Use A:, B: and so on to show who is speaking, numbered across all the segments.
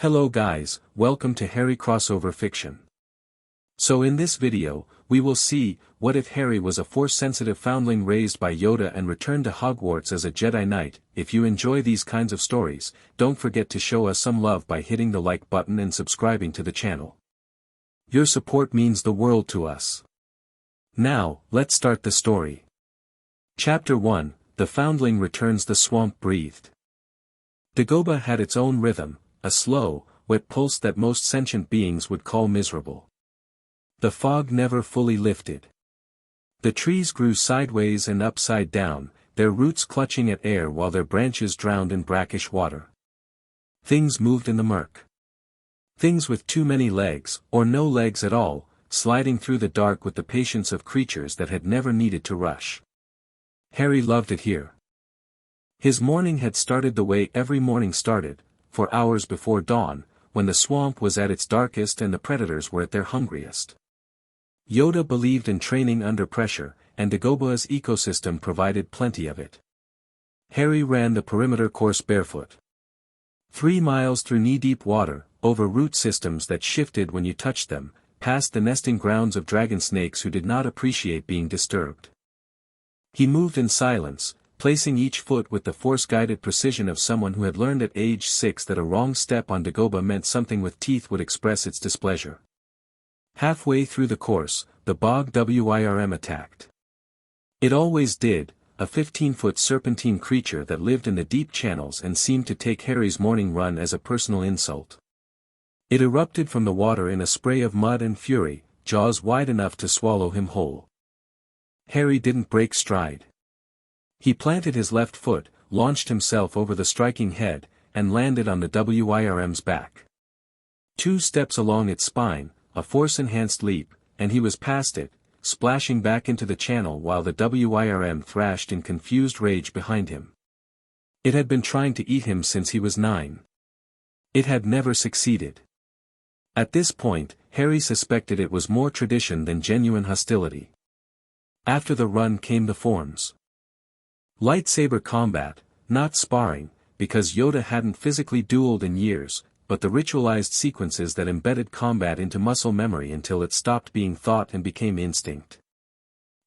A: Hello guys, welcome to Harry Crossover Fiction. So in this video, we will see, what if Harry was a Force-sensitive foundling raised by Yoda and returned to Hogwarts as a Jedi Knight. If you enjoy these kinds of stories, don't forget to show us some love by hitting the like button and subscribing to the channel. Your support means the world to us. Now, let's start the story. Chapter 1, The Foundling Returns. The swamp breathed. Dagobah had its own rhythm, a slow, wet pulse that most sentient beings would call miserable. The fog never fully lifted. The trees grew sideways and upside down, their roots clutching at air while their branches drowned in brackish water. Things moved in the murk. Things with too many legs, or no legs at all, sliding through the dark with the patience of creatures that had never needed to rush. Harry loved it here. His morning had started the way every morning started, for hours before dawn, when the swamp was at its darkest and the predators were at their hungriest. Yoda believed in training under pressure, and Dagobah's ecosystem provided plenty of it. Harry ran the perimeter course barefoot. 3 miles through knee-deep water, over root systems that shifted when you touched them, past the nesting grounds of dragon snakes who did not appreciate being disturbed. He moved in silence, placing each foot with the force-guided precision of someone who had learned at age 6 that a wrong step on Dagobah meant something with teeth would express its displeasure. Halfway through the course, the bog Wyrm attacked. It always did, a 15-foot serpentine creature that lived in the deep channels and seemed to take Harry's morning run as a personal insult. It erupted from the water in a spray of mud and fury, jaws wide enough to swallow him whole. Harry didn't break stride. He planted his left foot, launched himself over the striking head, and landed on the Wyrm's back. 2 steps along its spine, a force-enhanced leap, and he was past it, splashing back into the channel while the Wyrm thrashed in confused rage behind him. It had been trying to eat him since he was 9. It had never succeeded. At this point, Harry suspected it was more tradition than genuine hostility. After the run came the forms. Lightsaber combat, not sparring, because Yoda hadn't physically dueled in years, but the ritualized sequences that embedded combat into muscle memory until it stopped being thought and became instinct.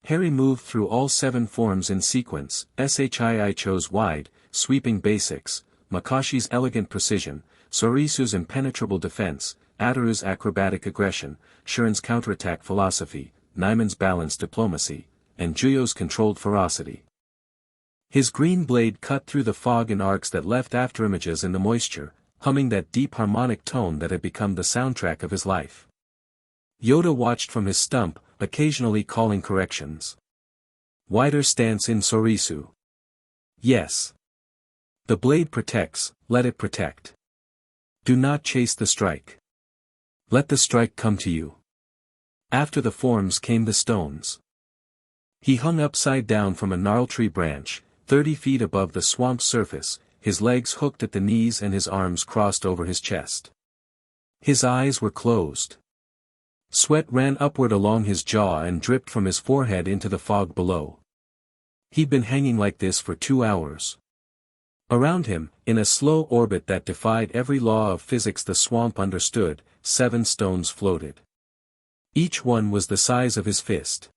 A: Harry moved through all 7 forms in sequence. Shii chose wide, sweeping basics, Makashi's elegant precision, Sorisu's impenetrable defense, Ataru's acrobatic aggression, Shuren's counterattack philosophy, Naiman's balanced diplomacy, and Juyo's controlled ferocity. His green blade cut through the fog in arcs that left afterimages in the moisture, humming that deep harmonic tone that had become the soundtrack of his life. Yoda watched from his stump, occasionally calling corrections. Wider stance in Sorisu. Yes. The blade protects, let it protect. Do not chase the strike. Let the strike come to you. After the forms came the stones. He hung upside down from a gnarltree branch, 30 feet above the swamp surface, his legs hooked at the knees and his arms crossed over his chest. His eyes were closed. Sweat ran upward along his jaw and dripped from his forehead into the fog below. He'd been hanging like this for 2 hours. Around him, in a slow orbit that defied every law of physics the swamp understood, 7 stones floated. Each one was the size of his fist.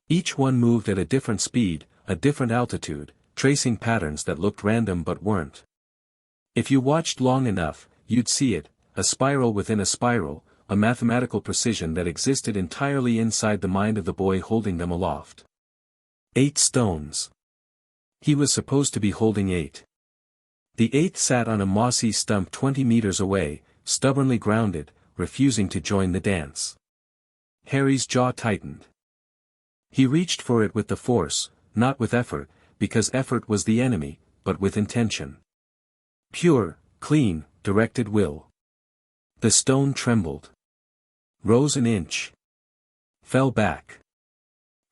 A: Each one moved at a different speed, a different altitude, tracing patterns that looked random but weren't. If you watched long enough, you'd see it, a spiral within a spiral, a mathematical precision that existed entirely inside the mind of the boy holding them aloft. 8 stones. He was supposed to be holding 8. The 8th sat on a mossy stump 20 meters away, stubbornly grounded, refusing to join the dance. Harry's jaw tightened. He reached for it with the force, not with effort, because effort was the enemy, but with intention. Pure, clean, directed will. The stone trembled. Rose an inch. Fell back.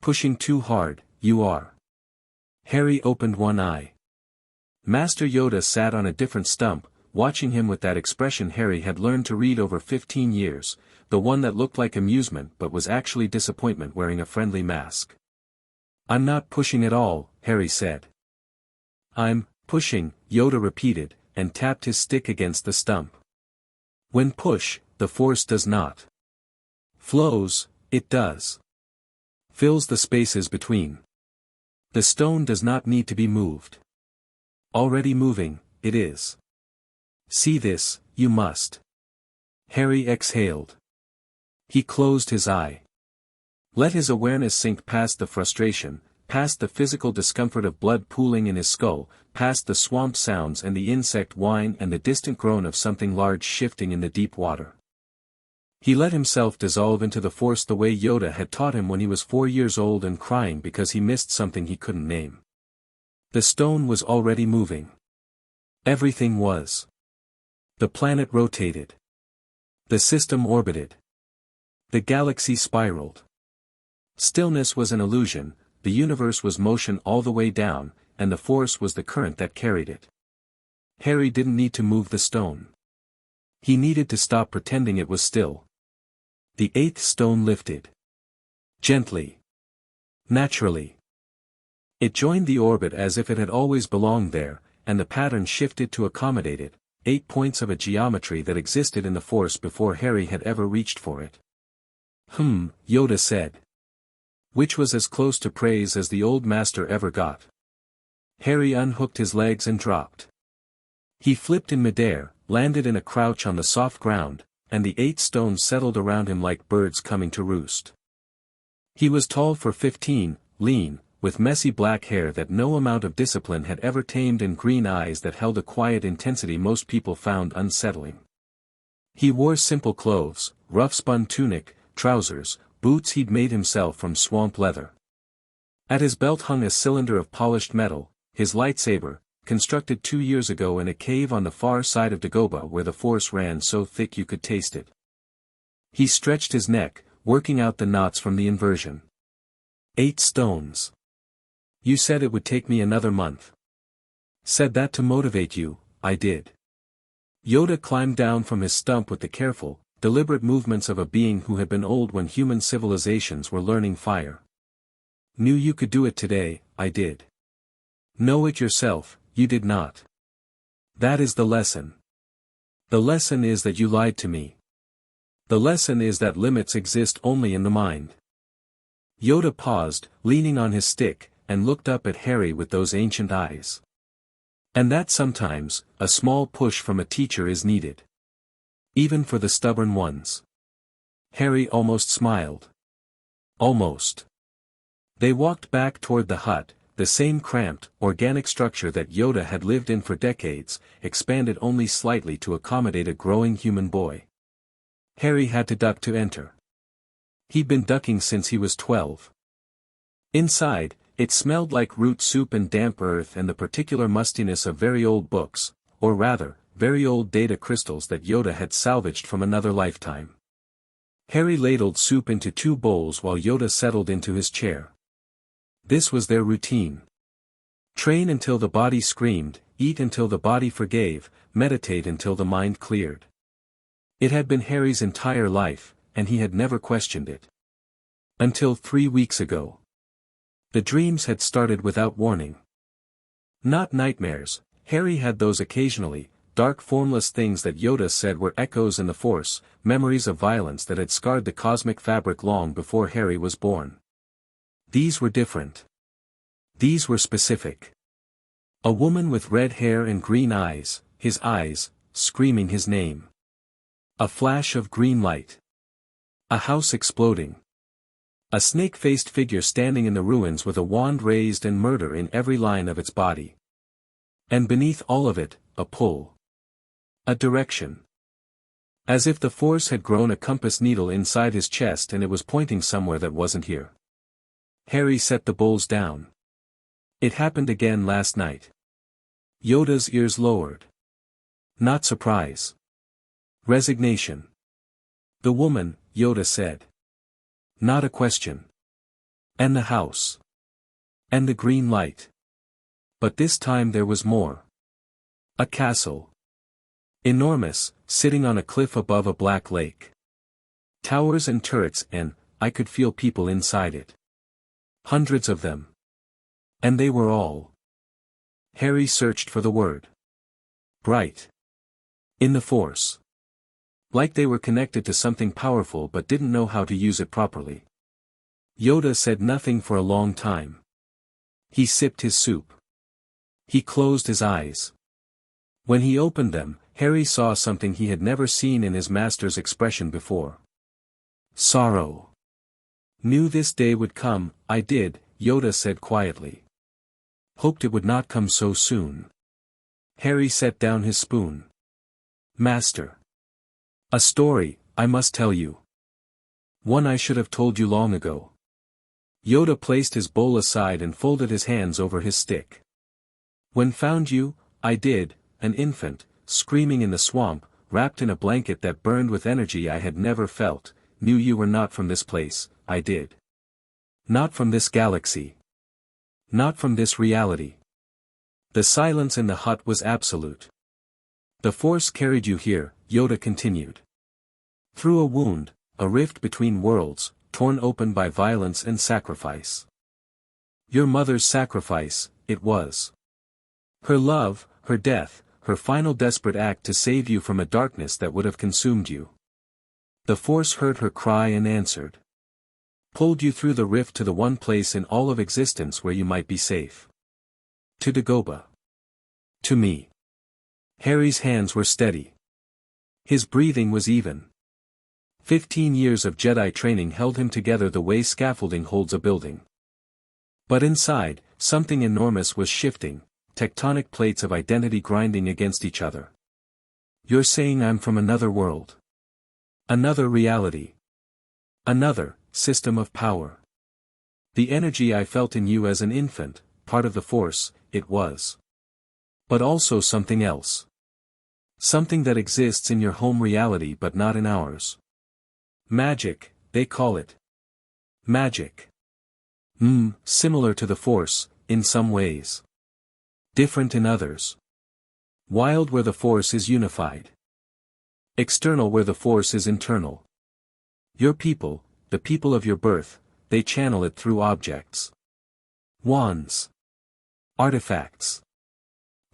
A: Pushing too hard, you are. Harry opened one eye. Master Yoda sat on a different stump, watching him with that expression Harry had learned to read over 15 years, the one that looked like amusement but was actually disappointment wearing a friendly mask. I'm not pushing at all, Harry said. I'm pushing, Yoda repeated, and tapped his stick against the stump. When push, the force does not. Flows, it does. Fills the spaces between. The stone does not need to be moved. Already moving, it is. See this, you must. Harry exhaled. He closed his eye. Let his awareness sink past the frustration, past the physical discomfort of blood pooling in his skull, past the swamp sounds and the insect whine and the distant groan of something large shifting in the deep water. He let himself dissolve into the force the way Yoda had taught him when he was 4 years old and crying because he missed something he couldn't name. The stone was already moving. Everything was. The planet rotated. The system orbited. The galaxy spiraled. Stillness was an illusion, the universe was motion all the way down, and the force was the current that carried it. Harry didn't need to move the stone. He needed to stop pretending it was still. The 8th stone lifted. Gently. Naturally. It joined the orbit as if it had always belonged there, and the pattern shifted to accommodate it, 8 points of a geometry that existed in the force before Harry had ever reached for it. Yoda said. Which was as close to praise as the old master ever got. Harry unhooked his legs and dropped. He flipped in midair, landed in a crouch on the soft ground, and the 8 stones settled around him like birds coming to roost. He was tall for 15, lean, with messy black hair that no amount of discipline had ever tamed and green eyes that held a quiet intensity most people found unsettling. He wore simple clothes, rough-spun tunic, trousers, boots he'd made himself from swamp leather. At his belt hung a cylinder of polished metal, his lightsaber, constructed 2 years ago in a cave on the far side of Dagobah where the force ran so thick you could taste it. He stretched his neck, working out the knots from the inversion. 8 stones. You said it would take me another month. Said that to motivate you, I did. Yoda climbed down from his stump with the careful, deliberate movements of a being who had been old when human civilizations were learning fire. Knew you could do it today, I did. Know it yourself, you did not. That is the lesson. The lesson is that you lied to me. The lesson is that limits exist only in the mind. Yoda paused, leaning on his stick, and looked up at Harry with those ancient eyes. And that sometimes, a small push from a teacher is needed. Even for the stubborn ones. Harry almost smiled. Almost. They walked back toward the hut, the same cramped, organic structure that Yoda had lived in for decades, expanded only slightly to accommodate a growing human boy. Harry had to duck to enter. He'd been ducking since he was 12. Inside, it smelled like root soup and damp earth and the particular mustiness of very old books, or rather, very old data crystals that Yoda had salvaged from another lifetime. Harry ladled soup into 2 bowls while Yoda settled into his chair. This was their routine. Train until the body screamed, eat until the body forgave, meditate until the mind cleared. It had been Harry's entire life, and he had never questioned it. Until 3 weeks ago. The dreams had started without warning. Not nightmares, Harry had those occasionally, dark formless things that Yoda said were echoes in the Force, memories of violence that had scarred the cosmic fabric long before Harry was born. These were different. These were specific. A woman with red hair and green eyes, his eyes, screaming his name. A flash of green light. A house exploding. A snake-faced figure standing in the ruins with a wand raised and murder in every line of its body. And beneath all of it, a pull. A direction. As if the Force had grown a compass needle inside his chest and it was pointing somewhere that wasn't here. Harry set the bowls down. It happened again last night. Yoda's ears lowered. Not surprise. Resignation. The woman, Yoda said. Not a question. And the house. And the green light. But this time there was more. A castle. Enormous, sitting on a cliff above a black lake. Towers and turrets and, I could feel people inside it. Hundreds of them. And they were all. Harry searched for the word. Bright. In the Force. Like they were connected to something powerful but didn't know how to use it properly. Yoda said nothing for a long time. He sipped his soup. He closed his eyes. When he opened them, Harry saw something he had never seen in his master's expression before. Sorrow. Knew this day would come, I did, Yoda said quietly. Hoped it would not come so soon. Harry set down his spoon. Master. A story, I must tell you. One I should have told you long ago. Yoda placed his bowl aside and folded his hands over his stick. When found you, I did, an infant, screaming in the swamp, wrapped in a blanket that burned with energy I had never felt, knew you were not from this place, I did. Not from this galaxy. Not from this reality. The silence in the hut was absolute. The Force carried you here, Yoda continued. Through a wound, a rift between worlds, torn open by violence and sacrifice. Your mother's sacrifice, it was. Her love, her death, her final desperate act to save you from a darkness that would have consumed you. The Force heard her cry and answered. Pulled you through the rift to the one place in all of existence where you might be safe. To Dagobah. To me. Harry's hands were steady. His breathing was even. 15 years of Jedi training held him together the way scaffolding holds a building. But inside, something enormous was shifting, tectonic plates of identity grinding against each other. You're saying I'm from another world. Another reality. Another system of power. The energy I felt in you as an infant, part of the Force, it was. But also something else. Something that exists in your home reality but not in ours. Magic, they call it. Magic. Similar to the Force, in some ways. Different in others. Wild where the Force is unified. External where the Force is internal. Your people, the people of your birth, they channel it through objects. Wands. Artifacts.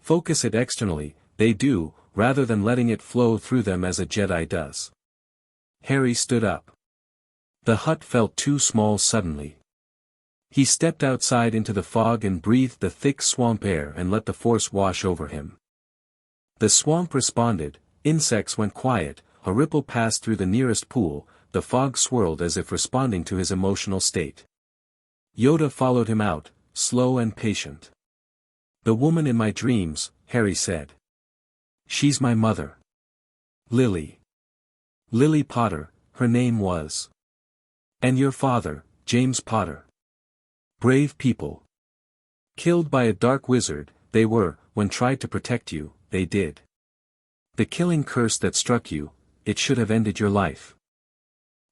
A: Focus it externally, they do, rather than letting it flow through them as a Jedi does. Harry stood up. The hut felt too small suddenly. He stepped outside into the fog and breathed the thick swamp air and let the Force wash over him. The swamp responded, insects went quiet, a ripple passed through the nearest pool, the fog swirled as if responding to his emotional state. Yoda followed him out, slow and patient. The woman in my dreams, Harry said. She's my mother. Lily. Lily Potter, her name was. And your father, James Potter. Brave people. Killed by a dark wizard, they were, when tried to protect you, they did. The killing curse that struck you, it should have ended your life.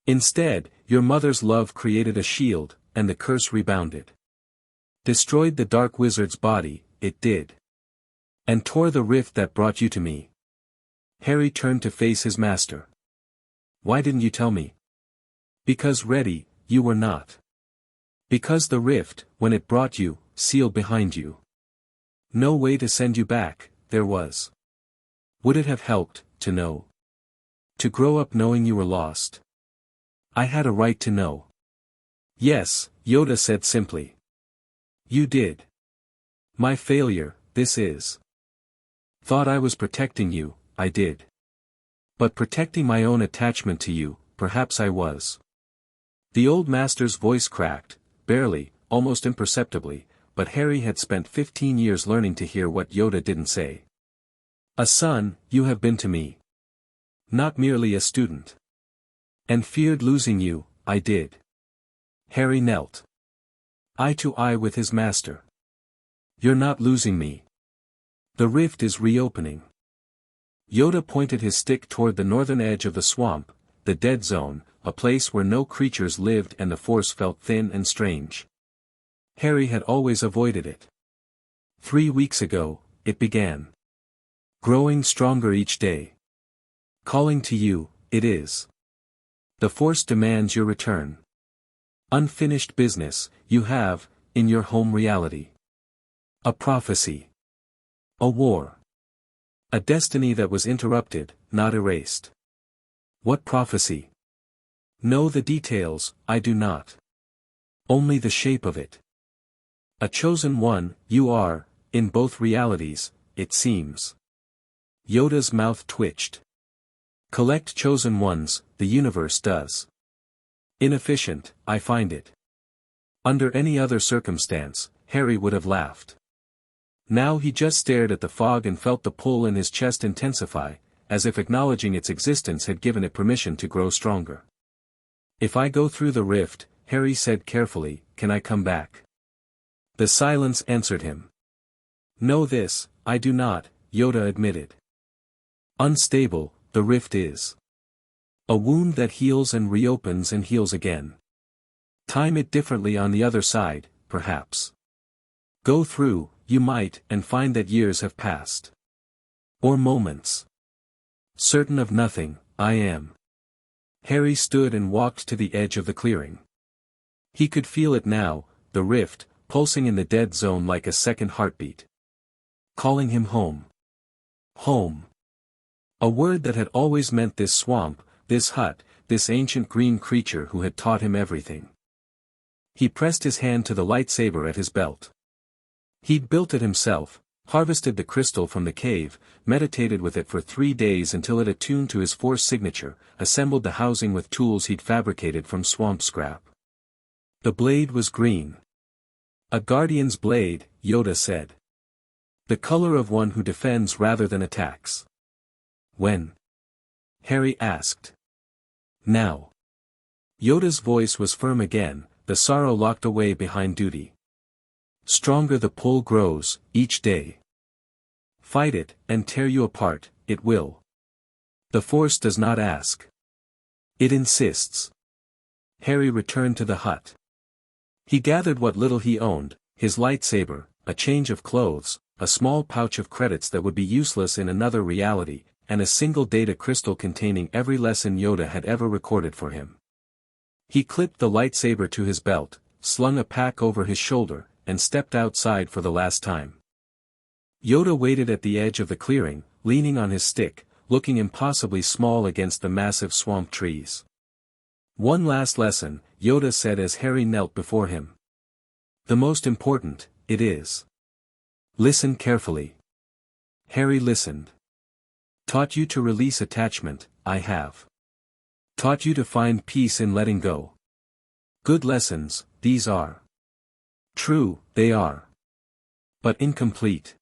A: Instead, your mother's love created a shield, and the curse rebounded. Destroyed the dark wizard's body, it did. And tore the rift that brought you to me. Harry turned to face his master. Why didn't you tell me? Because ready, you were not. Because the rift, when it brought you, sealed behind you. No way to send you back, there was. Would it have helped, to know? To grow up knowing you were lost? I had a right to know. Yes, Yoda said simply. You did. My failure, this is. Thought I was protecting you, I did. But protecting my own attachment to you, perhaps I was. The old master's voice cracked, barely, almost imperceptibly, but Harry had spent 15 years learning to hear what Yoda didn't say. A son, you have been to me. Not merely a student. And feared losing you, I did. Harry knelt. Eye to eye with his master. You're not losing me. The rift is reopening. Yoda pointed his stick toward the northern edge of the swamp, the dead zone, a place where no creatures lived and the Force felt thin and strange. Harry had always avoided it. 3 weeks ago, it began. Growing stronger each day. Calling to you, it is. The Force demands your return. Unfinished business, you have, in your home reality. A prophecy. A war. A destiny that was interrupted, not erased. What prophecy? Know the details, I do not. Only the shape of it. A chosen one, you are, in both realities, it seems. Yoda's mouth twitched. Collect chosen ones, the universe does. Inefficient, I find it. Under any other circumstance, Harry would have laughed. Now he just stared at the fog and felt the pull in his chest intensify, as if acknowledging its existence had given it permission to grow stronger. If I go through the rift, Harry said carefully, can I come back? The silence answered him. Know this, I do not, Yoda admitted. Unstable, the rift is. A wound that heals and reopens and heals again. Time it differently on the other side, perhaps. Go through, you might, and find that years have passed. Or moments. Certain of nothing, I am. Harry stood and walked to the edge of the clearing. He could feel it now, the rift, pulsing in the dead zone like a second heartbeat. Calling him home. Home. A word that had always meant this swamp, this hut, this ancient green creature who had taught him everything. He pressed his hand to the lightsaber at his belt. He'd built it himself, harvested the crystal from the cave, meditated with it for 3 days until it attuned to his Force signature, assembled the housing with tools he'd fabricated from swamp scrap. The blade was green. A guardian's blade, Yoda said. The color of one who defends rather than attacks. When? Harry asked. Now. Yoda's voice was firm again, the sorrow locked away behind duty. Stronger the pull grows, each day. Fight it, and tear you apart, it will. The Force does not ask. It insists. Harry returned to the hut. He gathered what little he owned, his lightsaber, a change of clothes, a small pouch of credits that would be useless in another reality, and a single data crystal containing every lesson Yoda had ever recorded for him. He clipped the lightsaber to his belt, slung a pack over his shoulder, and stepped outside for the last time. Yoda waited at the edge of the clearing, leaning on his stick, looking impossibly small against the massive swamp trees. One last lesson, Yoda said as Harry knelt before him. The most important, it is. Listen carefully. Harry listened. Taught you to release attachment, I have. Taught you to find peace in letting go. Good lessons, these are. True, they are. But incomplete.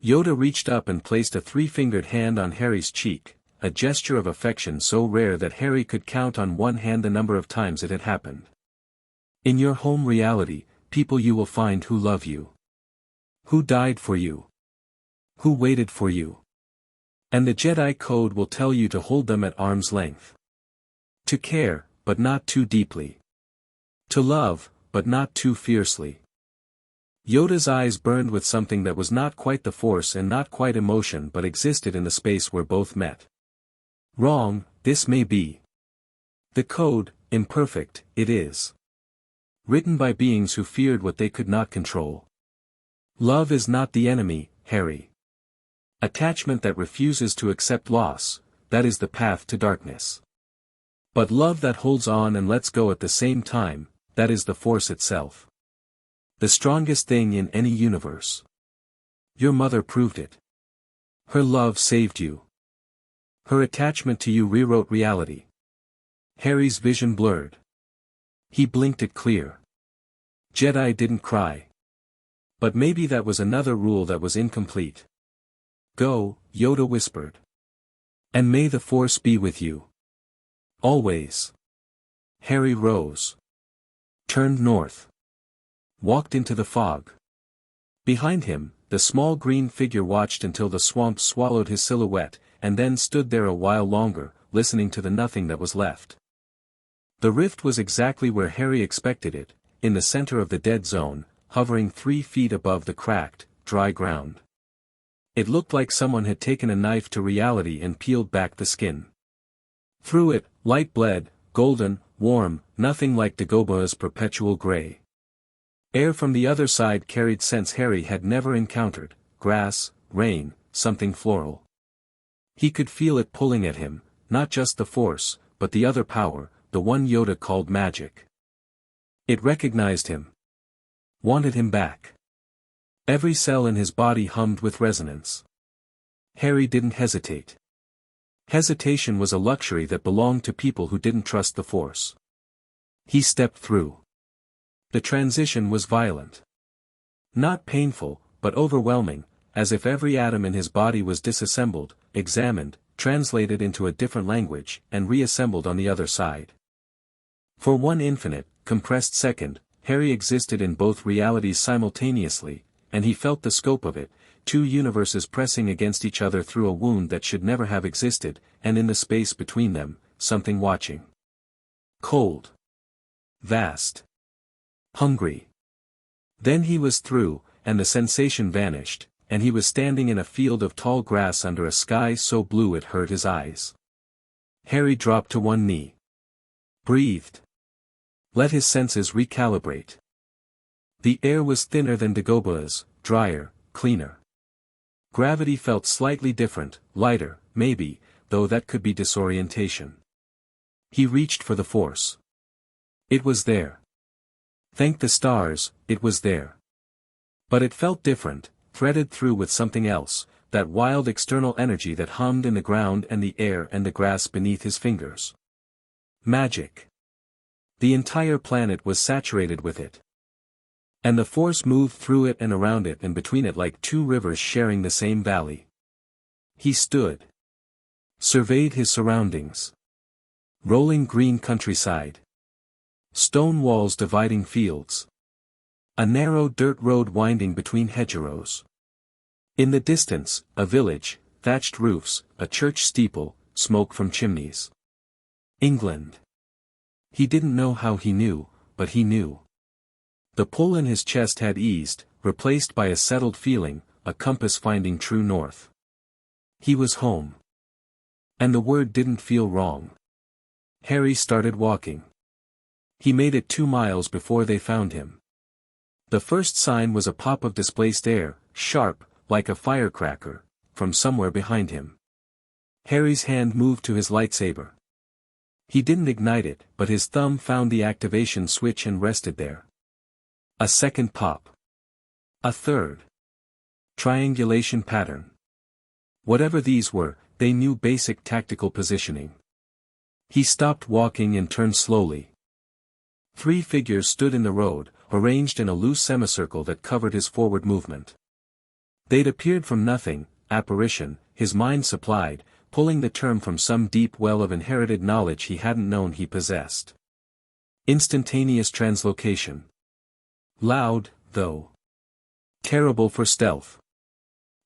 A: Yoda reached up and placed a 3-fingered hand on Harry's cheek, a gesture of affection so rare that Harry could count on one hand the number of times it had happened. In your home reality, people you will find who love you. Who died for you. Who waited for you. And the Jedi Code will tell you to hold them at arm's length. To care, but not too deeply. To love, but not too fiercely. Yoda's eyes burned with something that was not quite the Force and not quite emotion but existed in the space where both met. Wrong, this may be. The code, imperfect, it is. Written by beings who feared what they could not control. Love is not the enemy, Harry. Attachment that refuses to accept loss, that is the path to darkness. But love that holds on and lets go at the same time, that is the Force itself. The strongest thing in any universe. Your mother proved it. Her love saved you. Her attachment to you rewrote reality. Harry's vision blurred. He blinked it clear. Jedi didn't cry. But maybe that was another rule that was incomplete. Go, Yoda whispered. And may the Force be with you. Always. Harry rose. Turned north. Walked into the fog. Behind him, the small green figure watched until the swamp swallowed his silhouette, and then stood there a while longer, listening to the nothing that was left. The rift was exactly where Harry expected it, in the center of the dead zone, hovering 3 feet above the cracked, dry ground. It looked like someone had taken a knife to reality and peeled back the skin. Through it, light bled, golden, warm, nothing like Dagoba's perpetual gray. Air from the other side carried scents Harry had never encountered, grass, rain, something floral. He could feel it pulling at him, not just the Force, but the other power, the one Yoda called magic. It recognized him. Wanted him back. Every cell in his body hummed with resonance. Harry didn't hesitate. Hesitation was a luxury that belonged to people who didn't trust the Force. He stepped through. The transition was violent. Not painful, but overwhelming, as if every atom in his body was disassembled, examined, translated into a different language, and reassembled on the other side. For one infinite, compressed second, Harry existed in both realities simultaneously, and he felt the scope of it, two universes pressing against each other through a wound that should never have existed, and in the space between them, something watching. Cold. Vast. Hungry. Then he was through, and the sensation vanished, and he was standing in a field of tall grass under a sky so blue it hurt his eyes. Harry dropped to one knee. Breathed. Let his senses recalibrate. The air was thinner than Dagoba's, drier, cleaner. Gravity felt slightly different, lighter, maybe, though that could be disorientation. He reached for the Force. It was there. Thank the stars, it was there. But it felt different, threaded through with something else, that wild external energy that hummed in the ground and the air and the grass beneath his fingers. Magic. The entire planet was saturated with it. And the Force moved through it and around it and between it like two rivers sharing the same valley. He stood. Surveyed his surroundings. Rolling green countryside. Stone walls dividing fields. A narrow dirt road winding between hedgerows. In the distance, a village, thatched roofs, a church steeple, smoke from chimneys. England. He didn't know how he knew, but he knew. The pull in his chest had eased, replaced by a settled feeling, a compass finding true north. He was home. And the word didn't feel wrong. Harry started walking. He made it 2 miles before they found him. The first sign was a pop of displaced air, sharp, like a firecracker, from somewhere behind him. Harry's hand moved to his lightsaber. He didn't ignite it, but his thumb found the activation switch and rested there. A second pop. A third. Triangulation pattern. Whatever these were, they knew basic tactical positioning. He stopped walking and turned slowly. 3 figures stood in the road, arranged in a loose semicircle that covered his forward movement. They'd appeared from nothing, apparition, his mind supplied, pulling the term from some deep well of inherited knowledge he hadn't known he possessed. Instantaneous translocation. Loud, though. Terrible for stealth.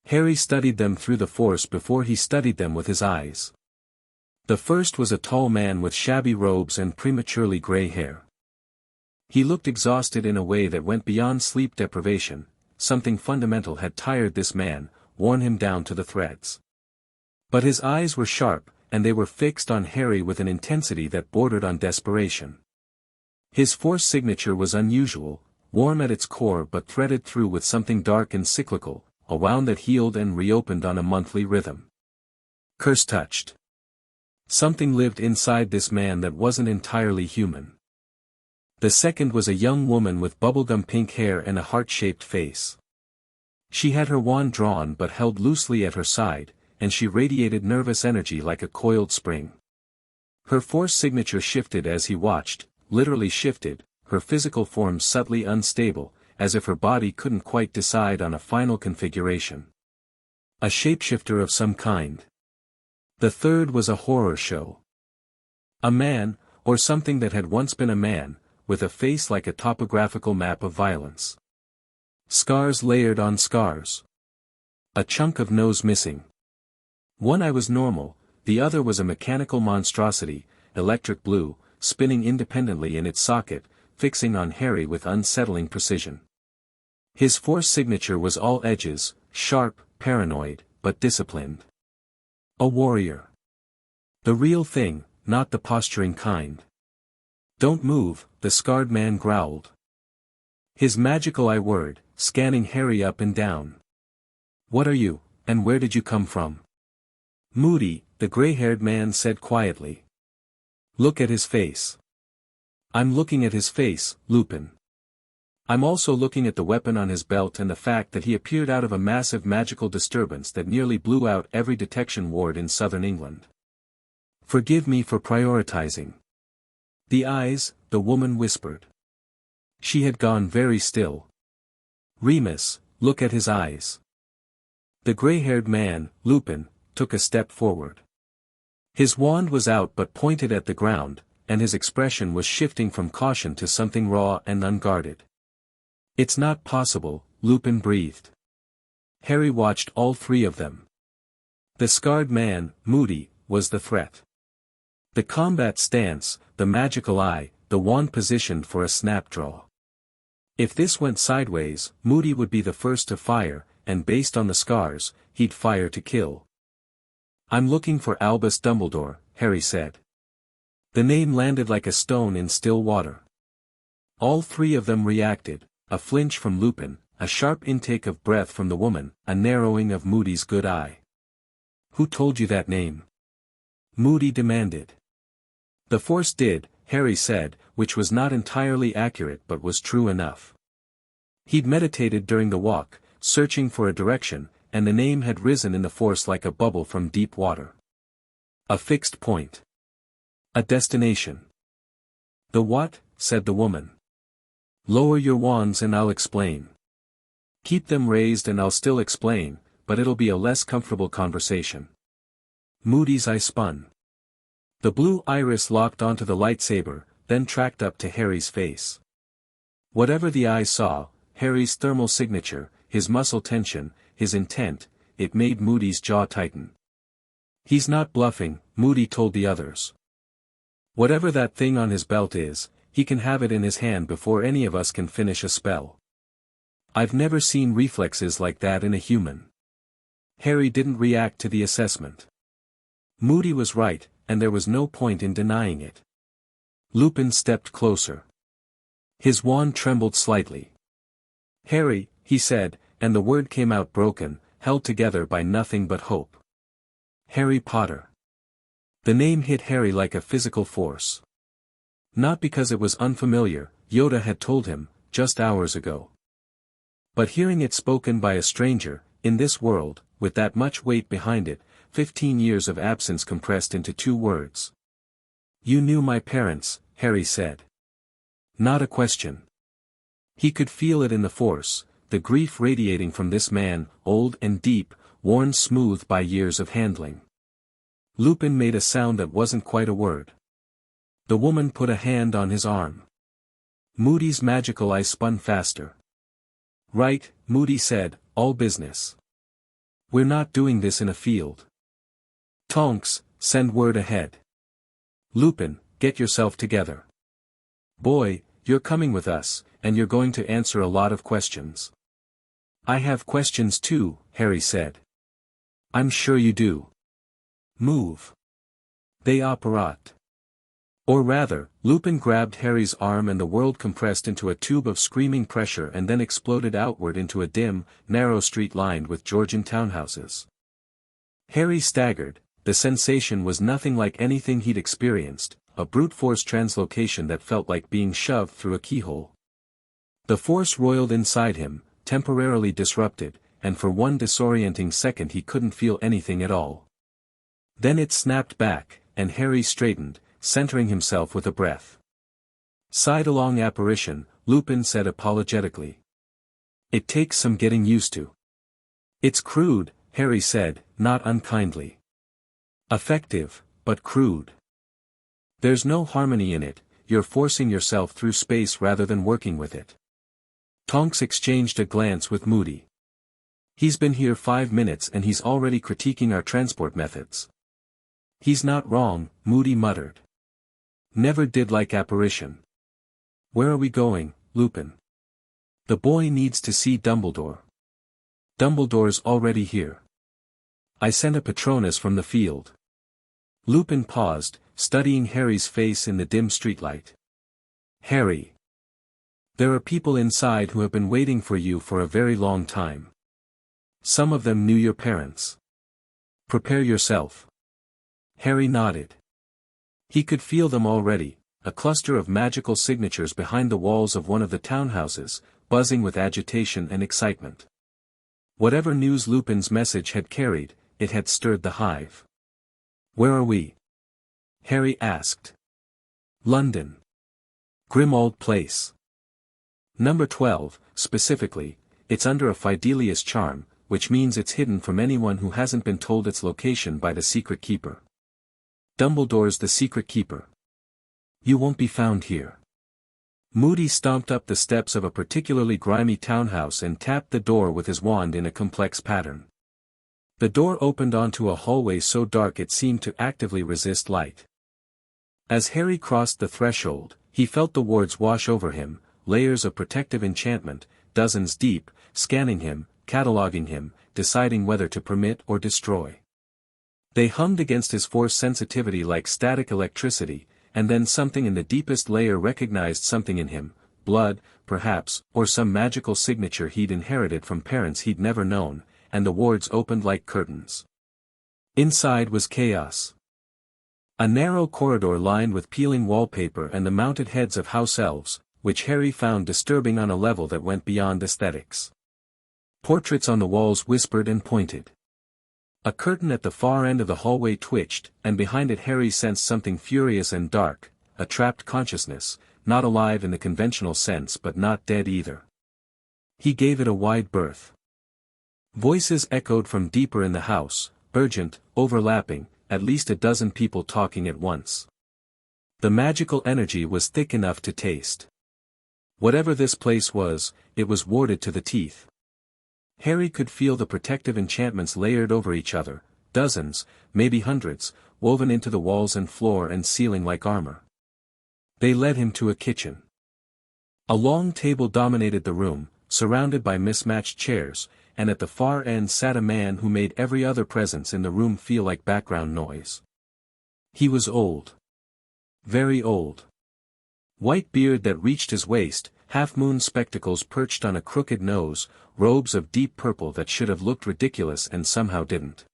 A: Harry studied them through the Force before he studied them with his eyes. The first was a tall man with shabby robes and prematurely gray hair. He looked exhausted in a way that went beyond sleep deprivation. Something fundamental had tired this man, worn him down to the threads. But his eyes were sharp, and they were fixed on Harry with an intensity that bordered on desperation. His Force signature was unusual, warm at its core but threaded through with something dark and cyclical, a wound that healed and reopened on a monthly rhythm. Curse touched. Something lived inside this man that wasn't entirely human. The second was a young woman with bubblegum pink hair and a heart-shaped face. She had her wand drawn but held loosely at her side, and she radiated nervous energy like a coiled spring. Her Force signature shifted as he watched, literally shifted, her physical form subtly unstable, as if her body couldn't quite decide on a final configuration. A shapeshifter of some kind. The third was a horror show. A man, or something that had once been a man, with a face like a topographical map of violence. Scars layered on scars. A chunk of nose missing. One eye was normal, the other was a mechanical monstrosity, electric blue, spinning independently in its socket, fixing on Harry with unsettling precision. His Force signature was all edges, sharp, paranoid, but disciplined. A warrior. The real thing, not the posturing kind. Don't move, the scarred man growled. His magical I-word, scanning Harry up and down. What are you, and where did you come from? Moody, the gray-haired man said quietly. Look at his face. I'm looking at his face, Lupin. I'm also looking at the weapon on his belt and the fact that he appeared out of a massive magical disturbance that nearly blew out every detection ward in southern England. Forgive me for prioritizing. The eyes, the woman whispered. She had gone very still. Remus, look at his eyes. The gray-haired man, Lupin, took a step forward. His wand was out but pointed at the ground, and his expression was shifting from caution to something raw and unguarded. It's not possible, Lupin breathed. Harry watched all three of them. The scarred man, Moody, was the threat. The combat stance, the magical eye, the wand positioned for a snap draw. If this went sideways, Moody would be the first to fire, and based on the scars, he'd fire to kill. I'm looking for Albus Dumbledore, Harry said. The name landed like a stone in still water. All three of them reacted, a flinch from Lupin, a sharp intake of breath from the woman, a narrowing of Moody's good eye. Who told you that name? Moody demanded. The Force did, Harry said, which was not entirely accurate but was true enough. He'd meditated during the walk, searching for a direction, and the name had risen in the Force like a bubble from deep water. A fixed point. A destination. The what? Said the woman. Lower your wands and I'll explain. Keep them raised and I'll still explain, but it'll be a less comfortable conversation. Moody's eye spun. The blue iris locked onto the lightsaber, then tracked up to Harry's face. Whatever the eye saw, Harry's thermal signature, his muscle tension, his intent, it made Moody's jaw tighten. He's not bluffing, Moody told the others. Whatever that thing on his belt is, he can have it in his hand before any of us can finish a spell. I've never seen reflexes like that in a human. Harry didn't react to the assessment. Moody was right, and there was no point in denying it. Lupin stepped closer. His wand trembled slightly. Harry, he said, and the word came out broken, held together by nothing but hope. Harry Potter. The name hit Harry like a physical force. Not because it was unfamiliar, Yoda had told him, just hours ago. But hearing it spoken by a stranger, in this world, with that much weight behind it, 15 years of absence compressed into 2 words. You knew my parents, Harry said. Not a question. He could feel it in the Force, the grief radiating from this man, old and deep, worn smooth by years of handling. Lupin made a sound that wasn't quite a word. The woman put a hand on his arm. Moody's magical eye spun faster. Right, Moody said, all business. We're not doing this in a field. Tonks, send word ahead. Lupin, get yourself together. Boy, you're coming with us, and you're going to answer a lot of questions. I have questions too, Harry said. I'm sure you do. Move. They operate. Or rather, Lupin grabbed Harry's arm and the world compressed into a tube of screaming pressure and then exploded outward into a dim, narrow street lined with Georgian townhouses. Harry staggered, the sensation was nothing like anything he'd experienced, a brute force translocation that felt like being shoved through a keyhole. The Force roiled inside him, temporarily disrupted, and for one disorienting second he couldn't feel anything at all. Then it snapped back, and Harry straightened, centering himself with a breath. Side-along apparition, Lupin said apologetically. It takes some getting used to. It's crude, Harry said, not unkindly. Effective, but crude. There's no harmony in it, you're forcing yourself through space rather than working with it. Tonks exchanged a glance with Moody. He's been here 5 minutes and he's already critiquing our transport methods. He's not wrong, Moody muttered. Never did like apparition. Where are we going, Lupin? The boy needs to see Dumbledore. Dumbledore's already here. I sent a Patronus from the field. Lupin paused, studying Harry's face in the dim streetlight. Harry. There are people inside who have been waiting for you for a very long time. Some of them knew your parents. Prepare yourself. Harry nodded. He could feel them already, a cluster of magical signatures behind the walls of one of the townhouses, buzzing with agitation and excitement. Whatever news Lupin's message had carried, it had stirred the hive. "Where are we?" Harry asked. "London. Grimmauld Place. Number 12, specifically, it's under a Fidelius charm, which means it's hidden from anyone who hasn't been told its location by the secret keeper. Dumbledore's the secret keeper. You won't be found here." Moody stomped up the steps of a particularly grimy townhouse and tapped the door with his wand in a complex pattern. The door opened onto a hallway so dark it seemed to actively resist light. As Harry crossed the threshold, he felt the wards wash over him, layers of protective enchantment, dozens deep, scanning him, cataloging him, deciding whether to permit or destroy. They hummed against his force sensitivity like static electricity, and then something in the deepest layer recognized something in him, blood, perhaps, or some magical signature he'd inherited from parents he'd never known, and the wards opened like curtains. Inside was chaos. A narrow corridor lined with peeling wallpaper and the mounted heads of house elves, which Harry found disturbing on a level that went beyond aesthetics. Portraits on the walls whispered and pointed. A curtain at the far end of the hallway twitched, and behind it Harry sensed something furious and dark, a trapped consciousness, not alive in the conventional sense but not dead either. He gave it a wide berth. Voices echoed from deeper in the house, urgent, overlapping, at least a dozen people talking at once. The magical energy was thick enough to taste. Whatever this place was, it was warded to the teeth. Harry could feel the protective enchantments layered over each other, dozens, maybe hundreds, woven into the walls and floor and ceiling like armor. They led him to a kitchen. A long table dominated the room, surrounded by mismatched chairs, and at the far end sat a man who made every other presence in the room feel like background noise. He was old. Very old. White beard that reached his waist, half-moon spectacles perched on a crooked nose, robes of deep purple that should have looked ridiculous and somehow didn't.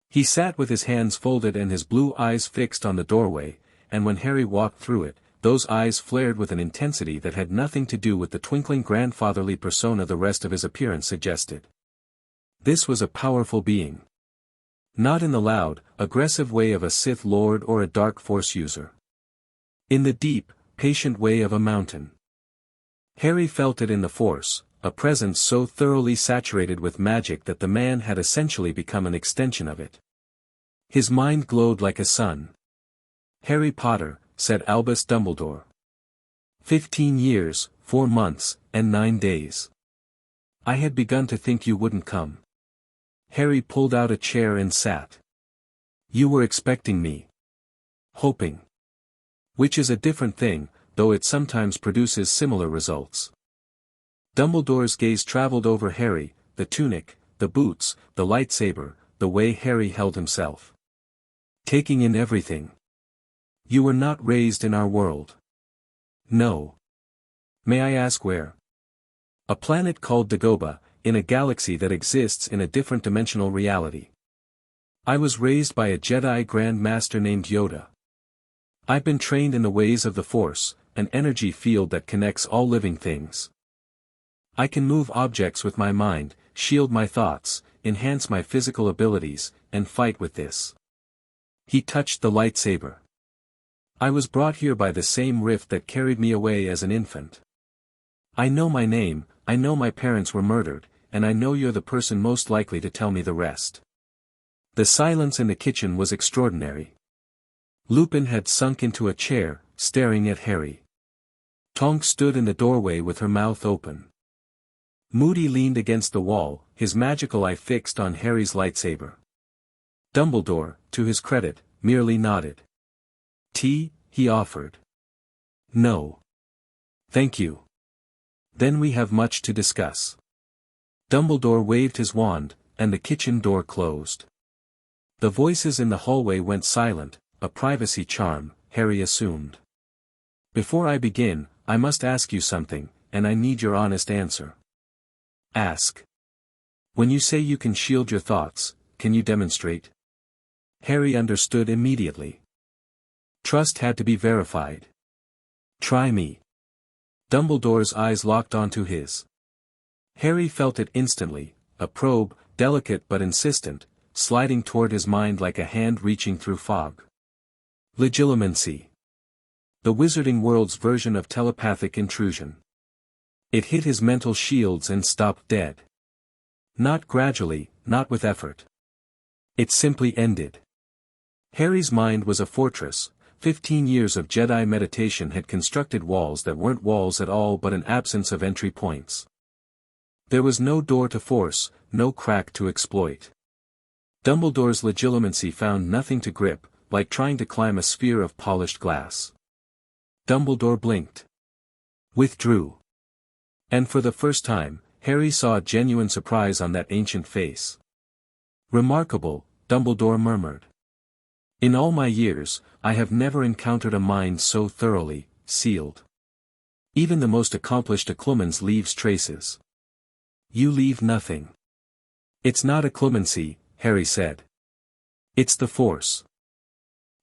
A: He sat with his hands folded and his blue eyes fixed on the doorway, and when Harry walked through it, those eyes flared with an intensity that had nothing to do with the twinkling grandfatherly persona the rest of his appearance suggested. This was a powerful being. Not in the loud, aggressive way of a Sith Lord or a dark force user. In the deep, patient way of a mountain. Harry felt it in the Force, a presence so thoroughly saturated with magic that the man had essentially become an extension of it. His mind glowed like a sun. "Harry Potter," said Albus Dumbledore. 15 years, 4 months, and 9 days. I had begun to think you wouldn't come." Harry pulled out a chair and sat. "You were expecting me." "Hoping." Which is a different thing, though it sometimes produces similar results. Dumbledore's gaze traveled over Harry, the tunic, the boots, the lightsaber, the way Harry held himself. "Taking in everything. You were not raised in our world." "No." "May I ask where?" "A planet called Dagobah, in a galaxy that exists in a different dimensional reality. I was raised by a Jedi Grand Master named Yoda. I've been trained in the ways of the Force, an energy field that connects all living things. I can move objects with my mind, shield my thoughts, enhance my physical abilities, and fight with this." He touched the lightsaber. "I was brought here by the same rift that carried me away as an infant. I know my name, I know my parents were murdered, and I know you're the person most likely to tell me the rest." The silence in the kitchen was extraordinary. Lupin had sunk into a chair, staring at Harry. Tonks stood in the doorway with her mouth open. Moody leaned against the wall, his magical eye fixed on Harry's lightsaber. Dumbledore, to his credit, merely nodded. "Tea?" he offered. "No. Thank you. Then we have much to discuss." Dumbledore waved his wand, and the kitchen door closed. The voices in the hallway went silent, a privacy charm, Harry assumed. "Before I begin, I must ask you something, and I need your honest answer." "Ask." "When you say you can shield your thoughts, can you demonstrate?" Harry understood immediately. Trust had to be verified. Try me. Dumbledore's eyes locked onto his. Harry felt it instantly, a probe, delicate but insistent, sliding toward his mind like a hand reaching through fog. Legilimency. The wizarding world's version of telepathic intrusion. It hit his mental shields and stopped dead. Not gradually, not with effort. It simply ended. Harry's mind was a fortress. 15 years of Jedi meditation had constructed walls that weren't walls at all but an absence of entry points. There was no door to force, no crack to exploit. Dumbledore's legilimency found nothing to grip, like trying to climb a sphere of polished glass. Dumbledore blinked. Withdrew. And for the first time, Harry saw genuine surprise on that ancient face. Remarkable, Dumbledore murmured. In all my years, I have never encountered a mind so thoroughly sealed. Even the most accomplished occlumens leaves traces. You leave nothing. It's not occlumency, Harry said. It's the Force.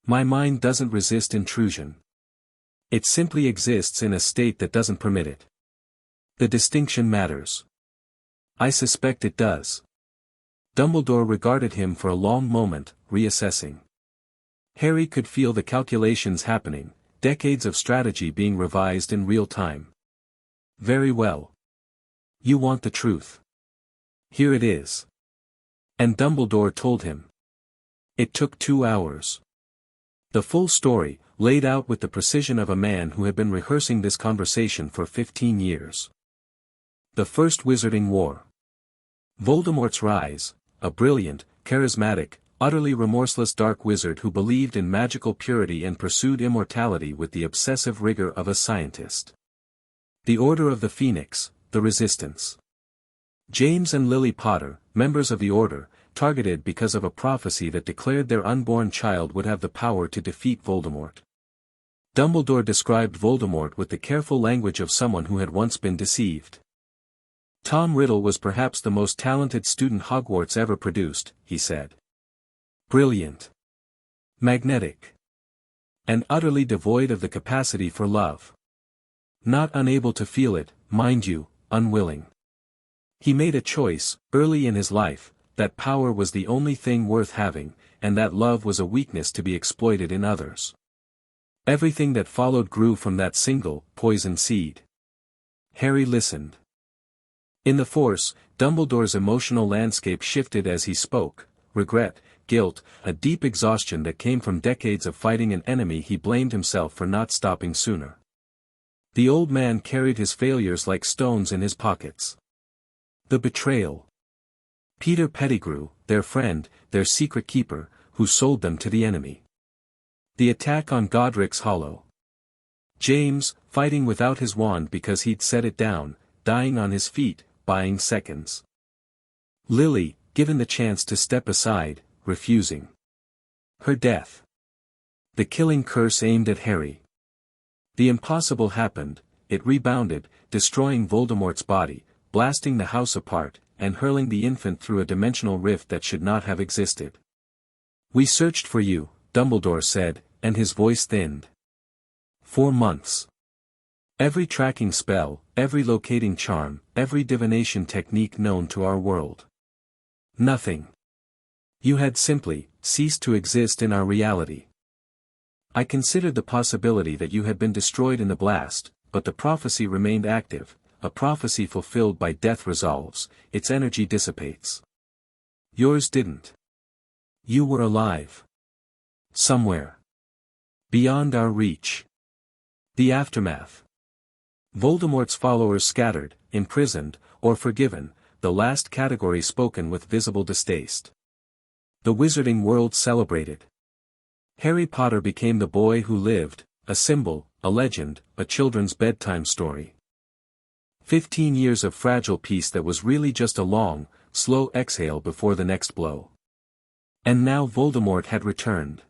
A: My mind doesn't resist intrusion. It simply exists in a state that doesn't permit it. The distinction matters. I suspect it does. Dumbledore regarded him for a long moment, reassessing. Harry could feel the calculations happening, decades of strategy being revised in real time. Very well. You want the truth. Here it is. And Dumbledore told him. It took 2 hours. The full story, laid out with the precision of a man who had been rehearsing this conversation for 15 years. The First Wizarding War. Voldemort's rise, a brilliant, charismatic, utterly remorseless dark wizard who believed in magical purity and pursued immortality with the obsessive rigor of a scientist. The Order of the Phoenix, the Resistance. James and Lily Potter, members of the Order, targeted because of a prophecy that declared their unborn child would have the power to defeat Voldemort. Dumbledore described Voldemort with the careful language of someone who had once been deceived. Tom Riddle was perhaps the most talented student Hogwarts ever produced, he said. Brilliant. Magnetic. And utterly devoid of the capacity for love. Not unable to feel it, mind you, unwilling. He made a choice, early in his life, that power was the only thing worth having, and that love was a weakness to be exploited in others. Everything that followed grew from that single, poison seed. Harry listened. In the Force, Dumbledore's emotional landscape shifted as he spoke, regret, guilt, a deep exhaustion that came from decades of fighting an enemy he blamed himself for not stopping sooner. The old man carried his failures like stones in his pockets. The betrayal. Peter Pettigrew, their friend, their secret keeper, who sold them to the enemy. The attack on Godric's Hollow. James, fighting without his wand because he'd set it down, dying on his feet, buying seconds. Lily, given the chance to step aside, refusing. Her death. The killing curse aimed at Harry. The impossible happened, it rebounded, destroying Voldemort's body, blasting the house apart, and hurling the infant through a dimensional rift that should not have existed. We searched for you, Dumbledore said, and his voice thinned. 4 months. Every tracking spell, every locating charm, every divination technique known to our world. Nothing. You had simply ceased to exist in our reality. I considered the possibility that you had been destroyed in the blast, but the prophecy remained active, a prophecy fulfilled by death resolves, its energy dissipates. Yours didn't. You were alive. Somewhere. Beyond our reach. The aftermath. Voldemort's followers scattered, imprisoned, or forgiven, the last category spoken with visible distaste. The wizarding world celebrated. Harry Potter became the boy who lived, a symbol, a legend, a children's bedtime story. 15 years of fragile peace that was really just a long, slow exhale before the next blow. And now Voldemort had returned.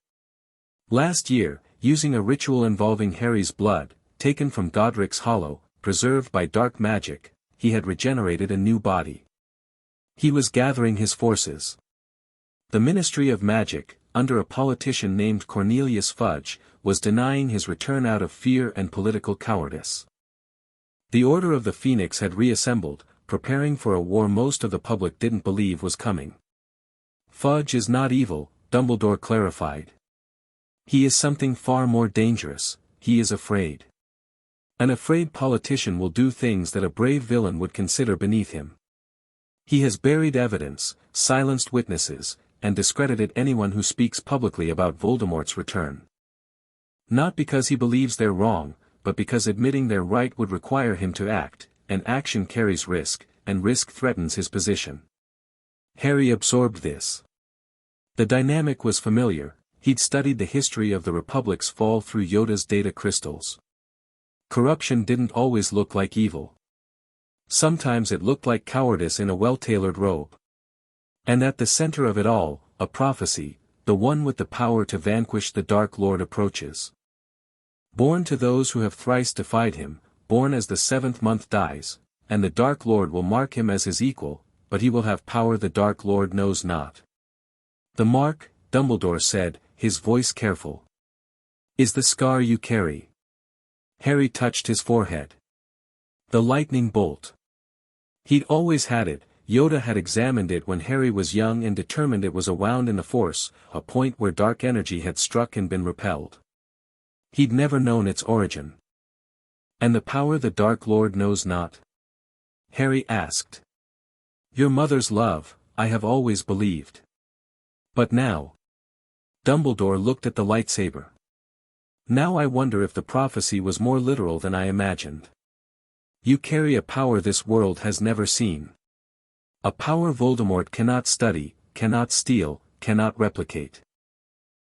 A: Last year, using a ritual involving Harry's blood, taken from Godric's Hollow, preserved by dark magic, he had regenerated a new body. He was gathering his forces. The Ministry of Magic, under a politician named Cornelius Fudge, was denying his return out of fear and political cowardice. The Order of the Phoenix had reassembled, preparing for a war most of the public didn't believe was coming. Fudge is not evil, Dumbledore clarified. He is something far more dangerous, he is afraid. An afraid politician will do things that a brave villain would consider beneath him. He has buried evidence, silenced witnesses, and discredited anyone who speaks publicly about Voldemort's return. Not because he believes they're wrong, but because admitting they're right would require him to act, and action carries risk, and risk threatens his position. Harry absorbed this. The dynamic was familiar, he'd studied the history of the Republic's fall through Yoda's data crystals. Corruption didn't always look like evil. Sometimes it looked like cowardice in a well-tailored robe. And at the center of it all, a prophecy, the one with the power to vanquish the Dark Lord approaches. Born to those who have thrice defied him, born as the seventh month dies, and the Dark Lord will mark him as his equal, but he will have power the Dark Lord knows not. The mark, Dumbledore said, his voice careful, is the scar you carry. Harry touched his forehead. The lightning bolt. He'd always had it. Yoda had examined it when Harry was young and determined it was a wound in the Force, a point where dark energy had struck and been repelled. He'd never known its origin. And the power the Dark Lord knows not? Harry asked. Your mother's love, I have always believed. But now. Dumbledore looked at the lightsaber. Now I wonder if the prophecy was more literal than I imagined. You carry a power this world has never seen. A power Voldemort cannot study, cannot steal, cannot replicate.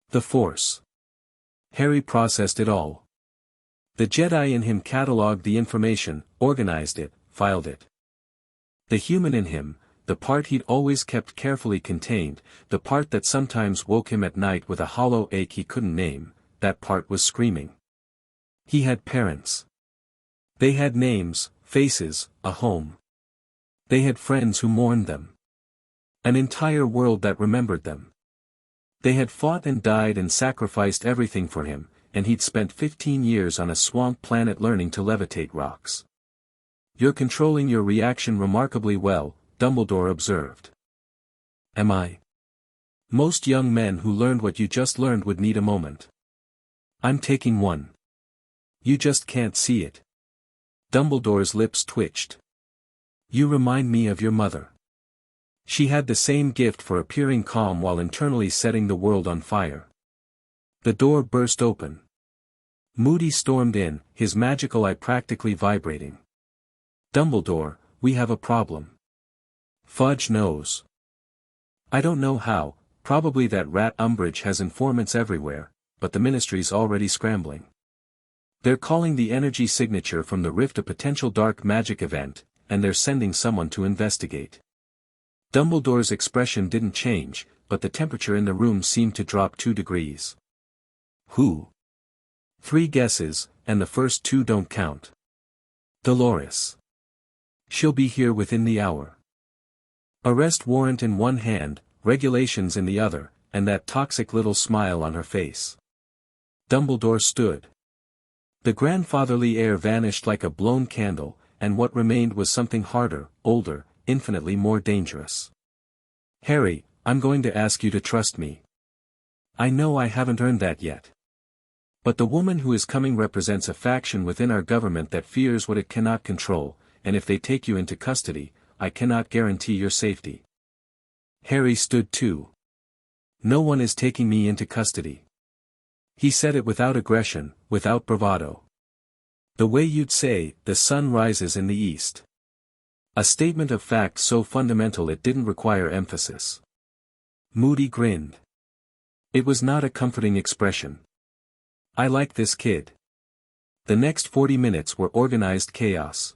A: The Force. Harry processed it all. The Jedi in him catalogued the information, organized it, filed it. The human in him, the part he'd always kept carefully contained, the part that sometimes woke him at night with a hollow ache he couldn't name, that part was screaming. He had parents. They had names, faces, a home. They had friends who mourned them. An entire world that remembered them. They had fought and died and sacrificed everything for him, and he'd spent 15 years on a swamp planet learning to levitate rocks. You're controlling your reaction remarkably well, Dumbledore observed. Am I? Most young men who learned what you just learned would need a moment. I'm taking one. You just can't see it. Dumbledore's lips twitched. You remind me of your mother. She had the same gift for appearing calm while internally setting the world on fire. The door burst open. Moody stormed in, his magical eye practically vibrating. Dumbledore, we have a problem. Fudge knows. I don't know how, probably that rat Umbridge has informants everywhere, but the Ministry's already scrambling. They're calling the energy signature from the rift a potential dark magic event, and they're sending someone to investigate. Dumbledore's expression didn't change, but the temperature in the room seemed to drop 2 degrees. Who? 3 guesses, and the first 2 don't count. Dolores. She'll be here within the hour. Arrest warrant in one hand, regulations in the other, and that toxic little smile on her face. Dumbledore stood. The grandfatherly air vanished like a blown candle, and what remained was something harder, older, infinitely more dangerous. Harry, I'm going to ask you to trust me. I know I haven't earned that yet. But the woman who is coming represents a faction within our government that fears what it cannot control, and if they take you into custody, I cannot guarantee your safety. Harry stood too. No one is taking me into custody. He said it without aggression, without bravado. The way you'd say, the sun rises in the east. A statement of fact so fundamental it didn't require emphasis. Moody grinned. It was not a comforting expression. I like this kid. The next 40 minutes were organized chaos.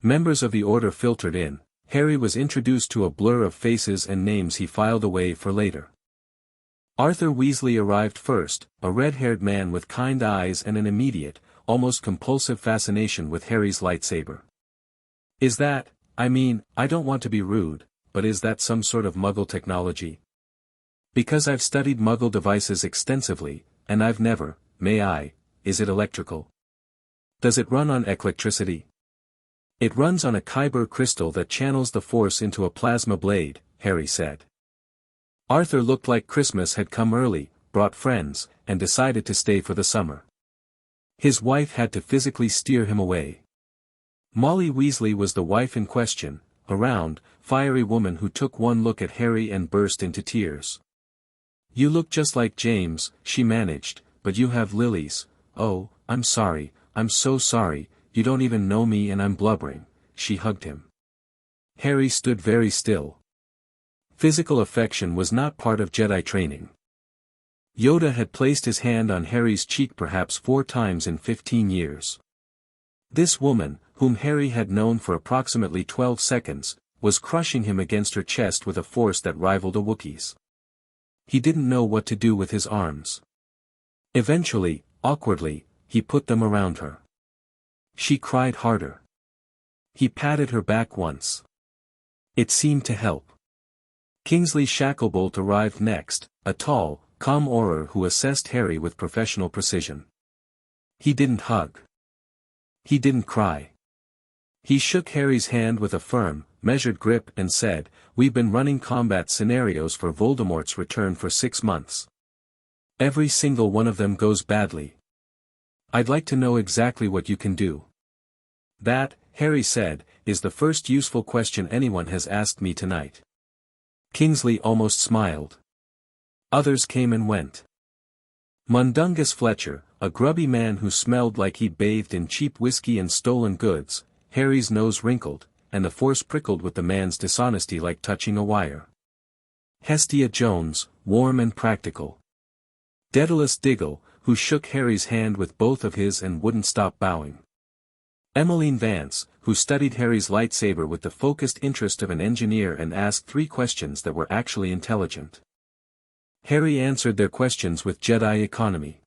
A: Members of the Order filtered in. Harry was introduced to a blur of faces and names he filed away for later. Arthur Weasley arrived first, a red-haired man with kind eyes and an immediate, almost compulsive fascination with Harry's lightsaber. Is that, I don't want to be rude, but is that some sort of Muggle technology? Because I've studied Muggle devices extensively, and I've never, is it electrical? Does it run on electricity? It runs on a kyber crystal that channels the Force into a plasma blade, Harry said. Arthur looked like Christmas had come early, brought friends, and decided to stay for the summer. His wife had to physically steer him away. Molly Weasley was the wife in question, a round, fiery woman who took one look at Harry and burst into tears. "You look just like James," she managed, "but you have lilies." "Oh, I'm sorry, I'm so sorry, you don't even know me and I'm blubbering," she hugged him. Harry stood very still. Physical affection was not part of Jedi training. Yoda had placed his hand on Harry's cheek perhaps 4 times in 15 years. This woman, whom Harry had known for approximately 12 seconds, was crushing him against her chest with a force that rivaled a Wookiee's. He didn't know what to do with his arms. Eventually, awkwardly, he put them around her. She cried harder. He patted her back once. It seemed to help. Kingsley Shacklebolt arrived next, a tall, calm Auror who assessed Harry with professional precision. He didn't hug. He didn't cry. He shook Harry's hand with a firm, measured grip and said, "We've been running combat scenarios for Voldemort's return for 6 months. Every single one of them goes badly. I'd like to know exactly what you can do." "That," Harry said, "is the first useful question anyone has asked me tonight." Kingsley almost smiled. Others came and went. Mundungus Fletcher, a grubby man who smelled like he'd bathed in cheap whiskey and stolen goods, Harry's nose wrinkled, and the Force prickled with the man's dishonesty like touching a wire. Hestia Jones, warm and practical. Daedalus Diggle, who shook Harry's hand with both of his and wouldn't stop bowing. Emmeline Vance, who studied Harry's lightsaber with the focused interest of an engineer and asked 3 questions that were actually intelligent. Harry answered their questions with Jedi economy.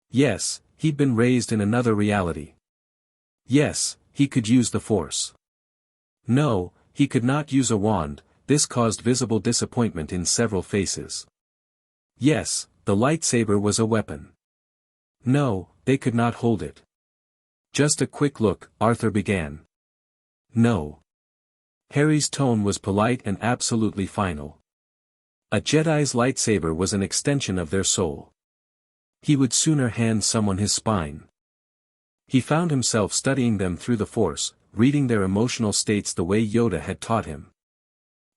A: Yes, he'd been raised in another reality. Yes, he could use the Force. No, he could not use a wand. This caused visible disappointment in several faces. Yes, the lightsaber was a weapon. No, they could not hold it. "Just a quick look," Arthur began. "No." Harry's tone was polite and absolutely final. A Jedi's lightsaber was an extension of their soul. He would sooner hand someone his spine. He found himself studying them through the Force, reading their emotional states the way Yoda had taught him.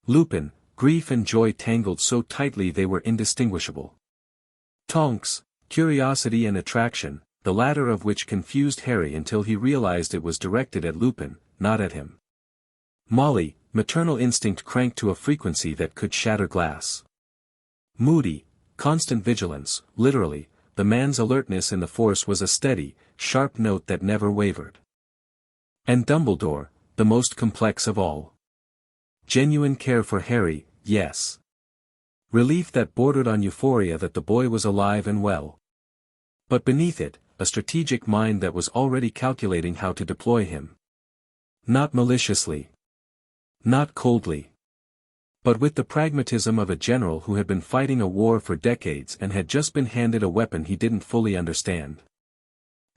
A: Lupin, grief and joy tangled so tightly they were indistinguishable. Tonks, curiosity and attraction, the latter of which confused Harry until he realized it was directed at Lupin, not at him. Molly, maternal instinct cranked to a frequency that could shatter glass. Moody, constant vigilance, literally, the man's alertness in the Force was a steady, sharp note that never wavered. And Dumbledore, the most complex of all. Genuine care for Harry, yes. Relief that bordered on euphoria that the boy was alive and well. But beneath it, a strategic mind that was already calculating how to deploy him. Not maliciously. Not coldly. But with the pragmatism of a general who had been fighting a war for decades and had just been handed a weapon he didn't fully understand.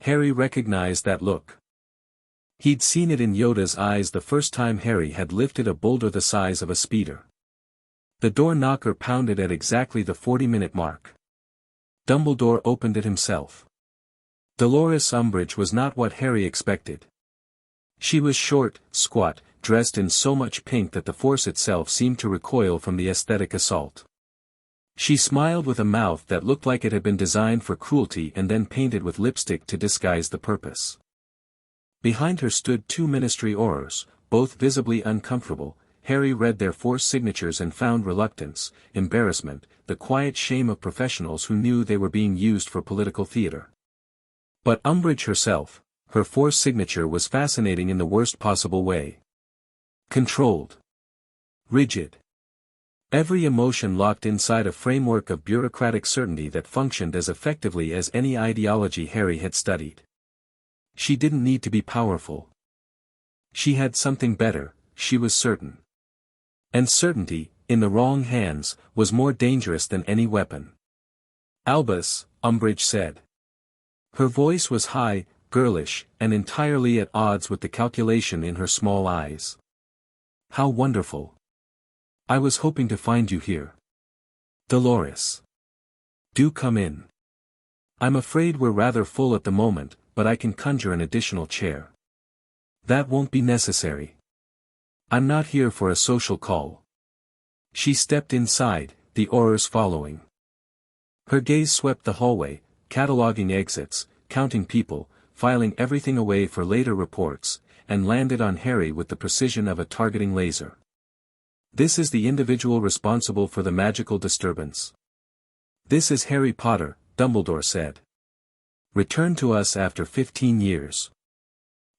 A: Harry recognized that look. He'd seen it in Yoda's eyes the first time Harry had lifted a boulder the size of a speeder. The door knocker pounded at exactly the 40-minute mark. Dumbledore opened it himself. Dolores Umbridge was not what Harry expected. She was short, squat, dressed in so much pink that the Force itself seemed to recoil from the aesthetic assault. She smiled with a mouth that looked like it had been designed for cruelty and then painted with lipstick to disguise the purpose. Behind her stood 2 Ministry Aurors, both visibly uncomfortable. Harry read their Force signatures and found reluctance, embarrassment, the quiet shame of professionals who knew they were being used for political theater. But Umbridge herself, her Force signature was fascinating in the worst possible way. Controlled. Rigid. Every emotion locked inside a framework of bureaucratic certainty that functioned as effectively as any ideology Harry had studied. She didn't need to be powerful. She had something better, she was certain. And certainty, in the wrong hands, was more dangerous than any weapon. Albus, Umbridge said. Her voice was high, girlish, and entirely at odds with the calculation in her small eyes. How wonderful. I was hoping to find you here. Dolores. Do come in. I'm afraid we're rather full at the moment, but I can conjure an additional chair. That won't be necessary. I'm not here for a social call. She stepped inside, the Aurors following. Her gaze swept the hallway, cataloging exits, counting people, filing everything away for later reports, and landed on Harry with the precision of a targeting laser. This is the individual responsible for the magical disturbance. This is Harry Potter, Dumbledore said. Returned to us after 15 years.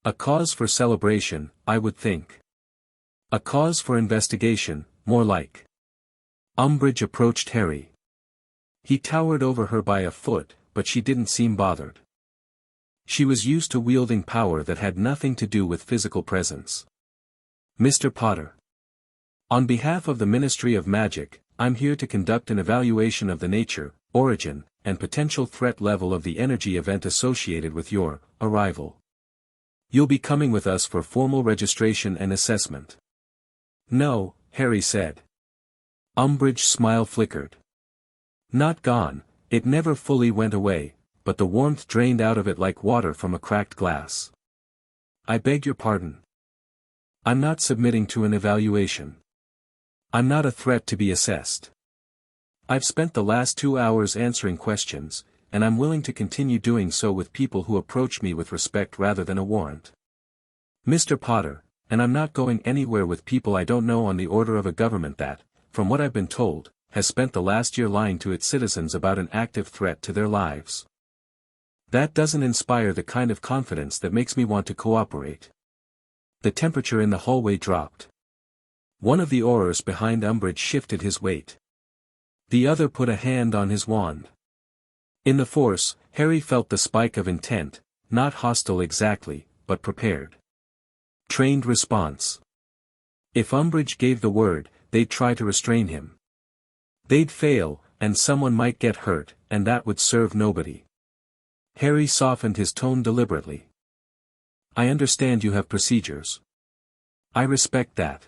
A: A cause for celebration, I would think. A cause for investigation, more like. Umbridge approached Harry. He towered over her by a foot, but she didn't seem bothered. She was used to wielding power that had nothing to do with physical presence. Mr. Potter. On behalf of the Ministry of Magic, I'm here to conduct an evaluation of the nature, origin, and potential threat level of the energy event associated with your arrival. You'll be coming with us for formal registration and assessment. No, Harry said. Umbridge's smile flickered. Not gone, it never fully went away, but the warmth drained out of it like water from a cracked glass. I beg your pardon. I'm not submitting to an evaluation. I'm not a threat to be assessed. I've spent the last 2 hours answering questions, and I'm willing to continue doing so with people who approach me with respect rather than a warrant. Mr. Potter, and I'm not going anywhere with people I don't know on the order of a government that, from what I've been told, has spent the last year lying to its citizens about an active threat to their lives. That doesn't inspire the kind of confidence that makes me want to cooperate. The temperature in the hallway dropped. One of the Aurors behind Umbridge shifted his weight. The other put a hand on his wand. In the Force, Harry felt the spike of intent, not hostile exactly, but prepared. Trained response. If Umbridge gave the word, they'd try to restrain him. They'd fail, and someone might get hurt, and that would serve nobody. Harry softened his tone deliberately. I understand you have procedures. I respect that.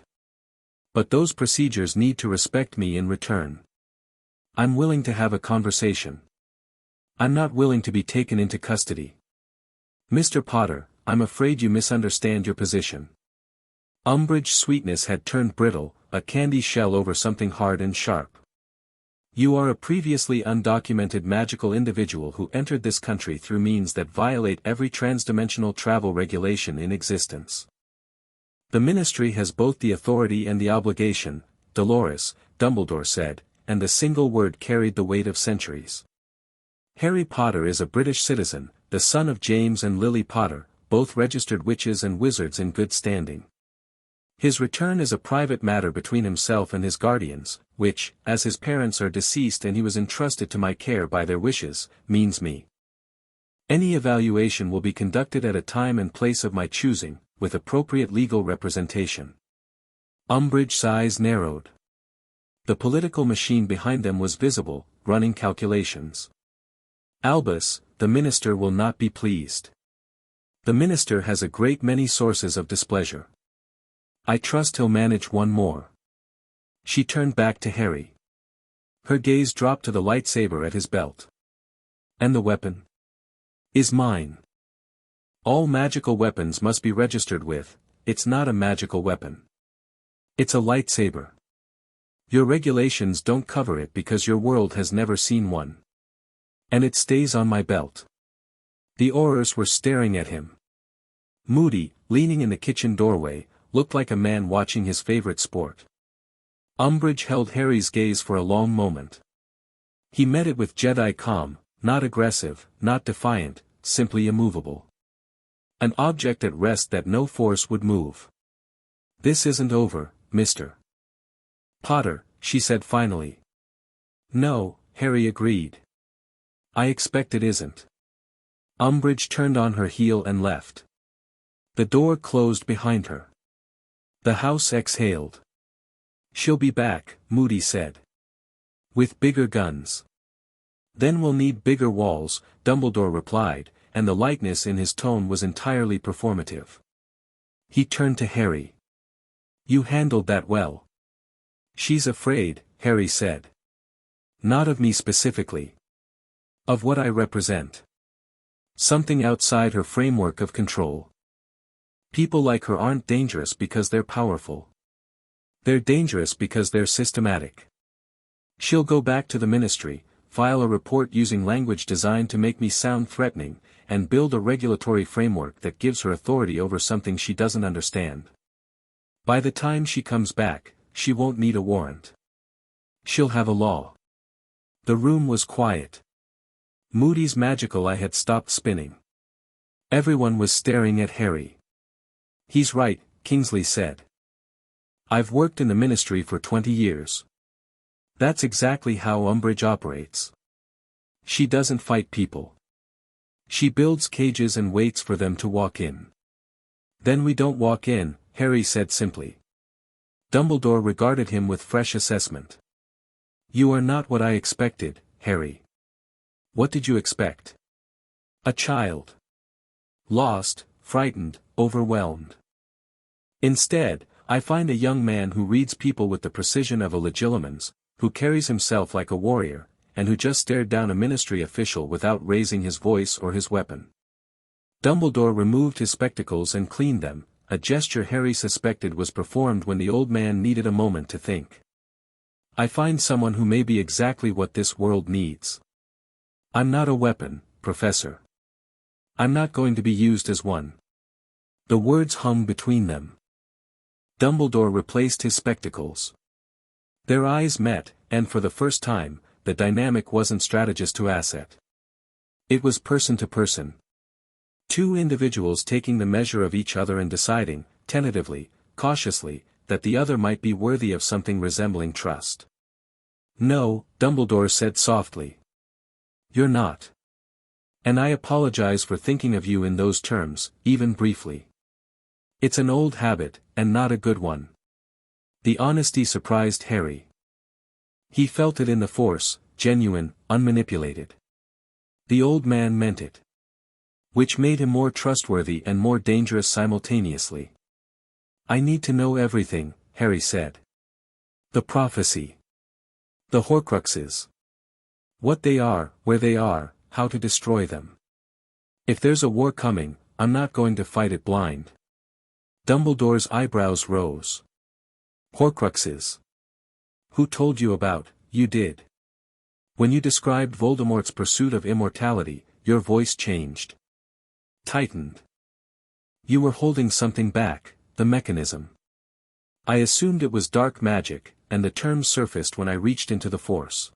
A: But those procedures need to respect me in return. I'm willing to have a conversation. I'm not willing to be taken into custody. Mr. Potter, I'm afraid you misunderstand your position. Umbridge's sweetness had turned brittle, a candy shell over something hard and sharp. You are a previously undocumented magical individual who entered this country through means that violate every transdimensional travel regulation in existence. The Ministry has both the authority and the obligation, Dolores, Dumbledore said, and the single word carried the weight of centuries. Harry Potter is a British citizen, the son of James and Lily Potter, both registered witches and wizards in good standing. His return is a private matter between himself and his guardians, which, as his parents are deceased and he was entrusted to my care by their wishes, means me. Any evaluation will be conducted at a time and place of my choosing, with appropriate legal representation. Umbridge's eyes narrowed. The political machine behind them was visible, running calculations. Albus, the minister will not be pleased. The minister has a great many sources of displeasure. I trust he'll manage one more. She turned back to Harry. Her gaze dropped to the lightsaber at his belt. And the weapon? Is mine. All magical weapons must be registered with, it's not a magical weapon. It's a lightsaber. Your regulations don't cover it because your world has never seen one. And it stays on my belt. The Aurors were staring at him. Moody, leaning in the kitchen doorway, looked like a man watching his favorite sport. Umbridge held Harry's gaze for a long moment. He met it with Jedi calm, not aggressive, not defiant, simply immovable. An object at rest that no force would move. This isn't over, Mr. Potter, she said finally. No, Harry agreed. I expect it isn't. Umbridge turned on her heel and left. The door closed behind her. The house exhaled. She'll be back, Moody said. With bigger guns. Then we'll need bigger walls, Dumbledore replied, and the lightness in his tone was entirely performative. He turned to Harry. You handled that well. She's afraid, Harry said. Not of me specifically. Of what I represent. Something outside her framework of control. People like her aren't dangerous because they're powerful. They're dangerous because they're systematic. She'll go back to the ministry, file a report using language designed to make me sound threatening, and build a regulatory framework that gives her authority over something she doesn't understand. By the time she comes back, she won't need a warrant. She'll have a law. The room was quiet. Moody's magical eye had stopped spinning. Everyone was staring at Harry. He's right, Kingsley said. I've worked in the ministry for 20 years. That's exactly how Umbridge operates. She doesn't fight people. She builds cages and waits for them to walk in. Then we don't walk in, Harry said simply. Dumbledore regarded him with fresh assessment. You are not what I expected, Harry. What did you expect? A child. Lost, frightened, overwhelmed. Instead, I find a young man who reads people with the precision of a legilimens, who carries himself like a warrior, and who just stared down a ministry official without raising his voice or his weapon. Dumbledore removed his spectacles and cleaned them, a gesture Harry suspected was performed when the old man needed a moment to think. I find someone who may be exactly what this world needs. I'm not a weapon, Professor. I'm not going to be used as one. The words hung between them. Dumbledore replaced his spectacles. Their eyes met, and for the first time, the dynamic wasn't strategist to asset. It was person to person. Two individuals taking the measure of each other and deciding, tentatively, cautiously, that the other might be worthy of something resembling trust. No, Dumbledore said softly. You're not. And I apologize for thinking of you in those terms, even briefly. It's an old habit, and not a good one. The honesty surprised Harry. He felt it in the Force, genuine, unmanipulated. The old man meant it. Which made him more trustworthy and more dangerous simultaneously. I need to know everything, Harry said. The prophecy. The Horcruxes. What they are, where they are, how to destroy them. If there's a war coming, I'm not going to fight it blind. Dumbledore's eyebrows rose. Horcruxes. Who told you about, you did? When you described Voldemort's pursuit of immortality, your voice changed. Tightened. You were holding something back, the mechanism. I assumed it was dark magic, and the term surfaced when I reached into the Force.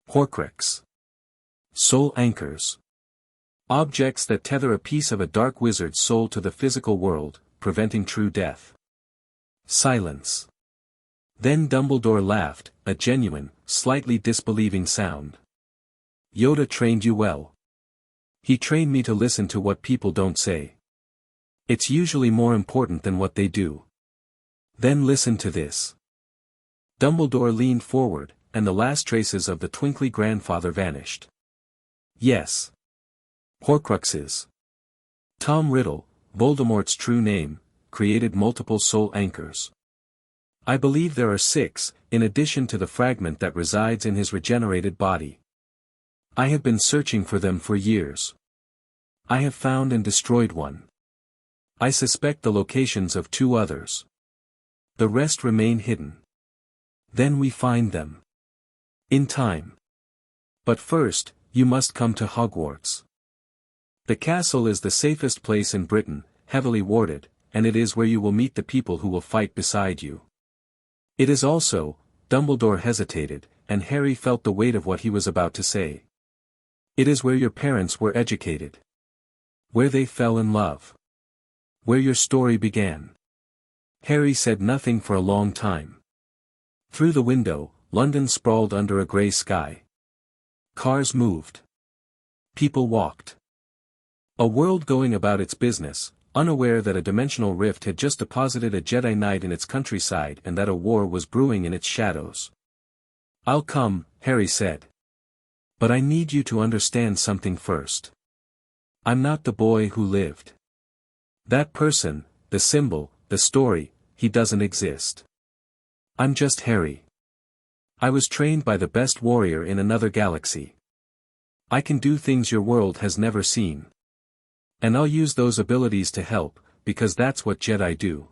A: Horcrux. Soul anchors. Objects that tether a piece of a dark wizard's soul to the physical world, preventing true death. Silence. Then Dumbledore laughed, a genuine, slightly disbelieving sound. Yoda trained you well. He trained me to listen to what people don't say. It's usually more important than what they do. Then listen to this. Dumbledore leaned forward, and the last traces of the twinkly grandfather vanished. Yes. Horcruxes. Tom Riddle, Voldemort's true name, created multiple soul anchors. I believe there are 6, in addition to the fragment that resides in his regenerated body. I have been searching for them for years. I have found and destroyed one. I suspect the locations of 2 others. The rest remain hidden. Then we find them. In time. But first, you must come to Hogwarts. The castle is the safest place in Britain, heavily warded, and it is where you will meet the people who will fight beside you. It is also, Dumbledore hesitated, and Harry felt the weight of what he was about to say. It is where your parents were educated. Where they fell in love. Where your story began. Harry said nothing for a long time. Through the window, London sprawled under a grey sky. Cars moved. People walked. A world going about its business, unaware that a dimensional rift had just deposited a Jedi Knight in its countryside and that a war was brewing in its shadows. "I'll come," Harry said. "But I need you to understand something first. I'm not the boy who lived. That person, the symbol, the story, he doesn't exist. I'm just Harry. I was trained by the best warrior in another galaxy. I can do things your world has never seen. And I'll use those abilities to help, because that's what Jedi do.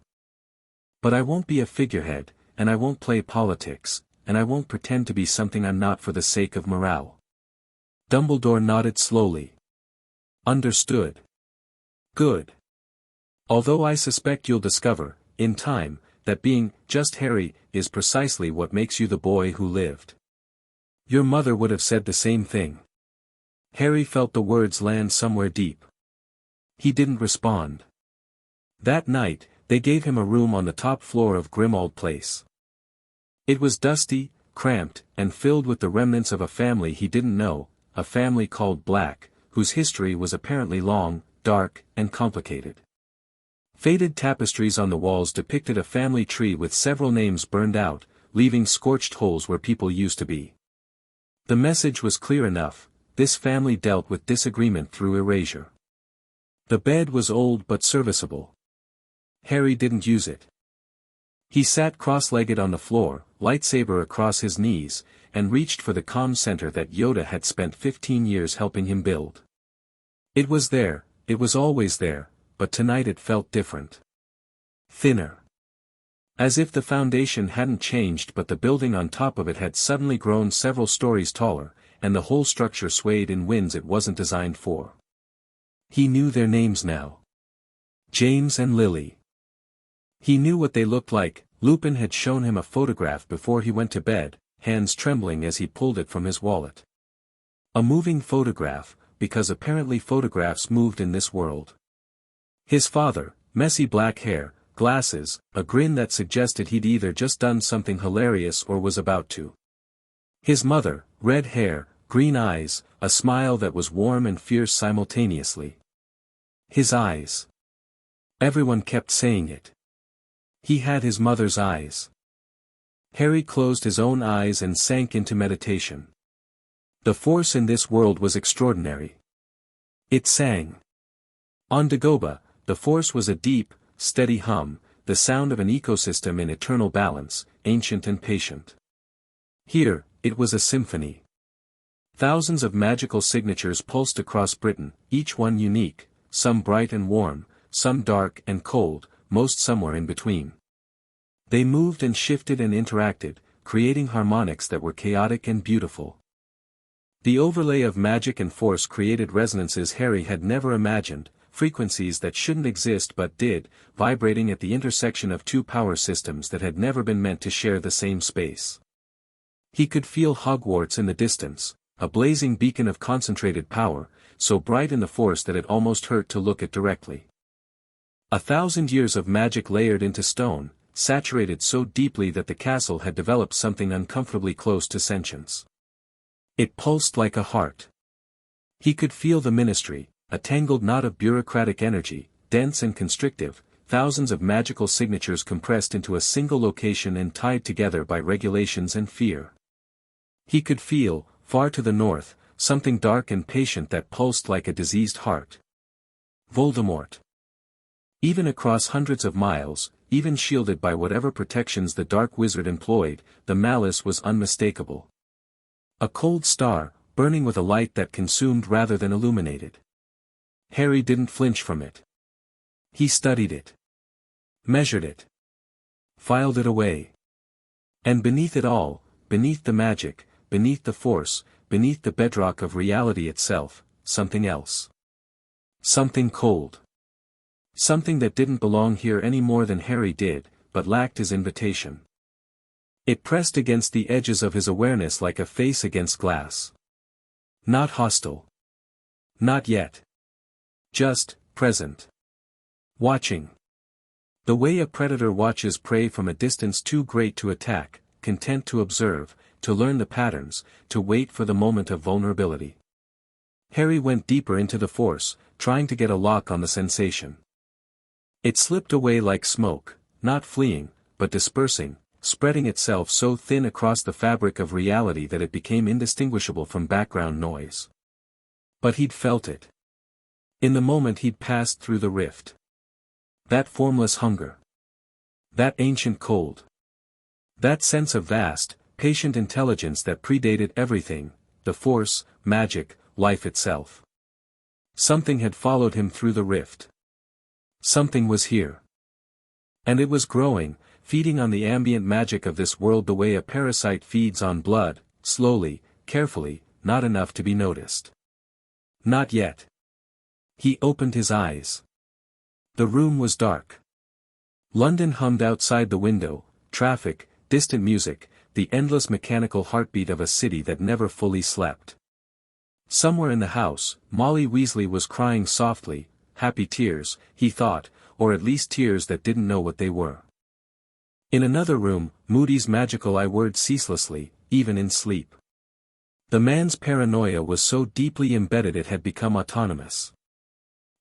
A: But I won't be a figurehead, and I won't play politics, and I won't pretend to be something I'm not for the sake of morale." Dumbledore nodded slowly. "Understood. Good. Although I suspect you'll discover, in time, that being just Harry is precisely what makes you the boy who lived. Your mother would have said the same thing." Harry felt the words land somewhere deep. He didn't respond. That night, they gave him a room on the top floor of Grimmauld Place. It was dusty, cramped, and filled with the remnants of a family he didn't know, a family called Black, whose history was apparently long, dark, and complicated. Faded tapestries on the walls depicted a family tree with several names burned out, leaving scorched holes where people used to be. The message was clear enough: this family dealt with disagreement through erasure. The bed was old but serviceable. Harry didn't use it. He sat cross-legged on the floor, lightsaber across his knees, and reached for the comm center that Yoda had spent 15 years helping him build. It was there, it was always there, but tonight it felt different. Thinner. As if the foundation hadn't changed but the building on top of it had suddenly grown several stories taller, and the whole structure swayed in winds it wasn't designed for. He knew their names now. James and Lily. He knew what they looked like. Lupin had shown him a photograph before he went to bed, hands trembling as he pulled it from his wallet. A moving photograph, because apparently photographs moved in this world. His father, messy black hair, glasses, a grin that suggested he'd either just done something hilarious or was about to. His mother, red hair, green eyes, a smile that was warm and fierce simultaneously. His eyes. Everyone kept saying it. He had his mother's eyes. Harry closed his own eyes and sank into meditation. The force in this world was extraordinary. It sang. On Dagobah, the force was a deep, steady hum, the sound of an ecosystem in eternal balance, ancient and patient. Here, it was a symphony. Thousands of magical signatures pulsed across Britain, each one unique, some bright and warm, some dark and cold, most somewhere in between. They moved and shifted and interacted, creating harmonics that were chaotic and beautiful. The overlay of magic and force created resonances Harry had never imagined, frequencies that shouldn't exist but did, vibrating at the intersection of two power systems that had never been meant to share the same space. He could feel Hogwarts in the distance, a blazing beacon of concentrated power, so bright in the force that it almost hurt to look at directly. 1,000 years of magic layered into stone, saturated so deeply that the castle had developed something uncomfortably close to sentience. It pulsed like a heart. He could feel the ministry, a tangled knot of bureaucratic energy, dense and constrictive, thousands of magical signatures compressed into a single location and tied together by regulations and fear. He could feel, far to the north, something dark and patient that pulsed like a diseased heart. Voldemort. Even across hundreds of miles, even shielded by whatever protections the dark wizard employed, the malice was unmistakable. A cold star, burning with a light that consumed rather than illuminated. Harry didn't flinch from it. He studied it. Measured it. Filed it away. And beneath it all, beneath the magic, beneath the force, beneath the bedrock of reality itself, something else. Something cold. Something that didn't belong here any more than Harry did, but lacked his invitation. It pressed against the edges of his awareness like a face against glass. Not hostile. Not yet. Just, present. Watching. The way a predator watches prey from a distance too great to attack, content to observe, to learn the patterns, to wait for the moment of vulnerability. Harry went deeper into the force, trying to get a lock on the sensation. It slipped away like smoke, not fleeing, but dispersing, spreading itself so thin across the fabric of reality that it became indistinguishable from background noise. But he'd felt it. In the moment he'd passed through the rift. That formless hunger. That ancient cold. That sense of vast, patient intelligence that predated everything, the Force, magic, life itself. Something had followed him through the rift. Something was here. And it was growing, feeding on the ambient magic of this world the way a parasite feeds on blood, slowly, carefully, not enough to be noticed. Not yet. He opened his eyes. The room was dark. London hummed outside the window, traffic, distant music, the endless mechanical heartbeat of a city that never fully slept. Somewhere in the house, Molly Weasley was crying softly, happy tears, he thought, or at least tears that didn't know what they were. In another room, Moody's magical eye whirred ceaselessly, even in sleep. The man's paranoia was so deeply embedded it had become autonomous.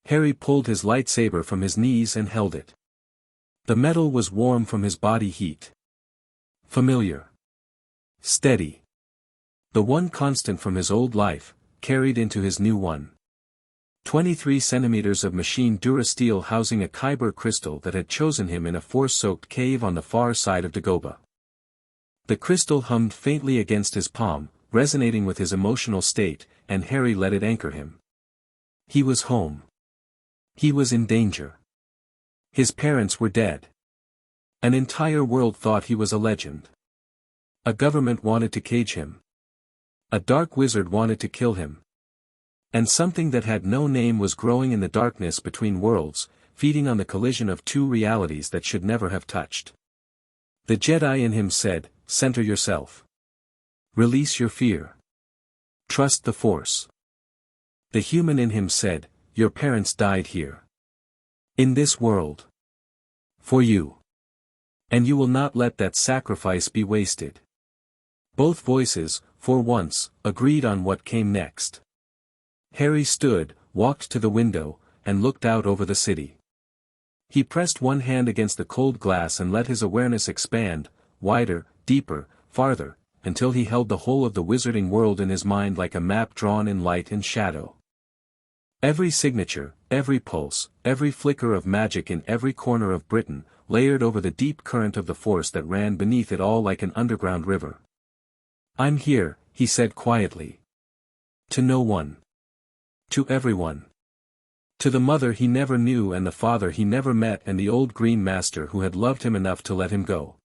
A: Harry pulled his lightsaber from his knees and held it. The metal was warm from his body heat. Familiar. Steady. The one constant from his old life, carried into his new one. 23 centimeters of machine durasteel housing a kyber crystal that had chosen him in a force-soaked cave on the far side of Dagobah. The crystal hummed faintly against his palm, resonating with his emotional state, and Harry let it anchor him. He was home. He was in danger. His parents were dead. An entire world thought he was a legend. A government wanted to cage him. A dark wizard wanted to kill him. And something that had no name was growing in the darkness between worlds, feeding on the collision of two realities that should never have touched. The Jedi in him said, "Center yourself. Release your fear. Trust the Force." The human in him said, "Your parents died here. In this world. For you. And you will not let that sacrifice be wasted." Both voices, for once, agreed on what came next. Harry stood, walked to the window, and looked out over the city. He pressed one hand against the cold glass and let his awareness expand, wider, deeper, farther, until he held the whole of the wizarding world in his mind like a map drawn in light and shadow. Every signature, every pulse, every flicker of magic in every corner of Britain, layered over the deep current of the Force that ran beneath it all like an underground river. "I'm here," he said quietly. To no one. To everyone. To the mother he never knew and the father he never met and the old green master who had loved him enough to let him go.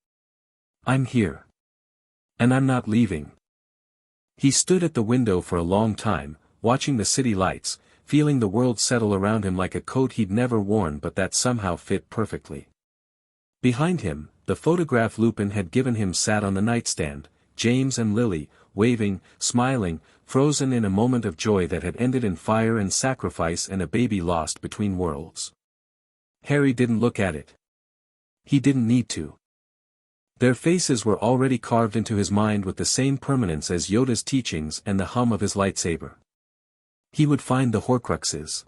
A: "I'm here. And I'm not leaving." He stood at the window for a long time, watching the city lights, feeling the world settle around him like a coat he'd never worn but that somehow fit perfectly. Behind him, the photograph Lupin had given him sat on the nightstand, James and Lily, waving, smiling, frozen in a moment of joy that had ended in fire and sacrifice and a baby lost between worlds. Harry didn't look at it. He didn't need to. Their faces were already carved into his mind with the same permanence as Yoda's teachings and the hum of his lightsaber. He would find the Horcruxes.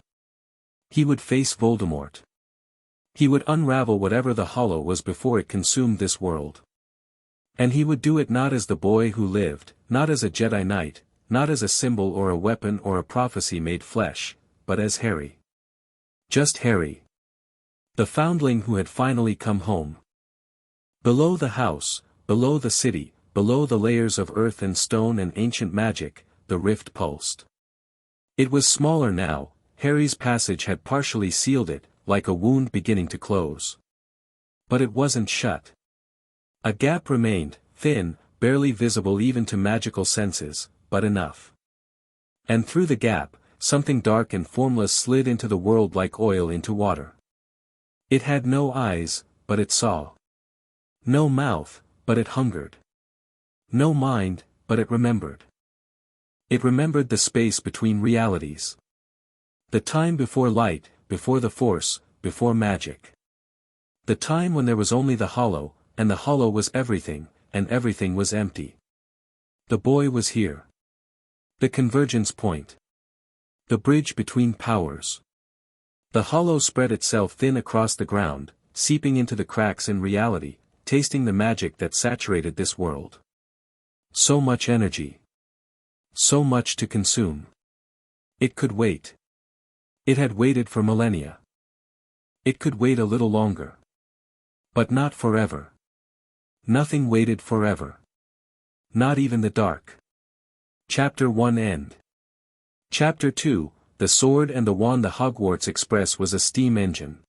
A: He would face Voldemort. He would unravel whatever the Hollow was before it consumed this world. And he would do it not as the boy who lived, not as a Jedi Knight, not as a symbol or a weapon or a prophecy made flesh, but as Harry. Just Harry. The foundling who had finally come home. Below the house, below the city, below the layers of earth and stone and ancient magic, the rift pulsed. It was smaller now, Harry's passage had partially sealed it, like a wound beginning to close. But it wasn't shut. A gap remained, thin, barely visible even to magical senses, but enough. And through the gap, something dark and formless slid into the world like oil into water. It had no eyes, but it saw. No mouth, but it hungered. No mind, but it remembered. It remembered the space between realities. The time before light, before the Force, before magic. The time when there was only the Hollow, and the Hollow was everything, and everything was empty. The boy was here. The convergence point. The bridge between powers. The hollow spread itself thin across the ground, seeping into the cracks in reality, tasting the magic that saturated this world. So much energy. So much to consume. It could wait. It had waited for millennia. It could wait a little longer. But not forever. Nothing waited forever. Not even the dark. Chapter 1 End. Chapter 2, The Sword and the Wand. The Hogwarts Express was a steam engine.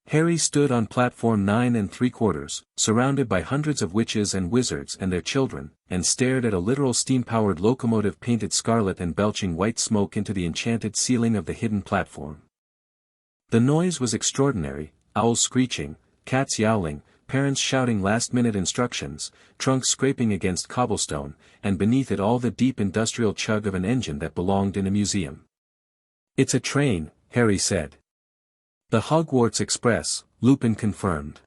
A: Harry stood on platform 9 3/4, surrounded by hundreds of witches and wizards and their children, and stared at a literal steam-powered locomotive painted scarlet and belching white smoke into the enchanted ceiling of the hidden platform. The noise was extraordinary, owls screeching, cats yowling, parents shouting last-minute instructions, trunks scraping against cobblestone, and beneath it all the deep industrial chug of an engine that belonged in a museum. "It's a train," Harry said. "The Hogwarts Express," Lupin confirmed.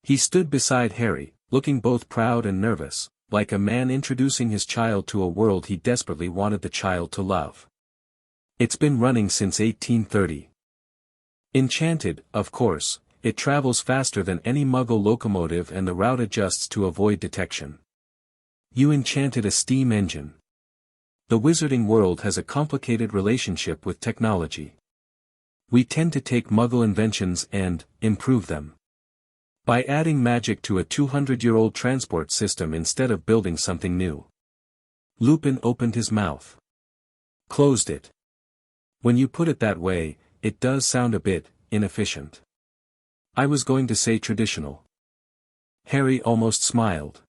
A: He stood beside Harry, looking both proud and nervous, like a man introducing his child to a world he desperately wanted the child to love. "It's been running since 1830. Enchanted, of course, it travels faster than any Muggle locomotive and the route adjusts to avoid detection." "You enchanted a steam engine." The wizarding world has a complicated relationship with technology. We tend to take Muggle inventions and improve them. By adding magic to a 200-year-old transport system instead of building something new. Lupin opened his mouth. Closed it. "When you put it that way, it does sound a bit inefficient. I was going to say traditional." Harry almost smiled.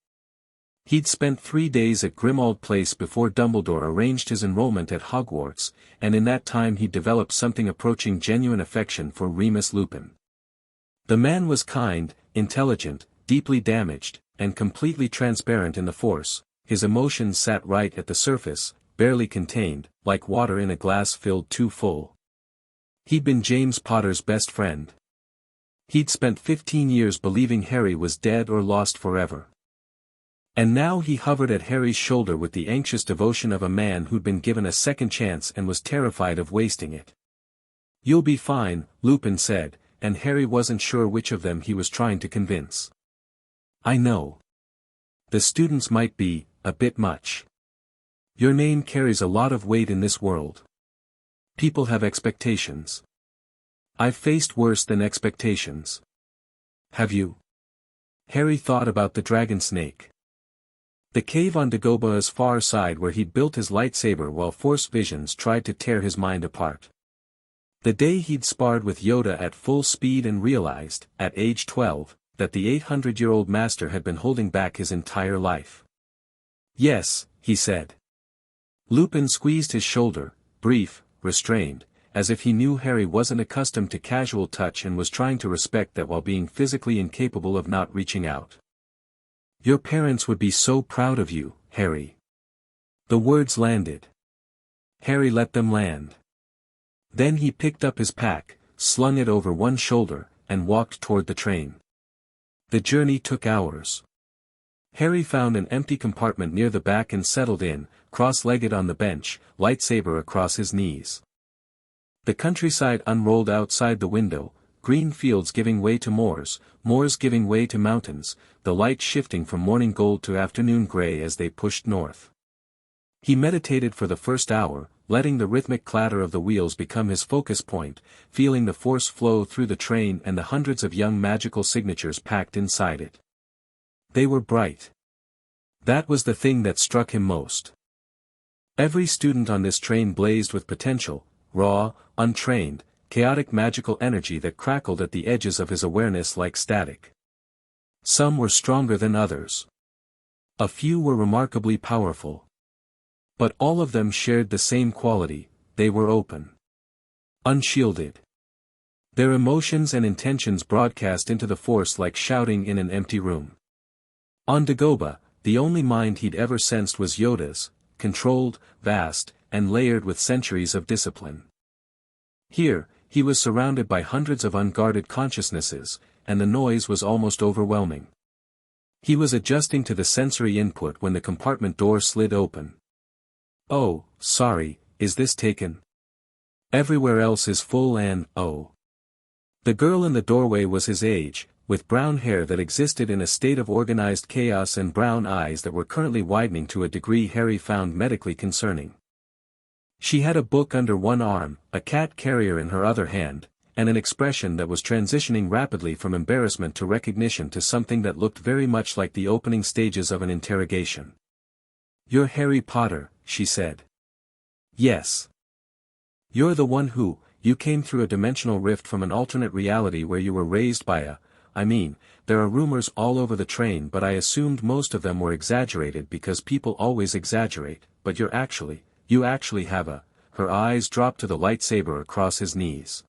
A: He'd spent 3 days at Grimmauld Place before Dumbledore arranged his enrollment at Hogwarts, and in that time he'd developed something approaching genuine affection for Remus Lupin. The man was kind, intelligent, deeply damaged, and completely transparent in the Force. His emotions sat right at the surface, barely contained, like water in a glass filled too full. He'd been James Potter's best friend. He'd spent 15 years believing Harry was dead or lost forever. And now he hovered at Harry's shoulder with the anxious devotion of a man who'd been given a second chance and was terrified of wasting it. "You'll be fine," Lupin said, and Harry wasn't sure which of them he was trying to convince. "I know. The students might be a bit much. Your name carries a lot of weight in this world. People have expectations. I've faced worse than expectations." "Have you?" Harry thought about the dragon snake. The cave on Dagoba's far side where he'd built his lightsaber while Force visions tried to tear his mind apart. The day he'd sparred with Yoda at full speed and realized, at age 12, that the 800-year-old master had been holding back his entire life. "Yes," he said. Lupin squeezed his shoulder, brief, restrained, as if he knew Harry wasn't accustomed to casual touch and was trying to respect that while being physically incapable of not reaching out. "Your parents would be so proud of you, Harry." The words landed. Harry let them land. Then he picked up his pack, slung it over one shoulder, and walked toward the train. The journey took hours. Harry found an empty compartment near the back and settled in, cross-legged on the bench, lightsaber across his knees. The countryside unrolled outside the window, green fields giving way to moors, moors giving way to mountains, the light shifting from morning gold to afternoon gray as they pushed north. He meditated for the first hour, letting the rhythmic clatter of the wheels become his focus point, feeling the Force flow through the train and the hundreds of young magical signatures packed inside it. They were bright. That was the thing that struck him most. Every student on this train blazed with potential, raw, untrained, chaotic magical energy that crackled at the edges of his awareness like static. Some were stronger than others. A few were remarkably powerful. But all of them shared the same quality: they were open. Unshielded. Their emotions and intentions broadcast into the Force like shouting in an empty room. On Dagoba, the only mind he'd ever sensed was Yoda's, controlled, vast, and layered with centuries of discipline. Here, he was surrounded by hundreds of unguarded consciousnesses, and the noise was almost overwhelming. He was adjusting to the sensory input when the compartment door slid open. "Oh, sorry, is this taken?" Everywhere else is full and, oh. The girl in the doorway was his age, with brown hair that existed in a state of organized chaos and brown eyes that were currently widening to a degree Harry found medically concerning. She had a book under one arm, a cat carrier in her other hand, and an expression that was transitioning rapidly from embarrassment to recognition to something that looked very much like the opening stages of an interrogation. "You're Harry Potter," she said. "Yes. You're the one who, you came through a dimensional rift from an alternate reality where you were raised by there are rumors all over the train but I assumed most of them were exaggerated because people always exaggerate, but you actually have a." Her eyes dropped to the lightsaber across his knees.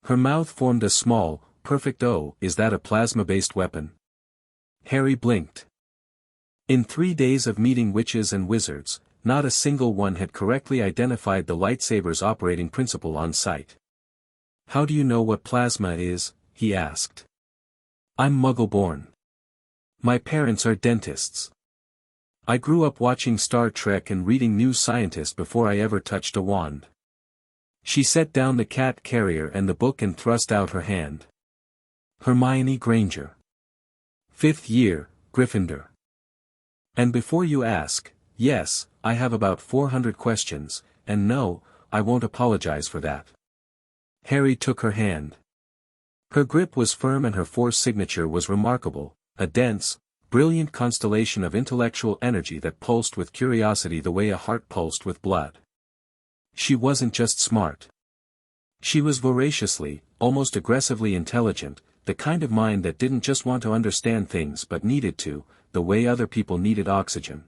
A: Her mouth formed a small, perfect O. "Is that a plasma-based weapon?" Harry blinked. In 3 days of meeting witches and wizards, not a single one had correctly identified the lightsaber's operating principle on sight. "How do you know what plasma is?" he asked. "I'm Muggle-born. My parents are dentists. I grew up watching Star Trek and reading New Scientist before I ever touched a wand." She set down the cat carrier and the book and thrust out her hand. "Hermione Granger. 5th year, Gryffindor. And before you ask, yes, I have about 400 questions, and no, I won't apologize for that." Harry took her hand. Her grip was firm and her force signature was remarkable, a dense, brilliant constellation of intellectual energy that pulsed with curiosity the way a heart pulsed with blood. She wasn't just smart. She was voraciously, almost aggressively intelligent, the kind of mind that didn't just want to understand things but needed to, the way other people needed oxygen.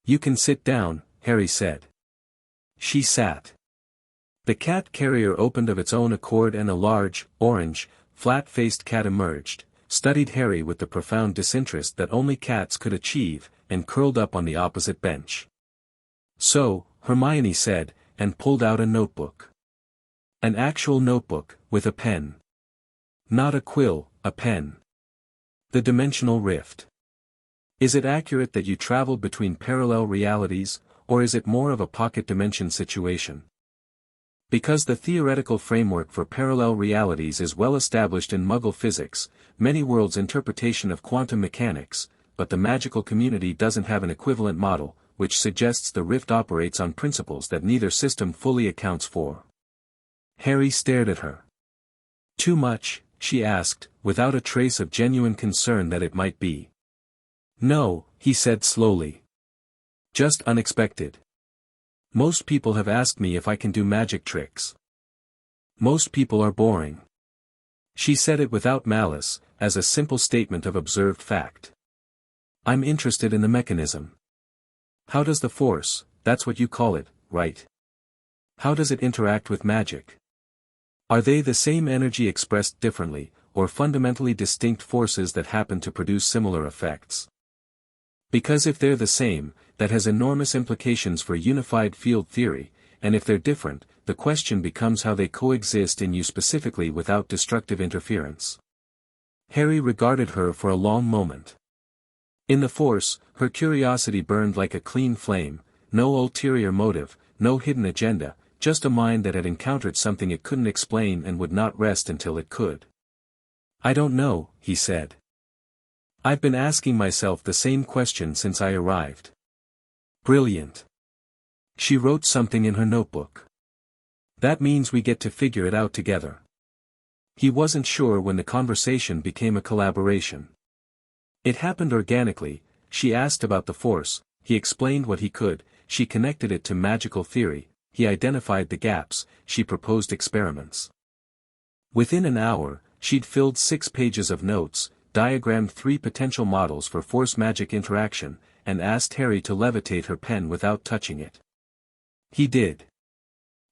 A: "You can sit down," Harry said. She sat. The cat carrier opened of its own accord and a large, orange, flat-faced cat emerged, studied Harry with the profound disinterest that only cats could achieve, and curled up on the opposite bench. "So," Hermione said, and pulled out a notebook. An actual notebook, with a pen. Not a quill, a pen. "The dimensional rift. Is it accurate that you traveled between parallel realities, or is it more of a pocket dimension situation? Because the theoretical framework for parallel realities is well established in Muggle physics, many worlds' interpretation of quantum mechanics, but the magical community doesn't have an equivalent model, which suggests the rift operates on principles that neither system fully accounts for." Harry stared at her. "Too much?" she asked, without a trace of genuine concern that it might be. "No," he said slowly. "Just unexpected. Most people have asked me if I can do magic tricks. Most people are boring." She said it without malice, as a simple statement of observed fact. "I'm interested in the mechanism. How does the Force, that's what you call it, right? How does it interact with magic? Are they the same energy expressed differently, or fundamentally distinct forces that happen to produce similar effects? Because if they're the same, that has enormous implications for unified field theory, and if they're different, the question becomes how they coexist in you specifically without destructive interference." Harry regarded her for a long moment. In the Force, her curiosity burned like a clean flame, no ulterior motive, no hidden agenda, just a mind that had encountered something it couldn't explain and would not rest until it could. "I don't know," he said. "I've been asking myself the same question since I arrived." "Brilliant." She wrote something in her notebook. "That means we get to figure it out together." He wasn't sure when the conversation became a collaboration. It happened organically. She asked about the Force, he explained what he could, she connected it to magical theory, he identified the gaps, she proposed experiments. Within an hour, she'd filled 6 pages of notes, diagrammed 3 potential models for Force magic interaction, and asked Harry to levitate her pen without touching it. He did.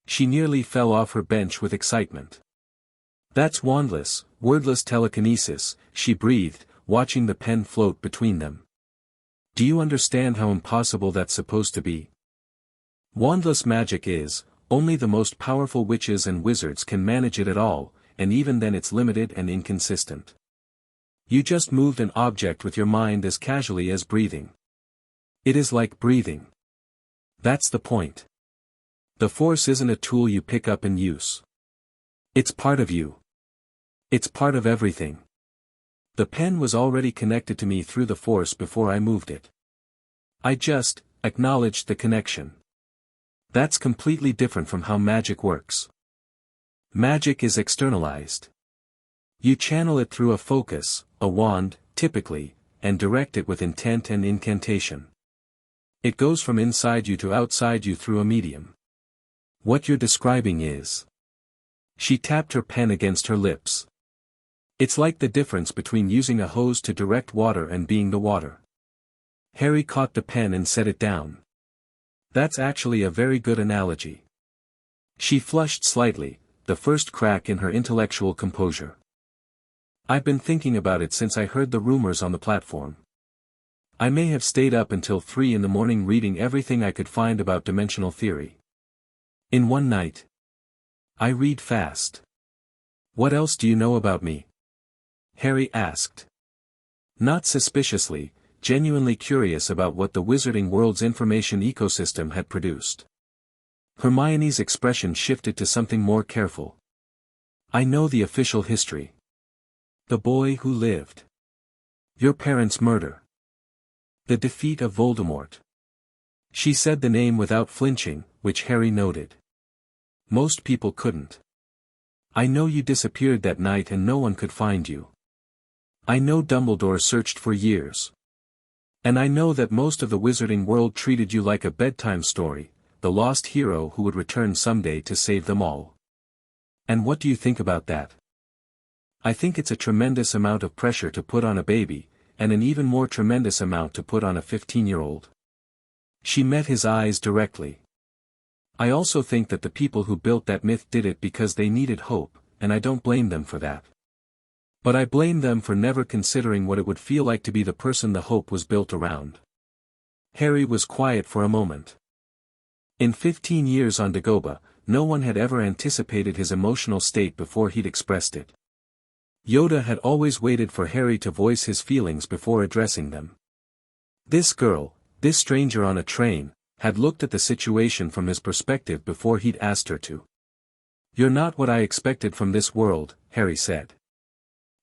A: She nearly fell off her bench with excitement. "That's wandless, wordless telekinesis," she breathed, watching the pen float between them. "Do you understand how impossible that's supposed to be? Wandless magic is, only the most powerful witches and wizards can manage it at all, and even then it's limited and inconsistent. You just moved an object with your mind as casually as breathing. It is like breathing. That's the point. The Force isn't a tool you pick up and use. It's part of you. It's part of everything. The pen was already connected to me through the Force before I moved it. I just acknowledged the connection. That's completely different from how magic works. Magic is externalized. You channel it through a focus, a wand, typically, and direct it with intent and incantation. It goes from inside you to outside you through a medium. What you're describing is. She tapped her pen against her lips. It's like the difference between using a hose to direct water and being the water. Harry caught the pen and set it down. That's actually a very good analogy. She flushed slightly, the first crack in her intellectual composure. I've been thinking about it since I heard the rumors on the platform. I may have stayed up until 3 in the morning reading everything I could find about dimensional theory. In one night. I read fast. What else do you know about me? Harry asked. Not suspiciously, genuinely curious about what the wizarding world's information ecosystem had produced. Hermione's expression shifted to something more careful. I know the official history. The boy who lived. Your parents' murder. The defeat of Voldemort. She said the name without flinching, which Harry noted. Most people couldn't. I know you disappeared that night and no one could find you. I know Dumbledore searched for years. And I know that most of the wizarding world treated you like a bedtime story, the lost hero who would return someday to save them all. And what do you think about that? I think it's a tremendous amount of pressure to put on a baby, and an even more tremendous amount to put on a 15-year-old. She met his eyes directly. I also think that the people who built that myth did it because they needed hope, and I don't blame them for that. But I blame them for never considering what it would feel like to be the person the hope was built around. Harry was quiet for a moment. In 15 years on Dagobah, no one had ever anticipated his emotional state before he'd expressed it. Yoda had always waited for Harry to voice his feelings before addressing them. This girl, this stranger on a train, had looked at the situation from his perspective before he'd asked her to. You're not what I expected from this world, Harry said.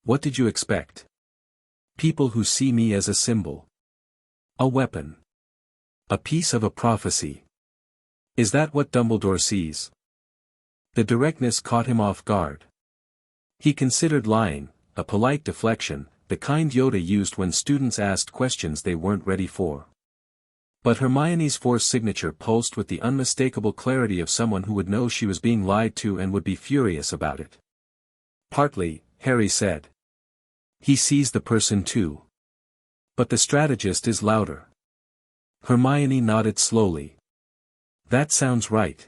A: What did you expect? People who see me as a symbol. A weapon. A piece of a prophecy. Is that what Dumbledore sees? The directness caught him off guard. He considered lying, a polite deflection, the kind Yoda used when students asked questions they weren't ready for. But Hermione's Force signature pulsed with the unmistakable clarity of someone who would know she was being lied to and would be furious about it. Partly, Harry said. He sees the person too. But the strategist is louder. Hermione nodded slowly. That sounds right.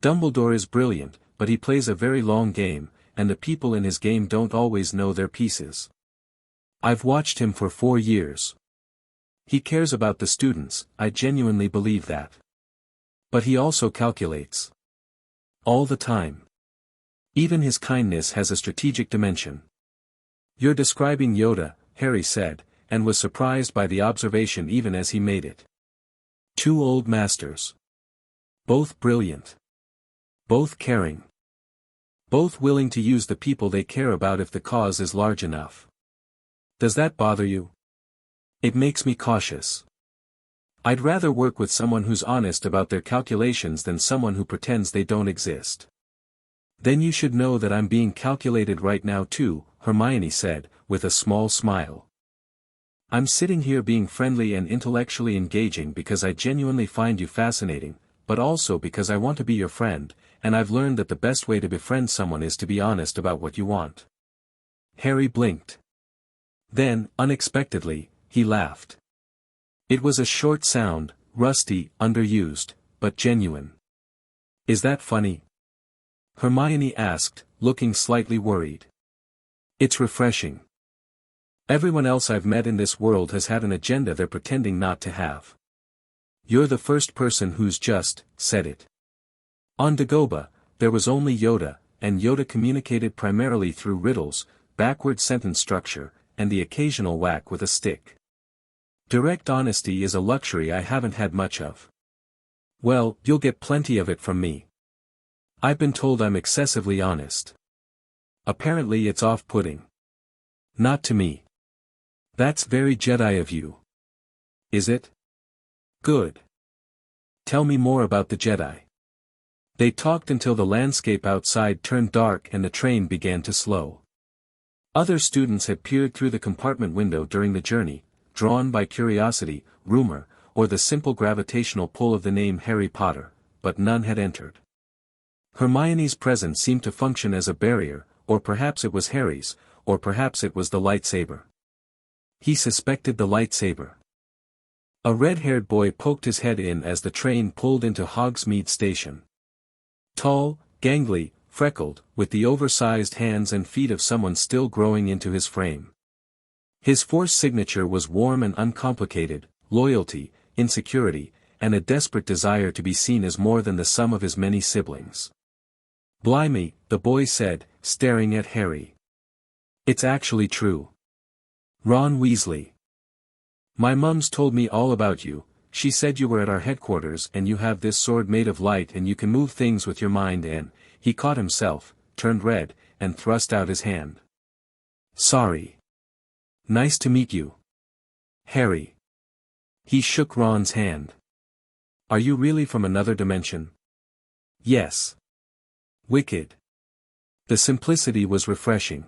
A: Dumbledore is brilliant, but he plays a very long game, and the people in his game don't always know their pieces. I've watched him for 4 years. He cares about the students, I genuinely believe that. But he also calculates. All the time. Even his kindness has a strategic dimension. You're describing Yoda, Harry said, and was surprised by the observation even as he made it. 2 old masters. Both brilliant. Both caring. Both willing to use the people they care about if the cause is large enough. Does that bother you? It makes me cautious. I'd rather work with someone who's honest about their calculations than someone who pretends they don't exist. Then you should know that I'm being calculated right now too, Hermione said, with a small smile. I'm sitting here being friendly and intellectually engaging because I genuinely find you fascinating, but also because I want to be your friend, and I've learned that the best way to befriend someone is to be honest about what you want. Harry blinked. Then, unexpectedly, he laughed. It was a short sound, rusty, underused, but genuine. Is that funny? Hermione asked, looking slightly worried. It's refreshing. Everyone else I've met in this world has had an agenda they're pretending not to have. You're the first person who's just said it. On Dagobah, there was only Yoda, and Yoda communicated primarily through riddles, backward sentence structure, and the occasional whack with a stick. Direct honesty is a luxury I haven't had much of. Well, you'll get plenty of it from me. I've been told I'm excessively honest. Apparently it's off-putting. Not to me. That's very Jedi of you. Is it? Good. Tell me more about the Jedi. They talked until the landscape outside turned dark and the train began to slow. Other students had peered through the compartment window during the journey, drawn by curiosity, rumor, or the simple gravitational pull of the name Harry Potter, but none had entered. Hermione's presence seemed to function as a barrier, or perhaps it was Harry's, or perhaps it was the lightsaber. He suspected the lightsaber. A red-haired boy poked his head in as the train pulled into Hogsmeade Station. Tall, gangly, freckled, with the oversized hands and feet of someone still growing into his frame. His Force signature was warm and uncomplicated: loyalty, insecurity, and a desperate desire to be seen as more than the sum of his many siblings. "Blimey," the boy said, staring at Harry. "It's actually true. Ron Weasley. My mum's told me all about you. She said you were at our headquarters and you have this sword made of light and you can move things with your mind and..." He caught himself, turned red, and thrust out his hand. "Sorry. Nice to meet you, Harry." He shook Ron's hand. "Are you really from another dimension?" "Yes." "Wicked." The simplicity was refreshing.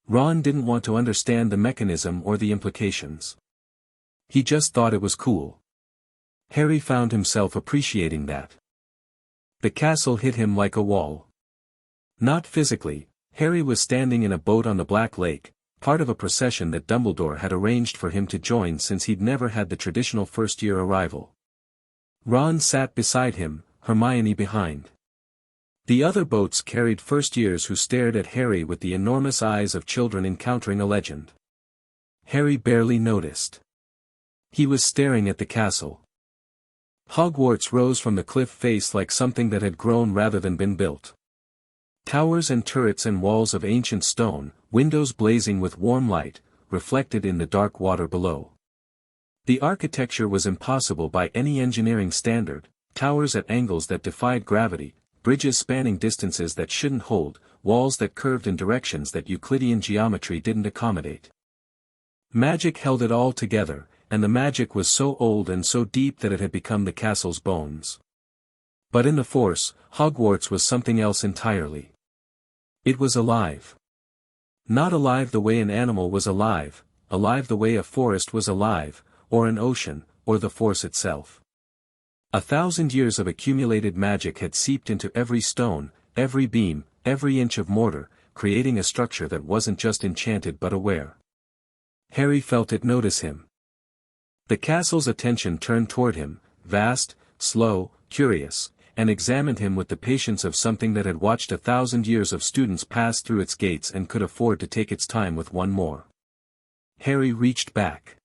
A: Ron didn't want to understand the mechanism or the implications. He just thought it was cool. Harry found himself appreciating that. The castle hit him like a wall. Not physically. Harry was standing in a boat on the Black Lake, part of a procession that Dumbledore had arranged for him to join since he'd never had the traditional first-year arrival. Ron sat beside him, Hermione behind. The other boats carried first-years who stared at Harry with the enormous eyes of children encountering a legend. Harry barely noticed. He was staring at the castle. Hogwarts rose from the cliff face like something that had grown rather than been built. Towers and turrets and walls of ancient stone, windows blazing with warm light, reflected in the dark water below. The architecture was impossible by any engineering standard: towers at angles that defied gravity, bridges spanning distances that shouldn't hold, walls that curved in directions that Euclidean geometry didn't accommodate. Magic held it all together, and the magic was so old and so deep that it had become the castle's bones. But in the Force, Hogwarts was something else entirely. It was alive. Not alive the way an animal was alive the way a forest was alive, or an ocean, or the Force itself. 1,000 years of accumulated magic had seeped into every stone, every beam, every inch of mortar, creating a structure that wasn't just enchanted but aware. Harry felt it notice him. The castle's attention turned toward him, vast, slow, curious, and examined him with the patience of something that had watched 1,000 years of students pass through its gates and could afford to take its time with one more. Harry reached back.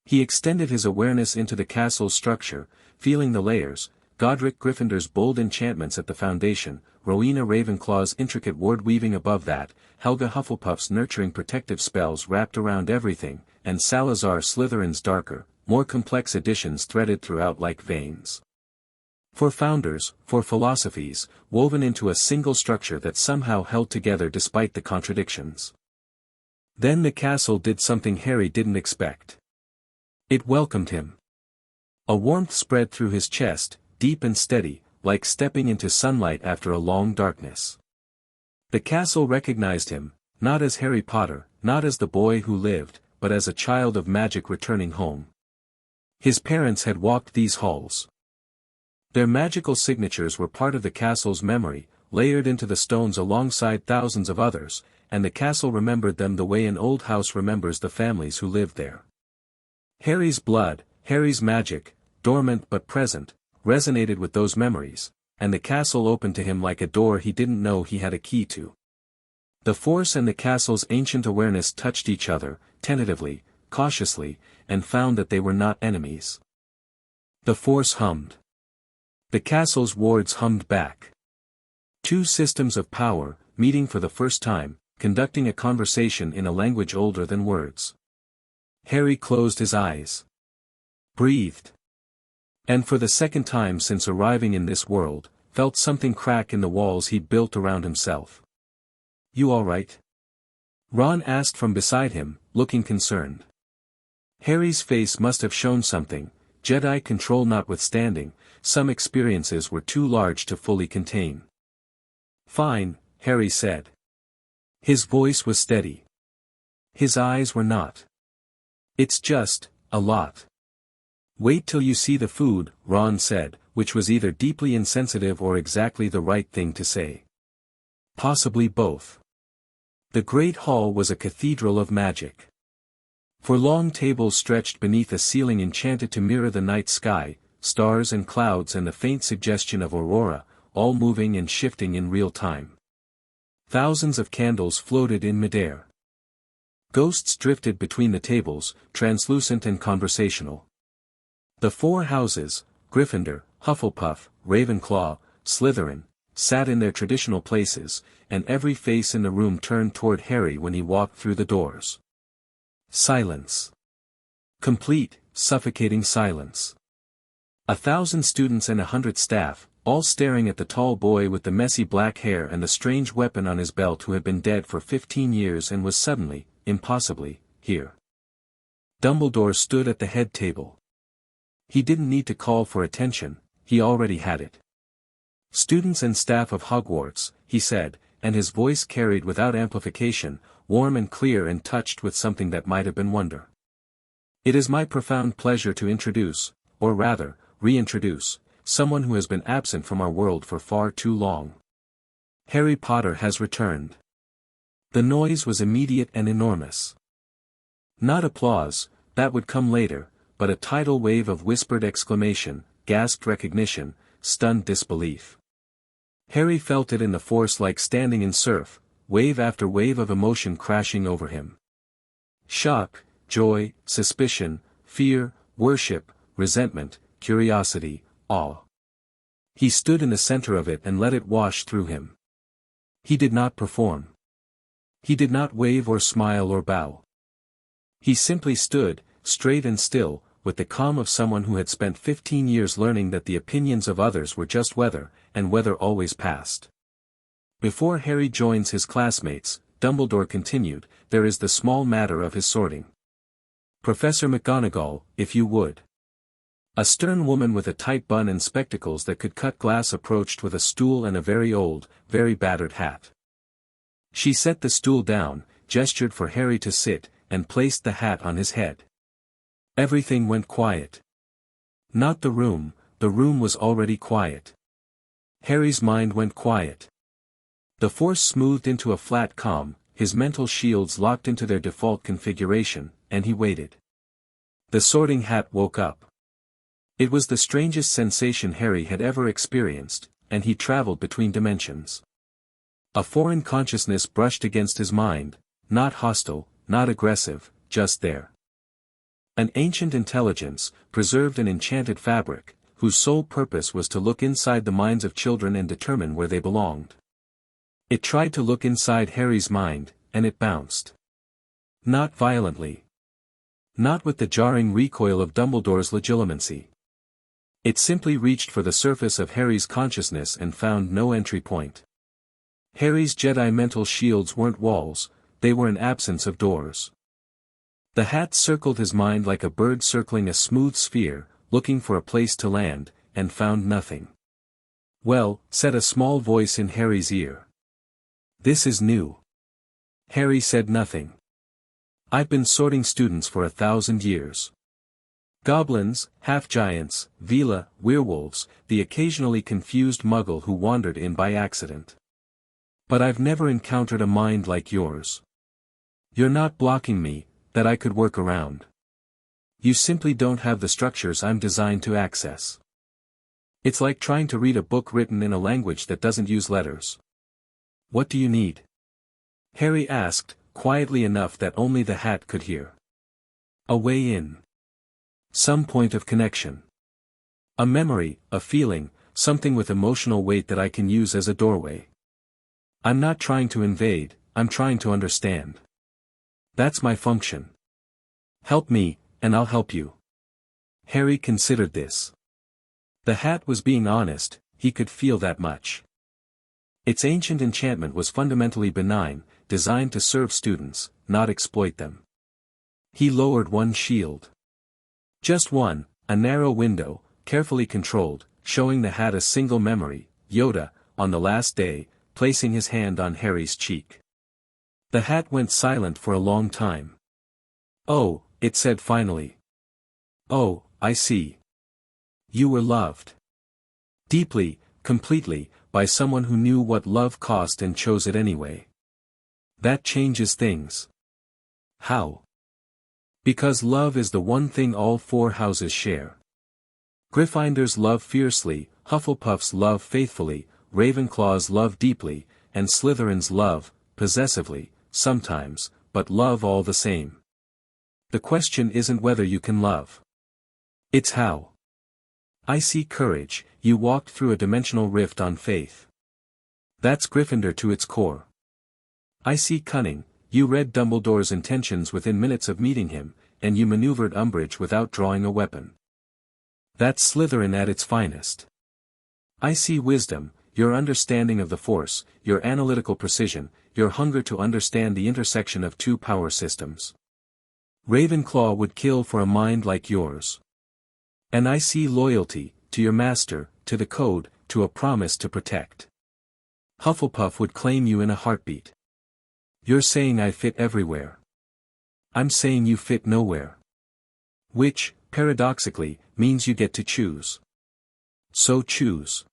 A: He extended his awareness into the castle's structure, feeling the layers: Godric Gryffindor's bold enchantments at the foundation, Rowena Ravenclaw's intricate word-weaving above that, Helga Hufflepuff's nurturing protective spells wrapped around everything, and Salazar Slytherin's darker, more complex additions threaded throughout like veins. For founders, for philosophies, woven into a single structure that somehow held together despite the contradictions. Then the castle did something Harry didn't expect. It welcomed him. A warmth spread through his chest, deep and steady, like stepping into sunlight after a long darkness. The castle recognized him, not as Harry Potter, not as the boy who lived, but as a child of magic returning home. His parents had walked these halls. Their magical signatures were part of the castle's memory, layered into the stones alongside thousands of others, and the castle remembered them the way an old house remembers the families who lived there. Harry's blood, Harry's magic, dormant but present, resonated with those memories, and the castle opened to him like a door he didn't know he had a key to. The Force and the castle's ancient awareness touched each other, tentatively, cautiously, and found that they were not enemies. The Force hummed. The castle's wards hummed back. Two systems of power, meeting for the first time, conducting a conversation in a language older than words. Harry closed his eyes. Breathed. And for the second time since arriving in this world, felt something crack in the walls he'd built around himself. "You all right?" Ron asked from beside him, looking concerned. Harry's face must have shown something, Jedi control notwithstanding, some experiences were too large to fully contain. "Fine," Harry said. His voice was steady. His eyes were not. "It's just, a lot." "Wait till you see the food," Ron said, which was either deeply insensitive or exactly the right thing to say. Possibly both. The Great Hall was a cathedral of magic. For long tables stretched beneath a ceiling enchanted to mirror the night sky, stars and clouds and the faint suggestion of aurora, all moving and shifting in real time. Thousands of candles floated in midair. Ghosts drifted between the tables, translucent and conversational. The four houses, Gryffindor, Hufflepuff, Ravenclaw, Slytherin, sat in their traditional places, and every face in the room turned toward Harry when he walked through the doors. Silence. Complete, suffocating silence. 1,000 students and 100 staff, all staring at the tall boy with the messy black hair and the strange weapon on his belt who had been dead for 15 years and was suddenly, impossibly, here. Dumbledore stood at the head table. He didn't need to call for attention, he already had it. "Students and staff of Hogwarts," he said, and his voice carried without amplification, warm and clear and touched with something that might have been wonder. "It is my profound pleasure to introduce, or rather, reintroduce, someone who has been absent from our world for far too long. Harry Potter has returned." The noise was immediate and enormous. Not applause, that would come later, but a tidal wave of whispered exclamation, gasped recognition, stunned disbelief. Harry felt it in the force like standing in surf, wave after wave of emotion crashing over him. Shock, joy, suspicion, fear, worship, resentment, curiosity, awe. He stood in the center of it and let it wash through him. He did not perform. He did not wave or smile or bow. He simply stood, straight and still, with the calm of someone who had spent 15 years learning that the opinions of others were just weather, and weather always passed. Before Harry joins his classmates, Dumbledore continued, there is the small matter of his sorting. Professor McGonagall, if you would. A stern woman with a tight bun and spectacles that could cut glass approached with a stool and a very old, very battered hat. She set the stool down, gestured for Harry to sit, and placed the hat on his head. Everything went quiet. Not the room was already quiet. Harry's mind went quiet. The force smoothed into a flat calm, his mental shields locked into their default configuration, and he waited. The sorting hat woke up. It was the strangest sensation Harry had ever experienced, and he traveled between dimensions. A foreign consciousness brushed against his mind, not hostile, not aggressive, just there. An ancient intelligence, preserved in enchanted fabric, whose sole purpose was to look inside the minds of children and determine where they belonged. It tried to look inside Harry's mind, and it bounced. Not violently. Not with the jarring recoil of Dumbledore's legitimacy. It simply reached for the surface of Harry's consciousness and found no entry point. Harry's Jedi mental shields weren't walls, they were an absence of doors. The hat circled his mind like a bird circling a smooth sphere, looking for a place to land, and found nothing. "Well," said a small voice in Harry's ear. "This is new." Harry said nothing. "I've been sorting students for 1,000 years. Goblins, half-giants, Vila, werewolves, the occasionally confused muggle who wandered in by accident. But I've never encountered a mind like yours. You're not blocking me, that I could work around. You simply don't have the structures I'm designed to access. It's like trying to read a book written in a language that doesn't use letters. What do you need?" Harry asked, quietly enough that only the hat could hear. "A way in. Some point of connection. A memory, a feeling, something with emotional weight that I can use as a doorway. I'm not trying to invade, I'm trying to understand. That's my function. Help me, and I'll help you." Harry considered this. The hat was being honest, he could feel that much. Its ancient enchantment was fundamentally benign, designed to serve students, not exploit them. He lowered one shield. Just one, a narrow window, carefully controlled, showing the hat a single memory, Yoda, on the last day, placing his hand on Harry's cheek. The hat went silent for a long time. "Oh," it said finally. "Oh, I see. You were loved. Deeply, completely, by someone who knew what love cost and chose it anyway. That changes things." "How?" "Because love is the one thing all four houses share. Gryffindors love fiercely, Hufflepuffs love faithfully, Ravenclaws love deeply, and Slytherins love, possessively, sometimes, but love all the same. The question isn't whether you can love. It's how. I see courage, you walked through a dimensional rift on faith. That's Gryffindor to its core. I see cunning, you read Dumbledore's intentions within minutes of meeting him, and you maneuvered Umbridge without drawing a weapon. That's Slytherin at its finest. I see wisdom, your understanding of the Force, your analytical precision, your hunger to understand the intersection of two power systems. Ravenclaw would kill for a mind like yours. And I see loyalty, to your master, to the code, to a promise to protect. Hufflepuff would claim you in a heartbeat. You're saying I fit everywhere. I'm saying you fit nowhere. Which, paradoxically, means you get to choose. So choose."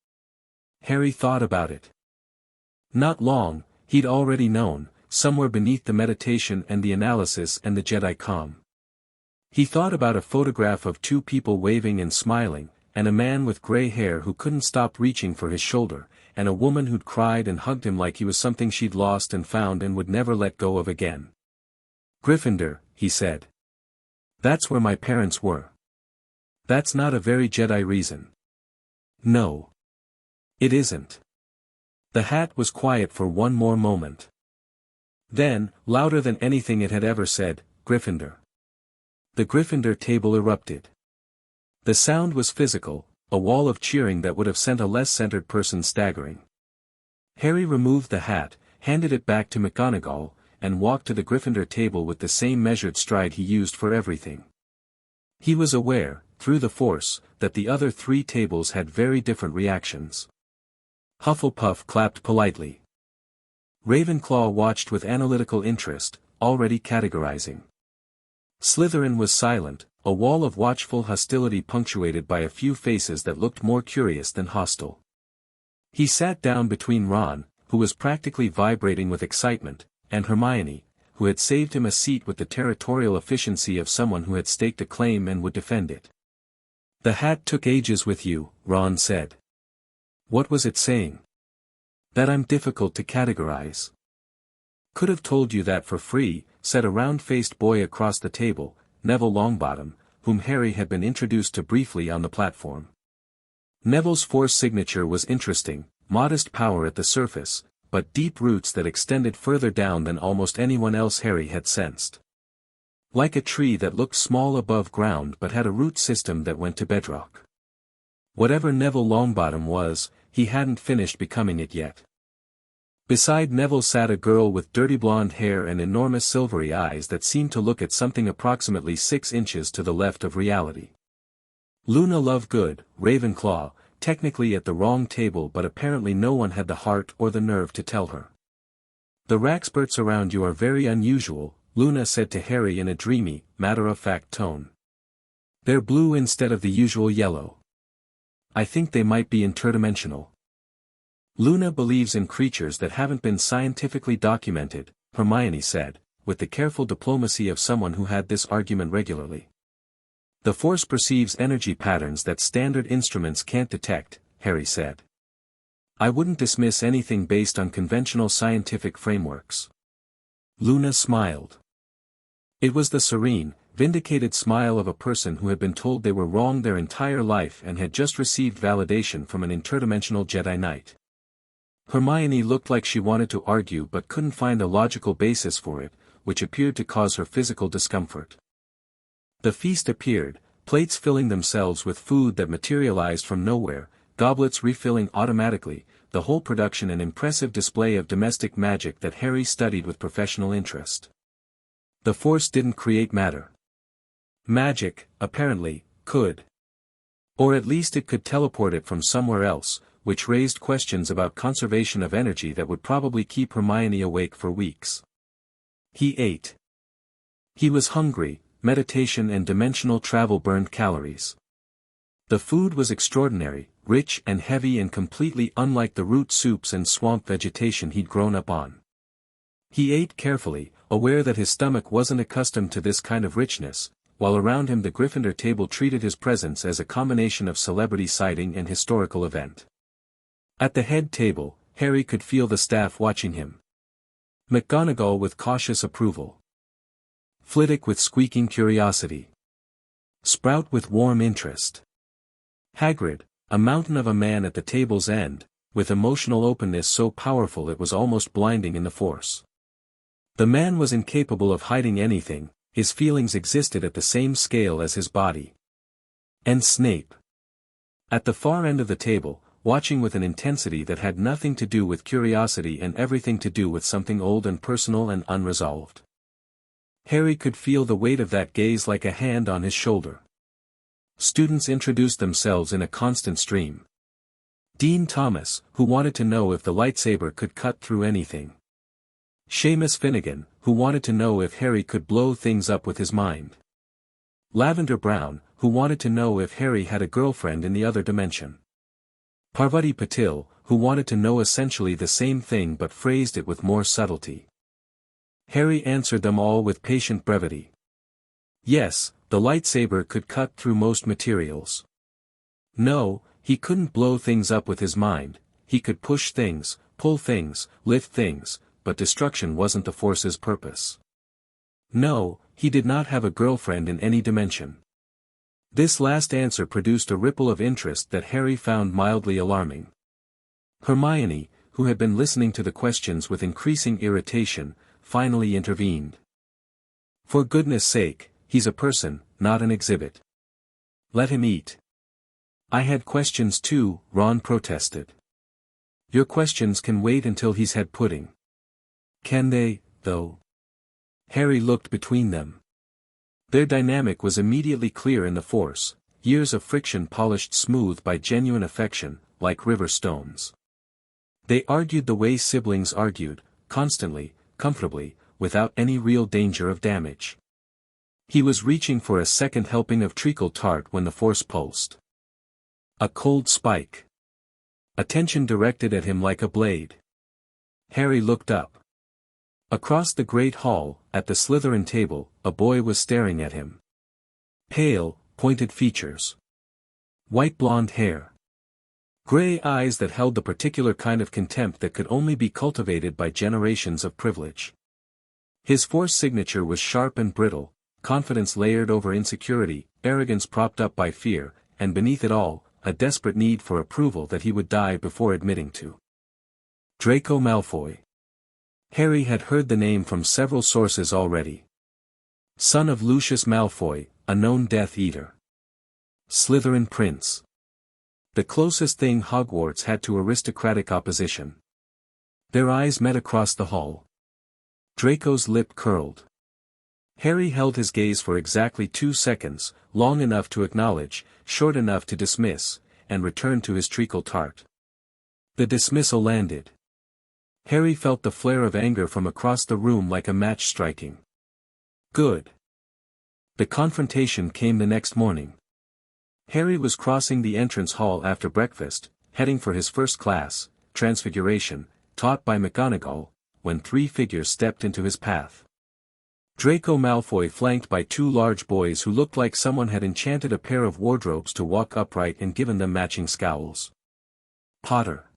A: Harry thought about it. Not long, he'd already known, somewhere beneath the meditation and the analysis and the Jedi calm. He thought about a photograph of two people waving and smiling, and a man with gray hair who couldn't stop reaching for his shoulder, and a woman who'd cried and hugged him like he was something she'd lost and found and would never let go of again. "Gryffindor," he said. "That's where my parents were." "That's not a very Jedi reason." "No. It isn't." The hat was quiet for one more moment. Then, louder than anything it had ever said, "Gryffindor." The Gryffindor table erupted. The sound was physical, a wall of cheering that would have sent a less centered person staggering. Harry removed the hat, handed it back to McGonagall, and walked to the Gryffindor table with the same measured stride he used for everything. He was aware, through the Force, that the other three tables had very different reactions. Hufflepuff clapped politely. Ravenclaw watched with analytical interest, already categorizing. Slytherin was silent, a wall of watchful hostility punctuated by a few faces that looked more curious than hostile. He sat down between Ron, who was practically vibrating with excitement, and Hermione, who had saved him a seat with the territorial efficiency of someone who had staked a claim and would defend it. "The hat took ages with you," Ron said. "What was it saying?" "That I'm difficult to categorize." "Could have told you that for free," said a round-faced boy across the table, Neville Longbottom, whom Harry had been introduced to briefly on the platform. Neville's Force signature was interesting, modest power at the surface, but deep roots that extended further down than almost anyone else Harry had sensed. Like a tree that looked small above ground but had a root system that went to bedrock. Whatever Neville Longbottom was, he hadn't finished becoming it yet. Beside Neville sat a girl with dirty blonde hair and enormous silvery eyes that seemed to look at something approximately 6 inches to the left of reality. Luna Lovegood, Ravenclaw, technically at the wrong table but apparently no one had the heart or the nerve to tell her. "The Raxperts around you are very unusual," Luna said to Harry in a dreamy, matter-of-fact tone. "They're blue instead of the usual yellow. I think they might be interdimensional." "Luna believes in creatures that haven't been scientifically documented," Hermione said, with the careful diplomacy of someone who had this argument regularly. "The Force perceives energy patterns that standard instruments can't detect," Harry said. "I wouldn't dismiss anything based on conventional scientific frameworks." Luna smiled. It was the serene, vindicated smile of a person who had been told they were wrong their entire life and had just received validation from an interdimensional Jedi Knight. Hermione looked like she wanted to argue but couldn't find a logical basis for it, which appeared to cause her physical discomfort. The feast appeared, Plates filling themselves with food that materialized from nowhere, goblets refilling automatically, the whole production an impressive display of domestic magic that Harry studied with professional interest. The Force didn't create matter. Magic, apparently, could. Or at least it could teleport it from somewhere else, which raised questions about conservation of energy that would probably keep Hermione awake for weeks. He ate. He was hungry, meditation and dimensional travel burned calories. The food was extraordinary, rich and heavy and completely unlike the root soups and swamp vegetation he'd grown up on. He ate carefully, aware that his stomach wasn't accustomed to this kind of richness, while around him the Gryffindor table treated his presence as a combination of celebrity sighting and historical event. At the head table, Harry could feel the staff watching him. McGonagall with cautious approval. Flitwick with squeaking curiosity. Sprout with warm interest. Hagrid, a mountain of a man at the table's end, with emotional openness so powerful it was almost blinding in the Force. The man was incapable of hiding anything, his feelings existed at the same scale as his body. And Snape. At the far end of the table, watching with an intensity that had nothing to do with curiosity and everything to do with something old and personal and unresolved. Harry could feel the weight of that gaze like a hand on his shoulder. Students introduced themselves in a constant stream. Dean Thomas, who wanted to know if the lightsaber could cut through anything. Seamus Finnegan, who wanted to know if Harry could blow things up with his mind. Lavender Brown, who wanted to know if Harry had a girlfriend in the other dimension. Parvati Patil, who wanted to know essentially the same thing but phrased it with more subtlety. Harry answered them all with patient brevity. Yes, the lightsaber could cut through most materials. No, he couldn't blow things up with his mind, he could push things, pull things, lift things, but destruction wasn't the Force's purpose. No, he did not have a girlfriend in any dimension. This last answer produced a ripple of interest that Harry found mildly alarming. Hermione, who had been listening to the questions with increasing irritation, finally intervened. For goodness sake, he's a person, not an exhibit. Let him eat. I had questions too, Ron protested. Your questions can wait until he's had pudding. Can they, though? Harry looked between them. Their dynamic was immediately clear in the Force, years of friction polished smooth by genuine affection, like river stones. They argued the way siblings argued, constantly, comfortably, without any real danger of damage. He was reaching for a second helping of treacle tart when the Force pulsed. A cold spike. Attention directed at him like a blade. Harry looked up. Across the great hall, at the Slytherin table, a boy was staring at him. Pale, pointed features. White blonde hair. Gray eyes that held the particular kind of contempt that could only be cultivated by generations of privilege. His Force signature was sharp and brittle, confidence layered over insecurity, arrogance propped up by fear, and beneath it all, a desperate need for approval that he would die before admitting to. Draco Malfoy. Harry had heard the name from several sources already. Son of Lucius Malfoy, a known Death Eater. Slytherin prince. The closest thing Hogwarts had to aristocratic opposition. Their eyes met across the hall. Draco's lip curled. Harry held his gaze for exactly 2 seconds, long enough to acknowledge, short enough to dismiss, and returned to his treacle tart. The dismissal landed. Harry felt the flare of anger from across the room like a match striking. Good. The confrontation came the next morning. Harry was crossing the entrance hall after breakfast, heading for his first class, Transfiguration, taught by McGonagall, when 3 figures stepped into his path. Draco Malfoy flanked by 2 large boys who looked like someone had enchanted a pair of wardrobes to walk upright and given them matching scowls. Potter.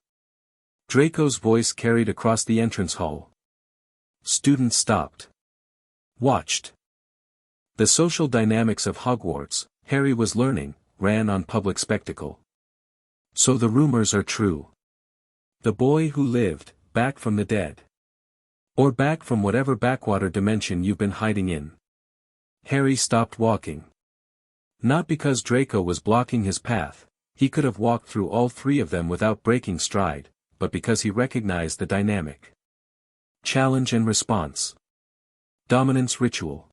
A: Draco's voice carried across the entrance hall. Students stopped. Watched. The social dynamics of Hogwarts, Harry was learning, ran on public spectacle. So the rumors are true. The boy who lived, back from the dead. Or back from whatever backwater dimension you've been hiding in. Harry stopped walking. Not because Draco was blocking his path, he could have walked through all three of them without breaking stride, but because he recognized the dynamic. Challenge and response. Dominance ritual.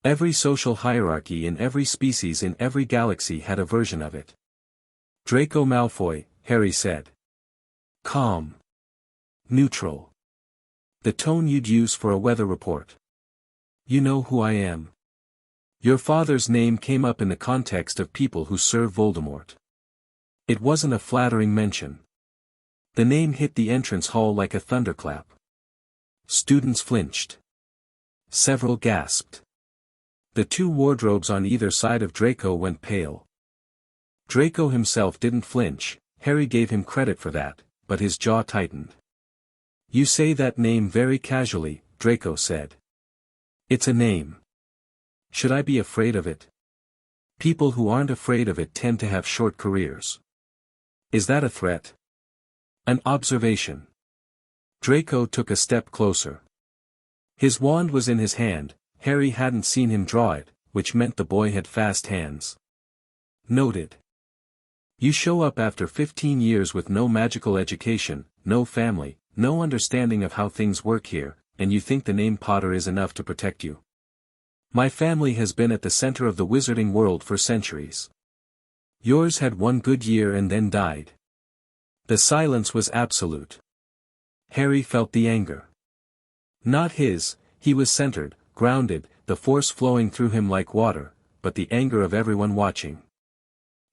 A: Every social hierarchy in every species in every galaxy had a version of it. Draco Malfoy, Harry said. Calm. Neutral. The tone you'd use for a weather report. You know who I am. Your father's name came up in the context of people who serve Voldemort. It wasn't a flattering mention. The name hit the entrance hall like a thunderclap. Students flinched. Several gasped. The two wardrobes on either side of Draco went pale. Draco himself didn't flinch, Harry gave him credit for that, but his jaw tightened. You say that name very casually, Draco said. It's a name. Should I be afraid of it? People who aren't afraid of it tend to have short careers. Is that a threat? An observation. Draco took a step closer. His wand was in his hand. Harry hadn't seen him draw it, which meant the boy had fast hands. Noted. You show up after 15 years with no magical education, no family, no understanding of how things work here, and you think the name Potter is enough to protect you. My family has been at the center of the wizarding world for centuries. Yours had one good year and then died. The silence was absolute. Harry felt the anger. Not his, he was centered, grounded, the force flowing through him like water, but the anger of everyone watching.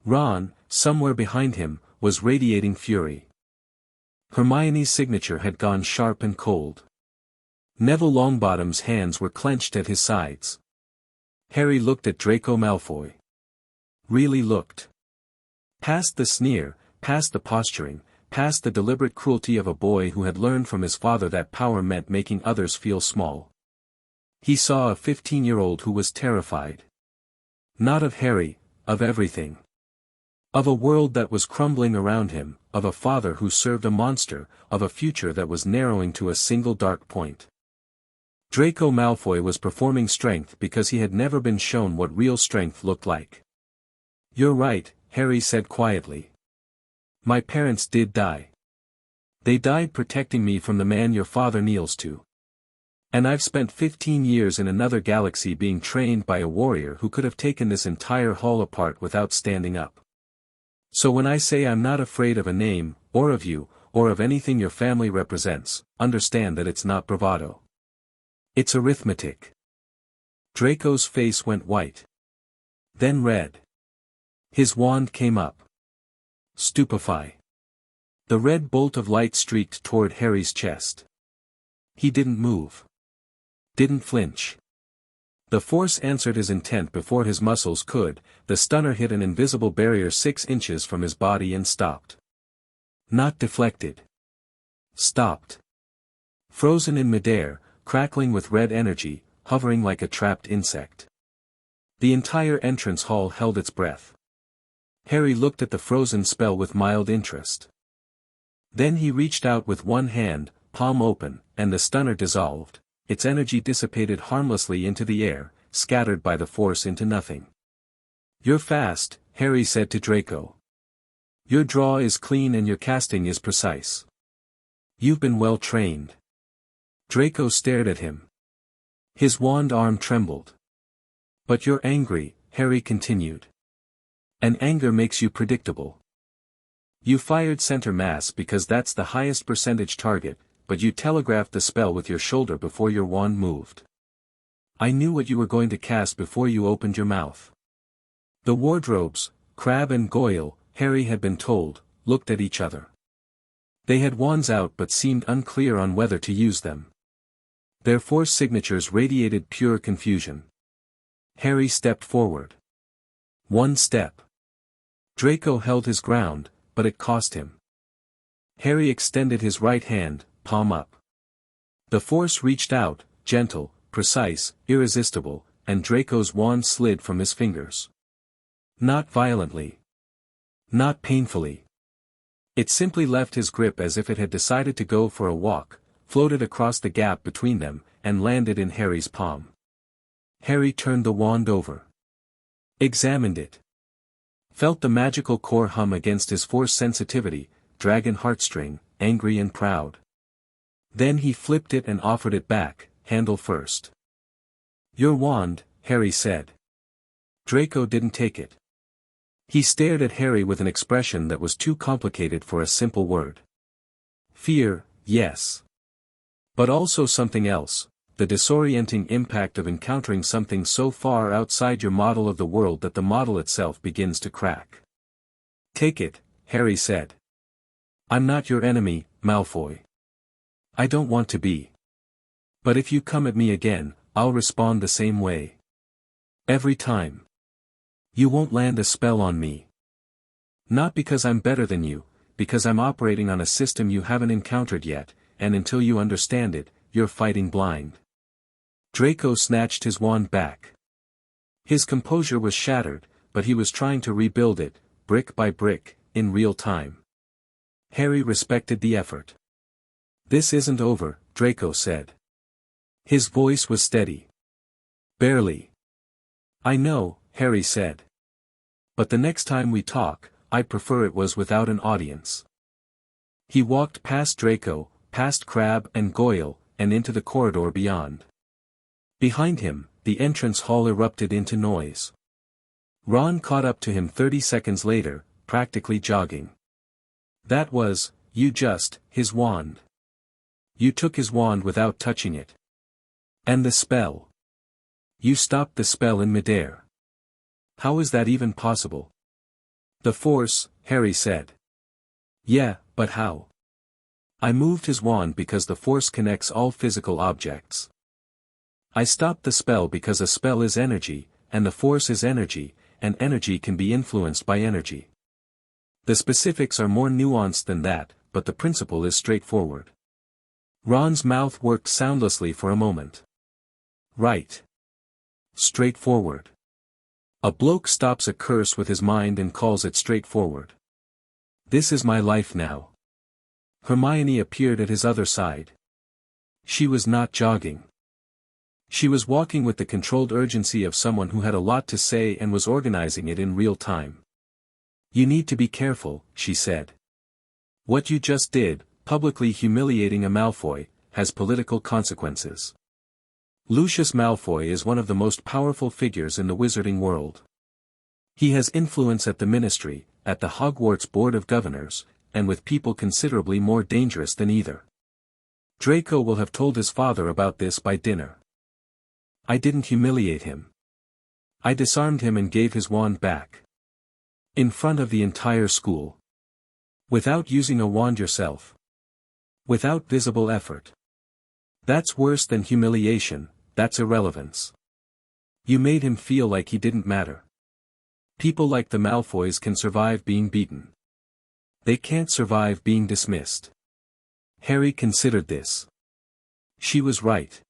A: Ron, somewhere behind him, was radiating fury. Hermione's signature had gone sharp and cold. Neville Longbottom's hands were clenched at his sides. Harry looked at Draco Malfoy. Really looked. Past the sneer, past the posturing, past the deliberate cruelty of a boy who had learned from his father that power meant making others feel small. He saw a 15-year-old who was terrified. Not of Harry, of everything. Of a world that was crumbling around him, of a father who served a monster, of a future that was narrowing to a single dark point. Draco Malfoy was performing strength because he had never been shown what real strength looked like. You're right, Harry said quietly. My parents did die. They died protecting me from the man your father kneels to. And I've spent 15 years in another galaxy being trained by a warrior who could have taken this entire hall apart without standing up. So when I say I'm not afraid of a name, or of you, or of anything your family represents, understand that it's not bravado. It's arithmetic. Draco's face went white. Then red. His wand came up. Stupefy. The red bolt of light streaked toward Harry's chest. He didn't move. Didn't flinch. The force answered his intent before his muscles could. The stunner hit an invisible barrier 6 inches from his body and stopped. Not deflected. Stopped. Frozen in midair, crackling with red energy, hovering like a trapped insect. The entire entrance hall held its breath. Harry looked at the frozen spell with mild interest. Then he reached out with one hand, palm open, and the stunner dissolved. Its energy dissipated harmlessly into the air, scattered by the force into nothing. You're fast, Harry said to Draco. Your draw is clean and your casting is precise. You've been well trained. Draco stared at him. His wand arm trembled. But you're angry, Harry continued. And anger makes you predictable. You fired center mass because that's the highest percentage target, but you telegraphed the spell with your shoulder before your wand moved. I knew what you were going to cast before you opened your mouth. The wardrobes, Crabbe and Goyle, Harry had been told, looked at each other. They had wands out but seemed unclear on whether to use them. Their force signatures radiated pure confusion. Harry stepped forward. One step. Draco held his ground, but it cost him. Harry extended his right hand, palm up. The force reached out, gentle, precise, irresistible, and Draco's wand slid from his fingers. Not violently. Not painfully. It simply left his grip as if it had decided to go for a walk, floated across the gap between them, and landed in Harry's palm. Harry turned the wand over. Examined it. Felt the magical core hum against his force sensitivity, dragon heartstring, angry and proud. Then he flipped it and offered it back, handle first. Your wand, Harry said. Draco didn't take it. He stared at Harry with an expression that was too complicated for a simple word. Fear, yes. But also something else, the disorienting impact of encountering something so far outside your model of the world that the model itself begins to crack. Take it, Harry said. I'm not your enemy, Malfoy. I don't want to be. But if you come at me again, I'll respond the same way. Every time. You won't land a spell on me. Not because I'm better than you, because I'm operating on a system you haven't encountered yet, and until you understand it, you're fighting blind. Draco snatched his wand back. His composure was shattered, but he was trying to rebuild it, brick by brick, in real time. Harry respected the effort. This isn't over, Draco said. His voice was steady. Barely. I know, Harry said. But the next time we talk, I'd prefer it was without an audience. He walked past Draco, past Crabbe and Goyle, and into the corridor beyond. Behind him, the entrance hall erupted into noise. Ron caught up to him 30 seconds later, practically jogging. That was, his wand. You took his wand without touching it. And the spell. You stopped the spell in midair. How is that even possible? The Force, Harry said. Yeah, but how? I moved his wand because the Force connects all physical objects. I stopped the spell because a spell is energy, and the Force is energy, and energy can be influenced by energy. The specifics are more nuanced than that, but the principle is straightforward. Ron's mouth worked soundlessly for a moment. Right. Straightforward. A bloke stops a curse with his mind and calls it straightforward. This is my life now. Hermione appeared at his other side. She was not jogging. She was walking with the controlled urgency of someone who had a lot to say and was organizing it in real time. You need to be careful, she said. What you just did, publicly humiliating a Malfoy, has political consequences. Lucius Malfoy is one of the most powerful figures in the wizarding world. He has influence at the Ministry, at the Hogwarts Board of Governors, and with people considerably more dangerous than either. Draco will have told his father about this by dinner. I didn't humiliate him. I disarmed him and gave his wand back. In front of the entire school. Without using a wand yourself. Without visible effort. That's worse than humiliation, that's irrelevance. You made him feel like he didn't matter. People like the Malfoys can survive being beaten. They can't survive being dismissed. Harry considered this. She was right.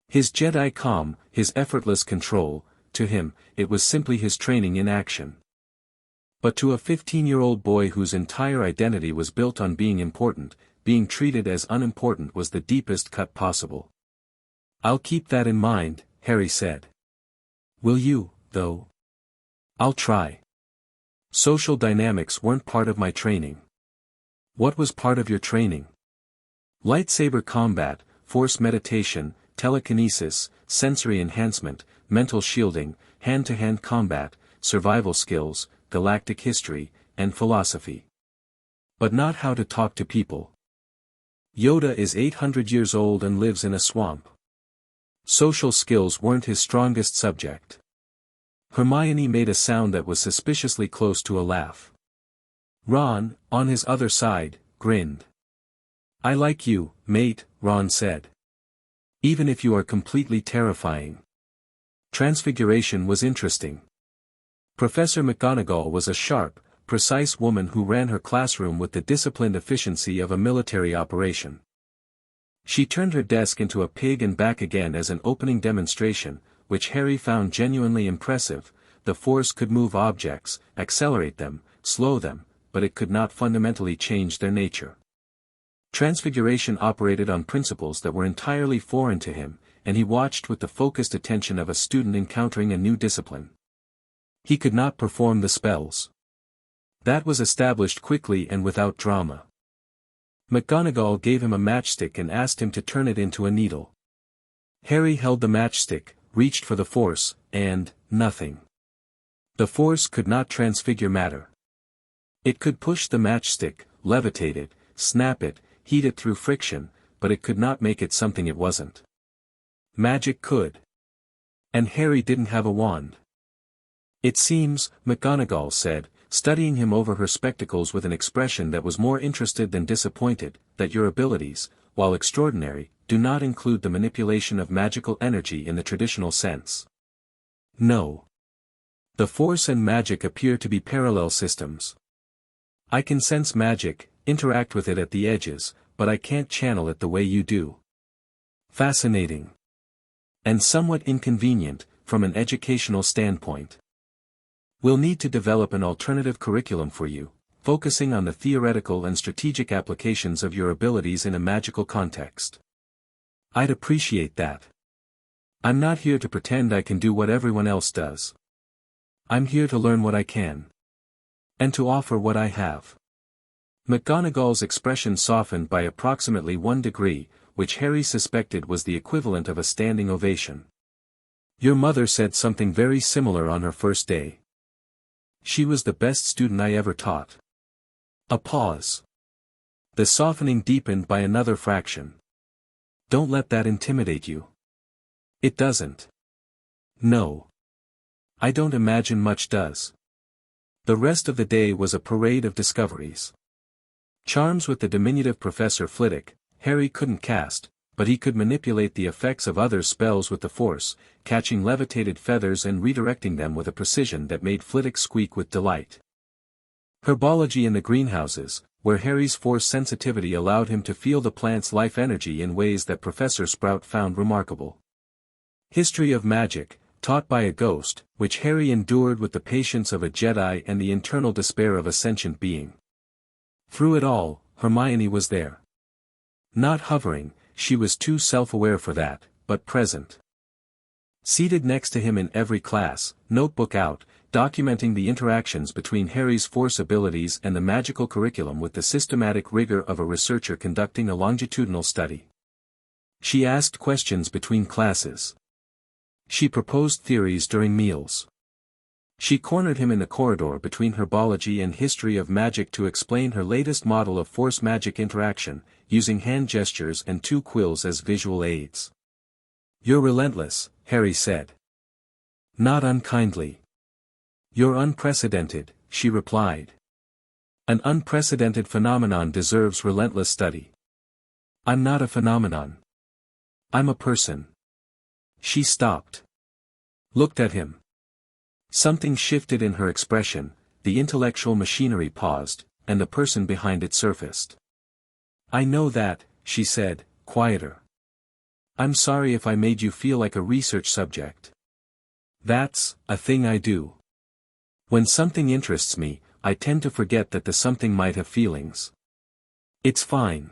A: His Jedi calm, his effortless control, to him, it was simply his training in action. But to a 15-year-old boy whose entire identity was built on being important, being treated as unimportant was the deepest cut possible. I'll keep that in mind, Harry said. Will you, though? I'll try. Social dynamics weren't part of my training. What was part of your training? Lightsaber combat, force meditation, telekinesis, sensory enhancement, mental shielding, hand-to-hand combat, survival skills, galactic history, and philosophy. But not how to talk to people. Yoda is 800 years old and lives in a swamp. Social skills weren't his strongest subject. Hermione made a sound that was suspiciously close to a laugh. Ron, on his other side, grinned. I like you, mate, Ron said. Even if you are completely terrifying. Transfiguration was interesting. Professor McGonagall was a sharp, precise woman who ran her classroom with the disciplined efficiency of a military operation. She turned her desk into a pig and back again as an opening demonstration, which Harry found genuinely impressive. The Force could move objects, accelerate them, slow them, but it could not fundamentally change their nature. Transfiguration operated on principles that were entirely foreign to him, and he watched with the focused attention of a student encountering a new discipline. He could not perform the spells. That was established quickly and without drama. McGonagall gave him a matchstick and asked him to turn it into a needle. Harry held the matchstick, reached for the Force, and, nothing. The Force could not transfigure matter. It could push the matchstick, levitate it, snap it, heat it through friction, but it could not make it something it wasn't. Magic could. And Harry didn't have a wand. It seems, McGonagall said, studying him over her spectacles with an expression that was more interested than disappointed, that your abilities, while extraordinary, do not include the manipulation of magical energy in the traditional sense. No. The Force and magic appear to be parallel systems. I can sense magic, interact with it at the edges, but I can't channel it the way you do. Fascinating. And somewhat inconvenient, from an educational standpoint. We'll need to develop an alternative curriculum for you, focusing on the theoretical and strategic applications of your abilities in a magical context. I'd appreciate that. I'm not here to pretend I can do what everyone else does. I'm here to learn what I can. And to offer what I have. McGonagall's expression softened by approximately 1 degree, which Harry suspected was the equivalent of a standing ovation. Your mother said something very similar on her first day. She was the best student I ever taught. A pause. The softening deepened by another fraction. Don't let that intimidate you. It doesn't. No. I don't imagine much does. The rest of the day was a parade of discoveries. Charms with the diminutive Professor Flitwick, Harry couldn't cast, but he could manipulate the effects of other spells with the Force, catching levitated feathers and redirecting them with a precision that made Flitwick squeak with delight. Herbology in the greenhouses, where Harry's Force sensitivity allowed him to feel the plant's life energy in ways that Professor Sprout found remarkable. History of magic, taught by a ghost, which Harry endured with the patience of a Jedi and the internal despair of a sentient being. Through it all, Hermione was there. Not hovering, she was too self-aware for that, but present. Seated next to him in every class, notebook out, documenting the interactions between Harry's Force abilities and the magical curriculum with the systematic rigor of a researcher conducting a longitudinal study. She asked questions between classes. She proposed theories during meals. She cornered him in the corridor between herbology and history of magic to explain her latest model of Force magic interaction, using hand gestures and 2 quills as visual aids. You're relentless, Harry said. Not unkindly. You're unprecedented, she replied. An unprecedented phenomenon deserves relentless study. I'm not a phenomenon. I'm a person. She stopped. Looked at him. Something shifted in her expression, the intellectual machinery paused, and the person behind it surfaced. I know that, she said, quieter. I'm sorry if I made you feel like a research subject. That's a thing I do. When something interests me, I tend to forget that the something might have feelings. It's fine.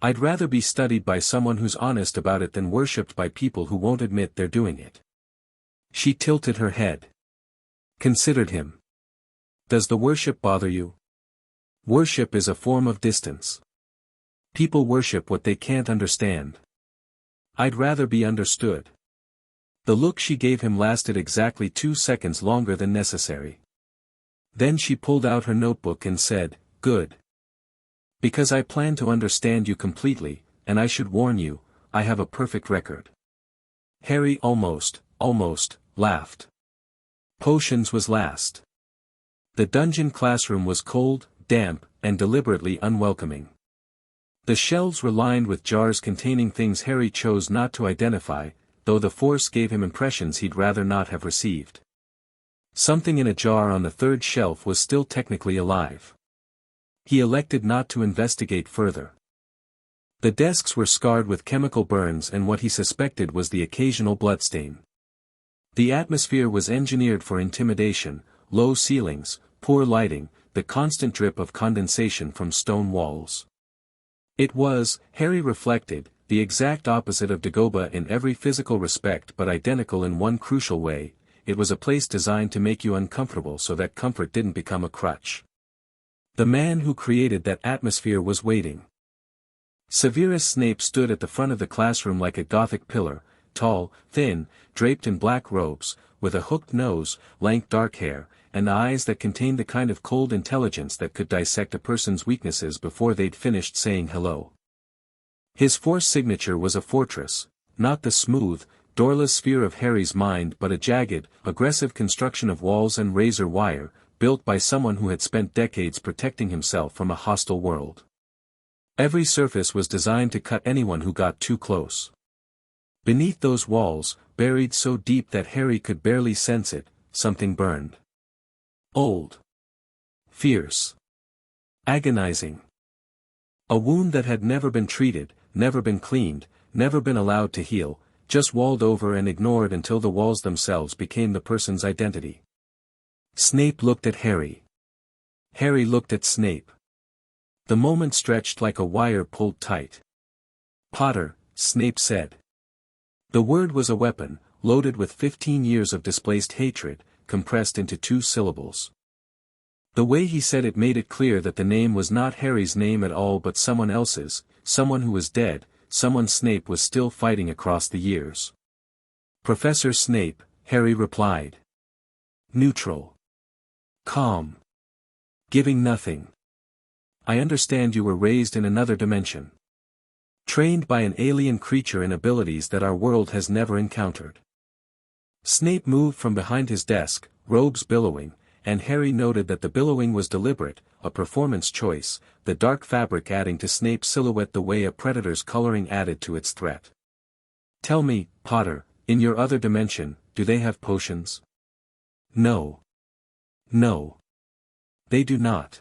A: I'd rather be studied by someone who's honest about it than worshipped by people who won't admit they're doing it. She tilted her head. Considered him. Does the worship bother you? Worship is a form of distance. People worship what they can't understand. I'd rather be understood. The look she gave him lasted exactly 2 seconds longer than necessary. Then she pulled out her notebook and said, Good. Because I plan to understand you completely, and I should warn you, I have a perfect record. Harry almost, laughed. Potions was last. The dungeon classroom was cold, damp, and deliberately unwelcoming. The shelves were lined with jars containing things Harry chose not to identify, though the Force gave him impressions he'd rather not have received. Something in a jar on the 3rd shelf was still technically alive. He elected not to investigate further. The desks were scarred with chemical burns and what he suspected was the occasional bloodstain. The atmosphere was engineered for intimidation, low ceilings, poor lighting, the constant drip of condensation from stone walls. It was, Harry reflected, the exact opposite of Dagobah in every physical respect but identical in one crucial way. it was a place designed to make you uncomfortable so that comfort didn't become a crutch. The man who created that atmosphere was waiting. Severus Snape stood at the front of the classroom like a Gothic pillar, tall, thin, draped in black robes, with a hooked nose, lank dark hair, and eyes that contained the kind of cold intelligence that could dissect a person's weaknesses before they'd finished saying hello. His force signature was a fortress, not the smooth, doorless sphere of Harry's mind but a jagged, aggressive construction of walls and razor wire, built by someone who had spent decades protecting himself from a hostile world. Every surface was designed to cut anyone who got too close. Beneath those walls, buried so deep that Harry could barely sense it, something burned. Old. Fierce. Agonizing. A wound that had never been treated, never been cleaned, never been allowed to heal, just walled over and ignored until the walls themselves became the person's identity. Snape looked at Harry. Harry looked at Snape. The moment stretched like a wire pulled tight. "Potter," Snape said. The word was a weapon, loaded with 15 years of displaced hatred, compressed into 2 syllables. The way he said it made it clear that the name was not Harry's name at all but someone else's, someone who was dead, someone Snape was still fighting across the years. "Professor Snape," Harry replied. Neutral. Calm. Giving nothing. "I understand you were raised in another dimension. Trained by an alien creature in abilities that our world has never encountered." Snape moved from behind his desk, robes billowing, and Harry noted that the billowing was deliberate, a performance choice, the dark fabric adding to Snape's silhouette the way a predator's coloring added to its threat. "Tell me, Potter, in your other dimension, do they have potions?" "No. No. They do not.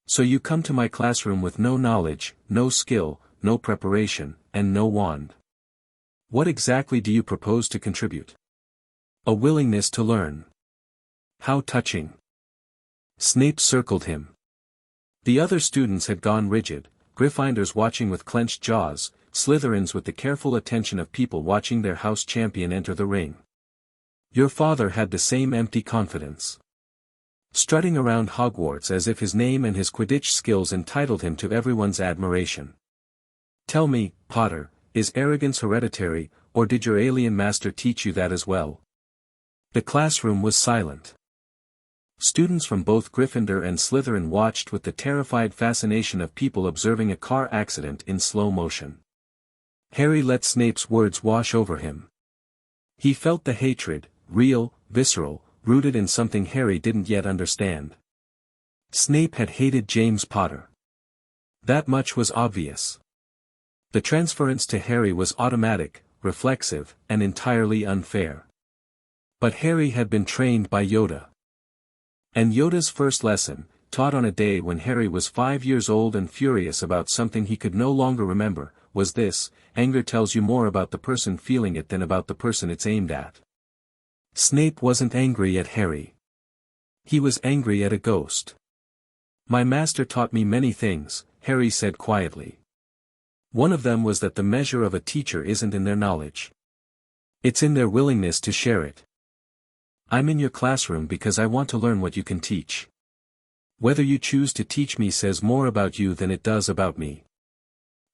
A: So you come to my classroom with no knowledge, no skill, no preparation, and no wand. What exactly do you propose to contribute?" "A willingness to learn." "How touching." Snape circled him. The other students had gone rigid, Gryffindors watching with clenched jaws, Slytherins with the careful attention of people watching their house champion enter the ring. Your father had the same empty confidence. Strutting around Hogwarts as if his name and his Quidditch skills entitled him to everyone's admiration. "Tell me, Potter, is arrogance hereditary, or did your alien master teach you that as well?" The classroom was silent. Students from both Gryffindor and Slytherin watched with the terrified fascination of people observing a car accident in slow motion. Harry let Snape's words wash over him. He felt the hatred, real, visceral, rooted in something Harry didn't yet understand. Snape had hated James Potter. That much was obvious. The transference to Harry was automatic, reflexive, and entirely unfair. But Harry had been trained by Yoda. And Yoda's first lesson, taught on a day when Harry was 5 years old and furious about something he could no longer remember, was this: anger tells you more about the person feeling it than about the person it's aimed at. Snape wasn't angry at Harry. He was angry at a ghost. "My master taught me many things," Harry said quietly. "One of them was that the measure of a teacher isn't in their knowledge. It's in their willingness to share it. I'm in your classroom because I want to learn what you can teach. Whether you choose to teach me says more about you than it does about me."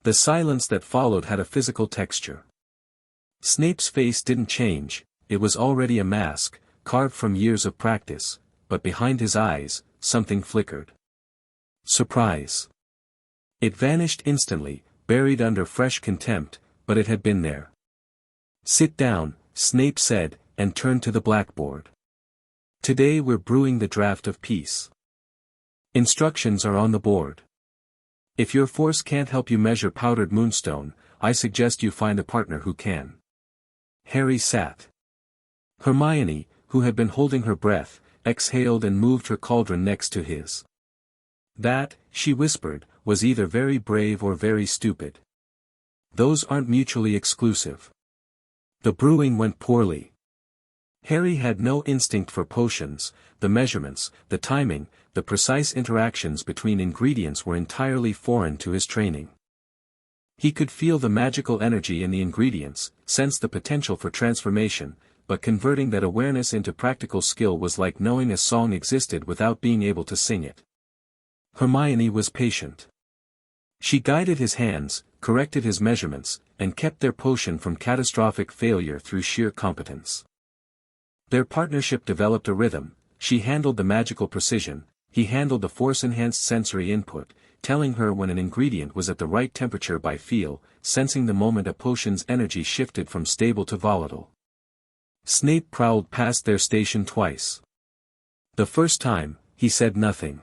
A: The silence that followed had a physical texture. Snape's face didn't change, it was already a mask, carved from years of practice, but behind his eyes, something flickered. Surprise. It vanished instantly, buried under fresh contempt, but it had been there. "Sit down," Snape said, and turned to the blackboard. "Today we're brewing the draft of peace. Instructions are on the board. If your force can't help you measure powdered moonstone, I suggest you find a partner who can." Harry sat. Hermione, who had been holding her breath, exhaled and moved her cauldron next to his. "That," she whispered, "was either very brave or very stupid. Those aren't mutually exclusive." The brewing went poorly. Harry had no instinct for potions, the measurements, the timing, the precise interactions between ingredients were entirely foreign to his training. He could feel the magical energy in the ingredients, sense the potential for transformation, but converting that awareness into practical skill was like knowing a song existed without being able to sing it. Hermione was patient. She guided his hands, corrected his measurements, and kept their potion from catastrophic failure through sheer competence. Their partnership developed a rhythm. She handled the magical precision, he handled the force-enhanced sensory input, telling her when an ingredient was at the right temperature by feel, sensing the moment a potion's energy shifted from stable to volatile. Snape prowled past their station twice. The first time, he said nothing.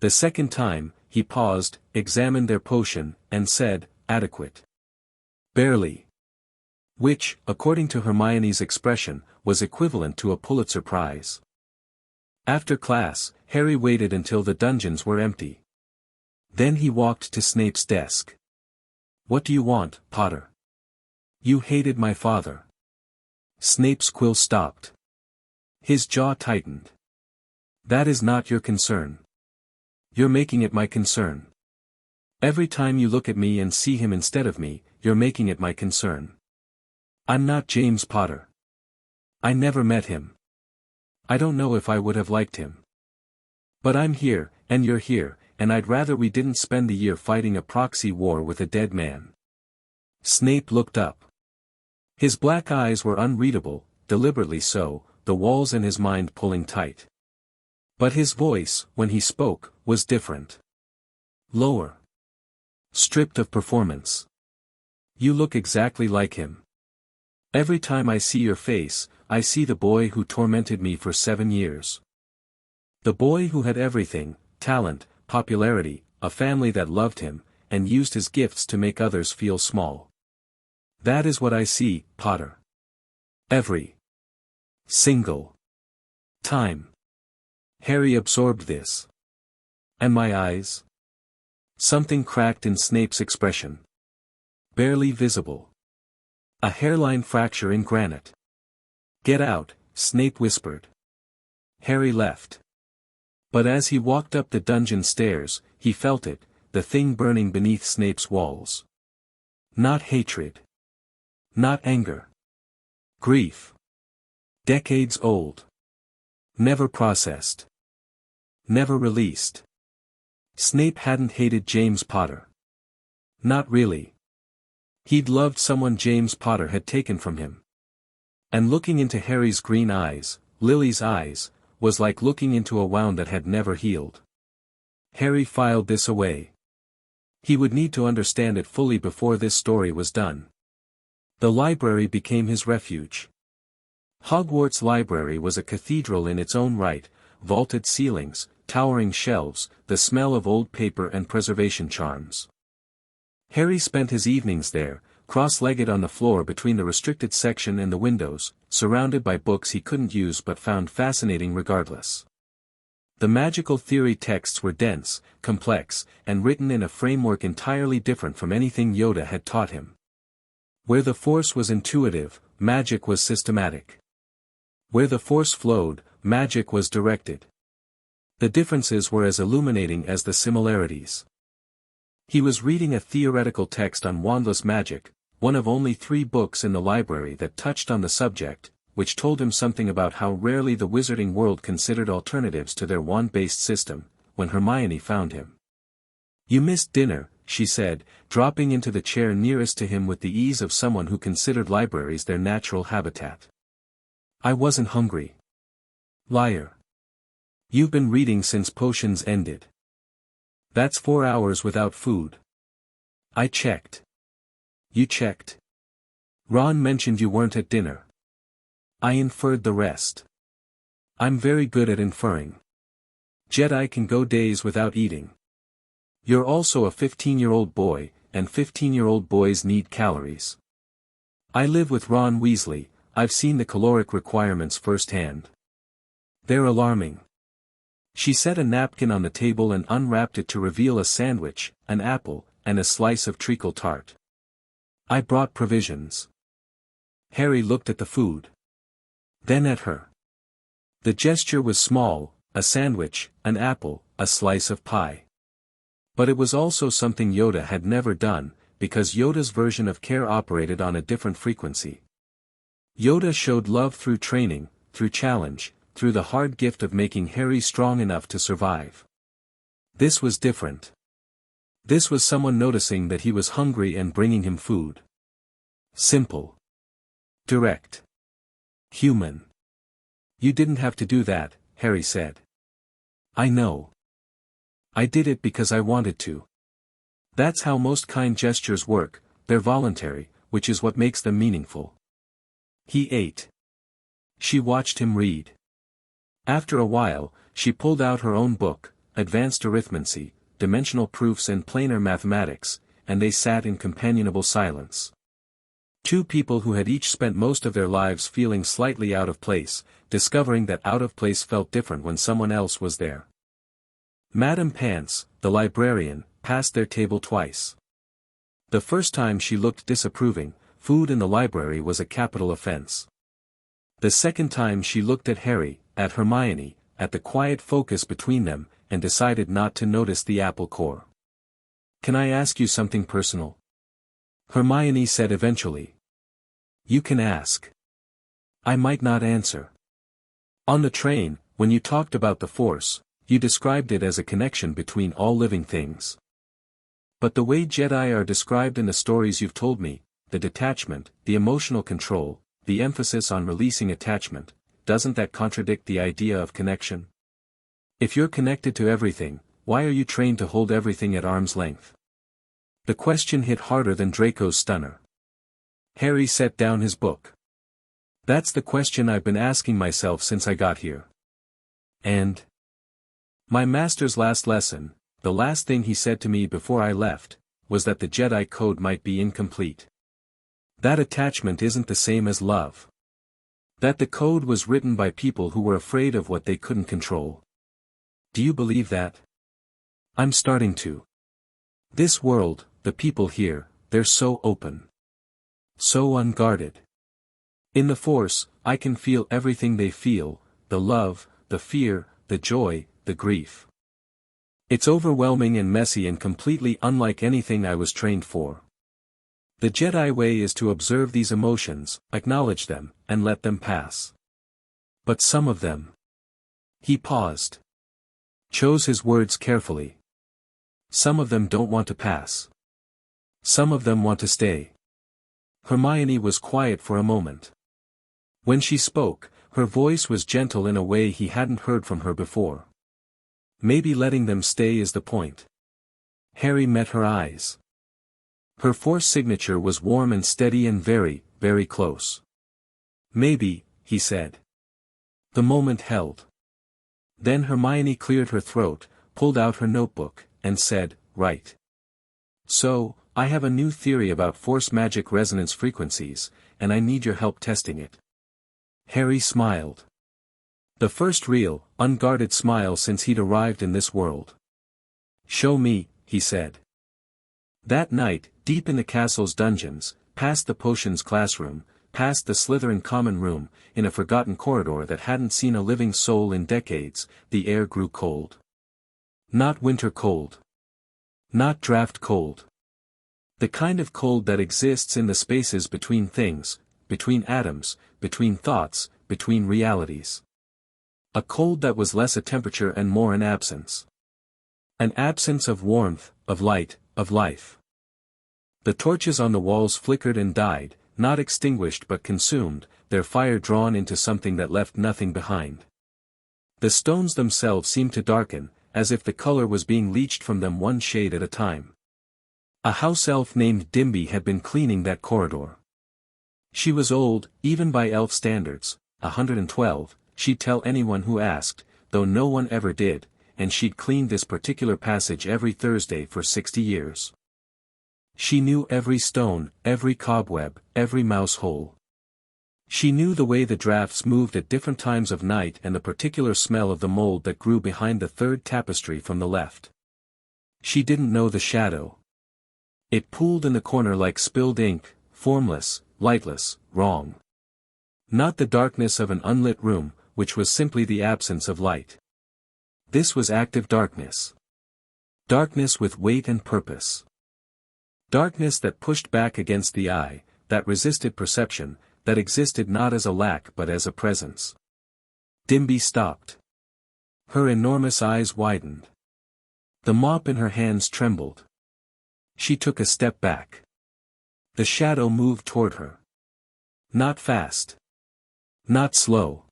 A: The second time, he paused, examined their potion, and said, "Adequate." "Barely." Which, according to Hermione's expression, was equivalent to a Pulitzer Prize. After class, Harry waited until the dungeons were empty. Then he walked to Snape's desk. "What do you want, Potter?" "You hated my father." Snape's quill stopped. His jaw tightened. "That is not your concern. You're making it my concern. Every time you look at me and see him instead of me, you're making it my concern. I'm not James Potter. I never met him. I don't know if I would have liked him. But I'm here, and you're here, and I'd rather we didn't spend the year fighting a proxy war with a dead man." Snape looked up. His black eyes were unreadable, deliberately so, the walls in his mind pulling tight. But his voice, when he spoke, was different. Lower. Stripped of performance. "You look exactly like him. Every time I see your face, I see the boy who tormented me for 7 years. The boy who had everything, talent, popularity, a family that loved him, and used his gifts to make others feel small. That is what I see, Potter. Every single time." Harry absorbed this. "And my eyes?" Something cracked in Snape's expression. "Barely visible. A hairline fracture in granite." "Get out," Snape whispered. Harry left. But as he walked up the dungeon stairs, he felt it, the thing burning beneath Snape's walls. Not hatred. Not anger. Grief. Decades old. Never processed. Never released. Snape hadn't hated James Potter. Not really. He'd loved someone James Potter had taken from him. And looking into Harry's green eyes, Lily's eyes, was like looking into a wound that had never healed. Harry filed this away. He would need to understand it fully before this story was done. The library became his refuge. Hogwarts Library was a cathedral in its own right, vaulted ceilings, towering shelves, the smell of old paper and preservation charms. Harry spent his evenings there, cross-legged on the floor between the restricted section and the windows, surrounded by books he couldn't use but found fascinating regardless. The magical theory texts were dense, complex, and written in a framework entirely different from anything Yoda had taught him. Where the Force was intuitive, magic was systematic. Where the Force flowed, magic was directed. The differences were as illuminating as the similarities. He was reading a theoretical text on wandless magic, one of only 3 books in the library that touched on the subject, which told him something about how rarely the wizarding world considered alternatives to their wand-based system, when Hermione found him. "You missed dinner," she said, dropping into the chair nearest to him with the ease of someone who considered libraries their natural habitat. "I wasn't hungry." "Liar. You've been reading since potions ended. That's 4 hours without food." "I checked." "You checked? Ron mentioned you weren't at dinner." "I inferred the rest." "I'm very good at inferring. Jedi can go days without eating. You're also a 15-year-old boy, and 15-year-old boys need calories. I live with Ron Weasley, I've seen the caloric requirements firsthand. They're alarming." She set a napkin on the table and unwrapped it to reveal a sandwich, an apple, and a slice of treacle tart. "I brought provisions." Harry looked at the food. Then at her. The gesture was small, a sandwich, an apple, a slice of pie. But it was also something Yoda had never done, because Yoda's version of care operated on a different frequency. Yoda showed love through training, through challenge, through the hard gift of making Harry strong enough to survive. This was different. This was someone noticing that he was hungry and bringing him food. Simple. Direct. Human. You didn't have to do that, Harry said. I know. I did it because I wanted to. That's how most kind gestures work, they're voluntary, which is what makes them meaningful. He ate. She watched him read. After a while, she pulled out her own book, Advanced Arithmancy, Dimensional Proofs and Planar Mathematics, and they sat in companionable silence. Two people who had each spent most of their lives feeling slightly out of place, discovering that out of place felt different when someone else was there. Madame Pants, the librarian, passed their table twice. The first time she looked disapproving, food in the library was a capital offense. The second time she looked at Harry, at Hermione, at the quiet focus between them, and decided not to notice the apple core. Can I ask you something personal? Hermione said eventually. You can ask. I might not answer. On the train, when you talked about the Force, you described it as a connection between all living things. But the way Jedi are described in the stories you've told me, the detachment, the emotional control, the emphasis on releasing attachment, doesn't that contradict the idea of connection? If you're connected to everything, why are you trained to hold everything at arm's length? The question hit harder than Draco's stunner. Harry set down his book. That's the question I've been asking myself since I got here. And? My master's last lesson, the last thing he said to me before I left, was that the Jedi code might be incomplete. That attachment isn't the same as love. That the code was written by people who were afraid of what they couldn't control. Do you believe that? I'm starting to. This world, the people here, they're so open. So unguarded. In the Force, I can feel everything they feel, the love, the fear, the joy, the grief. It's overwhelming and messy and completely unlike anything I was trained for. The Jedi way is to observe these emotions, acknowledge them, and let them pass. But some of them. He paused. Chose his words carefully. Some of them don't want to pass. Some of them want to stay. Hermione was quiet for a moment. When she spoke, her voice was gentle in a way he hadn't heard from her before. Maybe letting them stay is the point. Harry met her eyes. Her Force signature was warm and steady and very, very close. Maybe, he said. The moment held. Then Hermione cleared her throat, pulled out her notebook, and said, Right. So, I have a new theory about Force magic resonance frequencies, and I need your help testing it. Harry smiled. The first real, unguarded smile since he'd arrived in this world. Show me, he said. That night, deep in the castle's dungeons, past the potions classroom, past the Slytherin common room, in a forgotten corridor that hadn't seen a living soul in decades, the air grew cold. Not winter cold. Not draft cold. The kind of cold that exists in the spaces between things, between atoms, between thoughts, between realities. A cold that was less a temperature and more an absence. An absence of warmth, of light, of life. The torches on the walls flickered and died, not extinguished but consumed, their fire drawn into something that left nothing behind. The stones themselves seemed to darken, as if the color was being leached from them one shade at a time. A house elf named Dimby had been cleaning that corridor. She was old, even by elf standards, 112, she'd tell anyone who asked, though no one ever did, and she'd cleaned this particular passage every Thursday for 60 years. She knew every stone, every cobweb, every mouse hole. She knew the way the drafts moved at different times of night and the particular smell of the mold that grew behind the third tapestry from the left. She didn't know the shadow. It pooled in the corner like spilled ink, formless, lightless, wrong. Not the darkness of an unlit room, which was simply the absence of light. This was active darkness. Darkness with weight and purpose. Darkness that pushed back against the eye, that resisted perception, that existed not as a lack but as a presence. Dimby stopped. Her enormous eyes widened. The mop in her hands trembled. She took a step back. The shadow moved toward her. Not fast. Not slow.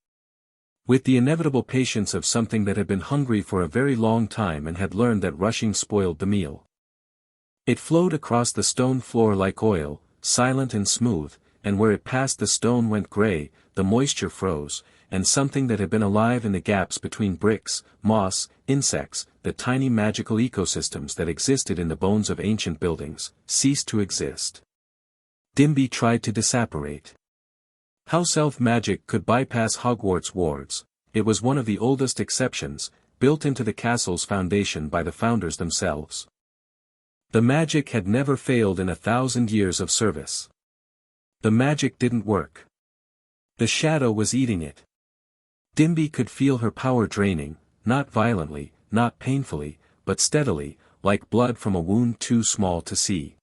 A: With the inevitable patience of something that had been hungry for a very long time and had learned that rushing spoiled the meal. It flowed across the stone floor like oil, silent and smooth, and where it passed the stone went gray, the moisture froze, and something that had been alive in the gaps between bricks, moss, insects, the tiny magical ecosystems that existed in the bones of ancient buildings, ceased to exist. Dimby tried to disapparate. House elf magic could bypass Hogwarts wards. It was one of the oldest exceptions, built into the castle's foundation by the founders themselves. The magic had never failed in 1,000 years of service. The magic didn't work. The shadow was eating it. Dimby could feel her power draining, not violently, not painfully, but steadily, like blood from a wound too small to see.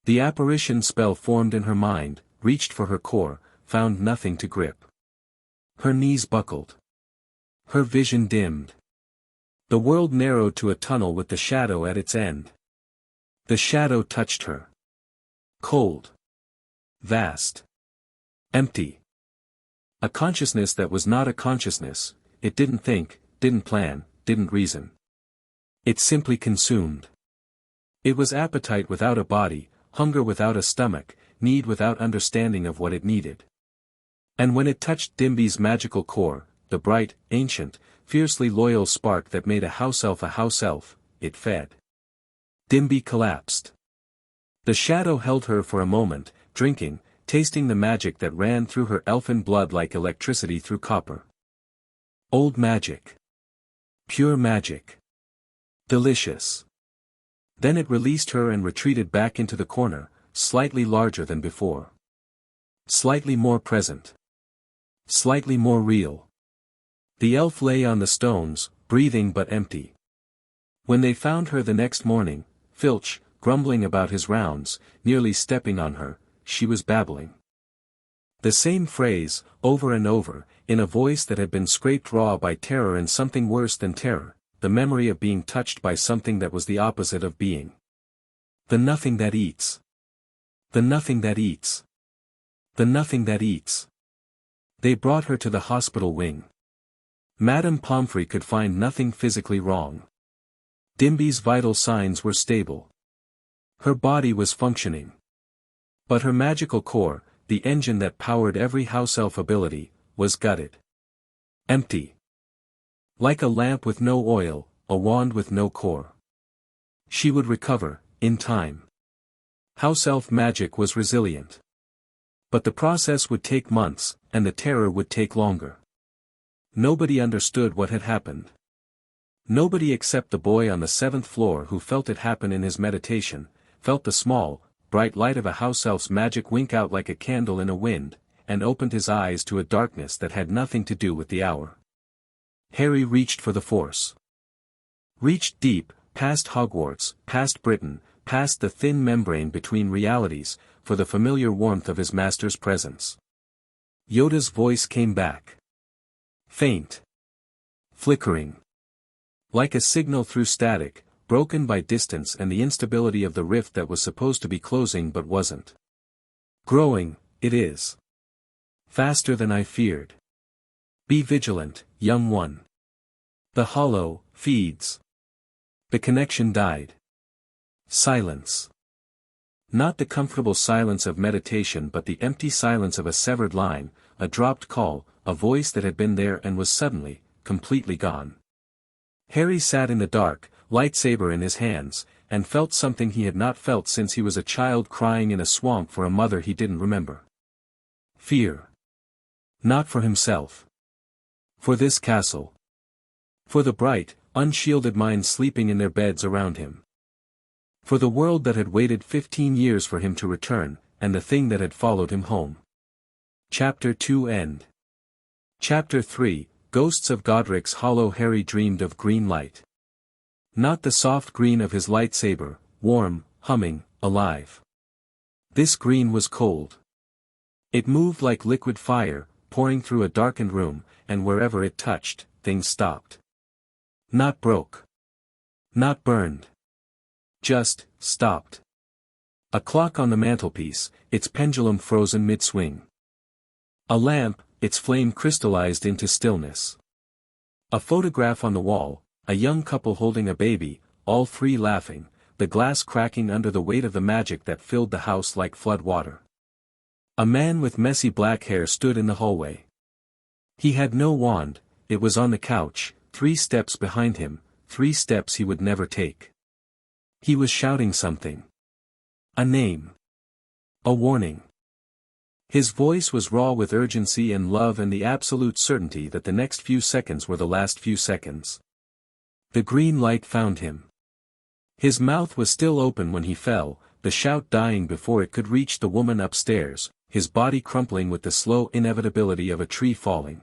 A: The apparition spell formed in her mind, reached for her core, found nothing to grip. Her knees buckled. Her vision dimmed. The world narrowed to a tunnel with the shadow at its end. The shadow touched her. Cold. Vast. Empty. A consciousness that was not a consciousness. It didn't think, didn't plan, didn't reason. It simply consumed. It was appetite without a body, hunger without a stomach, need without understanding of what it needed. And when it touched Dimby's magical core, the bright, ancient, fiercely loyal spark that made a house elf, it fed. Dimby collapsed. The shadow held her for a moment, drinking, tasting the magic that ran through her elfin blood like electricity through copper. Old magic. Pure magic. Delicious. Then it released her and retreated back into the corner, slightly larger than before. Slightly more present. Slightly more real. The elf lay on the stones, breathing but empty. When they found her the next morning, Filch, grumbling about his rounds, nearly stepping on her, she was babbling. The same phrase, over and over, in a voice that had been scraped raw by terror and something worse than terror, the memory of being touched by something that was the opposite of being. The nothing that eats. The nothing that eats. The nothing that eats. They brought her to the hospital wing. Madame Pomfrey could find nothing physically wrong. Dimby's vital signs were stable. Her body was functioning. But her magical core, the engine that powered every house elf ability, was gutted. Empty. Like a lamp with no oil, a wand with no core. She would recover, in time. House elf magic was resilient. But the process would take months, and the terror would take longer. Nobody understood what had happened. Nobody except the boy on the 7th floor who felt it happen in his meditation, felt the small, bright light of a house elf's magic wink out like a candle in a wind, and opened his eyes to a darkness that had nothing to do with the hour. Harry reached for the Force. Reached deep, past Hogwarts, past Britain, past the thin membrane between realities, for the familiar warmth of his master's presence. Yoda's voice came back. Faint. Flickering. Like a signal through static, broken by distance and the instability of the rift that was supposed to be closing but wasn't. Growing, it is. Faster than I feared. Be vigilant, young one. The hollow feeds. The connection died. Silence. Not the comfortable silence of meditation but the empty silence of a severed line, a dropped call, a voice that had been there and was suddenly, completely gone. Harry sat in the dark, lightsaber in his hands, and felt something he had not felt since he was a child crying in a swamp for a mother he didn't remember. Fear. Not for himself. For this castle. For the bright, unshielded minds sleeping in their beds around him. For the world that had waited 15 years for him to return, and the thing that had followed him home. Chapter 2 End. Chapter 3, Ghosts of Godric's Hollow. Harry dreamed of green light. Not the soft green of his lightsaber, warm, humming, alive. This green was cold. It moved like liquid fire, pouring through a darkened room, and wherever it touched, things stopped. Not broke. Not burned. Just, stopped. A clock on the mantelpiece, its pendulum frozen mid-swing. A lamp, its flame crystallized into stillness. A photograph on the wall, a young couple holding a baby, all three laughing, the glass cracking under the weight of the magic that filled the house like flood water. A man with messy black hair stood in the hallway. He had no wand, it was on the couch, 3 steps behind him, 3 steps he would never take. He was shouting something. A name. A warning. His voice was raw with urgency and love and the absolute certainty that the next few seconds were the last few seconds. The green light found him. His mouth was still open when he fell, the shout dying before it could reach the woman upstairs, his body crumpling with the slow inevitability of a tree falling.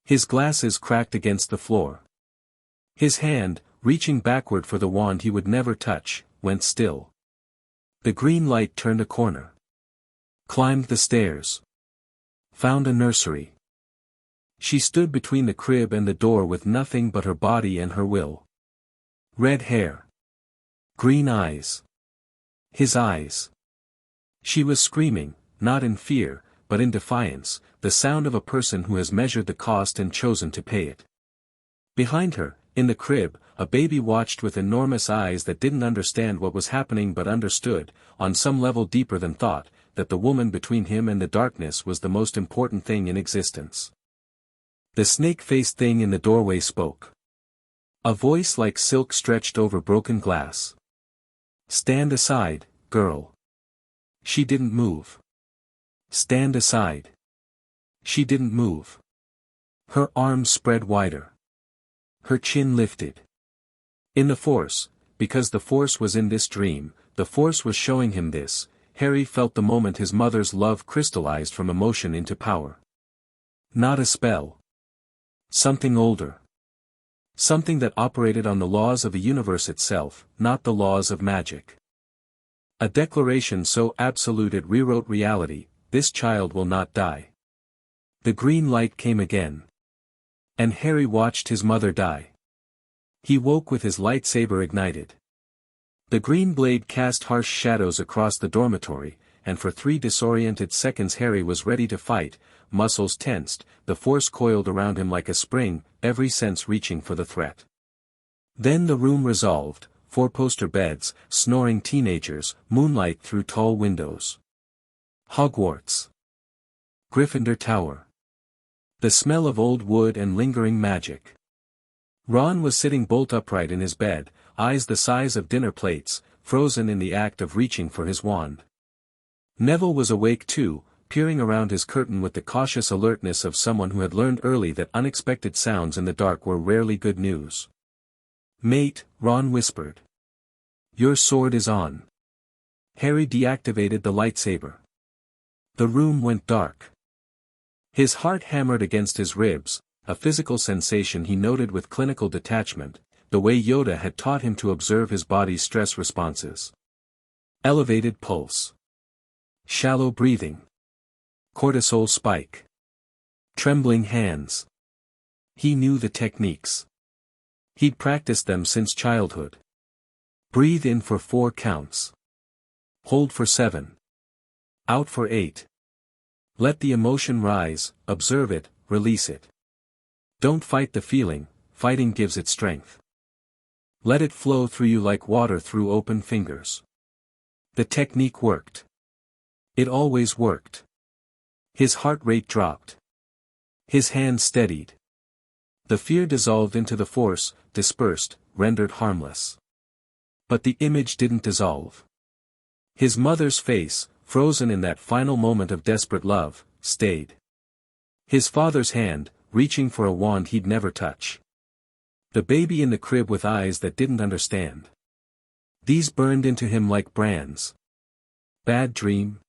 A: His glasses cracked against the floor. His hand, reaching backward for the wand he would never touch, went still. The green light turned a corner. Climbed the stairs. Found a nursery. She stood between the crib and the door with nothing but her body and her will. Red hair. Green eyes. His eyes. She was screaming, not in fear, but in defiance, the sound of a person who has measured the cost and chosen to pay it. Behind her, in the crib, a baby watched with enormous eyes that didn't understand what was happening but understood, on some level deeper than thought, that the woman between him and the darkness was the most important thing in existence. The snake-faced thing in the doorway spoke. A voice like silk stretched over broken glass. Stand aside, girl. She didn't move. Stand aside. She didn't move. Her arms spread wider. Her chin lifted. In the Force, because the Force was in this dream, the Force was showing him this, Harry felt the moment his mother's love crystallized from emotion into power. Not a spell. Something older. Something that operated on the laws of the universe itself, not the laws of magic. A declaration so absolute it rewrote reality, this child will not die. The green light came again. And Harry watched his mother die. He woke with his lightsaber ignited. The green blade cast harsh shadows across the dormitory, and for 3 disoriented seconds Harry was ready to fight, muscles tensed, the Force coiled around him like a spring, every sense reaching for the threat. Then the room resolved, 4-poster beds, snoring teenagers, moonlight through tall windows. Hogwarts. Gryffindor Tower. The smell of old wood and lingering magic. Ron was sitting bolt upright in his bed, eyes the size of dinner plates, frozen in the act of reaching for his wand. Neville was awake too, peering around his curtain with the cautious alertness of someone who had learned early that unexpected sounds in the dark were rarely good news. "Mate," Ron whispered. "Your sword is on." Harry deactivated the lightsaber. The room went dark. His heart hammered against his ribs, a physical sensation he noted with clinical detachment, the way Yoda had taught him to observe his body's stress responses. Elevated pulse. Shallow breathing. Cortisol spike. Trembling hands. He knew the techniques. He'd practiced them since childhood. Breathe in for 4 counts. Hold for 7. Out for 8. Let the emotion rise, observe it, release it. Don't fight the feeling, fighting gives it strength. Let it flow through you like water through open fingers. The technique worked. It always worked. His heart rate dropped. His hand steadied. The fear dissolved into the Force, dispersed, rendered harmless. But the image didn't dissolve. His mother's face, frozen in that final moment of desperate love, stayed. His father's hand, reaching for a wand he'd never touch. The baby in the crib with eyes that didn't understand. These burned into him like brands. Bad dream?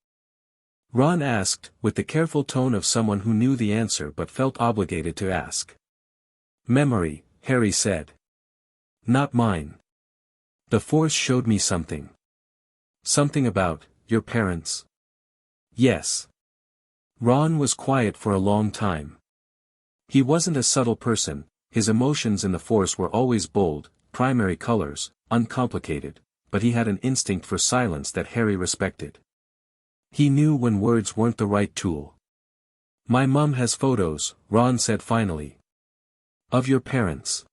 A: Ron asked, with the careful tone of someone who knew the answer but felt obligated to ask. Memory, Harry said. Not mine. The Force showed me something. Something about your parents. Yes. Ron was quiet for a long time. He wasn't a subtle person, his emotions in the Force were always bold, primary colors, uncomplicated, but he had an instinct for silence that Harry respected. He knew when words weren't the right tool. "My mum has photos," Ron said finally. "Of your parents.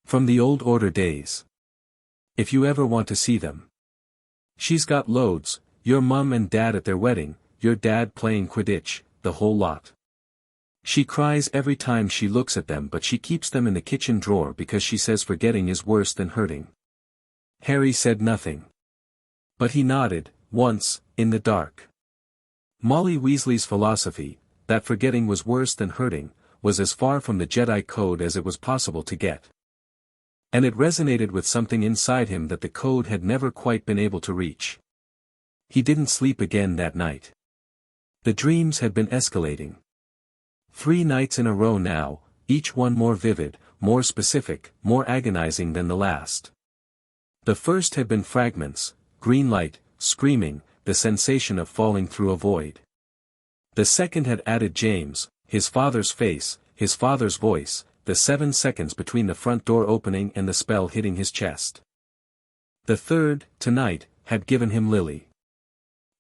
A: From the old order days. If you ever want to see them. She's got loads, your mum and dad at their wedding, your dad playing Quidditch, the whole lot. She cries every time she looks at them, but she keeps them in the kitchen drawer because she says forgetting is worse than hurting." Harry said nothing. But he nodded, once, in the dark. Molly Weasley's philosophy, that forgetting was worse than hurting, was as far from the Jedi code as it was possible to get. And it resonated with something inside him that the code had never quite been able to reach. He didn't sleep again that night. The dreams had been escalating. 3 nights in a row now, each one more vivid, more specific, more agonizing than the last. The first had been fragments, green light, screaming, the sensation of falling through a void. The second had added James, his father's face, his father's voice, the 7 seconds between the front door opening and the spell hitting his chest. The third, tonight, had given him Lily.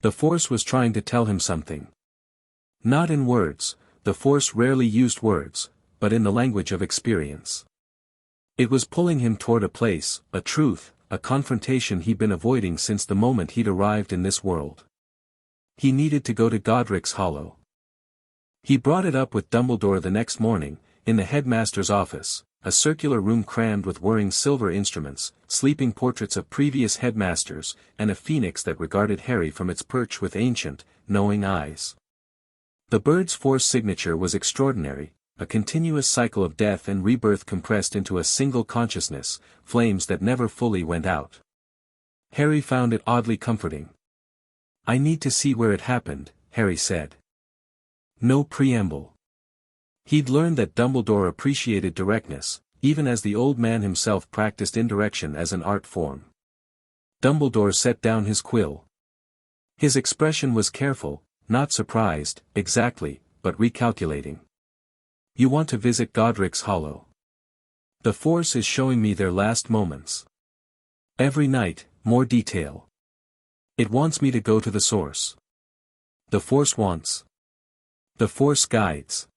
A: The Force was trying to tell him something. Not in words, the Force rarely used words, but in the language of experience. It was pulling him toward a place, a truth, a confrontation he'd been avoiding since the moment he'd arrived in this world. He needed to go to Godric's Hollow. He brought it up with Dumbledore the next morning, in the headmaster's office, a circular room crammed with whirring silver instruments, sleeping portraits of previous headmasters, and a phoenix that regarded Harry from its perch with ancient, knowing eyes. The bird's Force signature was extraordinary, a continuous cycle of death and rebirth compressed into a single consciousness, flames that never fully went out. Harry found it oddly comforting. "I need to see where it happened," Harry said. No preamble. He'd learned that Dumbledore appreciated directness, even as the old man himself practiced indirection as an art form. Dumbledore set down his quill. His expression was careful, not surprised, exactly, but recalculating. "You want to visit Godric's Hollow. The Force is showing me their last moments. Every night, more detail. It wants me to go to the source. The Force wants. The Force guides.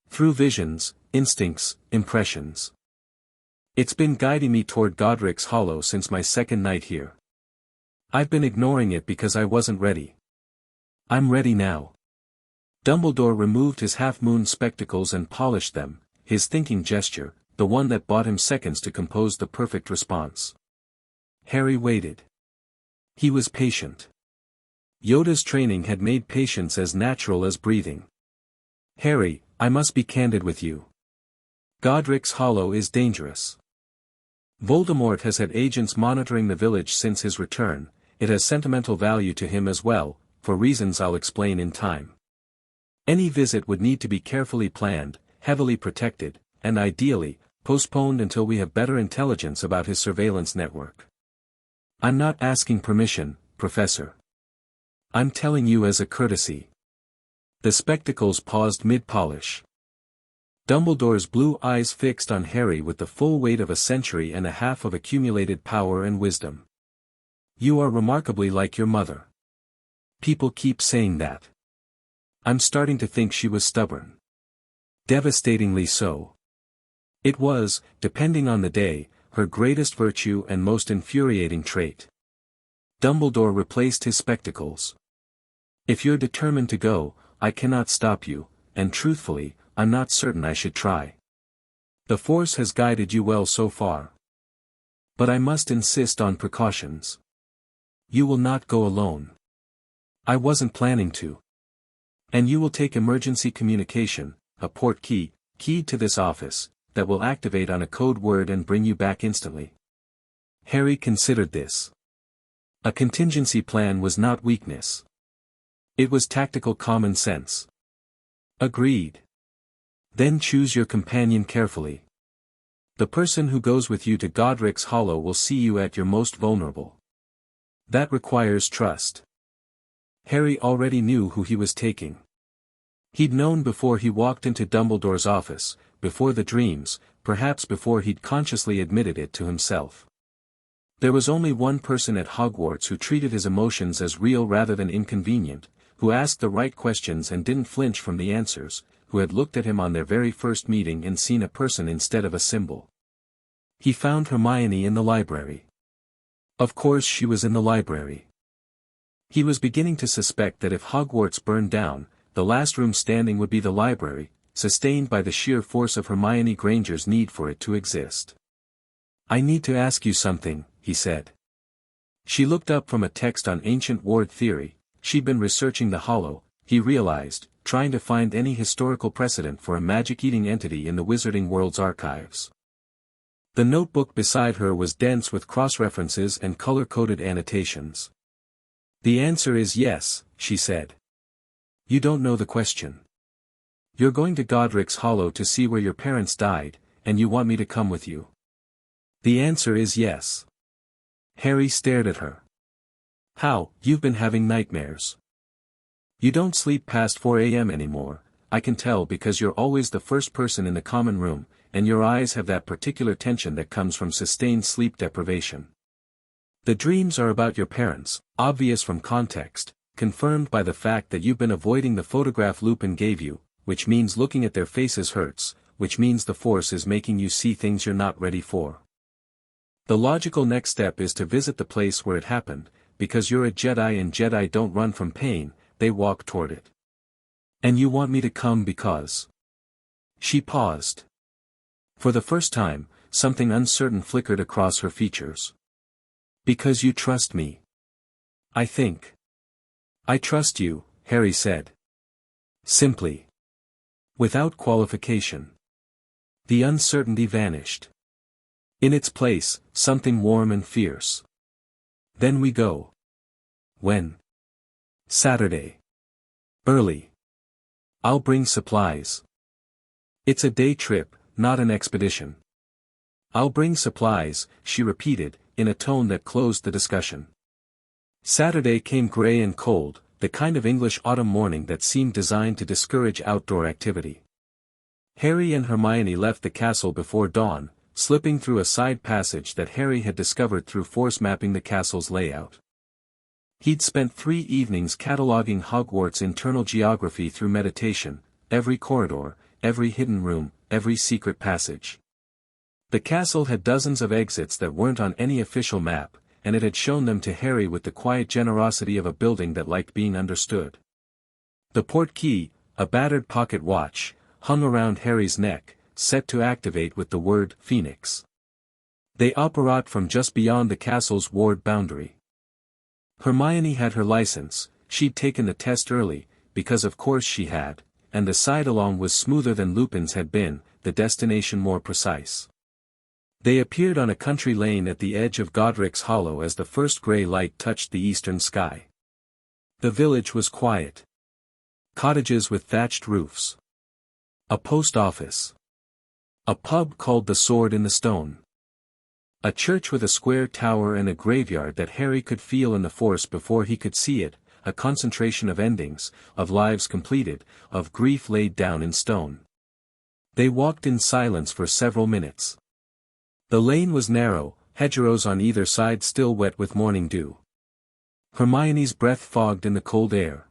A: Through visions, instincts, impressions. It's been guiding me toward Godric's Hollow since my second night here. I've been ignoring it because I wasn't ready. I'm ready now." Dumbledore removed his half-moon spectacles and polished them, his thinking gesture, the one that bought him seconds to compose the perfect response. Harry waited. He was patient. Yoda's training had made patience as natural as breathing. "Harry, I must be candid with you. Godric's Hollow is dangerous. Voldemort has had agents monitoring the village since his return. It has sentimental value to him as well, for reasons I'll explain in time. Any visit would need to be carefully planned, heavily protected, and ideally, postponed until we have better intelligence about his surveillance network. I'm not asking permission, Professor. I'm telling you as a courtesy." The spectacles paused mid-polish. Dumbledore's blue eyes fixed on Harry with the full weight of a century and a half of accumulated power and wisdom. "You are remarkably like your mother. People keep saying that. I'm starting to think she was stubborn. Devastatingly so. It was, depending on the day, her greatest virtue and most infuriating trait." Dumbledore replaced his spectacles. "If you're determined to go, I cannot stop you, and truthfully, I'm not certain I should try. The Force has guided you well so far. But I must insist on precautions. You will not go alone. I wasn't planning to. And you will take emergency communication, a port key, keyed to this office, that will activate on a code word and bring you back instantly." Harry considered this. A contingency plan was not weakness. It was tactical common sense. "Agreed. Then choose your companion carefully. The person who goes with you to Godric's Hollow will see you at your most vulnerable. That requires trust." Harry already knew who he was taking. He'd known before he walked into Dumbledore's office, before the dreams, perhaps before he'd consciously admitted it to himself. There was only one person at Hogwarts who treated his emotions as real rather than inconvenient, who asked the right questions and didn't flinch from the answers, who had looked at him on their very first meeting and seen a person instead of a symbol. He found Hermione in the library. Of course she was in the library. He was beginning to suspect that if Hogwarts burned down, the last room standing would be the library, sustained by the sheer force of Hermione Granger's need for it to exist. "I need to ask you something," he said. She looked up from a text on ancient ward theory. She'd been researching the Hollow, he realized, trying to find any historical precedent for a magic-eating entity in the Wizarding World's archives. The notebook beside her was dense with cross-references and color-coded annotations. "The answer is yes," she said. "You don't know the question. You're going to Godric's Hollow to see where your parents died, and you want me to come with you." "The answer is yes." Harry stared at her. "How, you've been having nightmares. You don't sleep past 4 a.m. anymore, I can tell because you're always the first person in the common room, and your eyes have that particular tension that comes from sustained sleep deprivation. The dreams are about your parents, obvious from context, confirmed by the fact that you've been avoiding the photograph Lupin gave you, which means looking at their faces hurts, which means the Force is making you see things you're not ready for. The logical next step is to visit the place where it happened, because you're a Jedi and Jedi don't run from pain, they walk toward it. And you want me to come because..." She paused. For the first time, something uncertain flickered across her features. "Because you trust me. I think. I trust you," Harry said. Simply. Without qualification. The uncertainty vanished. In its place, something warm and fierce. "Then we go." "When?" "Saturday. Early. I'll bring supplies." "It's a day trip, not an expedition." "I'll bring supplies," she repeated, in a tone that closed the discussion. Saturday came gray and cold, the kind of English autumn morning that seemed designed to discourage outdoor activity. Harry and Hermione left the castle before dawn, slipping through a side passage that Harry had discovered through force mapping the castle's layout. He'd spent 3 evenings cataloging Hogwarts' internal geography through meditation, every corridor, every hidden room, every secret passage. The castle had dozens of exits that weren't on any official map, and it had shown them to Harry with the quiet generosity of a building that liked being understood. The portkey, a battered pocket watch, hung around Harry's neck, set to activate with the word Phoenix. They operate from just beyond the castle's ward boundary. Hermione had her license, she'd taken the test early, because of course she had, and the side-along was smoother than Lupin's had been, the destination more precise. They appeared on a country lane at the edge of Godric's Hollow as the first grey light touched the eastern sky. The village was quiet. Cottages with thatched roofs. A post office. A pub called the Sword in the Stone. A church with a square tower and a graveyard that Harry could feel in the Force before he could see it, a concentration of endings, of lives completed, of grief laid down in stone. They walked in silence for several minutes. The lane was narrow, hedgerows on either side still wet with morning dew. Hermione's breath fogged in the cold air.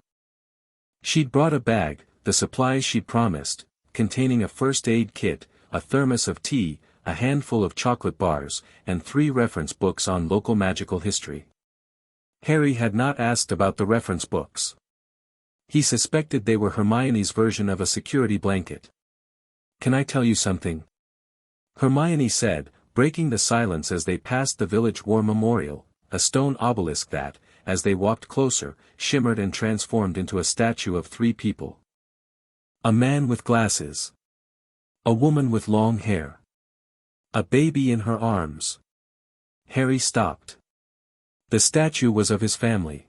A: She'd brought a bag, the supplies she'd promised, containing a first aid kit, a thermos of tea, a handful of chocolate bars, and 3 reference books on local magical history. Harry had not asked about the reference books. He suspected they were Hermione's version of a security blanket. "Can I tell you something?" Hermione said, breaking the silence as they passed the village war memorial, a stone obelisk that, as they walked closer, shimmered and transformed into a statue of 3 people. A man with glasses. A woman with long hair. A baby in her arms. Harry stopped. The statue was of his family.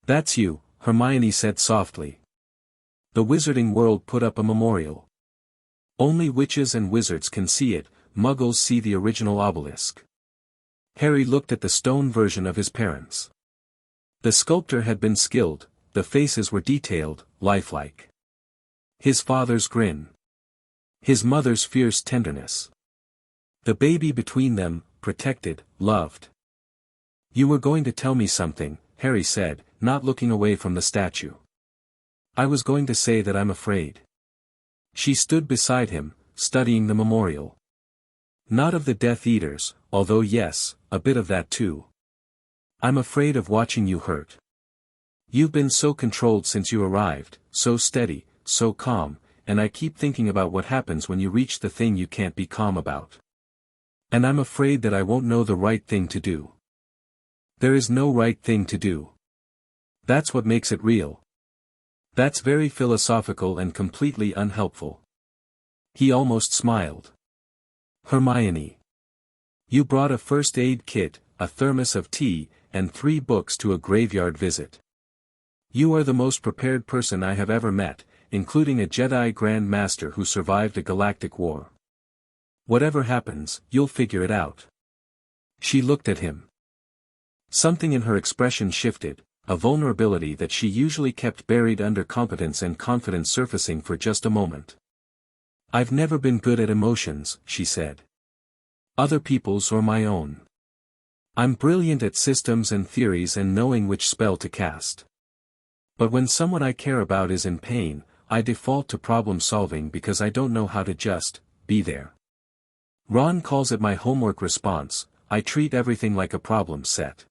A: "That's you," Hermione said softly. "The Wizarding World put up a memorial. Only witches and wizards can see it, muggles see the original obelisk." Harry looked at the stone version of his parents. The sculptor had been skilled, the faces were detailed, lifelike. His father's grin. His mother's fierce tenderness. The baby between them, protected, loved. "You were going to tell me something," Harry said, not looking away from the statue. "I was going to say that I'm afraid." She stood beside him, studying the memorial. "Not of the Death Eaters, although yes, a bit of that too. I'm afraid of watching you hurt. You've been so controlled since you arrived, so steady, so calm, and I keep thinking about what happens when you reach the thing you can't be calm about. And I'm afraid that I won't know the right thing to do." "There is no right thing to do. That's what makes it real." "That's very philosophical and completely unhelpful." He almost smiled. "Hermione. You brought a first aid kit, a thermos of tea, and 3 books to a graveyard visit. You are the most prepared person I have ever met, including a Jedi Grand Master who survived a galactic war. Whatever happens, you'll figure it out." She looked at him. Something in her expression shifted, a vulnerability that she usually kept buried under competence and confidence surfacing for just a moment. "I've never been good at emotions," she said. "Other people's or my own. I'm brilliant at systems and theories and knowing which spell to cast. But when someone I care about is in pain, I default to problem solving because I don't know how to just be there. Ron calls it my homework response. I treat everything like a problem set.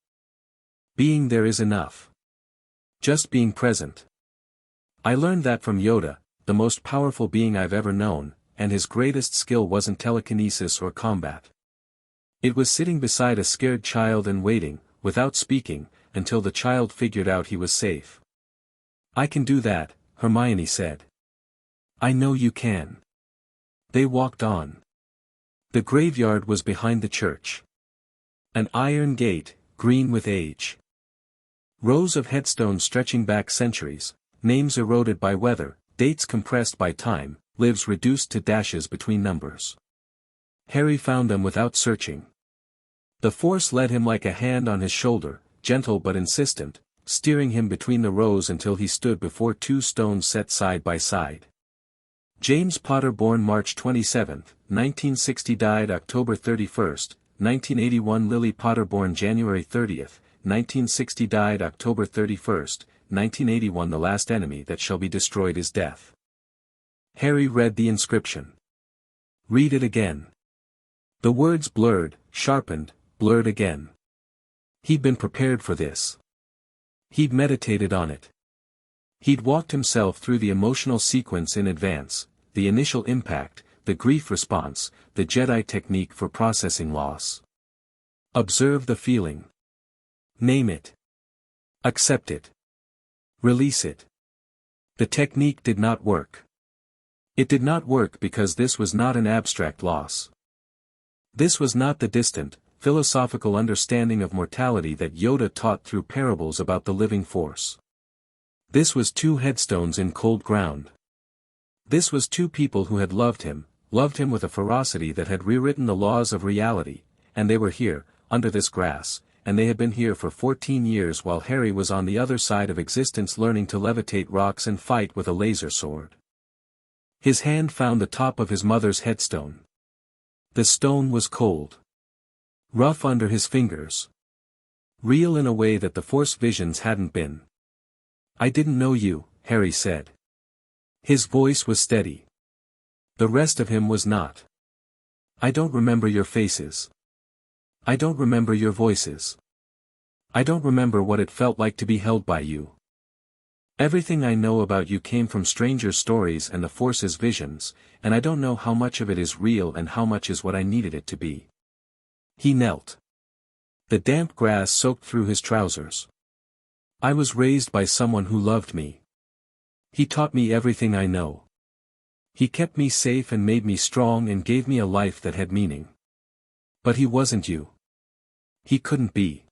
A: Being there is enough. Just being present. I learned that from Yoda, the most powerful being I've ever known, and his greatest skill wasn't telekinesis or combat. It was sitting beside a scared child and waiting, without speaking, until the child figured out he was safe." "I can do that," Hermione said. "I know you can." They walked on. The graveyard was behind the church. An iron gate, green with age. Rows of headstones stretching back centuries, names eroded by weather, dates compressed by time, lives reduced to dashes between numbers. Harry found them without searching. The Force led him like a hand on his shoulder, gentle but insistent, steering him between the rows until he stood before 2 stones set side by side. James Potter, born March 27, 1960, died October 31, 1981. Lily Potter, born January 30, 1960, died October 31, 1981. The last enemy that shall be destroyed is death. Harry read the inscription. "Read it again." The words blurred, sharpened, blurred again. He'd been prepared for this. He'd meditated on it. He'd walked himself through the emotional sequence in advance, the initial impact, the grief response, the Jedi technique for processing loss. Observe the feeling. Name it. Accept it. Release it. The technique did not work. It did not work because this was not an abstract loss. This was not the distant, philosophical understanding of mortality that Yoda taught through parables about the living force. This was 2 headstones in cold ground. This was 2 people who had loved him with a ferocity that had rewritten the laws of reality, and they were here, under this grass, and they had been here for 14 years while Harry was on the other side of existence learning to levitate rocks and fight with a laser sword. His hand found the top of his mother's headstone. The stone was cold. Rough under his fingers. Real in a way that the Force visions hadn't been. "I didn't know you," Harry said. His voice was steady. The rest of him was not. "I don't remember your faces. I don't remember your voices. I don't remember what it felt like to be held by you. Everything I know about you came from strangers' stories and the Force's visions, and I don't know how much of it is real and how much is what I needed it to be." He knelt. The damp grass soaked through his trousers. "I was raised by someone who loved me. He taught me everything I know. He kept me safe and made me strong and gave me a life that had meaning. But he wasn't you. He couldn't be.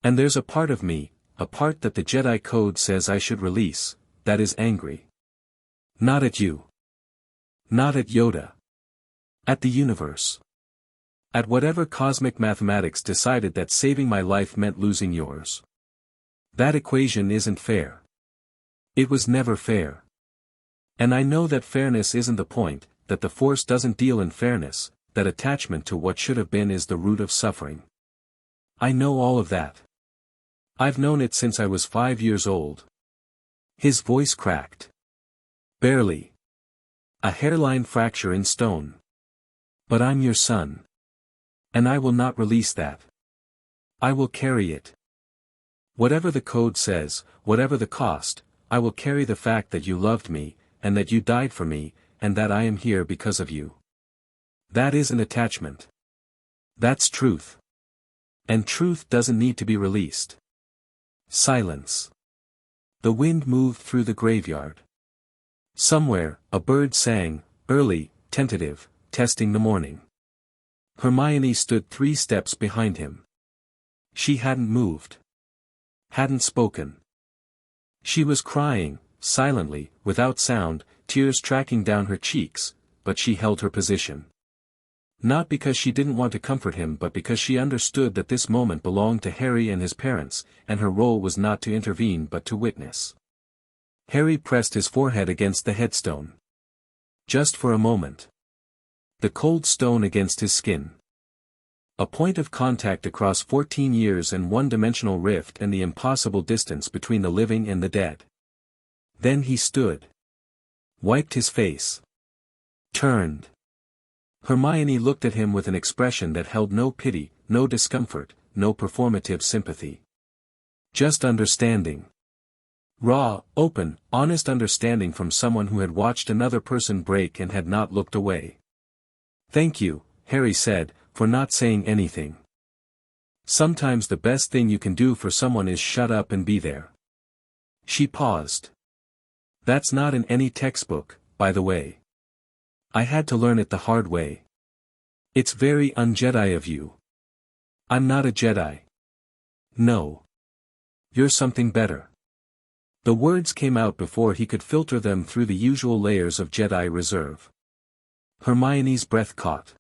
A: And there's a part of me, a part that the Jedi Code says I should release, that is angry. Not at you. Not at Yoda. At the universe. At whatever cosmic mathematics decided that saving my life meant losing yours. That equation isn't fair. It was never fair. And I know that fairness isn't the point, that the Force doesn't deal in fairness, that attachment to what should have been is the root of suffering. I know all of that. I've known it since I was 5 years old. His voice cracked. Barely. A hairline fracture in stone. But I'm your son. And I will not release that. I will carry it. Whatever the code says, whatever the cost, I will carry the fact that you loved me, and that you died for me, and that I am here because of you. That isn't attachment. That's truth. And truth doesn't need to be released. Silence. The wind moved through the graveyard. Somewhere, a bird sang, early, tentative, testing the morning. Hermione stood 3 steps behind him. She hadn't moved. Hadn't spoken. She was crying, silently, without sound, tears tracking down her cheeks, but she held her position. Not because she didn't want to comfort him but because she understood that this moment belonged to Harry and his parents, and her role was not to intervene but to witness. Harry pressed his forehead against the headstone. Just for a moment. The cold stone against his skin. A point of contact across 14 years and one-dimensional rift and the impossible distance between the living and the dead. Then he stood. Wiped his face. Turned. Hermione looked at him with an expression that held no pity, no discomfort, no performative sympathy. Just understanding. Raw, open, honest understanding from someone who had watched another person break and had not looked away. "Thank you," Harry said, "for not saying anything. Sometimes the best thing you can do for someone is shut up and be there." She paused. "That's not in any textbook, by the way. I had to learn it the hard way. It's very un-Jedi of you. I'm not a Jedi. No. You're something better." The words came out before he could filter them through the usual layers of Jedi reserve. Hermione's breath caught.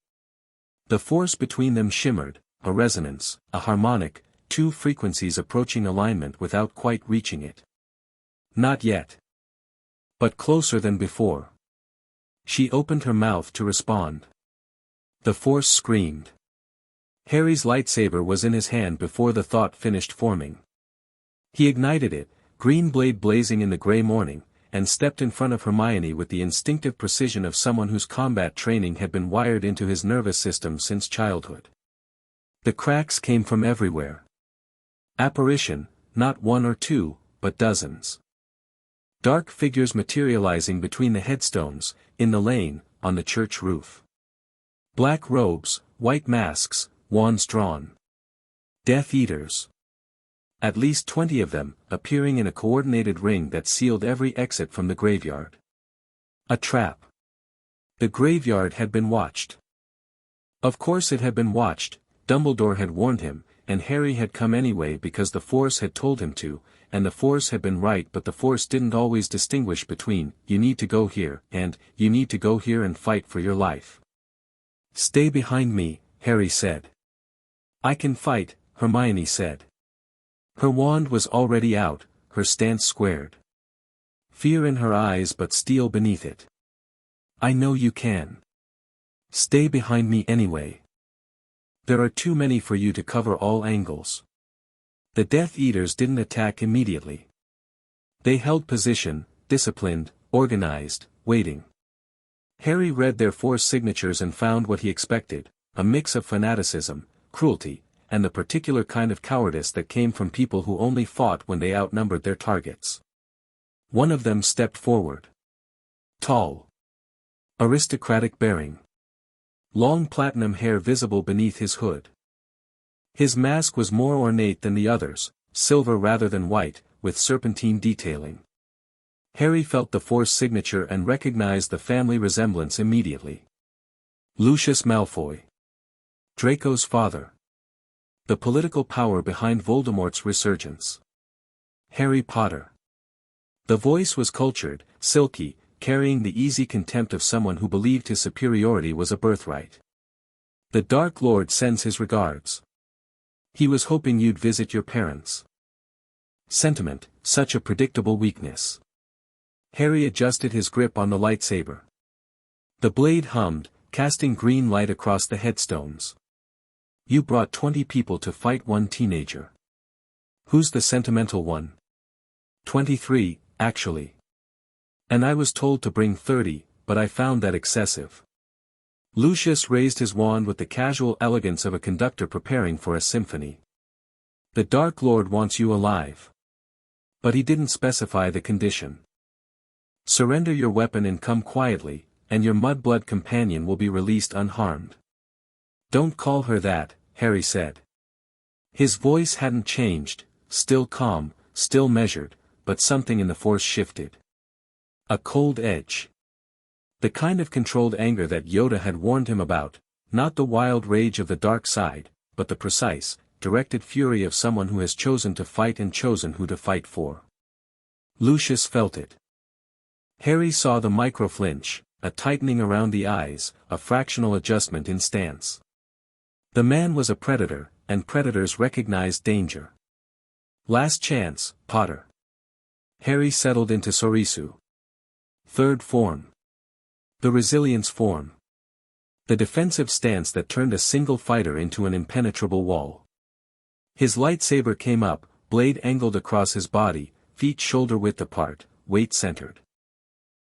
A: The force between them shimmered, a resonance, a harmonic, 2 frequencies approaching alignment without quite reaching it. Not yet. But closer than before. She opened her mouth to respond. The force screamed. Harry's lightsaber was in his hand before the thought finished forming. He ignited it, green blade blazing in the gray morning, and stepped in front of Hermione with the instinctive precision of someone whose combat training had been wired into his nervous system since childhood. The cracks came from everywhere. Apparition, not 1 or 2, but dozens. Dark figures materializing between the headstones, in the lane, on the church roof. Black robes, white masks, wands drawn. Death Eaters. At least 20 of them, appearing in a coordinated ring that sealed every exit from the graveyard. A trap. The graveyard had been watched. Of course it had been watched, Dumbledore had warned him, and Harry had come anyway because the Force had told him to, and the Force had been right but the Force didn't always distinguish between, "You need to go here," and, "You need to go here and fight for your life." "Stay behind me," Harry said. "I can fight," Hermione said. Her wand was already out, her stance squared. Fear in her eyes but steel beneath it. "I know you can. Stay behind me anyway. There are too many for you to cover all angles." The Death Eaters didn't attack immediately. They held position, disciplined, organized, waiting. Harry read their Force signatures and found what he expected, a mix of fanaticism, cruelty, and the particular kind of cowardice that came from people who only fought when they outnumbered their targets. One of them stepped forward. Tall. Aristocratic bearing. Long platinum hair visible beneath his hood. His mask was more ornate than the others, silver rather than white, with serpentine detailing. Harry felt the Force signature and recognized the family resemblance immediately. Lucius Malfoy. Draco's father. The political power behind Voldemort's resurgence. Harry Potter. The voice was cultured, silky, carrying the easy contempt of someone who believed his superiority was a birthright. "The Dark Lord sends his regards. He was hoping you'd visit your parents." Sentiment, such a predictable weakness. Harry adjusted his grip on the lightsaber. The blade hummed, casting green light across the headstones. You brought 20 people to fight one teenager. Who's the sentimental one? 23, actually. And I was told to bring 30, but I found that excessive. Lucius raised his wand with the casual elegance of a conductor preparing for a symphony. The Dark Lord wants you alive. But he didn't specify the condition. Surrender your weapon and come quietly, and your mudblood companion will be released unharmed. Don't call her that, Harry said. His voice hadn't changed, still calm, still measured, but something in the Force shifted. A cold edge. The kind of controlled anger that Yoda had warned him about, not the wild rage of the dark side, but the precise, directed fury of someone who has chosen to fight and chosen who to fight for. Lucius felt it. Harry saw the micro-flinch, a tightening around the eyes, a fractional adjustment in stance. The man was a predator, and predators recognized danger. Last chance, Potter. Harry settled into Sorisu. Third form. The resilience form. The defensive stance that turned a single fighter into an impenetrable wall. His lightsaber came up, blade angled across his body, feet shoulder-width apart, weight centered.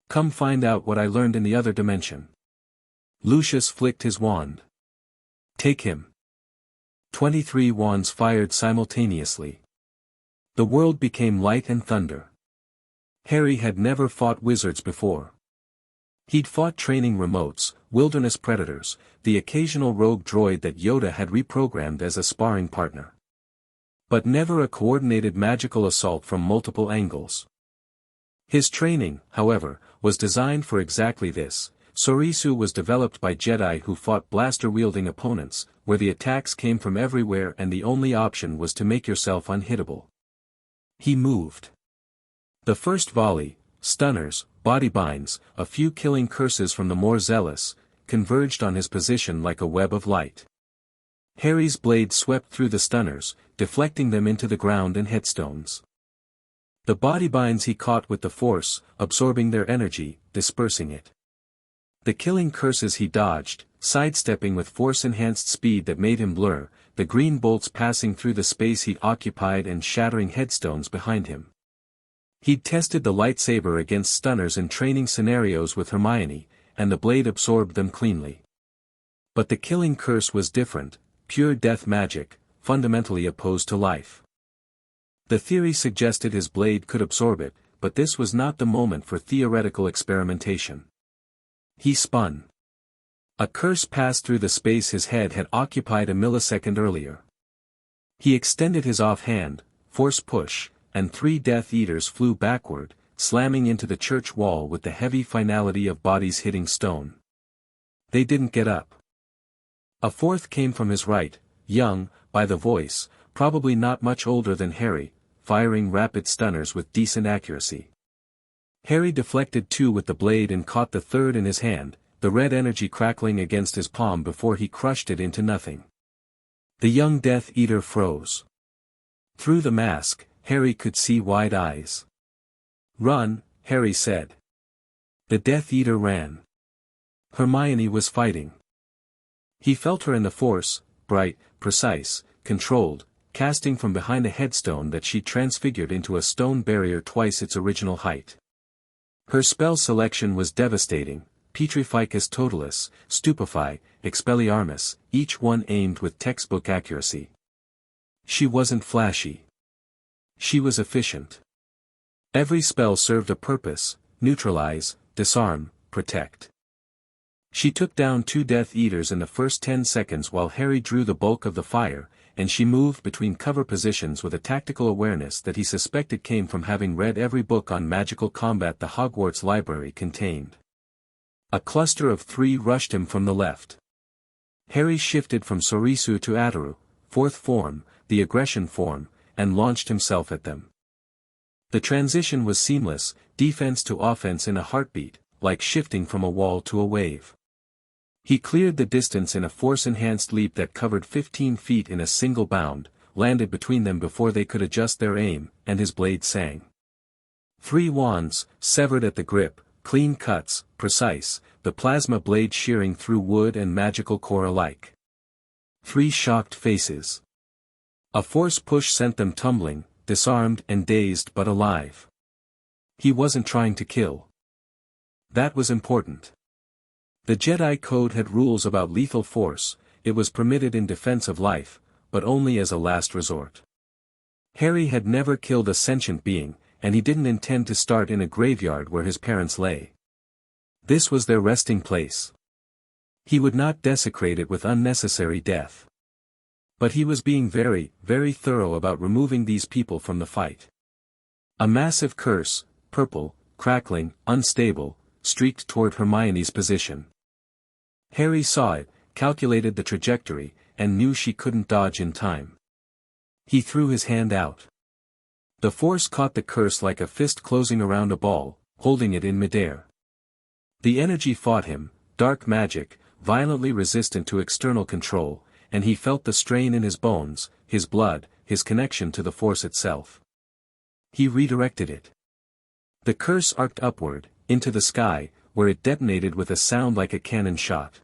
A: Come find out what I learned in the other dimension. Lucius flicked his wand. Take him. 23 wands fired simultaneously. The world became light and thunder. Harry had never fought wizards before. He'd fought training remotes, wilderness predators, the occasional rogue droid that Yoda had reprogrammed as a sparring partner. But never a coordinated magical assault from multiple angles. His training, however, was designed for exactly this. Sorisu was developed by Jedi who fought blaster-wielding opponents, where the attacks came from everywhere and the only option was to make yourself unhittable. He moved. The first volley, stunners, body binds, a few killing curses from the more zealous, converged on his position like a web of light. Harry's blade swept through the stunners, deflecting them into the ground and headstones. The body binds he caught with the Force, absorbing their energy, dispersing it. The killing curses he dodged, sidestepping with Force-enhanced speed that made him blur, the green bolts passing through the space he occupied and shattering headstones behind him. He'd tested the lightsaber against stunners in training scenarios with Hermione, and the blade absorbed them cleanly. But the killing curse was different, pure death magic, fundamentally opposed to life. The theory suggested his blade could absorb it, but this was not the moment for theoretical experimentation. He spun. A curse passed through the space his head had occupied a millisecond earlier. He extended his offhand, Force push, and 3 Death Eaters flew backward, slamming into the church wall with the heavy finality of bodies hitting stone. They didn't get up. A fourth came from his right, young, by the voice, probably not much older than Harry, firing rapid stunners with decent accuracy. Harry deflected 2 with the blade and caught the third in his hand, the red energy crackling against his palm before he crushed it into nothing. The young Death Eater froze. Through the mask, Harry could see wide eyes. Run, Harry said. The Death Eater ran. Hermione was fighting. He felt her in the Force, bright, precise, controlled, casting from behind a headstone that she transfigured into a stone barrier twice its original height. Her spell selection was devastating, Petrificus Totalis, Stupefy, Expelliarmus, each one aimed with textbook accuracy. She wasn't flashy. She was efficient. Every spell served a purpose: neutralize, disarm, protect. She took down 2 Death Eaters in the first 10 seconds while Harry drew the bulk of the fire, and she moved between cover positions with a tactical awareness that he suspected came from having read every book on magical combat the Hogwarts library contained. A cluster of 3 rushed him from the left. Harry shifted from Sorisu to Ataru, 4th form, the aggression form, and launched himself at them. The transition was seamless, defense to offense in a heartbeat, like shifting from a wall to a wave. He cleared the distance in a Force-enhanced leap that covered 15 feet in a single bound, landed between them before they could adjust their aim, and his blade sang. 3 wands, severed at the grip, clean cuts, precise, the plasma blade shearing through wood and magical core alike. 3 shocked faces. A force push sent them tumbling, disarmed and dazed but alive. He wasn't trying to kill. That was important. The Jedi Code had rules about lethal force. It was permitted in defense of life, but only as a last resort. Harry had never killed a sentient being, and he didn't intend to start in a graveyard where his parents lay. This was their resting place. He would not desecrate it with unnecessary death. But he was being very, very thorough about removing these people from the fight. A massive curse, purple, crackling, unstable, streaked toward Hermione's position. Harry saw it, calculated the trajectory, and knew she couldn't dodge in time. He threw his hand out. The force caught the curse like a fist closing around a ball, holding it in midair. The energy fought him, dark magic, violently resistant to external control, and he felt the strain in his bones, his blood, his connection to the force itself. He redirected it. The curse arced upward, into the sky, where it detonated with a sound like a cannon shot.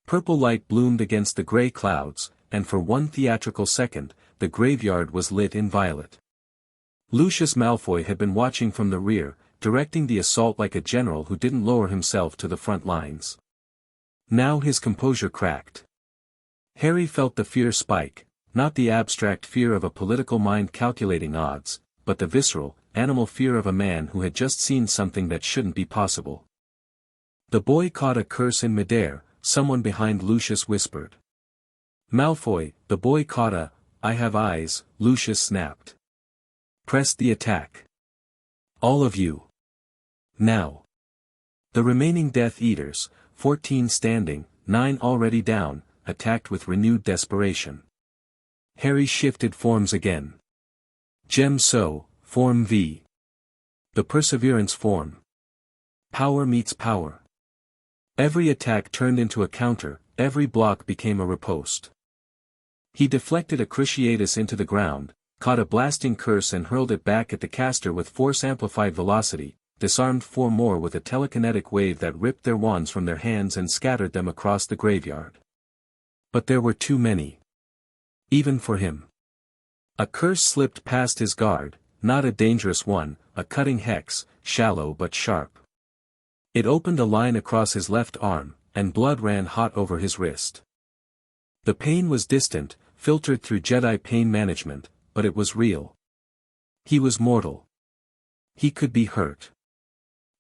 A: Purple light bloomed against the gray clouds, and for one theatrical second, the graveyard was lit in violet. Lucius Malfoy had been watching from the rear, directing the assault like a general who didn't lower himself to the front lines. Now his composure cracked. Harry felt the fear spike, not the abstract fear of a political mind calculating odds, but the visceral, animal fear of a man who had just seen something that shouldn't be possible. The boy caught a curse in midair, someone behind Lucius whispered. Malfoy, the boy caught a, I have eyes, Lucius snapped. Press the attack. All of you. Now. The remaining Death Eaters, 14 standing, 9 already down, attacked with renewed desperation. Harry shifted forms again. Gem So, Form V. The Perseverance form. Power meets power. Every attack turned into a counter, every block became a riposte. He deflected a Cruciatus into the ground, caught a blasting curse and hurled it back at the caster with force-amplified velocity, disarmed 4 more with a telekinetic wave that ripped their wands from their hands and scattered them across the graveyard. But there were too many. Even for him. A curse slipped past his guard, not a dangerous one, a cutting hex, shallow but sharp. It opened a line across his left arm, and blood ran hot over his wrist. The pain was distant, filtered through Jedi pain management, but it was real. He was mortal. He could be hurt.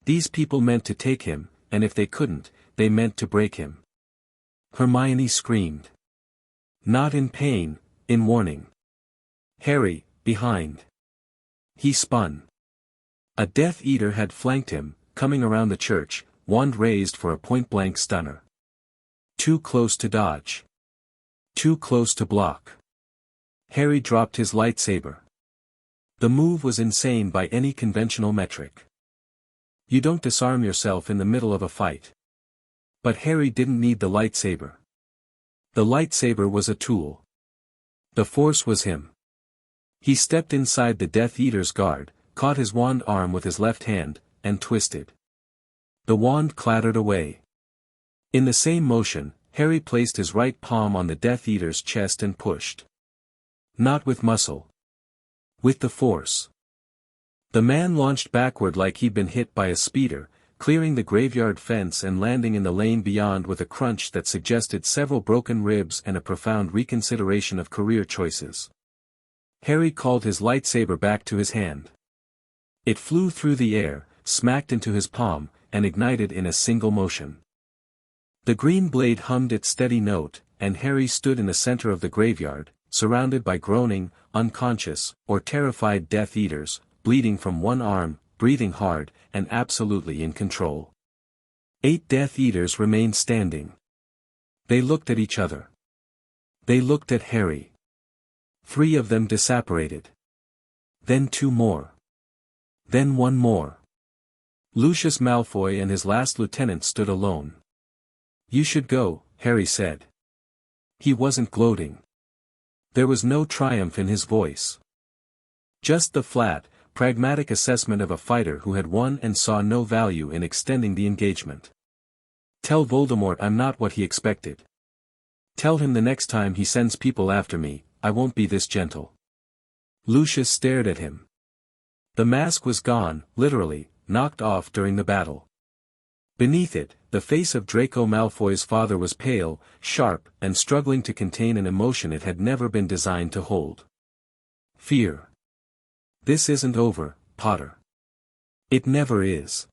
A: These people meant to take him, and if they couldn't, they meant to break him. Hermione screamed. Not in pain, in warning. Harry, behind. He spun. A Death Eater had flanked him, coming around the church, wand raised for a point-blank stunner. Too close to dodge. Too close to block. Harry dropped his lightsaber. The move was insane by any conventional metric. You don't disarm yourself in the middle of a fight. But Harry didn't need the lightsaber. The lightsaber was a tool. The Force was him. He stepped inside the Death Eater's guard, caught his wand arm with his left hand, and twisted. The wand clattered away. In the same motion, Harry placed his right palm on the Death Eater's chest and pushed. Not with muscle. With the Force. The man launched backward like he'd been hit by a speeder, clearing the graveyard fence and landing in the lane beyond with a crunch that suggested several broken ribs and a profound reconsideration of career choices. Harry called his lightsaber back to his hand. It flew through the air, smacked into his palm, and ignited in a single motion. The green blade hummed its steady note, and Harry stood in the center of the graveyard, surrounded by groaning, unconscious, or terrified Death Eaters, bleeding from one arm, breathing hard, and absolutely in control. 8 Death Eaters remained standing. They looked at each other. They looked at Harry. 3 of them disapparated. Then 2 more. Then 1 more. Lucius Malfoy and his last lieutenant stood alone. You should go, Harry said. He wasn't gloating. There was no triumph in his voice. Just the flat, pragmatic assessment of a fighter who had won and saw no value in extending the engagement. Tell Voldemort I'm not what he expected. Tell him the next time he sends people after me, I won't be this gentle. Lucius stared at him. The mask was gone, literally, knocked off during the battle. Beneath it, the face of Draco Malfoy's father was pale, sharp, and struggling to contain an emotion it had never been designed to hold. Fear. This isn't over, Potter. It never is.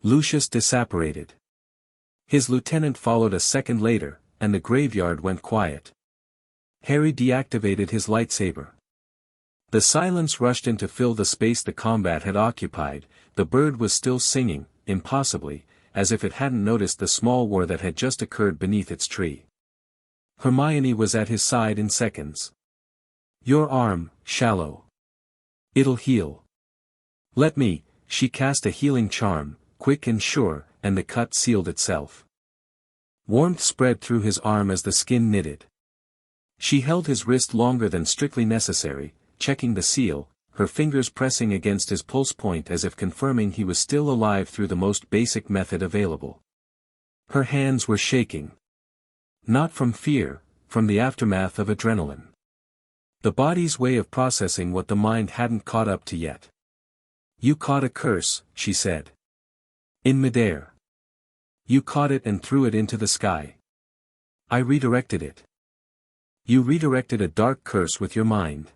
A: Lucius disapparated. His lieutenant followed a second later, and the graveyard went quiet. Harry deactivated his lightsaber. The silence rushed in to fill the space the combat had occupied. The bird was still singing, impossibly, as if it hadn't noticed the small war that had just occurred beneath its tree. Hermione was at his side in seconds. Your arm, shallow. It'll heal. Let me. She cast a healing charm, quick and sure, and the cut sealed itself. Warmth spread through his arm as the skin knitted. She held his wrist longer than strictly necessary, checking the seal, her fingers pressing against his pulse point as if confirming he was still alive through the most basic method available. Her hands were shaking. Not from fear, from the aftermath of adrenaline. The body's way of processing what the mind hadn't caught up to yet. You caught a curse, she said. In midair. You caught it and threw it into the sky. I redirected it. You redirected a dark curse with your mind.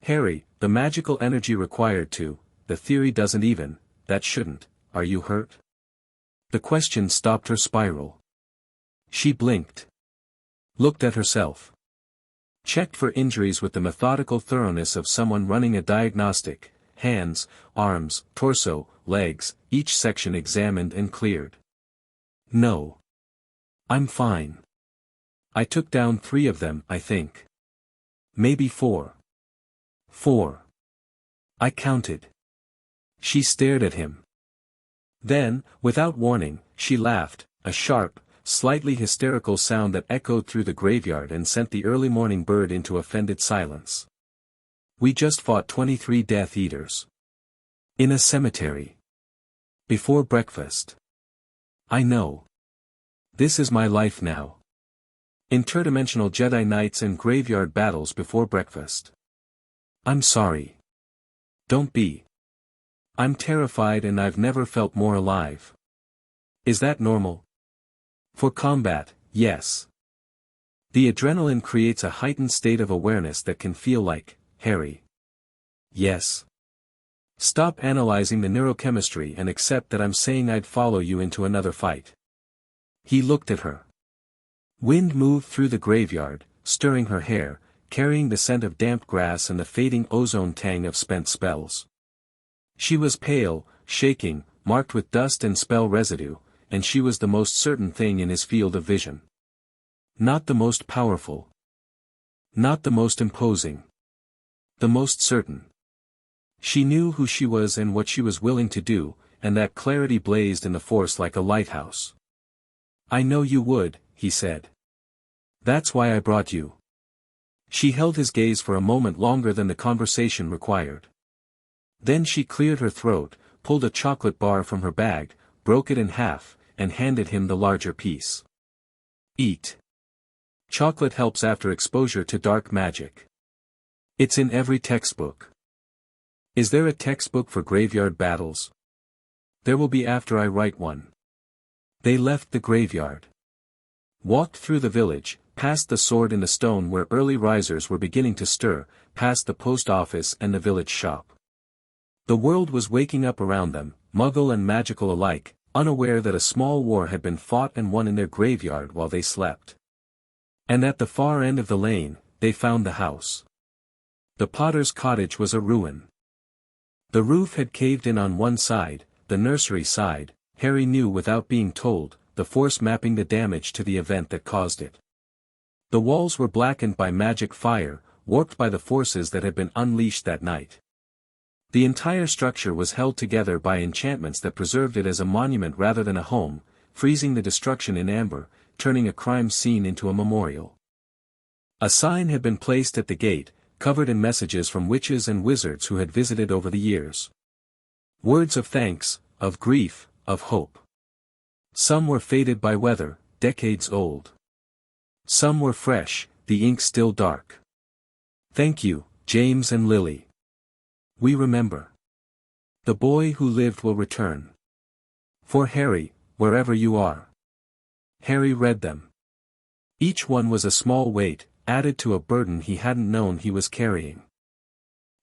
A: Harry, the magical energy required to, the theory doesn't even, that shouldn't, are you hurt? The question stopped her spiral. She blinked. Looked at herself. Checked for injuries with the methodical thoroughness of someone running a diagnostic, hands, arms, torso, legs, each section examined and cleared. No. I'm fine. I took down 3 of them, I think. Maybe 4. 4. I counted. She stared at him. Then, without warning, she laughed, a sharp, slightly hysterical sound that echoed through the graveyard and sent the early morning bird into offended silence. We just fought 23 Death Eaters. In a cemetery. Before breakfast. I know. This is my life now. Interdimensional Jedi Knights and graveyard battles before breakfast. I'm sorry. Don't be. I'm terrified and I've never felt more alive. Is that normal? For combat, yes. The adrenaline creates a heightened state of awareness that can feel like, Harry. Yes. Stop analyzing the neurochemistry and accept that I'm saying I'd follow you into another fight. He looked at her. Wind moved through the graveyard, stirring her hair, carrying the scent of damp grass and the fading ozone tang of spent spells. She was pale, shaking, marked with dust and spell residue, and she was the most certain thing in his field of vision. Not the most powerful. Not the most imposing. The most certain. She knew who she was and what she was willing to do, and that clarity blazed in the Force like a lighthouse. I know you would, he said. That's why I brought you. She held his gaze for a moment longer than the conversation required. Then she cleared her throat, pulled a chocolate bar from her bag, broke it in half, and handed him the larger piece. Eat. Chocolate helps after exposure to dark magic. It's in every textbook. Is there a textbook for graveyard battles? There will be after I write one. They left the graveyard. Walked through the village, past the Sword in the Stone where early risers were beginning to stir, past the post office and the village shop. The world was waking up around them, muggle and magical alike, unaware that a small war had been fought and won in their graveyard while they slept. And at the far end of the lane, they found the house. The Potter's cottage was a ruin. The roof had caved in on one side, the nursery side, Harry knew without being told, the Force mapping the damage to the event that caused it. The walls were blackened by magic fire, warped by the forces that had been unleashed that night. The entire structure was held together by enchantments that preserved it as a monument rather than a home, freezing the destruction in amber, turning a crime scene into a memorial. A sign had been placed at the gate, covered in messages from witches and wizards who had visited over the years. Words of thanks, of grief, of hope. Some were faded by weather, decades old. Some were fresh, the ink still dark. Thank you, James and Lily. We remember. The boy who lived will return. For Harry, wherever you are. Harry read them. Each one was a small weight, added to a burden he hadn't known he was carrying.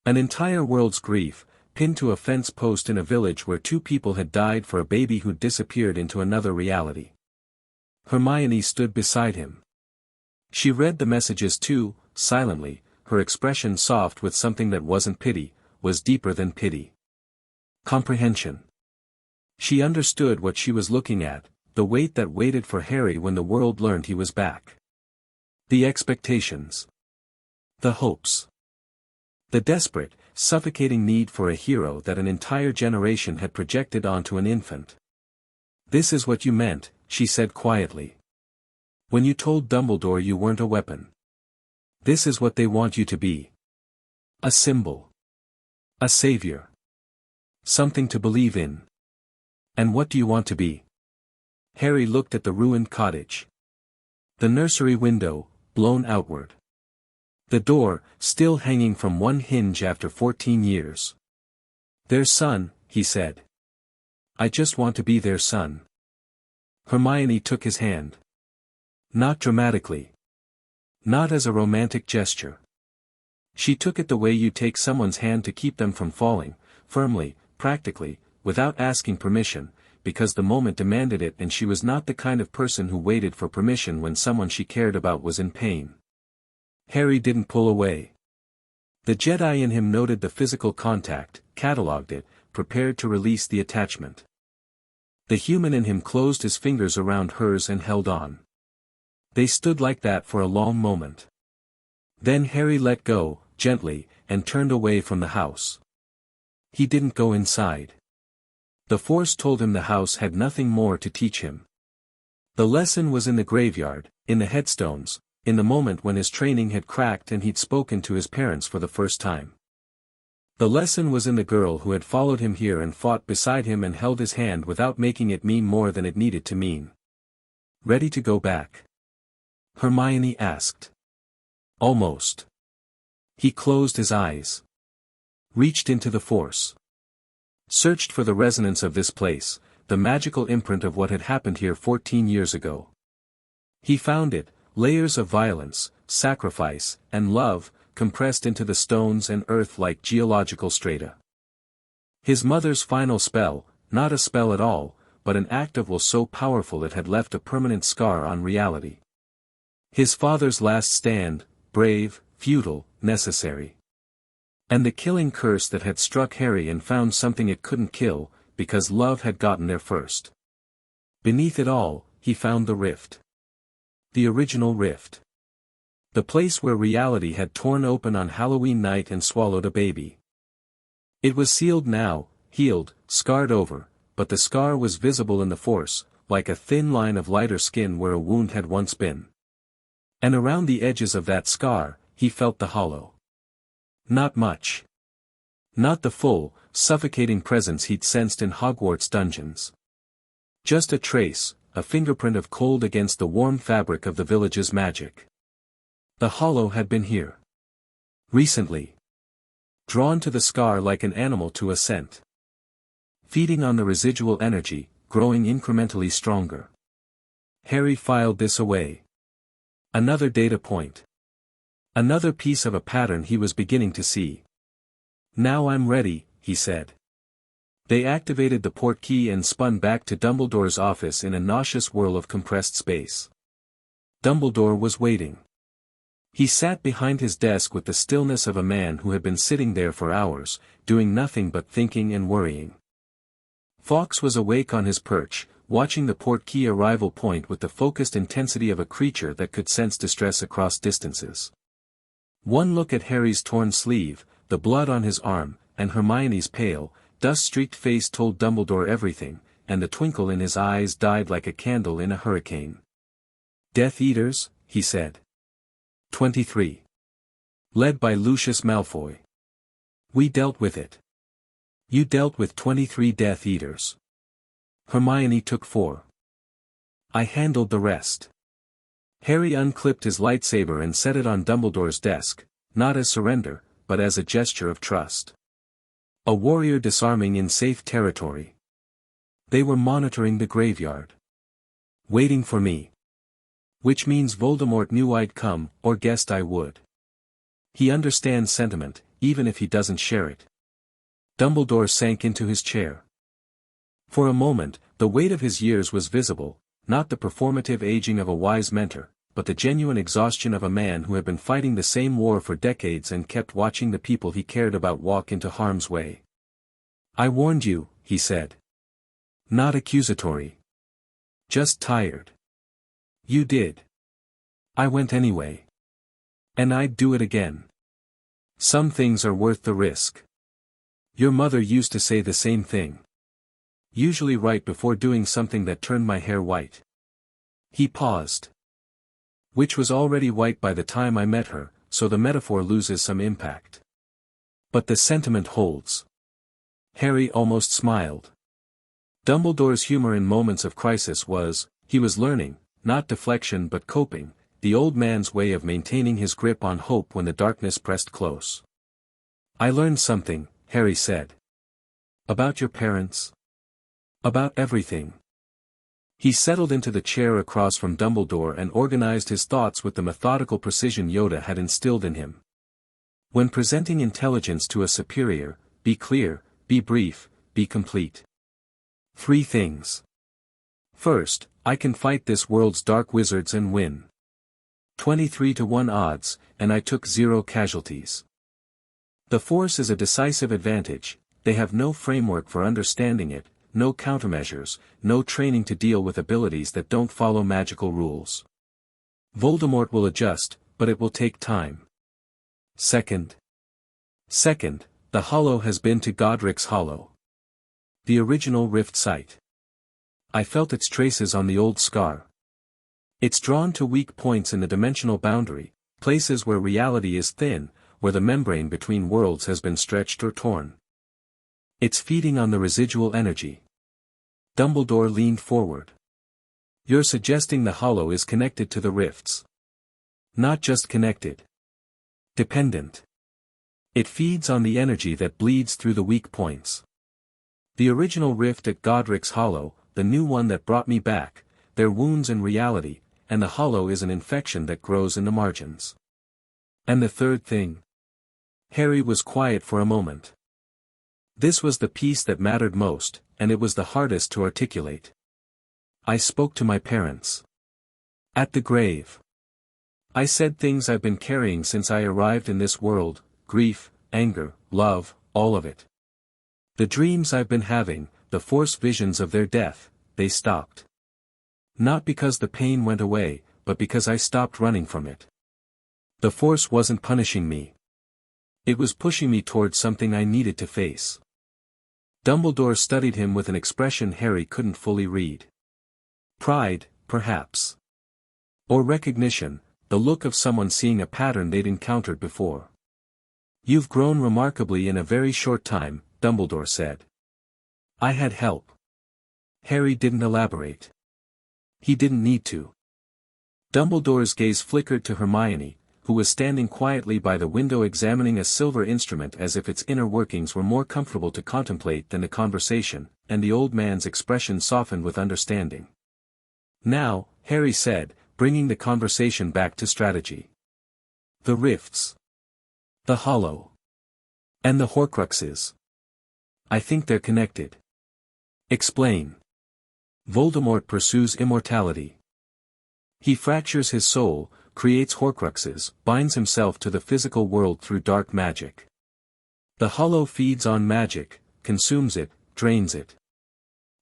A: An entire world's grief, pinned to a fence post in a village where two people had died for a baby who'd disappeared into another reality. Hermione stood beside him. She read the messages too, silently, her expression soft with something that wasn't pity, was deeper than pity. Comprehension. She understood what she was looking at, the weight that waited for Harry when the world learned he was back. The expectations. The hopes. The desperate, suffocating need for a hero that an entire generation had projected onto an infant. This is what you meant, she said quietly. When you told Dumbledore you weren't a weapon. This is what they want you to be. A symbol. A savior. Something to believe in. And what do you want to be? Harry looked at the ruined cottage. The nursery window, blown outward. The door, still hanging from one hinge after 14 years. Their son, he said. I just want to be their son. Hermione took his hand. Not dramatically. Not as a romantic gesture. She took it the way you take someone's hand to keep them from falling, firmly, practically, without asking permission, because the moment demanded it and she was not the kind of person who waited for permission when someone she cared about was in pain. Harry didn't pull away. The Jedi in him noted the physical contact, catalogued it, prepared to release the attachment. The human in him closed his fingers around hers and held on. They stood like that for a long moment. Then Harry let go, gently, and turned away from the house. He didn't go inside. The Force told him the house had nothing more to teach him. The lesson was in the graveyard, in the headstones, in the moment when his training had cracked and he'd spoken to his parents for the first time. The lesson was in the girl who had followed him here and fought beside him and held his hand without making it mean more than it needed to mean. Ready to go back? Hermione asked. Almost. He closed his eyes. Reached into the Force. Searched for the resonance of this place, the magical imprint of what had happened here 14 years ago. He found it, layers of violence, sacrifice, and love, compressed into the stones and earth like geological strata. His mother's final spell, not a spell at all, but an act of will so powerful it had left a permanent scar on reality. His father's last stand, brave, futile, necessary. And the killing curse that had struck Harry and found something it couldn't kill, because love had gotten there first. Beneath it all, he found the rift. The original rift. The place where reality had torn open on Halloween night and swallowed a baby. It was sealed now, healed, scarred over, but the scar was visible in the Force, like a thin line of lighter skin where a wound had once been. And around the edges of that scar, he felt the hollow. Not much. Not the full, suffocating presence he'd sensed in Hogwarts dungeons. Just a trace, a fingerprint of cold against the warm fabric of the village's magic. The hollow had been here. Recently. Drawn to the scar like an animal to a scent. Feeding on the residual energy, growing incrementally stronger. Harry filed this away. Another data point. Another piece of a pattern he was beginning to see. Now I'm ready, he said. They activated the port key and spun back to Dumbledore's office in a nauseous whirl of compressed space. Dumbledore was waiting. He sat behind his desk with the stillness of a man who had been sitting there for hours, doing nothing but thinking and worrying. Fawkes was awake on his perch, watching the port key arrival point with the focused intensity of a creature that could sense distress across distances. One look at Harry's torn sleeve, the blood on his arm, and Hermione's pale, dust-streaked face told Dumbledore everything, and the twinkle in his eyes died like a candle in a hurricane. Death Eaters, he said. 23. Led by Lucius Malfoy. We dealt with it. You dealt with 23 Death Eaters. Hermione took 4. I handled the rest. Harry unclipped his lightsaber and set it on Dumbledore's desk, not as surrender, but as a gesture of trust. A warrior disarming in safe territory. They were monitoring the graveyard. Waiting for me. Which means Voldemort knew I'd come, or guessed I would. He understands sentiment, even if he doesn't share it. Dumbledore sank into his chair. For a moment, the weight of his years was visible, not the performative aging of a wise mentor, but the genuine exhaustion of a man who had been fighting the same war for decades and kept watching the people he cared about walk into harm's way. I warned you, he said. Not accusatory. Just tired. You did. I went anyway. And I'd do it again. Some things are worth the risk. Your mother used to say the same thing. Usually right before doing something that turned my hair white. He paused. Which was already white by the time I met her, so the metaphor loses some impact. But the sentiment holds. Harry almost smiled. Dumbledore's humor in moments of crisis was, he was learning, not deflection but coping, the old man's way of maintaining his grip on hope when the darkness pressed close. I learned something, Harry said. About your parents? About everything. He settled into the chair across from Dumbledore and organized his thoughts with the methodical precision Yoda had instilled in him. When presenting intelligence to a superior, be clear, be brief, be complete. 3 things. First, I can fight this world's dark wizards and win. 23 to 1 odds, and I took 0 casualties. The Force is a decisive advantage, they have no framework for understanding it, no countermeasures, no training to deal with abilities that don't follow magical rules. Voldemort will adjust, but it will take time. Second, the Hollow has been to Godric's Hollow. The original rift site. I felt its traces on the old scar. It's drawn to weak points in the dimensional boundary, places where reality is thin, where the membrane between worlds has been stretched or torn. It's feeding on the residual energy. Dumbledore leaned forward. You're suggesting the Hollow is connected to the rifts. Not just connected. Dependent. It feeds on the energy that bleeds through the weak points. The original rift at Godric's Hollow, the new one that brought me back, they're wounds in reality, and the Hollow is an infection that grows in the margins. And the third thing? Harry was quiet for a moment. This was the piece that mattered most, and it was the hardest to articulate. I spoke to my parents. At the grave. I said things I've been carrying since I arrived in this world, grief, anger, love, all of it. The dreams I've been having, the Force visions of their death, they stopped. Not because the pain went away, but because I stopped running from it. The Force wasn't punishing me. It was pushing me towards something I needed to face. Dumbledore studied him with an expression Harry couldn't fully read. Pride, perhaps. Or recognition, the look of someone seeing a pattern they'd encountered before. You've grown remarkably in a very short time, Dumbledore said. I had help. Harry didn't elaborate. He didn't need to. Dumbledore's gaze flickered to Hermione, who was standing quietly by the window examining a silver instrument as if its inner workings were more comfortable to contemplate than the conversation, and the old man's expression softened with understanding. Now, Harry said, bringing the conversation back to strategy. The rifts. The Hollow. And the Horcruxes. I think they're connected. Explain. Voldemort pursues immortality. He fractures his soul, creates Horcruxes, binds himself to the physical world through dark magic. The Hollow feeds on magic, consumes it, drains it.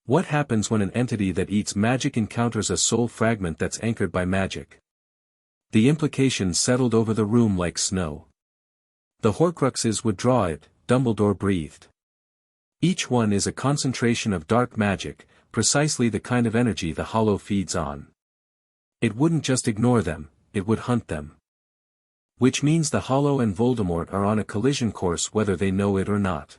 A: What happens when an entity that eats magic encounters a soul fragment that's anchored by magic? The implications settled over the room like snow. The Horcruxes would draw it, Dumbledore breathed. Each one is a concentration of dark magic, precisely the kind of energy the Hollow feeds on. It wouldn't just ignore them, it would hunt them. Which means the Hollow and Voldemort are on a collision course whether they know it or not.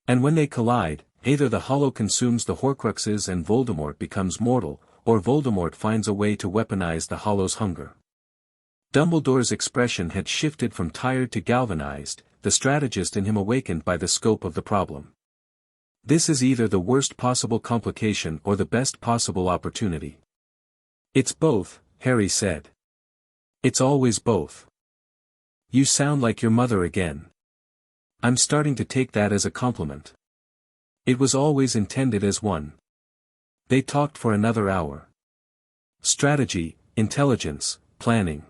A: And when they collide, either the Hollow consumes the Horcruxes and Voldemort becomes mortal, or Voldemort finds a way to weaponize the Hollow's hunger. Dumbledore's expression had shifted from tired to galvanized, the strategist in him awakened by the scope of the problem. This is either the worst possible complication or the best possible opportunity. It's both, Harry said. It's always both. You sound like your mother again. I'm starting to take that as a compliment. It was always intended as one. They talked for another hour. Strategy, intelligence, planning.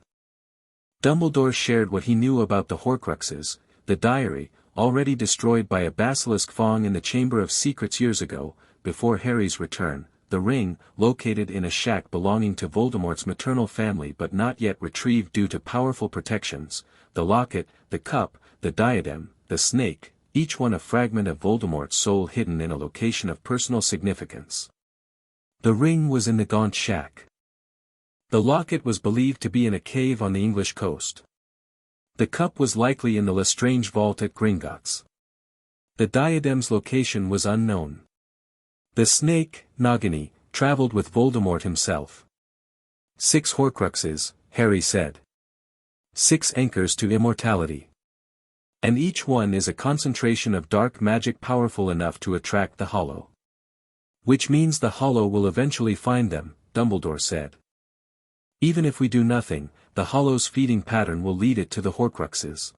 A: Dumbledore shared what he knew about the Horcruxes, the diary, already destroyed by a basilisk fang in the Chamber of Secrets years ago, before Harry's return, the ring, located in a shack belonging to Voldemort's maternal family but not yet retrieved due to powerful protections, the locket, the cup, the diadem, the snake, each one a fragment of Voldemort's soul hidden in a location of personal significance. The ring was in the Gaunt shack. The locket was believed to be in a cave on the English coast. The cup was likely in the Lestrange vault at Gringotts. The diadem's location was unknown. The snake, Nagini, traveled with Voldemort himself. 6 Horcruxes, Harry said. 6 anchors to immortality. And each one is a concentration of dark magic powerful enough to attract the Hollow. Which means the Hollow will eventually find them, Dumbledore said. Even if we do nothing, the Hollow's feeding pattern will lead it to the Horcruxes.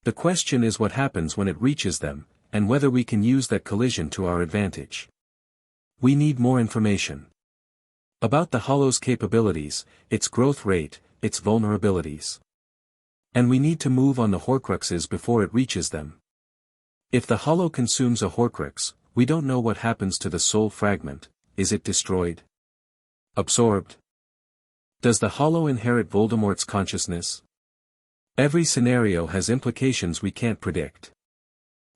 A: The question is what happens when it reaches them, and whether we can use that collision to our advantage. We need more information. About the Hollow's capabilities, its growth rate, its vulnerabilities. And we need to move on the Horcruxes before it reaches them. If the Hollow consumes a Horcrux, we don't know what happens to the soul fragment. Is it destroyed? Absorbed? Does the Hollow inherit Voldemort's consciousness? Every scenario has implications we can't predict.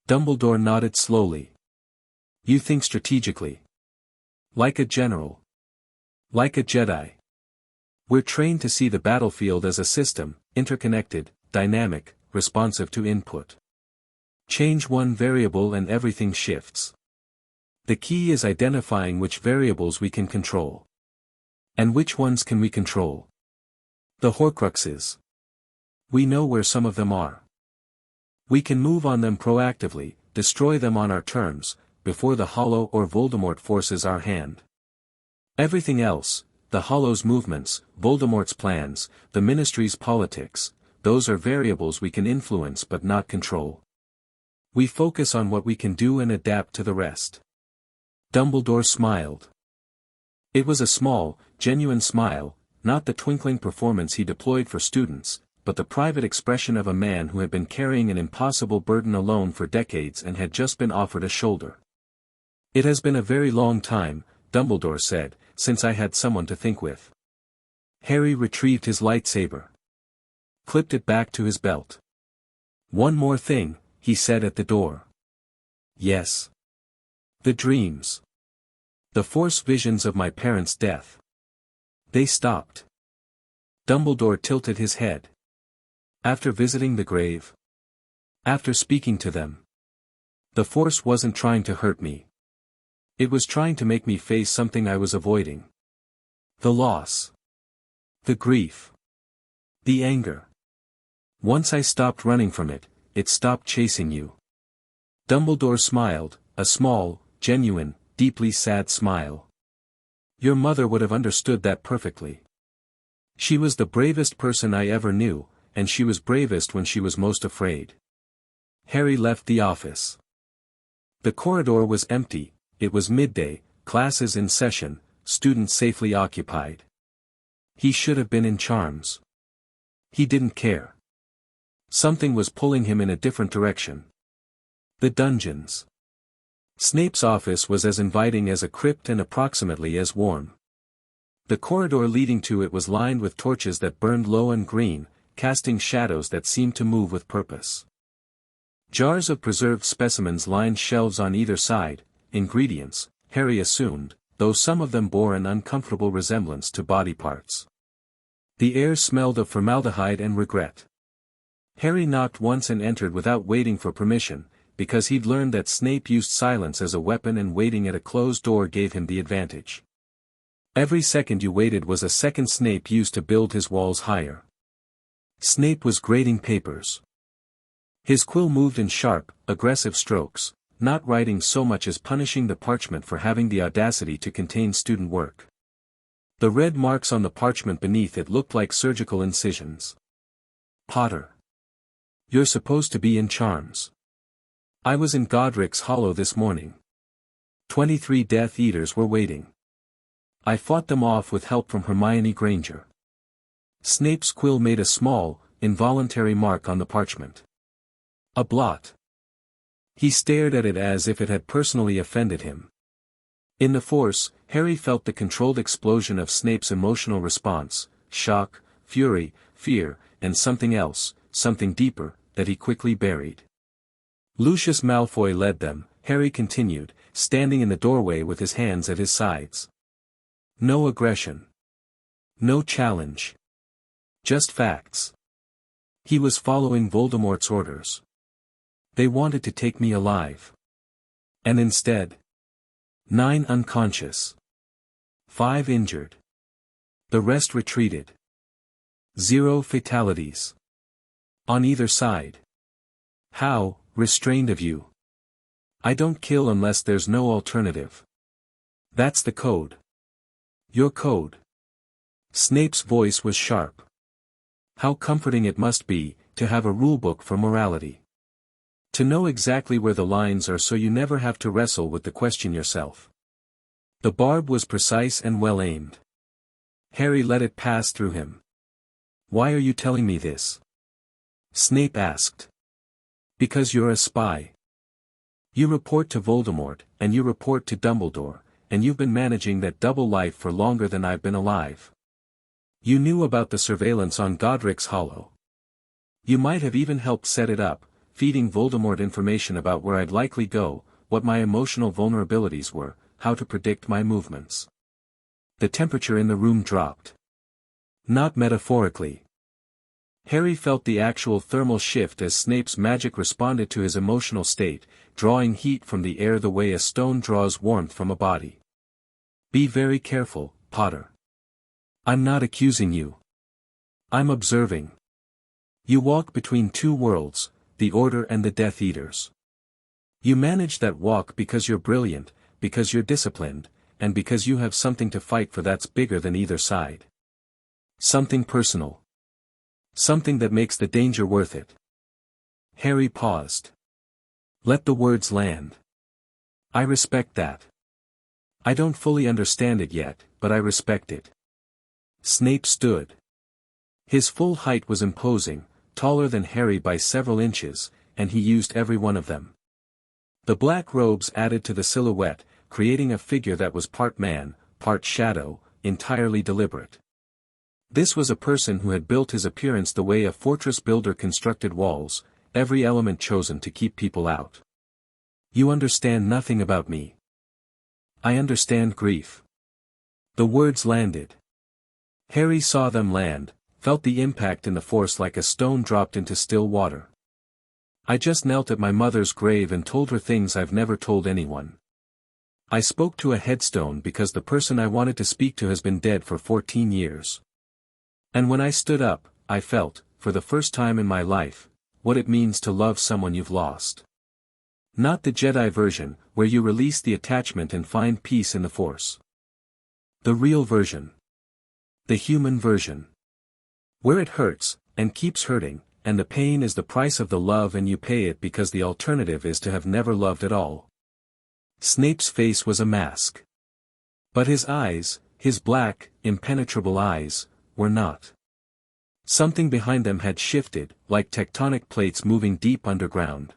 A: Dumbledore nodded slowly. You think strategically. Like a general. Like a Jedi. We're trained to see the battlefield as a system, interconnected, dynamic, responsive to input. Change one variable and everything shifts. The key is identifying which variables we can control. And which ones can we control? The Horcruxes. We know where some of them are. We can move on them proactively, destroy them on our terms, before the Hollow or Voldemort forces our hand. Everything else, the Hollow's movements, Voldemort's plans, the Ministry's politics, those are variables we can influence but not control. We focus on what we can do and adapt to the rest. Dumbledore smiled. It was a small, genuine smile, not the twinkling performance he deployed for students, but the private expression of a man who had been carrying an impossible burden alone for decades and had just been offered a shoulder. It has been a very long time, Dumbledore said, since I had someone to think with. Harry retrieved his lightsaber. Clipped it back to his belt. One more thing, he said at the door. Yes. The dreams. The Force visions of my parents' death. They stopped. Dumbledore tilted his head. After visiting the grave. After speaking to them. The Force wasn't trying to hurt me. It was trying to make me face something I was avoiding. The loss. The grief. The anger. Once I stopped running from it, it stopped chasing you. Dumbledore smiled, a small, genuine, deeply sad smile. Your mother would have understood that perfectly. She was the bravest person I ever knew, and she was bravest when she was most afraid. Harry left the office. The corridor was empty, it was midday, classes in session, students safely occupied. He should have been in charms. He didn't care. Something was pulling him in a different direction. The dungeons. Snape's office was as inviting as a crypt and approximately as warm. The corridor leading to it was lined with torches that burned low and green, casting shadows that seemed to move with purpose. Jars of preserved specimens lined shelves on either side, ingredients, Harry assumed, though some of them bore an uncomfortable resemblance to body parts. The air smelled of formaldehyde and regret. Harry knocked once and entered without waiting for permission, because he'd learned that Snape used silence as a weapon and waiting at a closed door gave him the advantage. Every second you waited was a second Snape used to build his walls higher. Snape was grading papers. His quill moved in sharp, aggressive strokes, not writing so much as punishing the parchment for having the audacity to contain student work. The red marks on the parchment beneath it looked like surgical incisions. Potter. You're supposed to be in charms. I was in Godric's Hollow this morning. 23 Death Eaters were waiting. I fought them off with help from Hermione Granger. Snape's quill made a small, involuntary mark on the parchment. A blot. He stared at it as if it had personally offended him. In the Force, Harry felt the controlled explosion of Snape's emotional response, shock, fury, fear, and something else, something deeper, that he quickly buried. Lucius Malfoy led them, Harry continued, standing in the doorway with his hands at his sides. No aggression. No challenge. Just facts. He was following Voldemort's orders. They wanted to take me alive. And instead. 9 unconscious. 5 injured. The rest retreated. 0 fatalities. On either side. How restrained of you. I don't kill unless there's no alternative. That's the code. Your code. Snape's voice was sharp. How comforting it must be, to have a rulebook for morality. To know exactly where the lines are so you never have to wrestle with the question yourself. The barb was precise and well aimed. Harry let it pass through him. Why are you telling me this? Snape asked. Because you're a spy. You report to Voldemort, and you report to Dumbledore, and you've been managing that double life for longer than I've been alive. You knew about the surveillance on Godric's Hollow. You might have even helped set it up, feeding Voldemort information about where I'd likely go, what my emotional vulnerabilities were, how to predict my movements. The temperature in the room dropped. Not metaphorically. Harry felt the actual thermal shift as Snape's magic responded to his emotional state, drawing heat from the air the way a stone draws warmth from a body. Be very careful, Potter. I'm not accusing you. I'm observing. You walk between 2 worlds, the Order and the Death Eaters. You manage that walk because you're brilliant, because you're disciplined, and because you have something to fight for that's bigger than either side. Something personal. Something that makes the danger worth it. Harry paused. Let the words land. I respect that. I don't fully understand it yet, but I respect it. Snape stood. His full height was imposing, taller than Harry by several inches, and he used every one of them. The black robes added to the silhouette, creating a figure that was part man, part shadow, entirely deliberate. This was a person who had built his appearance the way a fortress builder constructed walls, every element chosen to keep people out. You understand nothing about me. I understand grief. The words landed. Harry saw them land, felt the impact in the Force like a stone dropped into still water. I just knelt at my mother's grave and told her things I've never told anyone. I spoke to a headstone because the person I wanted to speak to has been dead for 14 years. And when I stood up, I felt, for the first time in my life, what it means to love someone you've lost. Not the Jedi version, where you release the attachment and find peace in the Force. The real version. The human version. Where it hurts, and keeps hurting, and the pain is the price of the love and you pay it because the alternative is to have never loved at all. Snape's face was a mask. But his eyes, his black, impenetrable eyes, were not. Something behind them had shifted, like tectonic plates moving deep underground.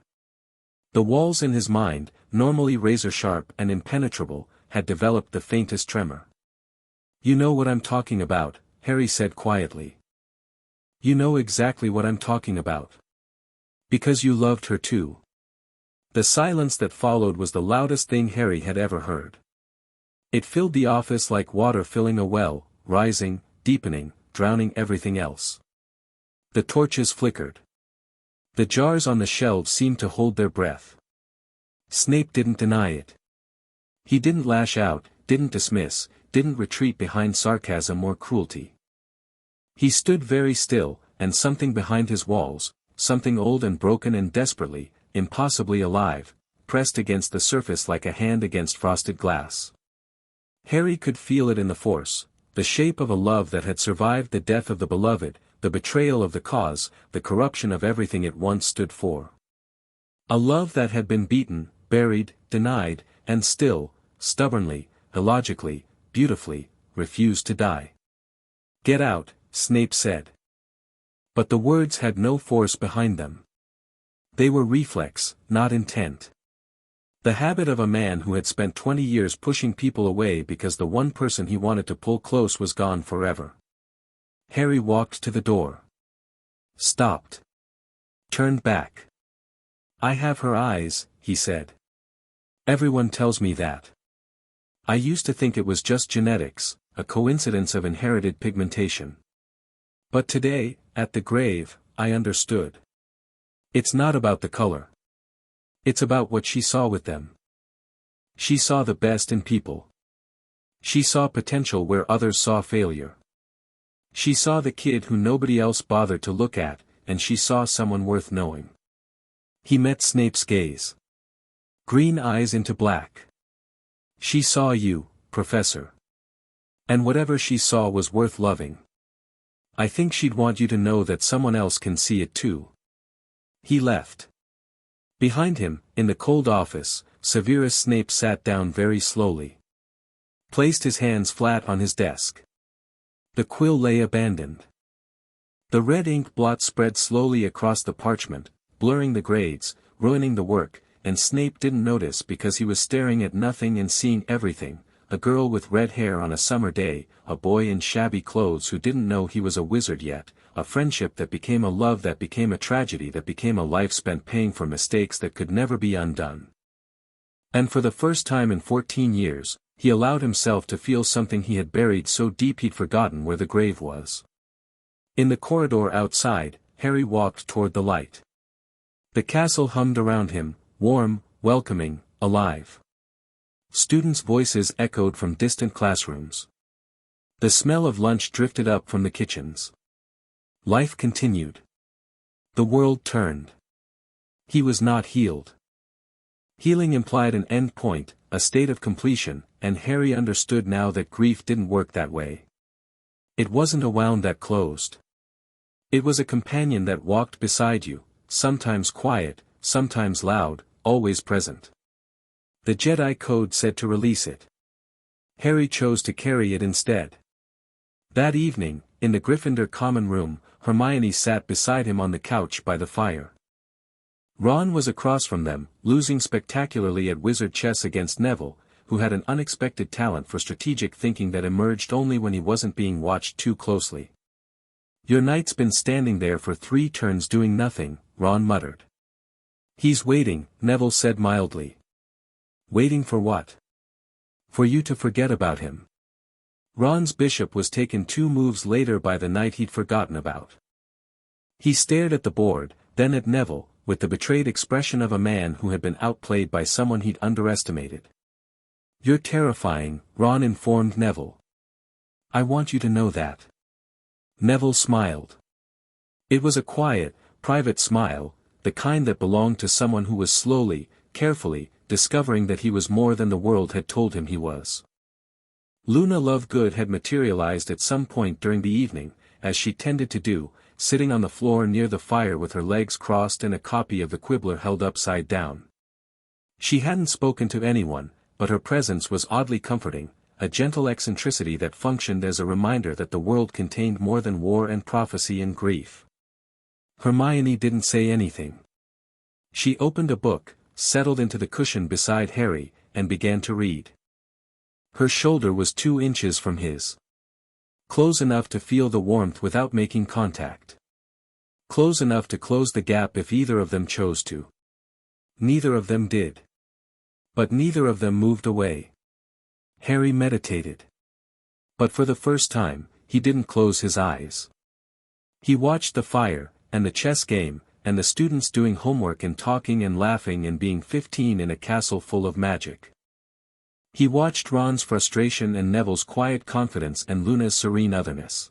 A: The walls in his mind, normally razor-sharp and impenetrable, had developed the faintest tremor. You know what I'm talking about, Harry said quietly. You know exactly what I'm talking about. Because you loved her too. The silence that followed was the loudest thing Harry had ever heard. It filled the office like water filling a well, rising, deepening, drowning everything else. The torches flickered. The jars on the shelves seemed to hold their breath. Snape didn't deny it. He didn't lash out, didn't dismiss, didn't retreat behind sarcasm or cruelty. He stood very still, and something behind his walls, something old and broken and desperately, impossibly alive, pressed against the surface like a hand against frosted glass. Harry could feel it in the force, the shape of a love that had survived the death of the beloved, the betrayal of the cause, the corruption of everything it once stood for. A love that had been beaten, buried, denied, and still, stubbornly, illogically, beautifully, refused to die. "Get out," Snape said. But the words had no force behind them. They were reflex, not intent. The habit of a man who had spent 20 years pushing people away because the one person he wanted to pull close was gone forever. Harry walked to the door. Stopped. Turned back. "I have her eyes," he said. "Everyone tells me that. I used to think it was just genetics, a coincidence of inherited pigmentation. But today, at the grave, I understood. It's not about the color. It's about what she saw with them. She saw the best in people. She saw potential where others saw failure. She saw the kid who nobody else bothered to look at, and she saw someone worth knowing." He met Snape's gaze. Green eyes into black. "She saw you, Professor. And whatever she saw was worth loving. I think she'd want you to know that someone else can see it too." He left. Behind him, in the cold office, Severus Snape sat down very slowly. Placed his hands flat on his desk. The quill lay abandoned. The red ink blot spread slowly across the parchment, blurring the grades, ruining the work, and Snape didn't notice because he was staring at nothing and seeing everything: a girl with red hair on a summer day, a boy in shabby clothes who didn't know he was a wizard yet, a friendship that became a love that became a tragedy that became a life spent paying for mistakes that could never be undone. And for the first time in 14 years, he allowed himself to feel something he had buried so deep he'd forgotten where the grave was. In the corridor outside, Harry walked toward the light. The castle hummed around him, warm, welcoming, alive. Students' voices echoed from distant classrooms. The smell of lunch drifted up from the kitchens. Life continued. The world turned. He was not healed. Healing implied an end point, a state of completion, and Harry understood now that grief didn't work that way. It wasn't a wound that closed. It was a companion that walked beside you, sometimes quiet, sometimes loud, always present. The Jedi code said to release it. Harry chose to carry it instead. That evening, in the Gryffindor common room, Hermione sat beside him on the couch by the fire. Ron was across from them, losing spectacularly at wizard chess against Neville, who had an unexpected talent for strategic thinking that emerged only when he wasn't being watched too closely. "Your knight's been standing there for 3 turns doing nothing," Ron muttered. "He's waiting," Neville said mildly. "Waiting for what?" "For you to forget about him." Ron's bishop was taken 2 moves later by the knight he'd forgotten about. He stared at the board, then at Neville, with the betrayed expression of a man who had been outplayed by someone he'd underestimated. "You're terrifying," Ron informed Neville. "I want you to know that." Neville smiled. It was a quiet, private smile, the kind that belonged to someone who was slowly, carefully, discovering that he was more than the world had told him he was. Luna Lovegood had materialized at some point during the evening, as she tended to do, sitting on the floor near the fire with her legs crossed and a copy of the Quibbler held upside down. She hadn't spoken to anyone, but her presence was oddly comforting, a gentle eccentricity that functioned as a reminder that the world contained more than war and prophecy and grief. Hermione didn't say anything. She opened a book, settled into the cushion beside Harry, and began to read. Her shoulder was 2 inches from his. Close enough to feel the warmth without making contact. Close enough to close the gap if either of them chose to. Neither of them did. But neither of them moved away. Harry meditated. But for the first time, he didn't close his eyes. He watched the fire, and the chess game, and the students doing homework and talking and laughing and being 15 in a castle full of magic. He watched Ron's frustration and Neville's quiet confidence and Luna's serene otherness.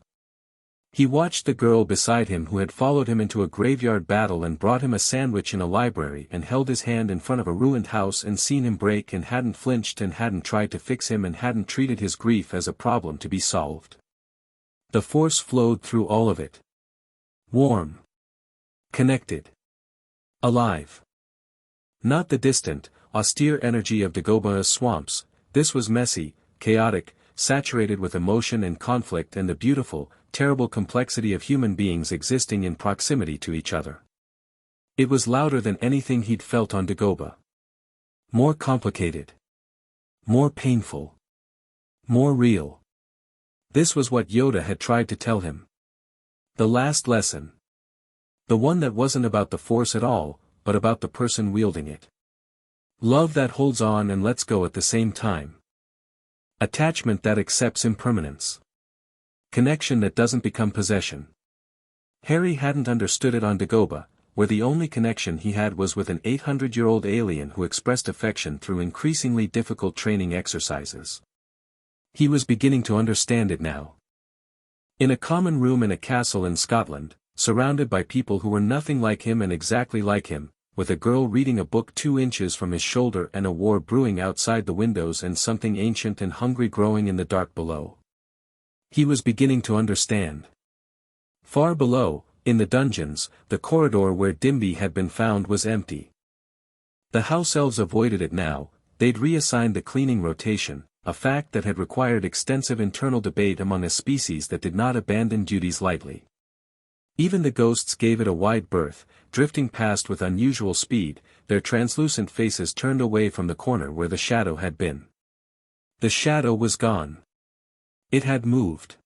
A: He watched the girl beside him who had followed him into a graveyard battle and brought him a sandwich in a library and held his hand in front of a ruined house and seen him break and hadn't flinched and hadn't tried to fix him and hadn't treated his grief as a problem to be solved. The force flowed through all of it. Warm. Connected. Alive. Not the distant, austere energy of Dagoba's swamps. This was messy, chaotic, saturated with emotion and conflict and the beautiful, terrible complexity of human beings existing in proximity to each other. It was louder than anything he'd felt on Dagoba. More complicated. More painful. More real. This was what Yoda had tried to tell him. The last lesson. The one that wasn't about the Force at all, but about the person wielding it. Love that holds on and lets go at the same time. Attachment that accepts impermanence. Connection that doesn't become possession. Harry hadn't understood it on Dagoba, where the only connection he had was with an 800-year-old alien who expressed affection through increasingly difficult training exercises. He was beginning to understand it now. In a common room in a castle in Scotland, surrounded by people who were nothing like him and exactly like him, with a girl reading a book 2 inches from his shoulder and a war brewing outside the windows and something ancient and hungry growing in the dark below. He was beginning to understand. Far below, in the dungeons, the corridor where Dimby had been found was empty. The house elves avoided it now. They'd reassigned the cleaning rotation, a fact that had required extensive internal debate among a species that did not abandon duties lightly. Even the ghosts gave it a wide berth, drifting past with unusual speed, their translucent faces turned away from the corner where the shadow had been. The shadow was gone. It had moved.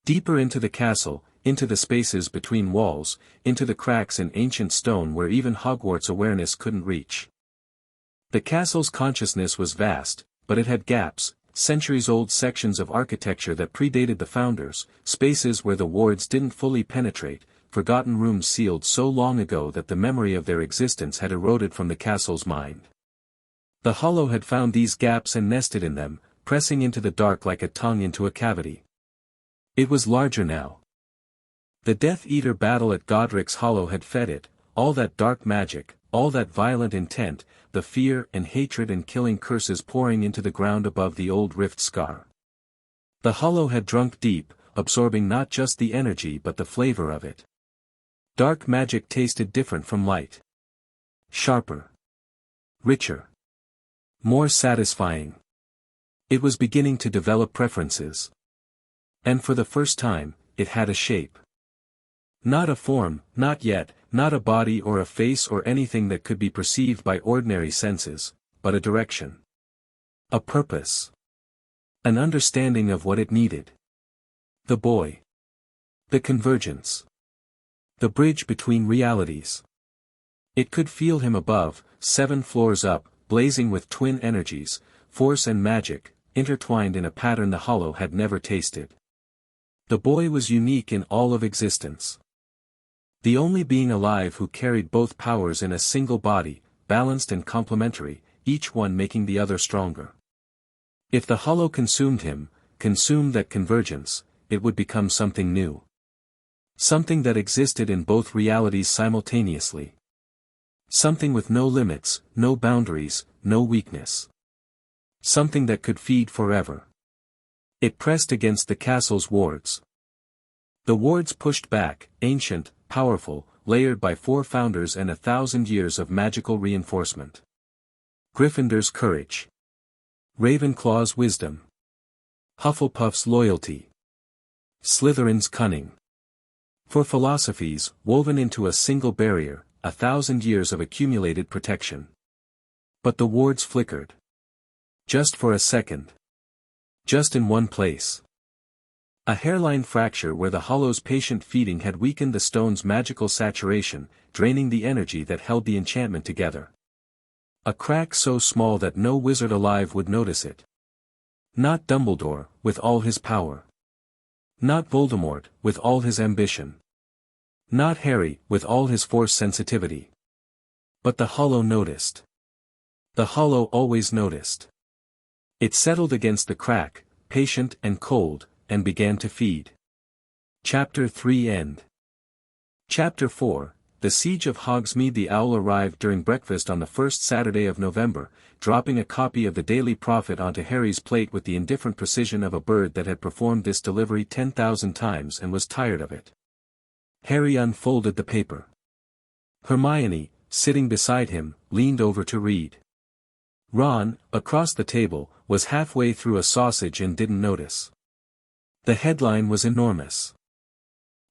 A: Deeper into the castle, into the spaces between walls, into the cracks in ancient stone where even Hogwarts awareness couldn't reach. The castle's consciousness was vast, but it had gaps, centuries-old sections of architecture that predated the founders, spaces where the wards didn't fully penetrate, forgotten rooms sealed so long ago that the memory of their existence had eroded from the castle's mind. The Hollow had found these gaps and nested in them, pressing into the dark like a tongue into a cavity. It was larger now. The Death Eater battle at Godric's Hollow had fed it, all that dark magic, all that violent intent, the fear and hatred and killing curses pouring into the ground above the old rift scar. The Hollow had drunk deep, absorbing not just the energy but the flavor of it. Dark magic tasted different from light. Sharper. Richer. More satisfying. It was beginning to develop preferences. And for the first time, it had a shape. Not a form, not yet, not a body or a face or anything that could be perceived by ordinary senses, but a direction. A purpose. An understanding of what it needed. The boy. The convergence. The bridge between realities. It could feel him above, 7 floors up, blazing with twin energies, force and magic, intertwined in a pattern the Hollow had never tasted. The boy was unique in all of existence. The only being alive who carried both powers in a single body, balanced and complementary, each one making the other stronger. If the Hollow consumed him, consumed that convergence, it would become something new. Something that existed in both realities simultaneously. Something with no limits, no boundaries, no weakness. Something that could feed forever. It pressed against the castle's wards. The wards pushed back, ancient, powerful, layered by 4 founders and 1,000 years of magical reinforcement. Gryffindor's courage. Ravenclaw's wisdom. Hufflepuff's loyalty. Slytherin's cunning. 4 philosophies, woven into a single barrier, 1,000 years of accumulated protection. But the wards flickered. Just for a second. Just in one place. A hairline fracture where the Hollow's patient feeding had weakened the stone's magical saturation, draining the energy that held the enchantment together. A crack so small that no wizard alive would notice it. Not Dumbledore, with all his power. Not Voldemort, with all his ambition. Not Harry, with all his Force sensitivity. But the Hollow noticed. The Hollow always noticed. It settled against the crack, patient and cold, and began to feed. Chapter 3 End. Chapter 4, The Siege of Hogsmeade. The owl arrived during breakfast on the first Saturday of November, dropping a copy of the Daily Prophet onto Harry's plate with the indifferent precision of a bird that had performed this delivery 10,000 times and was tired of it. Harry unfolded the paper. Hermione, sitting beside him, leaned over to read. Ron, across the table, was halfway through a sausage and didn't notice. The headline was enormous.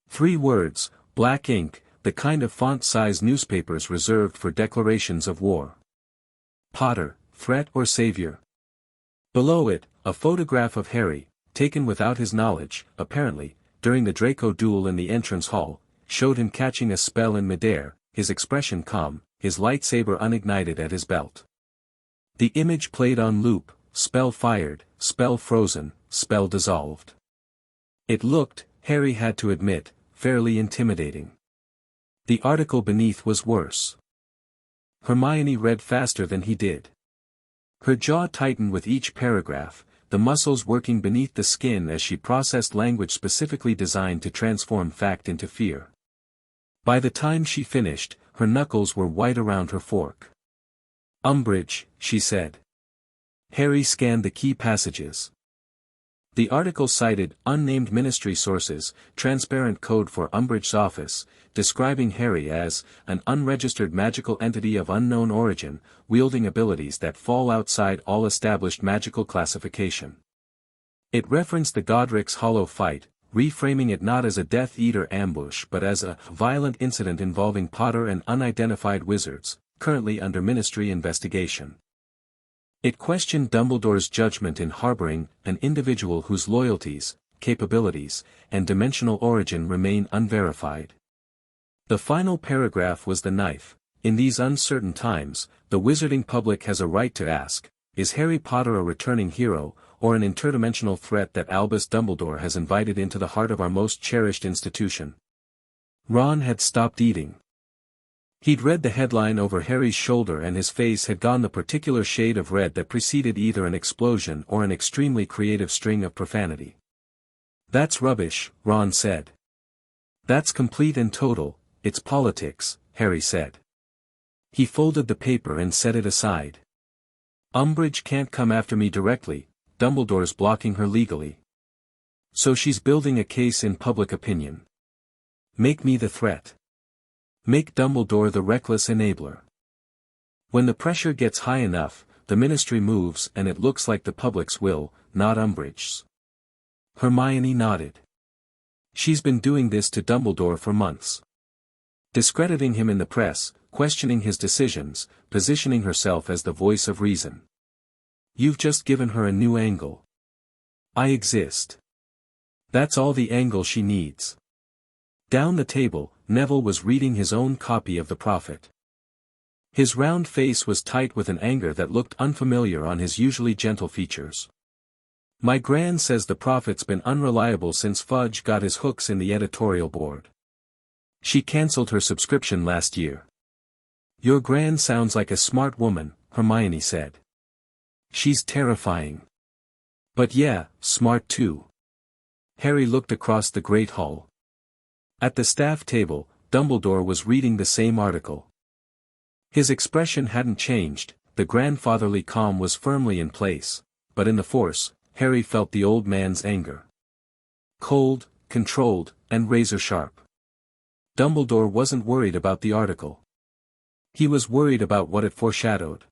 A: 3 words, black ink, the kind of font-size newspapers reserved for declarations of war. Potter, threat or savior? Below it, a photograph of Harry, taken without his knowledge, apparently, during the Draco duel in the entrance hall, showed him catching a spell in midair, his expression calm, his lightsaber unignited at his belt. The image played on loop, spell fired, spell frozen, spell dissolved. It looked, Harry had to admit, fairly intimidating. The article beneath was worse. Hermione read faster than he did. Her jaw tightened with each paragraph, the muscles working beneath the skin as she processed language specifically designed to transform fact into fear. By the time she finished, her knuckles were white around her fork. Umbridge, she said. Harry scanned the key passages. The article cited unnamed ministry sources, transparent code for Umbridge's office, describing Harry as an unregistered magical entity of unknown origin, wielding abilities that fall outside all established magical classification. It referenced the Godric's Hollow fight, reframing it not as a Death Eater ambush but as a violent incident involving Potter and unidentified wizards, currently under ministry investigation. It questioned Dumbledore's judgment in harboring an individual whose loyalties, capabilities, and dimensional origin remain unverified. The final paragraph was the knife. In these uncertain times, the wizarding public has a right to ask, is Harry Potter a returning hero, or an interdimensional threat that Albus Dumbledore has invited into the heart of our most cherished institution? Ron had stopped eating. He'd read the headline over Harry's shoulder and his face had gone the particular shade of red that preceded either an explosion or an extremely creative string of profanity. That's rubbish, Ron said. That's complete and total, it's politics, Harry said. He folded the paper and set it aside. Umbridge can't come after me directly, Dumbledore's blocking her legally. So she's building a case in public opinion. Make me the threat. Make Dumbledore the reckless enabler. When the pressure gets high enough, the ministry moves and it looks like the public's will, not Umbridge's. Hermione nodded. She's been doing this to Dumbledore for months. Discrediting him in the press, questioning his decisions, positioning herself as the voice of reason. You've just given her a new angle. I exist. That's all the angle she needs. Down the table, Neville was reading his own copy of the Prophet. His round face was tight with an anger that looked unfamiliar on his usually gentle features. My gran says the Prophet's been unreliable since Fudge got his hooks in the editorial board. She cancelled her subscription last year. Your gran sounds like a smart woman, Hermione said. She's terrifying. But yeah, smart too. Harry looked across the Great Hall. At the staff table, Dumbledore was reading the same article. His expression hadn't changed, the grandfatherly calm was firmly in place, but in the Force, Harry felt the old man's anger. Cold, controlled, and razor-sharp. Dumbledore wasn't worried about the article. He was worried about what it foreshadowed.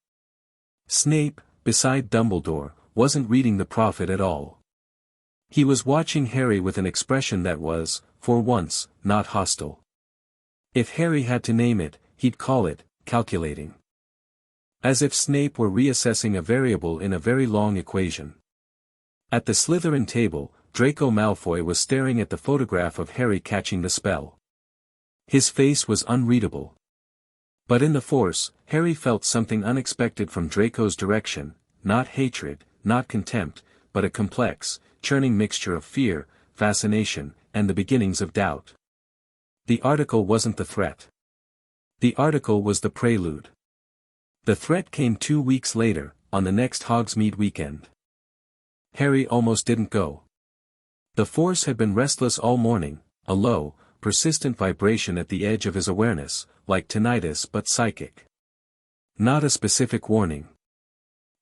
A: Snape, beside Dumbledore, wasn't reading the Prophet at all. He was watching Harry with an expression that was, for once, not hostile. If Harry had to name it, he'd call it, calculating. As if Snape were reassessing a variable in a very long equation. At the Slytherin table, Draco Malfoy was staring at the photograph of Harry catching the spell. His face was unreadable. But in the Force, Harry felt something unexpected from Draco's direction, not hatred, not contempt, but a complex, churning mixture of fear, fascination, and the beginnings of doubt. The article wasn't the threat. The article was the prelude. The threat came 2 weeks later, on the next Hogsmeade weekend. Harry almost didn't go. The Force had been restless all morning, a low, persistent vibration at the edge of his awareness, like tinnitus but psychic. Not a specific warning.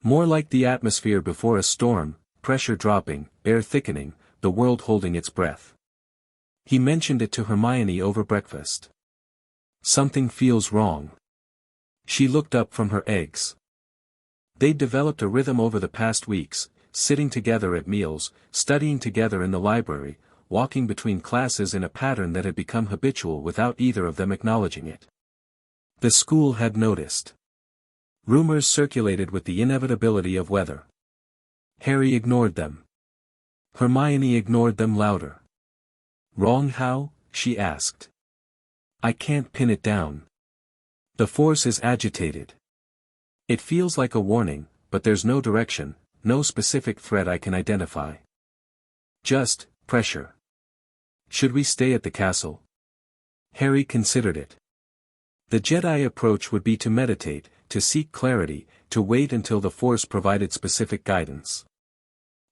A: More like the atmosphere before a storm, pressure dropping, air thickening, the world holding its breath. He mentioned it to Hermione over breakfast. Something feels wrong. She looked up from her eggs. They'd developed a rhythm over the past weeks, sitting together at meals, studying together in the library, walking between classes in a pattern that had become habitual without either of them acknowledging it. The school had noticed. Rumors circulated with the inevitability of weather. Harry ignored them. Hermione ignored them louder. Wrong how? She asked. I can't pin it down. The Force is agitated. It feels like a warning, but there's no direction, no specific threat I can identify. Just, pressure. Should we stay at the castle? Harry considered it. The Jedi approach would be to meditate, to seek clarity, to wait until the Force provided specific guidance.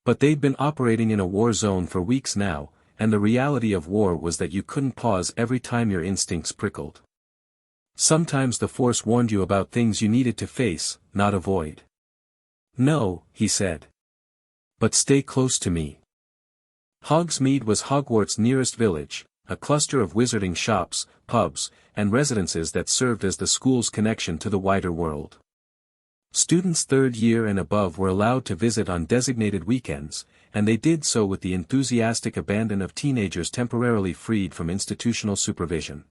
A: But they'd been operating in a war zone for weeks now, and the reality of war was that you couldn't pause every time your instincts prickled. Sometimes the Force warned you about things you needed to face, not avoid. No, he said. But stay close to me. Hogsmeade was Hogwarts' nearest village, a cluster of wizarding shops, pubs, and residences that served as the school's connection to the wider world. Students third year and above were allowed to visit on designated weekends, and they did so with the enthusiastic abandon of teenagers temporarily freed from institutional supervision.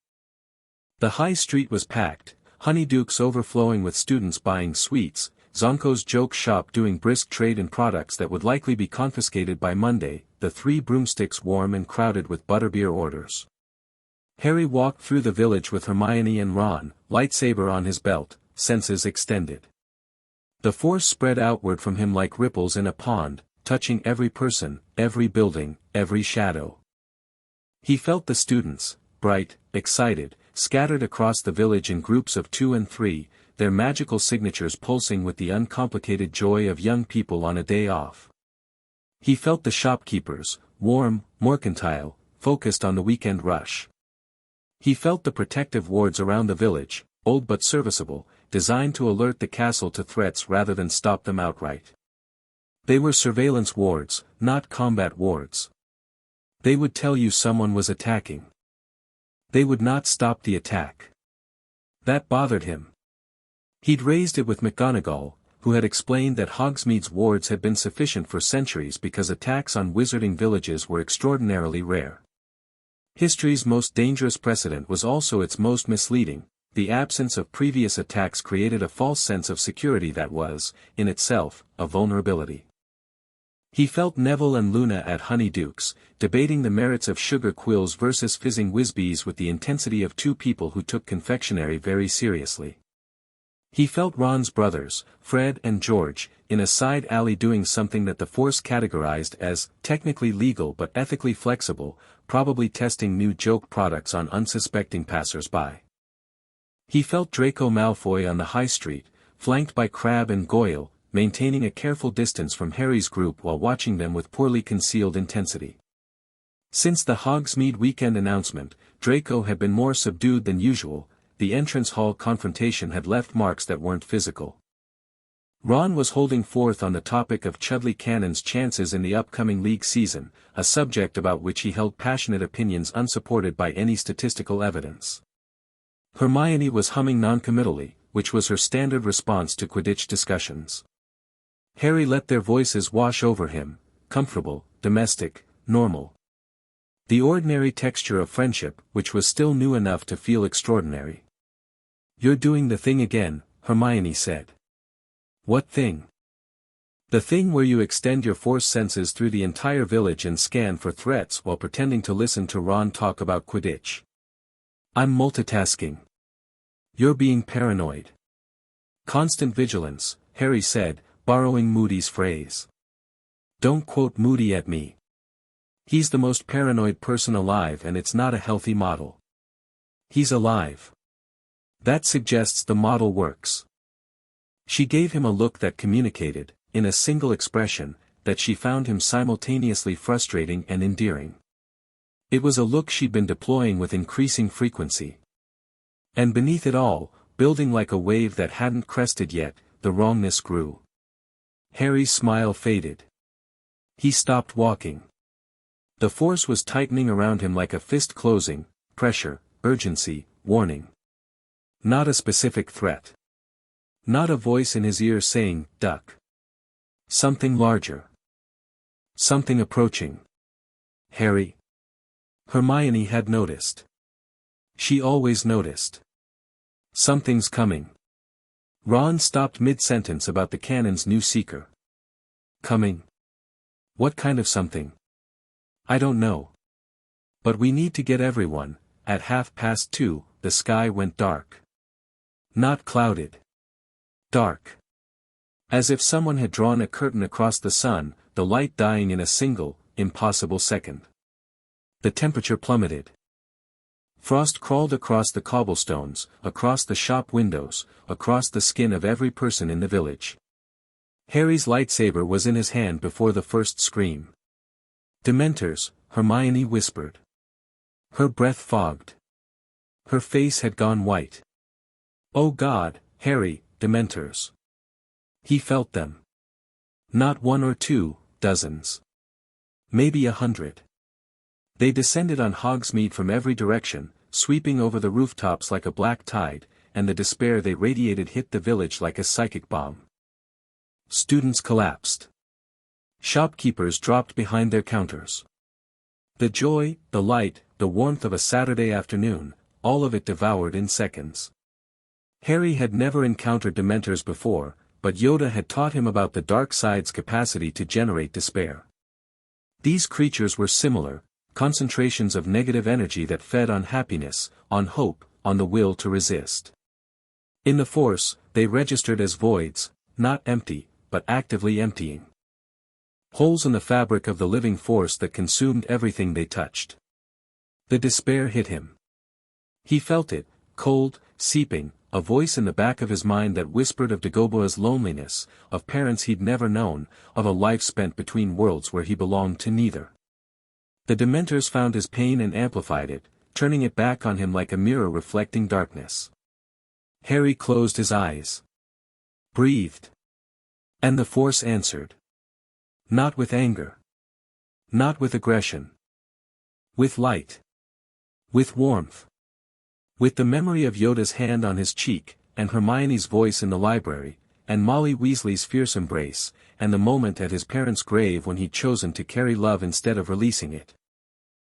A: The high street was packed, Honeydukes overflowing with students buying sweets, Zonko's joke shop doing brisk trade in products that would likely be confiscated by Monday, the Three Broomsticks warm and crowded with butterbeer orders. Harry walked through the village with Hermione and Ron, lightsaber on his belt, senses extended. The Force spread outward from him like ripples in a pond, touching every person, every building, every shadow. He felt the students, bright, excited, scattered across the village in groups of 2 and 3, their magical signatures pulsing with the uncomplicated joy of young people on a day off. He felt the shopkeepers, warm, mercantile, focused on the weekend rush. He felt the protective wards around the village, old but serviceable, designed to alert the castle to threats rather than stop them outright. They were surveillance wards, not combat wards. They would tell you someone was attacking. They would not stop the attack. That bothered him. He'd raised it with McGonagall, who had explained that Hogsmeade's wards had been sufficient for centuries because attacks on wizarding villages were extraordinarily rare. History's most dangerous precedent was also its most misleading. The absence of previous attacks created a false sense of security that was, in itself, a vulnerability. He felt Neville and Luna at Honeydukes, debating the merits of sugar quills versus fizzing whizbees with the intensity of two people who took confectionery very seriously. He felt Ron's brothers, Fred and George, in a side alley doing something that the Force categorized as technically legal but ethically flexible, probably testing new joke products on unsuspecting passers-by. He felt Draco Malfoy on the high street, flanked by Crabbe and Goyle, maintaining a careful distance from Harry's group while watching them with poorly concealed intensity. Since the Hogsmeade weekend announcement, Draco had been more subdued than usual. The entrance hall confrontation had left marks that weren't physical. Ron was holding forth on the topic of Chudley Cannon's chances in the upcoming league season, a subject about which he held passionate opinions unsupported by any statistical evidence. Hermione was humming noncommittally, which was her standard response to Quidditch discussions. Harry let their voices wash over him, comfortable, domestic, normal. The ordinary texture of friendship, which was still new enough to feel extraordinary. "You're doing the thing again," Hermione said. "What thing?" "The thing where you extend your Force senses through the entire village and scan for threats while pretending to listen to Ron talk about Quidditch." "I'm multitasking." "You're being paranoid." "Constant vigilance," Harry said, borrowing Moody's phrase. "Don't quote Moody at me." He's the most paranoid person alive, and it's not a healthy model. He's alive. That suggests the model works. She gave him a look that communicated, in a single expression, that she found him simultaneously frustrating and endearing. It was a look she'd been deploying with increasing frequency. And beneath it all, building like a wave that hadn't crested yet, the wrongness grew. Harry's smile faded. He stopped walking. The force was tightening around him like a fist closing, pressure, urgency, warning. Not a specific threat. Not a voice in his ear saying, "Duck." Something larger. Something approaching. Harry. Hermione had noticed. She always noticed. Something's coming. Ron stopped mid-sentence about the cannon's new seeker. Coming? What kind of something? I don't know. But we need to get everyone. At 2:30, the sky went dark. Not clouded. Dark. As if someone had drawn a curtain across the sun, the light dying in a single, impossible second. The temperature plummeted. Frost crawled across the cobblestones, across the shop windows, across the skin of every person in the village. Harry's lightsaber was in his hand before the first scream. "Dementors," Hermione whispered. Her breath fogged. Her face had gone white. "Oh God, Harry, Dementors." He felt them. Not one or two, dozens. Maybe 100. They descended on Hogsmeade from every direction, sweeping over the rooftops like a black tide, and the despair they radiated hit the village like a psychic bomb. Students collapsed. Shopkeepers dropped behind their counters. The joy, the light, the warmth of a Saturday afternoon, all of it devoured in seconds. Harry had never encountered Dementors before, but Yoda had taught him about the dark side's capacity to generate despair. These creatures were similar, concentrations of negative energy that fed on happiness, on hope, on the will to resist. In the Force, they registered as voids, not empty, but actively emptying. Holes in the fabric of the living force that consumed everything they touched. The despair hit him. He felt it, cold, seeping, a voice in the back of his mind that whispered of Dagoboa's loneliness, of parents he'd never known, of a life spent between worlds where he belonged to neither. The Dementors found his pain and amplified it, turning it back on him like a mirror reflecting darkness. Harry closed his eyes. Breathed. And the Force answered. Not with anger. Not with aggression. With light. With warmth. With the memory of Yoda's hand on his cheek, and Hermione's voice in the library, and Molly Weasley's fierce embrace, and the moment at his parents' grave when he'd chosen to carry love instead of releasing it.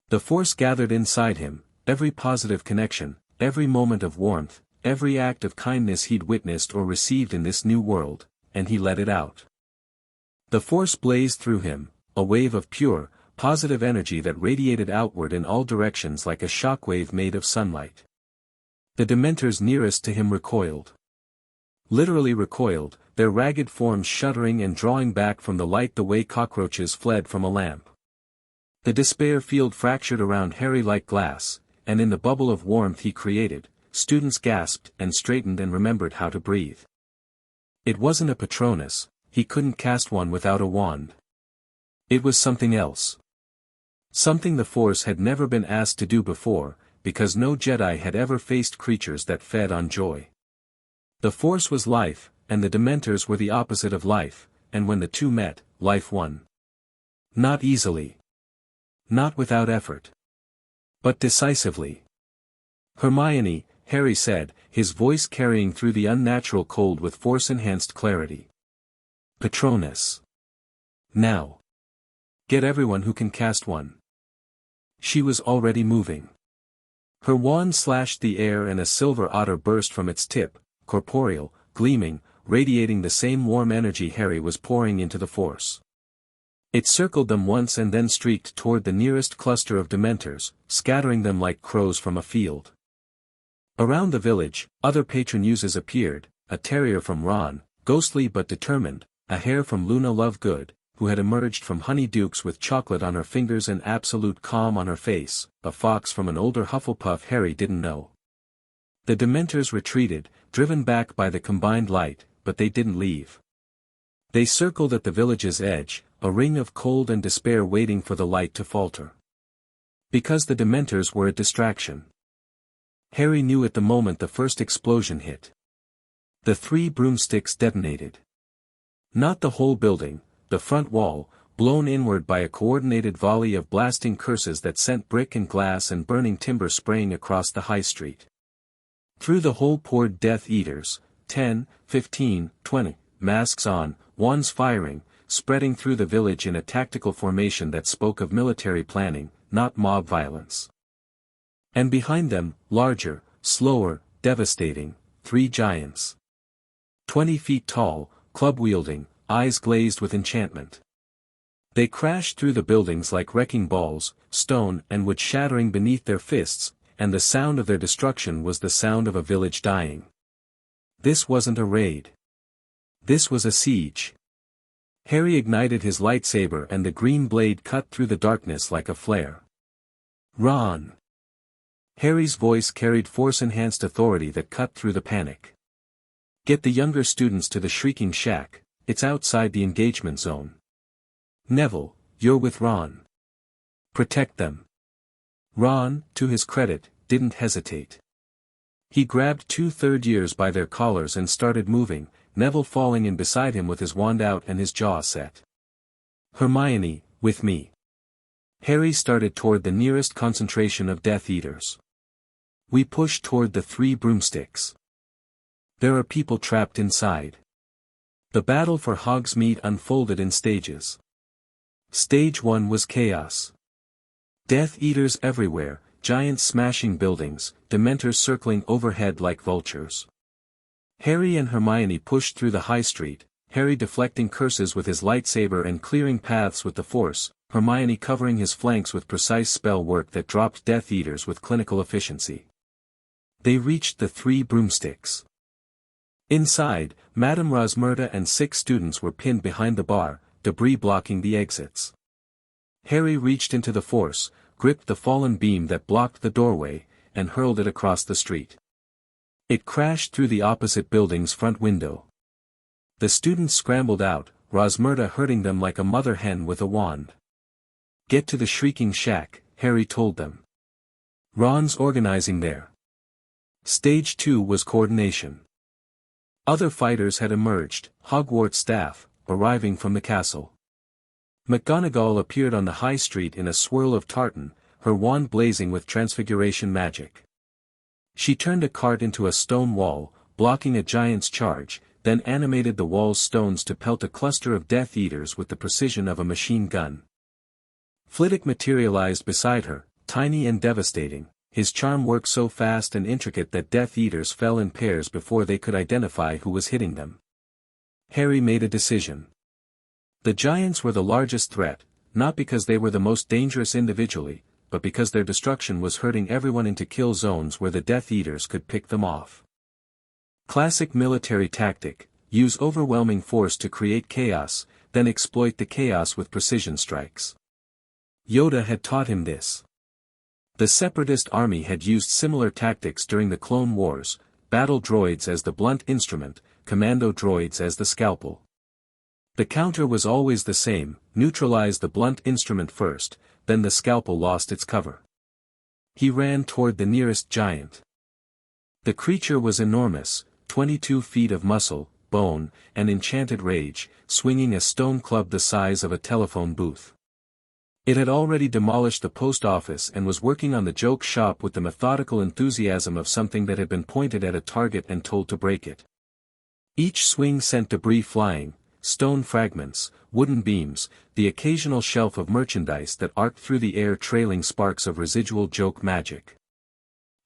A: The Force gathered inside him, every positive connection, every moment of warmth, every act of kindness he'd witnessed or received in this new world, and he let it out. The Force blazed through him, a wave of pure, positive energy that radiated outward in all directions like a shockwave made of sunlight. The Dementors nearest to him recoiled. Literally recoiled, their ragged forms shuddering and drawing back from the light the way cockroaches fled from a lamp. The despair field fractured around Harry like glass, and in the bubble of warmth he created, students gasped and straightened and remembered how to breathe. It wasn't a Patronus, he couldn't cast one without a wand. It was something else. Something the Force had never been asked to do before, because no Jedi had ever faced creatures that fed on joy. The Force was life, and the Dementors were the opposite of life, and when the two met, life won. Not easily. Not without effort. But decisively. Hermione, Harry said, his voice carrying through the unnatural cold with Force-enhanced clarity. Patronus. Now. Get everyone who can cast one. She was already moving. Her wand slashed the air and a silver otter burst from its tip, corporeal, gleaming, radiating the same warm energy Harry was pouring into the Force. It circled them once and then streaked toward the nearest cluster of Dementors, scattering them like crows from a field. Around the village, other Patronuses appeared, a terrier from Ron, ghostly but determined, a hare from Luna Lovegood, who had emerged from honeydukes with chocolate on her fingers and absolute calm on her face, a fox from an older Hufflepuff Harry didn't know. The Dementors retreated, driven back by the combined light, but they didn't leave. They circled at the village's edge, a ring of cold and despair waiting for the light to falter. Because the Dementors were a distraction. Harry knew at the moment the first explosion hit. The 3 broomsticks detonated. Not the whole building, the front wall, blown inward by a coordinated volley of blasting curses that sent brick and glass and burning timber spraying across the high street. Through the hole poured Death Eaters, 10, 15, 20, masks on, wands firing, spreading through the village in a tactical formation that spoke of military planning, not mob violence. And behind them, larger, slower, devastating, 3 giants. 20 feet tall, club-wielding, eyes glazed with enchantment. They crashed through the buildings like wrecking balls, stone and wood shattering beneath their fists, and the sound of their destruction was the sound of a village dying. This wasn't a raid. This was a siege. Harry ignited his lightsaber and the green blade cut through the darkness like a flare. Ron! Harry's voice carried force-enhanced authority that cut through the panic. Get the younger students to the Shrieking Shack, it's outside the engagement zone. Neville, you're with Ron. Protect them. Ron, to his credit, didn't hesitate. He grabbed 2 third-years by their collars and started moving, Neville falling in beside him with his wand out and his jaw set. Hermione, with me. Harry started toward the nearest concentration of Death Eaters. We pushed toward the 3 broomsticks. There are people trapped inside. The battle for Hogsmeade unfolded in stages. Stage 1 was chaos. Death Eaters everywhere, giants smashing buildings, Dementors circling overhead like vultures. Harry and Hermione pushed through the high street, Harry deflecting curses with his lightsaber and clearing paths with the Force, Hermione covering his flanks with precise spell work that dropped Death Eaters with clinical efficiency. They reached the 3 broomsticks. Inside, Madame Rosmerta and 6 students were pinned behind the bar, debris blocking the exits. Harry reached into the Force, gripped the fallen beam that blocked the doorway, and hurled it across the street. It crashed through the opposite building's front window. The students scrambled out, Rosmerta hurting them like a mother hen with a wand. Get to the Shrieking Shack, Harry told them. Ron's organizing there. Stage 2 was coordination. Other fighters had emerged, Hogwarts staff, arriving from the castle. McGonagall appeared on the high street in a swirl of tartan, her wand blazing with transfiguration magic. She turned a cart into a stone wall, blocking a giant's charge, then animated the wall's stones to pelt a cluster of Death Eaters with the precision of a machine gun. Flitwick materialized beside her, tiny and devastating, his charm worked so fast and intricate that Death Eaters fell in pairs before they could identify who was hitting them. Harry made a decision. The giants were the largest threat, not because they were the most dangerous individually, but because their destruction was herding everyone into kill zones where the Death Eaters could pick them off. Classic military tactic, use overwhelming force to create chaos, then exploit the chaos with precision strikes. Yoda had taught him this. The Separatist army had used similar tactics during the Clone Wars, battle droids as the blunt instrument, commando droids as the scalpel. The counter was always the same, neutralize the blunt instrument first, then the scalpel lost its cover. He ran toward the nearest giant. The creature was enormous, 22 feet of muscle, bone, and enchanted rage, swinging a stone club the size of a telephone booth. It had already demolished the post office and was working on the joke shop with the methodical enthusiasm of something that had been pointed at a target and told to break it. Each swing sent debris flying, stone fragments, wooden beams, the occasional shelf of merchandise that arced through the air trailing sparks of residual joke magic.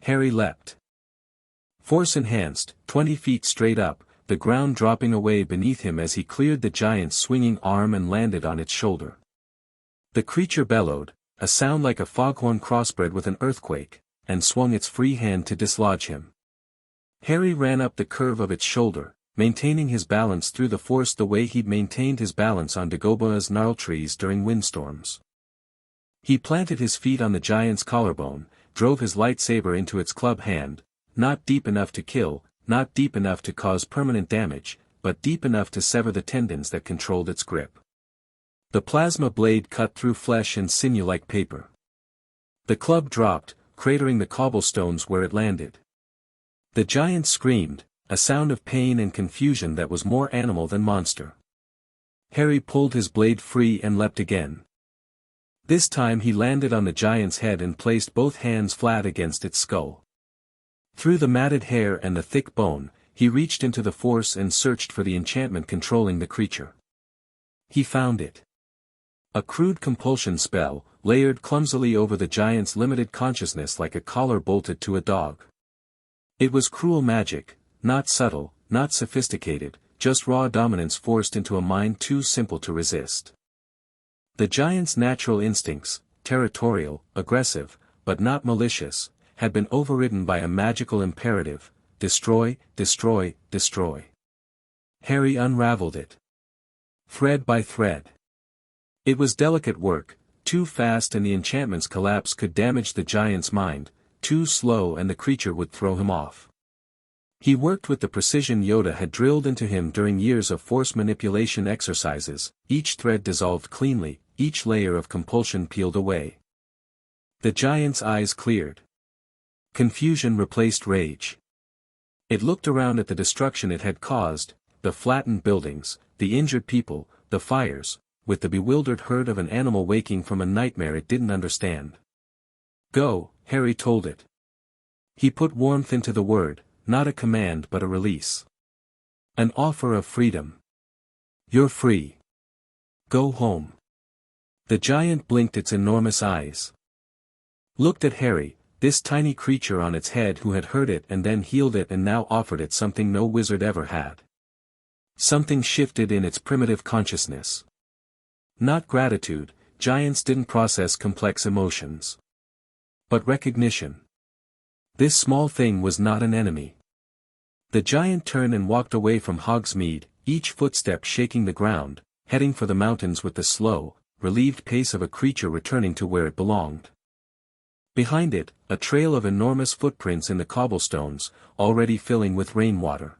A: Harry leapt. Force enhanced, 20 feet straight up, the ground dropping away beneath him as he cleared the giant's swinging arm and landed on its shoulder. The creature bellowed, a sound like a foghorn crossbred with an earthquake, and swung its free hand to dislodge him. Harry ran up the curve of its shoulder, maintaining his balance through the force the way he'd maintained his balance on Dagoba's gnarl trees during windstorms. He planted his feet on the giant's collarbone, drove his lightsaber into its club hand, not deep enough to kill, not deep enough to cause permanent damage, but deep enough to sever the tendons that controlled its grip. The plasma blade cut through flesh and sinew like paper. The club dropped, cratering the cobblestones where it landed. The giant screamed, a sound of pain and confusion that was more animal than monster. Harry pulled his blade free and leapt again. This time he landed on the giant's head and placed both hands flat against its skull. Through the matted hair and the thick bone, he reached into the force and searched for the enchantment controlling the creature. He found it. A crude compulsion spell, layered clumsily over the giant's limited consciousness like a collar bolted to a dog. It was cruel magic, not subtle, not sophisticated, just raw dominance forced into a mind too simple to resist. The giant's natural instincts, territorial, aggressive, but not malicious, had been overridden by a magical imperative: destroy, destroy, destroy. Harry unraveled it. Thread by thread. It was delicate work, too fast and the enchantment's collapse could damage the giant's mind, too slow and the creature would throw him off. He worked with the precision Yoda had drilled into him during years of force manipulation exercises, each thread dissolved cleanly, each layer of compulsion peeled away. The giant's eyes cleared. Confusion replaced rage. It looked around at the destruction it had caused, the flattened buildings, the injured people, the fires, with the bewildered herd of an animal waking from a nightmare it didn't understand. Go, Harry told it. He put warmth into the word, not a command but a release. An offer of freedom. You're free. Go home. The giant blinked its enormous eyes. Looked at Harry, this tiny creature on its head who had hurt it and then healed it and now offered it something no wizard ever had. Something shifted in its primitive consciousness. Not gratitude, giants didn't process complex emotions. But recognition. This small thing was not an enemy. The giant turned and walked away from Hogsmeade, each footstep shaking the ground, heading for the mountains with the slow, relieved pace of a creature returning to where it belonged. Behind it, a trail of enormous footprints in the cobblestones, already filling with rainwater.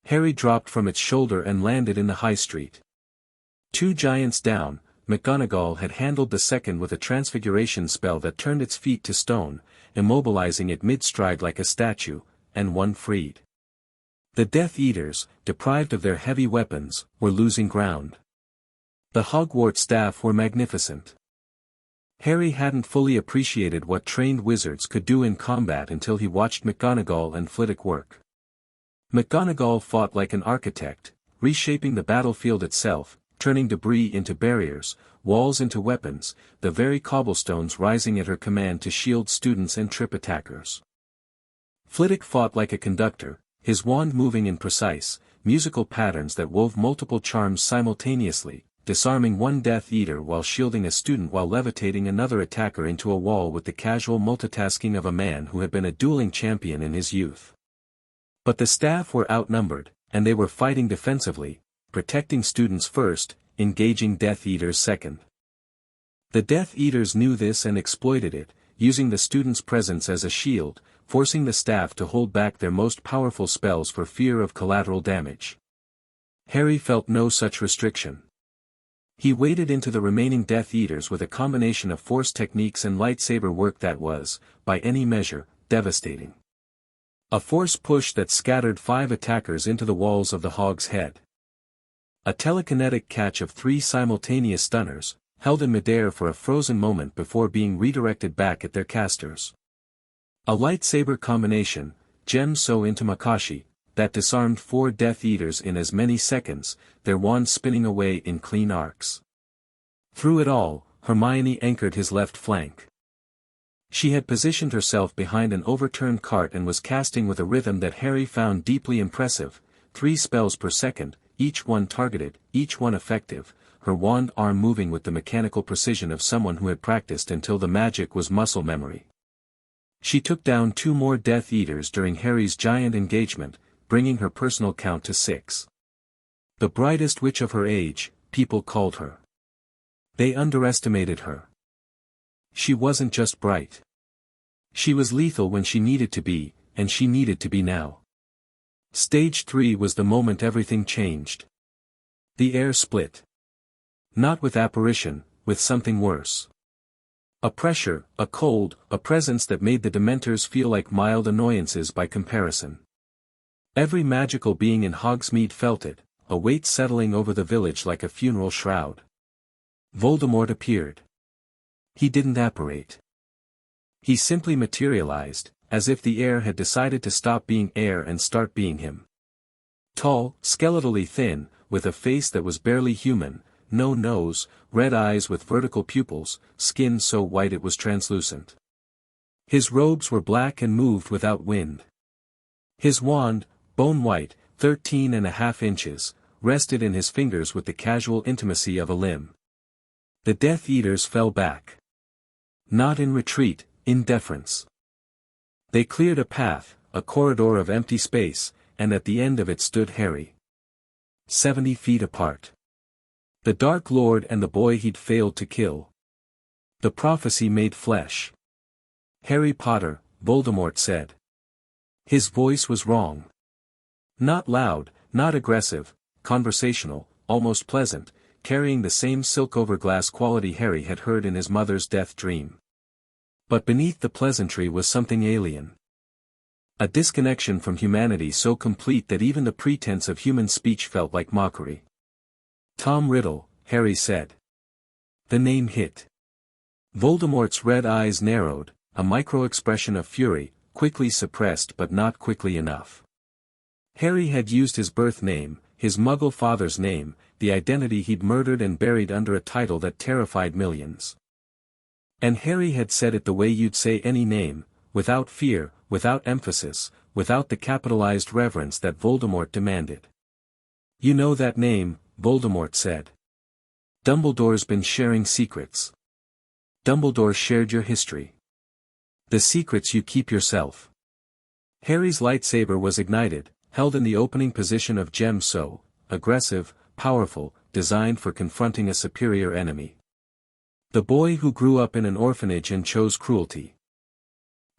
A: Harry dropped from its shoulder and landed in the high street. 2 giants down, McGonagall had handled the second with a transfiguration spell that turned its feet to stone, immobilizing it mid-stride like a statue, and 1 freed. The Death Eaters, deprived of their heavy weapons, were losing ground. The Hogwarts staff were magnificent. Harry hadn't fully appreciated what trained wizards could do in combat until he watched McGonagall and Flitwick work. McGonagall fought like an architect, reshaping the battlefield itself, turning debris into barriers, walls into weapons, the very cobblestones rising at her command to shield students and trip attackers. Flitwick fought like a conductor, his wand moving in precise, musical patterns that wove multiple charms simultaneously, disarming one Death Eater while shielding a student while levitating another attacker into a wall with the casual multitasking of a man who had been a dueling champion in his youth. But the staff were outnumbered, and they were fighting defensively, protecting students first, engaging Death Eaters second. The Death Eaters knew this and exploited it, using the students' presence as a shield, forcing the staff to hold back their most powerful spells for fear of collateral damage. Harry felt no such restriction. He waded into the remaining Death Eaters with a combination of force techniques and lightsaber work that was, by any measure, devastating. A force push that scattered 5 attackers into the walls of the Hog's Head. A telekinetic catch of 3 simultaneous stunners, held in midair for a frozen moment before being redirected back at their casters. A lightsaber combination, gem so into Makashi, that disarmed 4 Death Eaters in as many seconds, their wands spinning away in clean arcs. Through it all, Hermione anchored his left flank. She had positioned herself behind an overturned cart and was casting with a rhythm that Harry found deeply impressive, 3 spells per second, each one targeted, each one effective, her wand arm moving with the mechanical precision of someone who had practiced until the magic was muscle memory. She took down 2 more Death Eaters during Harry's giant engagement, bringing her personal count to 6. The brightest witch of her age, people called her. They underestimated her. She wasn't just bright. She was lethal when she needed to be, and she needed to be now. Stage 3 was the moment everything changed. The air split. Not with apparition, with something worse. A pressure, a cold, a presence that made the Dementors feel like mild annoyances by comparison. Every magical being in Hogsmeade felt it, a weight settling over the village like a funeral shroud. Voldemort appeared. He didn't apparate. He simply materialized, as if the air had decided to stop being air and start being him. Tall, skeletally thin, with a face that was barely human, no nose, red eyes with vertical pupils, skin so white it was translucent. His robes were black and moved without wind. His wand, bone white, 13.5 inches, rested in his fingers with the casual intimacy of a limb. The Death Eaters fell back. Not in retreat, in deference. They cleared a path, a corridor of empty space, and at the end of it stood Harry. 70 feet apart. The Dark Lord and the boy he'd failed to kill. The prophecy made flesh. Harry Potter, Voldemort said. His voice was wrong. Not loud, not aggressive, conversational, almost pleasant, carrying the same silk-over-glass quality Harry had heard in his mother's death dream. But beneath the pleasantry was something alien. A disconnection from humanity so complete that even the pretense of human speech felt like mockery. Tom Riddle, Harry said. The name hit. Voldemort's red eyes narrowed, a micro-expression of fury, quickly suppressed but not quickly enough. Harry had used his birth name, his Muggle father's name, the identity he'd murdered and buried under a title that terrified millions. And Harry had said it the way you'd say any name, without fear, without emphasis, without the capitalized reverence that Voldemort demanded. You know that name, Voldemort said. Dumbledore's been sharing secrets. Dumbledore shared your history. The secrets you keep yourself. Harry's lightsaber was ignited, held in the opening position of gem so, aggressive, powerful, designed for confronting a superior enemy. The boy who grew up in an orphanage and chose cruelty.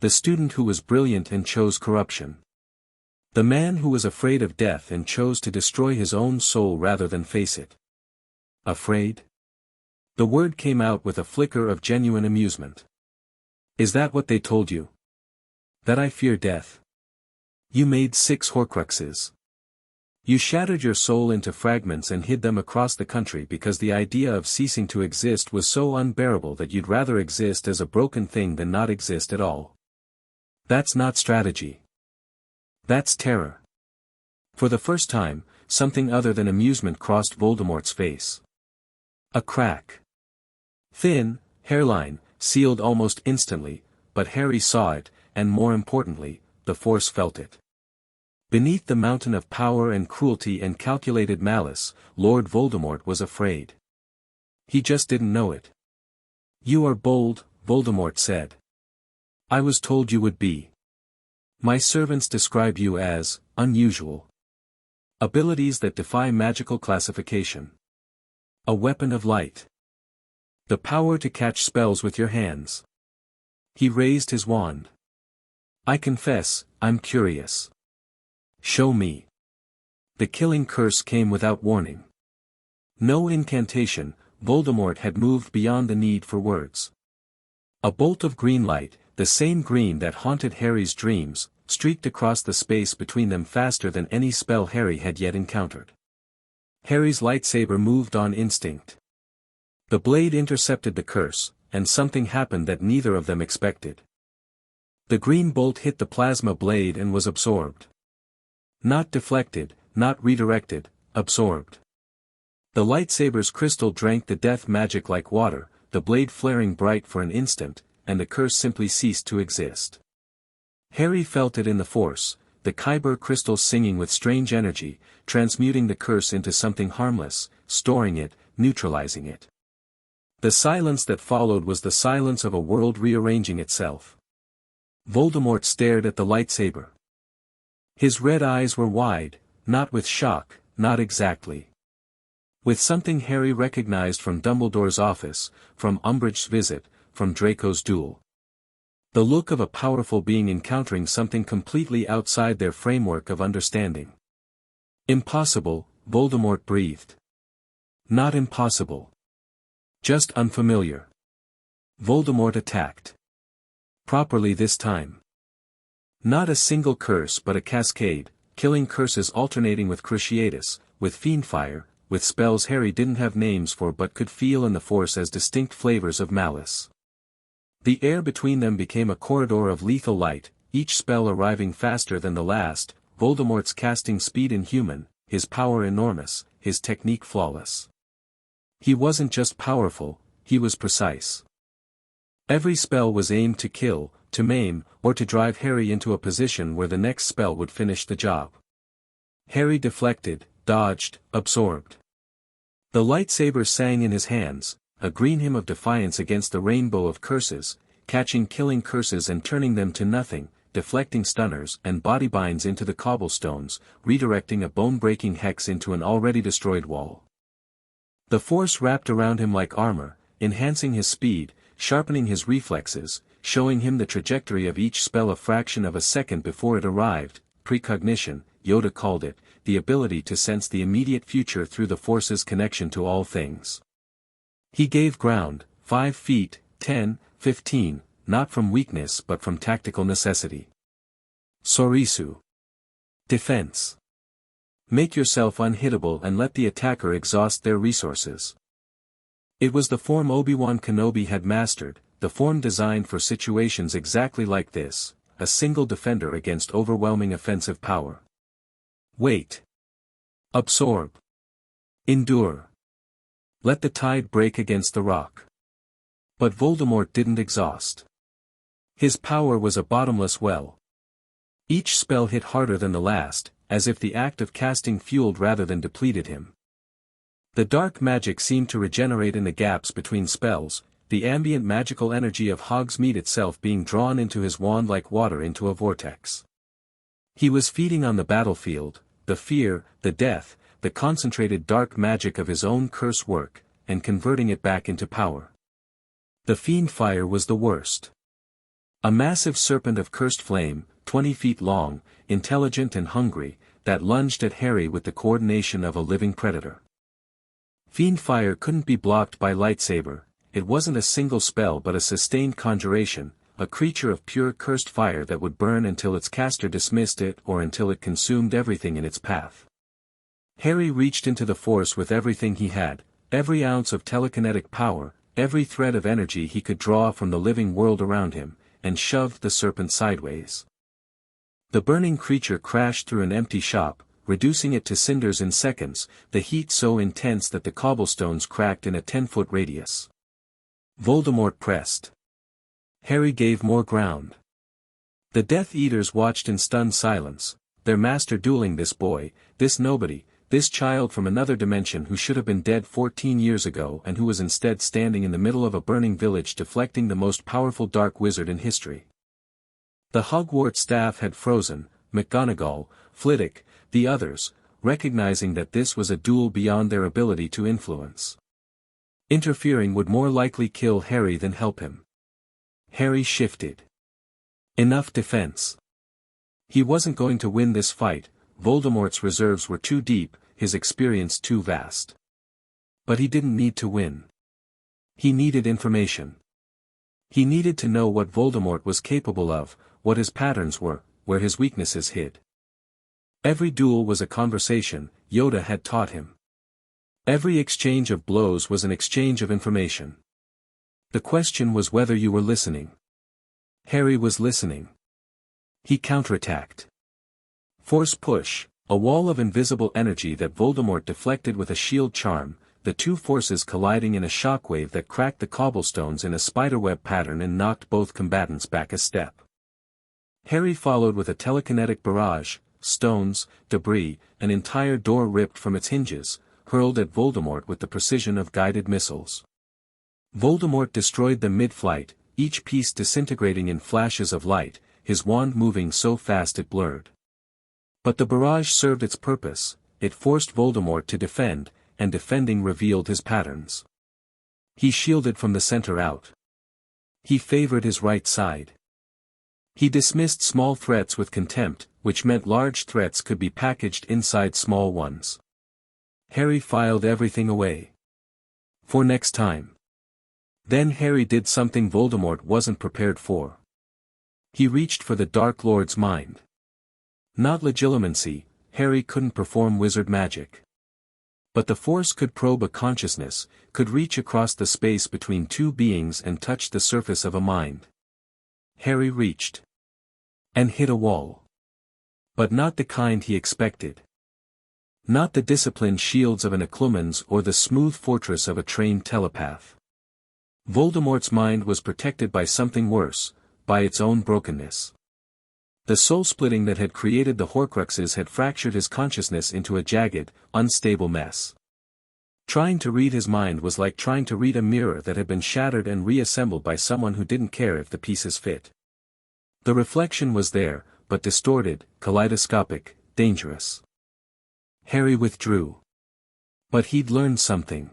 A: The student who was brilliant and chose corruption. The man who was afraid of death and chose to destroy his own soul rather than face it. Afraid? The word came out with a flicker of genuine amusement. Is that what they told you? That I fear death? You made 6 Horcruxes. You shattered your soul into fragments and hid them across the country because the idea of ceasing to exist was so unbearable that you'd rather exist as a broken thing than not exist at all. That's not strategy. That's terror. For the first time, something other than amusement crossed Voldemort's face. A crack. Thin, hairline, sealed almost instantly, but Harry saw it, and more importantly, the Force felt it. Beneath the mountain of power and cruelty and calculated malice, Lord Voldemort was afraid. He just didn't know it. You are bold, Voldemort said. I was told you would be. My servants describe you as unusual. Abilities that defy magical classification. A weapon of light. The power to catch spells with your hands. He raised his wand. I confess, I'm curious. Show me. The killing curse came without warning. No incantation, Voldemort had moved beyond the need for words. A bolt of green light, the same green that haunted Harry's dreams, streaked across the space between them faster than any spell Harry had yet encountered. Harry's lightsaber moved on instinct. The blade intercepted the curse, and something happened that neither of them expected. The green bolt hit the plasma blade and was absorbed. Not deflected, not redirected, absorbed. The lightsaber's crystal drank the death magic like water, the blade flaring bright for an instant, and the curse simply ceased to exist. Harry felt it in the Force, the Kyber crystal singing with strange energy, transmuting the curse into something harmless, storing it, neutralizing it. The silence that followed was the silence of a world rearranging itself. Voldemort stared at the lightsaber. His red eyes were wide, not with shock, not exactly. With something Harry recognized from Dumbledore's office, from Umbridge's visit, from Draco's duel. The look of a powerful being encountering something completely outside their framework of understanding. Impossible, Voldemort breathed. Not impossible. Just unfamiliar. Voldemort attacked. Properly this time. Not a single curse but a cascade, killing curses alternating with Cruciatus, with Fiendfire, with spells Harry didn't have names for but could feel in the Force as distinct flavors of malice. The air between them became a corridor of lethal light, each spell arriving faster than the last, Voldemort's casting speed inhuman, his power enormous, his technique flawless. He wasn't just powerful, he was precise. Every spell was aimed to kill, to maim, or to drive Harry into a position where the next spell would finish the job. Harry deflected, dodged, absorbed. The lightsaber sang in his hands, a green hymn of defiance against the rainbow of curses, catching killing curses and turning them to nothing, deflecting stunners and body binds into the cobblestones, redirecting a bone-breaking hex into an already destroyed wall. The Force wrapped around him like armor, enhancing his speed, sharpening his reflexes, showing him the trajectory of each spell a fraction of a second before it arrived. Precognition, Yoda called it, the ability to sense the immediate future through the Force's connection to all things. He gave ground, 5 feet, 10, 15, not from weakness but from tactical necessity. Sorisu. Defense. Make yourself unhittable and let the attacker exhaust their resources. It was the form Obi-Wan Kenobi had mastered, the form designed for situations exactly like this, a single defender against overwhelming offensive power. Wait. Absorb. Endure. Let the tide break against the rock. But Voldemort didn't exhaust. His power was a bottomless well. Each spell hit harder than the last, as if the act of casting fueled rather than depleted him. The dark magic seemed to regenerate in the gaps between spells, the ambient magical energy of Hogsmeade itself being drawn into his wand like water into a vortex. He was feeding on the battlefield, the fear, the death, the concentrated dark magic of his own curse work, and converting it back into power. The Fiendfire was the worst. A massive serpent of cursed flame, 20 feet long, intelligent and hungry, that lunged at Harry with the coordination of a living predator. Fiendfire couldn't be blocked by lightsaber, it wasn't a single spell but a sustained conjuration, a creature of pure cursed fire that would burn until its caster dismissed it or until it consumed everything in its path. Harry reached into the Force with everything he had, every ounce of telekinetic power, every thread of energy he could draw from the living world around him, and shoved the serpent sideways. The burning creature crashed through an empty shop, reducing it to cinders in seconds, the heat so intense that the cobblestones cracked in a 10-foot radius. Voldemort pressed. Harry gave more ground. The Death Eaters watched in stunned silence, their master dueling this boy, this nobody, this child from another dimension who should have been dead 14 years ago and who was instead standing in the middle of a burning village deflecting the most powerful dark wizard in history. The Hogwarts staff had frozen, McGonagall, Flitwick, the others, recognizing that this was a duel beyond their ability to influence. Interfering would more likely kill Harry than help him. Harry shifted. Enough defense. He wasn't going to win this fight, Voldemort's reserves were too deep, his experience too vast. But he didn't need to win. He needed information. He needed to know what Voldemort was capable of, what his patterns were, where his weaknesses hid. Every duel was a conversation, Yoda had taught him. Every exchange of blows was an exchange of information. The question was whether you were listening. Harry was listening. He counterattacked. Force push, a wall of invisible energy that Voldemort deflected with a shield charm, the two forces colliding in a shockwave that cracked the cobblestones in a spiderweb pattern and knocked both combatants back a step. Harry followed with a telekinetic barrage, stones, debris, an entire door ripped from its hinges, hurled at Voldemort with the precision of guided missiles. Voldemort destroyed them mid-flight, each piece disintegrating in flashes of light, his wand moving so fast it blurred. But the barrage served its purpose, it forced Voldemort to defend, and defending revealed his patterns. He shielded from the center out. He favored his right side. He dismissed small threats with contempt, which meant large threats could be packaged inside small ones. Harry filed everything away. For next time. Then Harry did something Voldemort wasn't prepared for. He reached for the Dark Lord's mind. Not legilimency, Harry couldn't perform wizard magic. But the Force could probe a consciousness, could reach across the space between two beings and touch the surface of a mind. Harry reached. And hit a wall. But not the kind he expected. Not the disciplined shields of an Occlumens or the smooth fortress of a trained telepath. Voldemort's mind was protected by something worse, by its own brokenness. The soul-splitting that had created the Horcruxes had fractured his consciousness into a jagged, unstable mess. Trying to read his mind was like trying to read a mirror that had been shattered and reassembled by someone who didn't care if the pieces fit. The reflection was there, but distorted, kaleidoscopic, dangerous. Harry withdrew. But he'd learned something.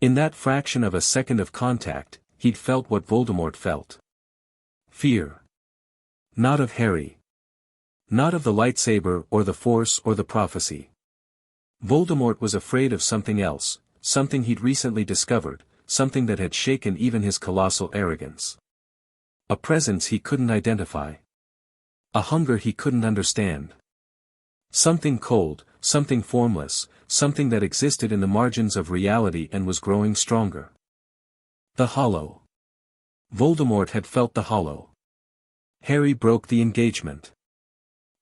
A: In that fraction of a second of contact, he'd felt what Voldemort felt. Fear. Not of Harry. Not of the lightsaber or the Force or the prophecy. Voldemort was afraid of something else, something he'd recently discovered, something that had shaken even his colossal arrogance. A presence he couldn't identify. A hunger he couldn't understand. Something cold, something formless, something that existed in the margins of reality and was growing stronger. The hollow. Voldemort had felt the hollow. Harry broke the engagement.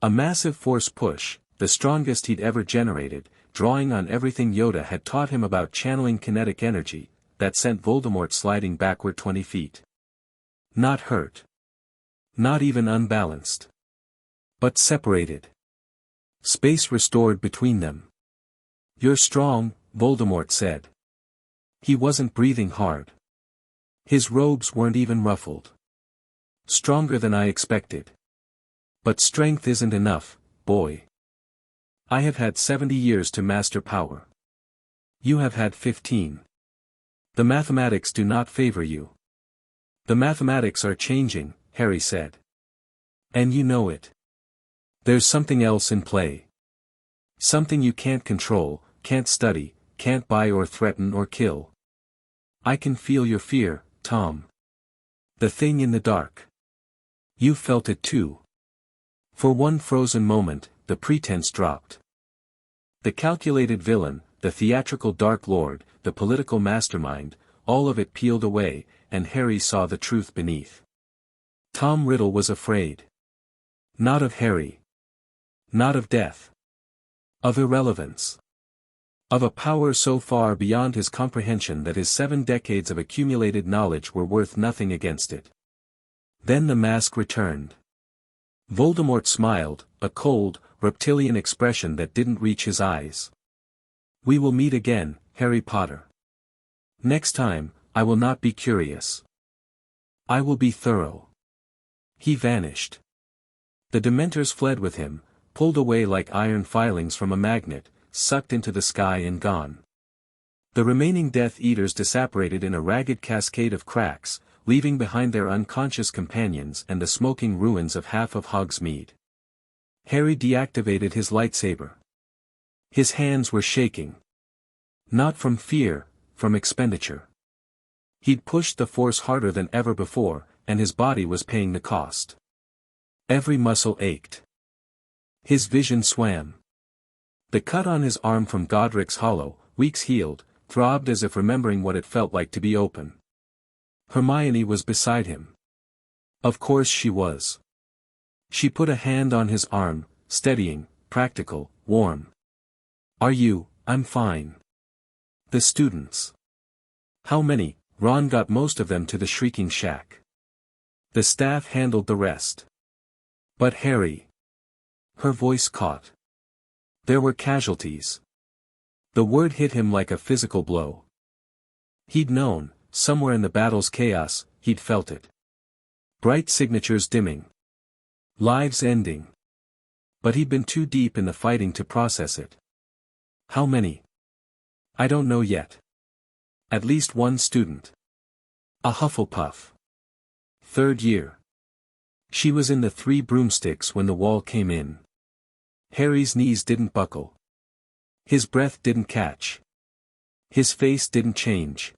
A: A massive force push, the strongest he'd ever generated, drawing on everything Yoda had taught him about channeling kinetic energy, that sent Voldemort sliding backward 20 feet. Not hurt. Not even unbalanced. But separated. Space restored between them. "You're strong," Voldemort said. He wasn't breathing hard. His robes weren't even ruffled. "Stronger than I expected. But strength isn't enough, boy. I have had 70 years to master power. You have had 15. The mathematics do not favor you." "The mathematics are changing," Harry said. "And you know it. There's something else in play. Something you can't control, can't study, can't buy or threaten or kill. I can feel your fear, Tom. The thing in the dark. You felt it too." For one frozen moment, the pretense dropped. The calculated villain, the theatrical Dark Lord, the political mastermind, all of it peeled away, and Harry saw the truth beneath. Tom Riddle was afraid. Not of Harry. Not of death. Of irrelevance. Of a power so far beyond his comprehension that his 7 decades of accumulated knowledge were worth nothing against it. Then the mask returned. Voldemort smiled, a cold, reptilian expression that didn't reach his eyes. "We will meet again, Harry Potter. Next time, I will not be curious. I will be thorough." He vanished. The Dementors fled with him, pulled away like iron filings from a magnet, sucked into the sky and gone. The remaining Death Eaters disapparated in a ragged cascade of cracks, leaving behind their unconscious companions and the smoking ruins of half of Hogsmeade. Harry deactivated his lightsaber. His hands were shaking. Not from fear, from expenditure. He'd pushed the Force harder than ever before, and his body was paying the cost. Every muscle ached. His vision swam. The cut on his arm from Godric's hollow, weeks healed, throbbed as if remembering what it felt like to be open. Hermione was beside him. Of course she was. She put a hand on his arm, steadying, practical, warm. "I'm fine." "The students." "How many?" "Ron got most of them to the Shrieking Shack. The staff handled the rest." "But Harry." Her voice caught. "There were casualties." The word hit him like a physical blow. He'd known, somewhere in the battle's chaos, he'd felt it. Bright signatures dimming. Lives ending. But he'd been too deep in the fighting to process it. How many? I don't know yet. At least one student. A Hufflepuff. Third year. She was in the 3 broomsticks when the wall came in. Harry's knees didn't buckle. His breath didn't catch. His face didn't change.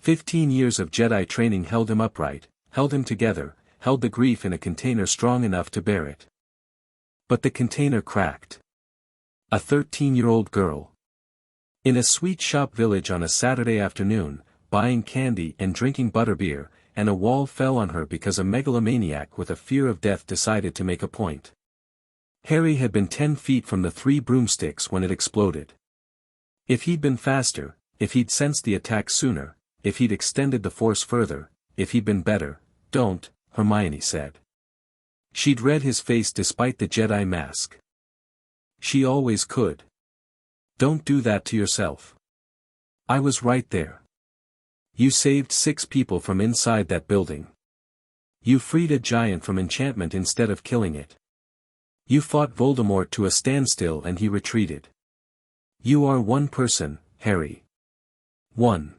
A: 15 years of Jedi training held him upright, held him together, held the grief in a container strong enough to bear it. But the container cracked. A 13-year-old girl. In a sweet shop village on a Saturday afternoon, buying candy and drinking butterbeer, and a wall fell on her because a megalomaniac with a fear of death decided to make a point. Harry had been 10 feet from the 3 broomsticks when it exploded. If he'd been faster, if he'd sensed the attack sooner, if he'd extended the force further, if he'd been better, don't, Hermione said. She'd read his face despite the Jedi mask. She always could. Don't do that to yourself. I was right there. You saved 6 people from inside that building. You freed a giant from enchantment instead of killing it. You fought Voldemort to a standstill and he retreated. You are one person, Harry. One.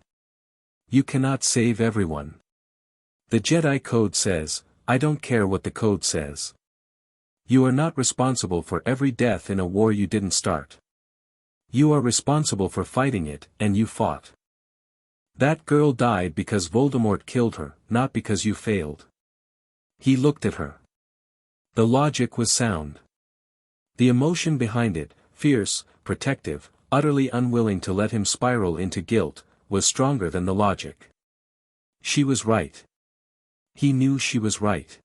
A: You cannot save everyone. The Jedi Code says, I don't care what the code says. You are not responsible for every death in a war you didn't start. You are responsible for fighting it, and you fought. That girl died because Voldemort killed her, not because you failed. He looked at her. The logic was sound. The emotion behind it, fierce, protective, utterly unwilling to let him spiral into guilt, was stronger than the logic. She was right. He knew she was right.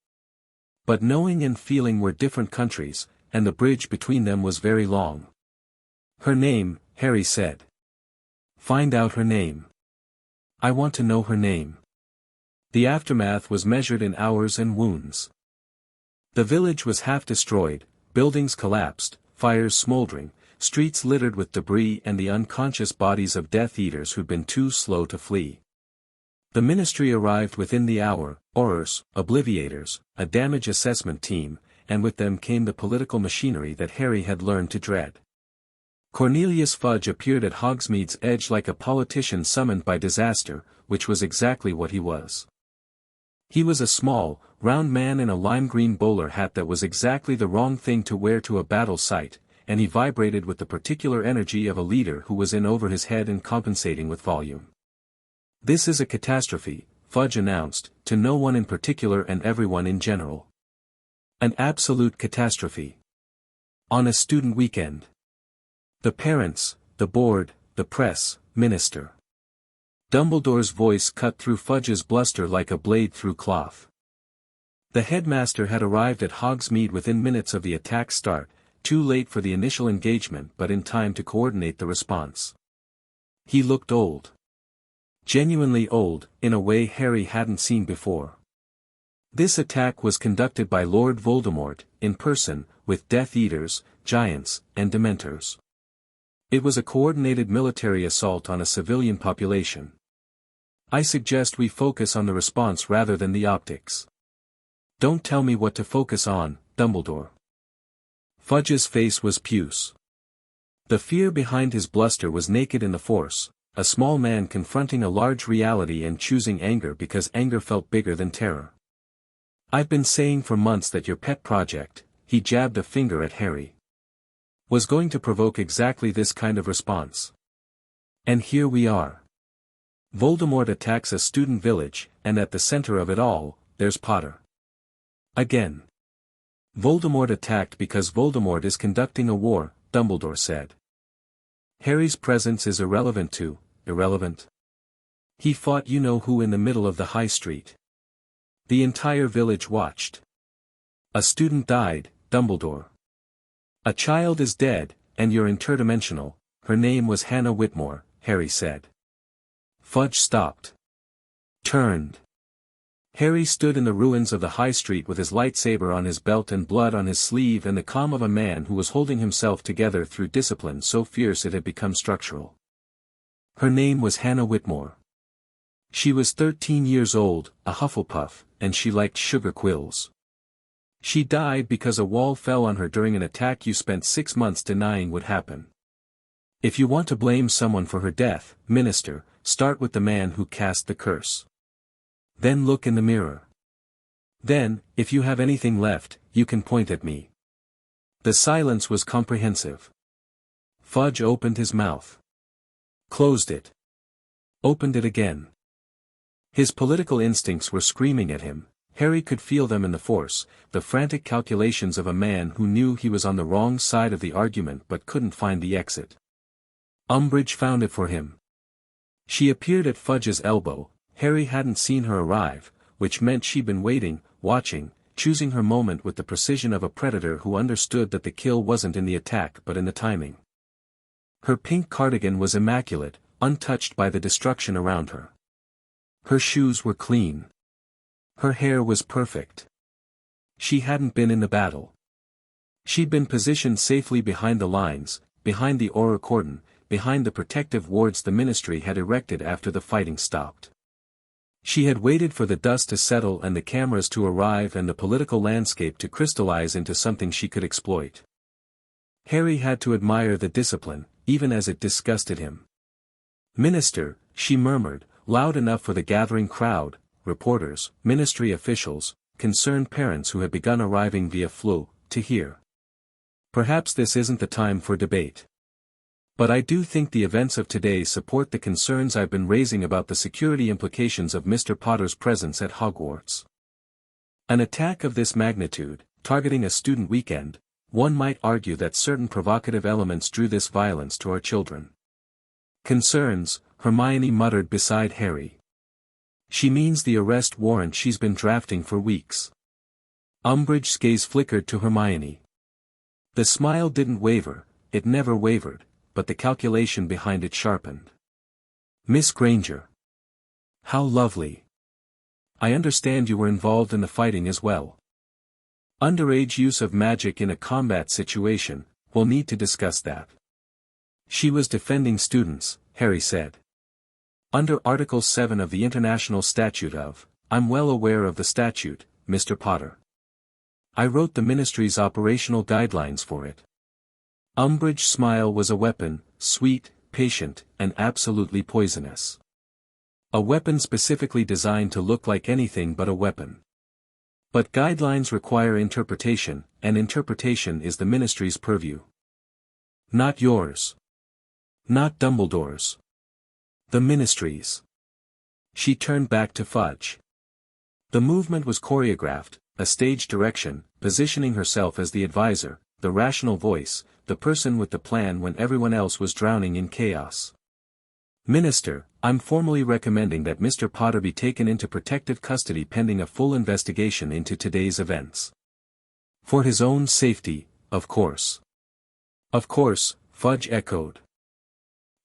A: But knowing and feeling were different countries, and the bridge between them was very long. Her name, Harry said. Find out her name. I want to know her name. The aftermath was measured in hours and wounds. The village was half destroyed, buildings collapsed, fires smoldering, streets littered with debris and the unconscious bodies of Death Eaters who'd been too slow to flee. The ministry arrived within the hour, Aurors, Obliviators, a damage assessment team, and with them came the political machinery that Harry had learned to dread. Cornelius Fudge appeared at Hogsmeade's edge like a politician summoned by disaster, which was exactly what he was. He was a small, round man in a lime-green bowler hat that was exactly the wrong thing to wear to a battle site, and he vibrated with the particular energy of a leader who was in over his head and compensating with volume. This is a catastrophe, Fudge announced, to no one in particular and everyone in general. An absolute catastrophe. On a student weekend. The parents, the board, the press, minister. Dumbledore's voice cut through Fudge's bluster like a blade through cloth. The headmaster had arrived at Hogsmeade within minutes of the attack's start, too late for the initial engagement but in time to coordinate the response. He looked old. Genuinely old, in a way Harry hadn't seen before. This attack was conducted by Lord Voldemort, in person, with Death Eaters, giants, and Dementors. It was a coordinated military assault on a civilian population. I suggest we focus on the response rather than the optics. Don't tell me what to focus on, Dumbledore. Fudge's face was puce. The fear behind his bluster was naked in the Force, a small man confronting a large reality and choosing anger because anger felt bigger than terror. I've been saying for months that your pet project, he jabbed a finger at Harry, was going to provoke exactly this kind of response. And here we are. Voldemort attacks a student village, and at the center of it all, there's Potter. Again. Voldemort attacked because Voldemort is conducting a war, Dumbledore said. Harry's presence is irrelevant. He fought you-know-who in the middle of the high street. The entire village watched. A student died, Dumbledore. A child is dead, and you're interdimensional. Her name was Hannah Whitmore, Harry said. Fudge stopped. Turned. Harry stood in the ruins of the high street with his lightsaber on his belt and blood on his sleeve and the calm of a man who was holding himself together through discipline so fierce it had become structural. Her name was Hannah Whitmore. She was 13 years old, a Hufflepuff, and she liked sugar quills. She died because a wall fell on her during an attack you spent 6 months denying would happen. If you want to blame someone for her death, Minister, start with the man who cast the curse. Then look in the mirror. Then, if you have anything left, you can point at me. The silence was comprehensive. Fudge opened his mouth. Closed it. Opened it again. His political instincts were screaming at him. Harry could feel them in the force, the frantic calculations of a man who knew he was on the wrong side of the argument but couldn't find the exit. Umbridge found it for him. She appeared at Fudge's elbow. Harry hadn't seen her arrive, which meant she'd been waiting, watching, choosing her moment with the precision of a predator who understood that the kill wasn't in the attack but in the timing. Her pink cardigan was immaculate, untouched by the destruction around her. Her shoes were clean. Her hair was perfect. She hadn't been in the battle. She'd been positioned safely behind the lines, behind the aura cordon, behind the protective wards the Ministry had erected after the fighting stopped. She had waited for the dust to settle and the cameras to arrive and the political landscape to crystallize into something she could exploit. Harry had to admire the discipline, even as it disgusted him. "Minister," she murmured, loud enough for the gathering crowd, reporters, Ministry officials, concerned parents who had begun arriving via flu, to hear. "Perhaps this isn't the time for debate. But I do think the events of today support the concerns I've been raising about the security implications of Mr. Potter's presence at Hogwarts. An attack of this magnitude, targeting a student weekend, one might argue that certain provocative elements drew this violence to our children." "Concerns," Hermione muttered beside Harry. "She means the arrest warrant she's been drafting for weeks." Umbridge's gaze flickered to Hermione. The smile didn't waver, it never wavered, but the calculation behind it sharpened. "Miss Granger. How lovely. I understand you were involved in the fighting as well. Underage use of magic in a combat situation, we'll need to discuss that." "She was defending students," Harry said. "Under Article 7 of the International Statute of, I'm well aware of the statute, Mr. Potter. I wrote the Ministry's operational guidelines for it." Umbridge's smile was a weapon, sweet, patient, and absolutely poisonous. A weapon specifically designed to look like anything but a weapon. But guidelines require interpretation, and interpretation is the Ministry's purview. Not yours. Not Dumbledore's. The Ministry's. She turned back to Fudge. The movement was choreographed, a stage direction, positioning herself as the advisor, the rational voice, the person with the plan when everyone else was drowning in chaos. "Minister, I'm formally recommending that Mr. Potter be taken into protective custody pending a full investigation into today's events. For his own safety, of course." "Of course," Fudge echoed.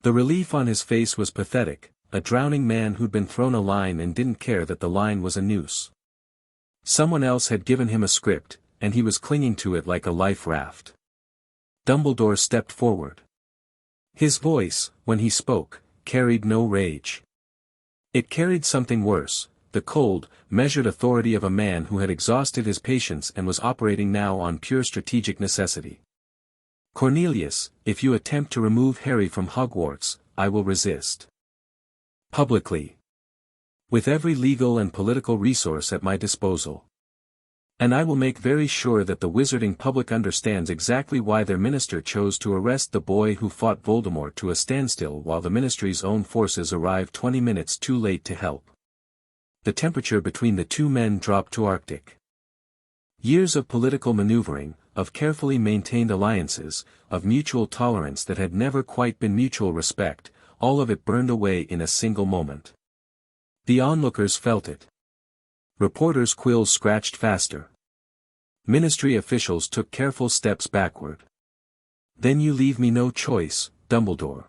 A: The relief on his face was pathetic, a drowning man who'd been thrown a line and didn't care that the line was a noose. Someone else had given him a script, and he was clinging to it like a life raft. Dumbledore stepped forward. His voice, when he spoke, carried no rage. It carried something worse, the cold, measured authority of a man who had exhausted his patience and was operating now on pure strategic necessity. "Cornelius, if you attempt to remove Harry from Hogwarts, I will resist. Publicly. With every legal and political resource at my disposal. And I will make very sure that the wizarding public understands exactly why their minister chose to arrest the boy who fought Voldemort to a standstill while the Ministry's own forces arrived 20 minutes too late to help." The temperature between the two men dropped to Arctic. Years of political maneuvering, of carefully maintained alliances, of mutual tolerance that had never quite been mutual respect, all of it burned away in a single moment. The onlookers felt it. Reporters' quills scratched faster. Ministry officials took careful steps backward. "Then you leave me no choice, Dumbledore."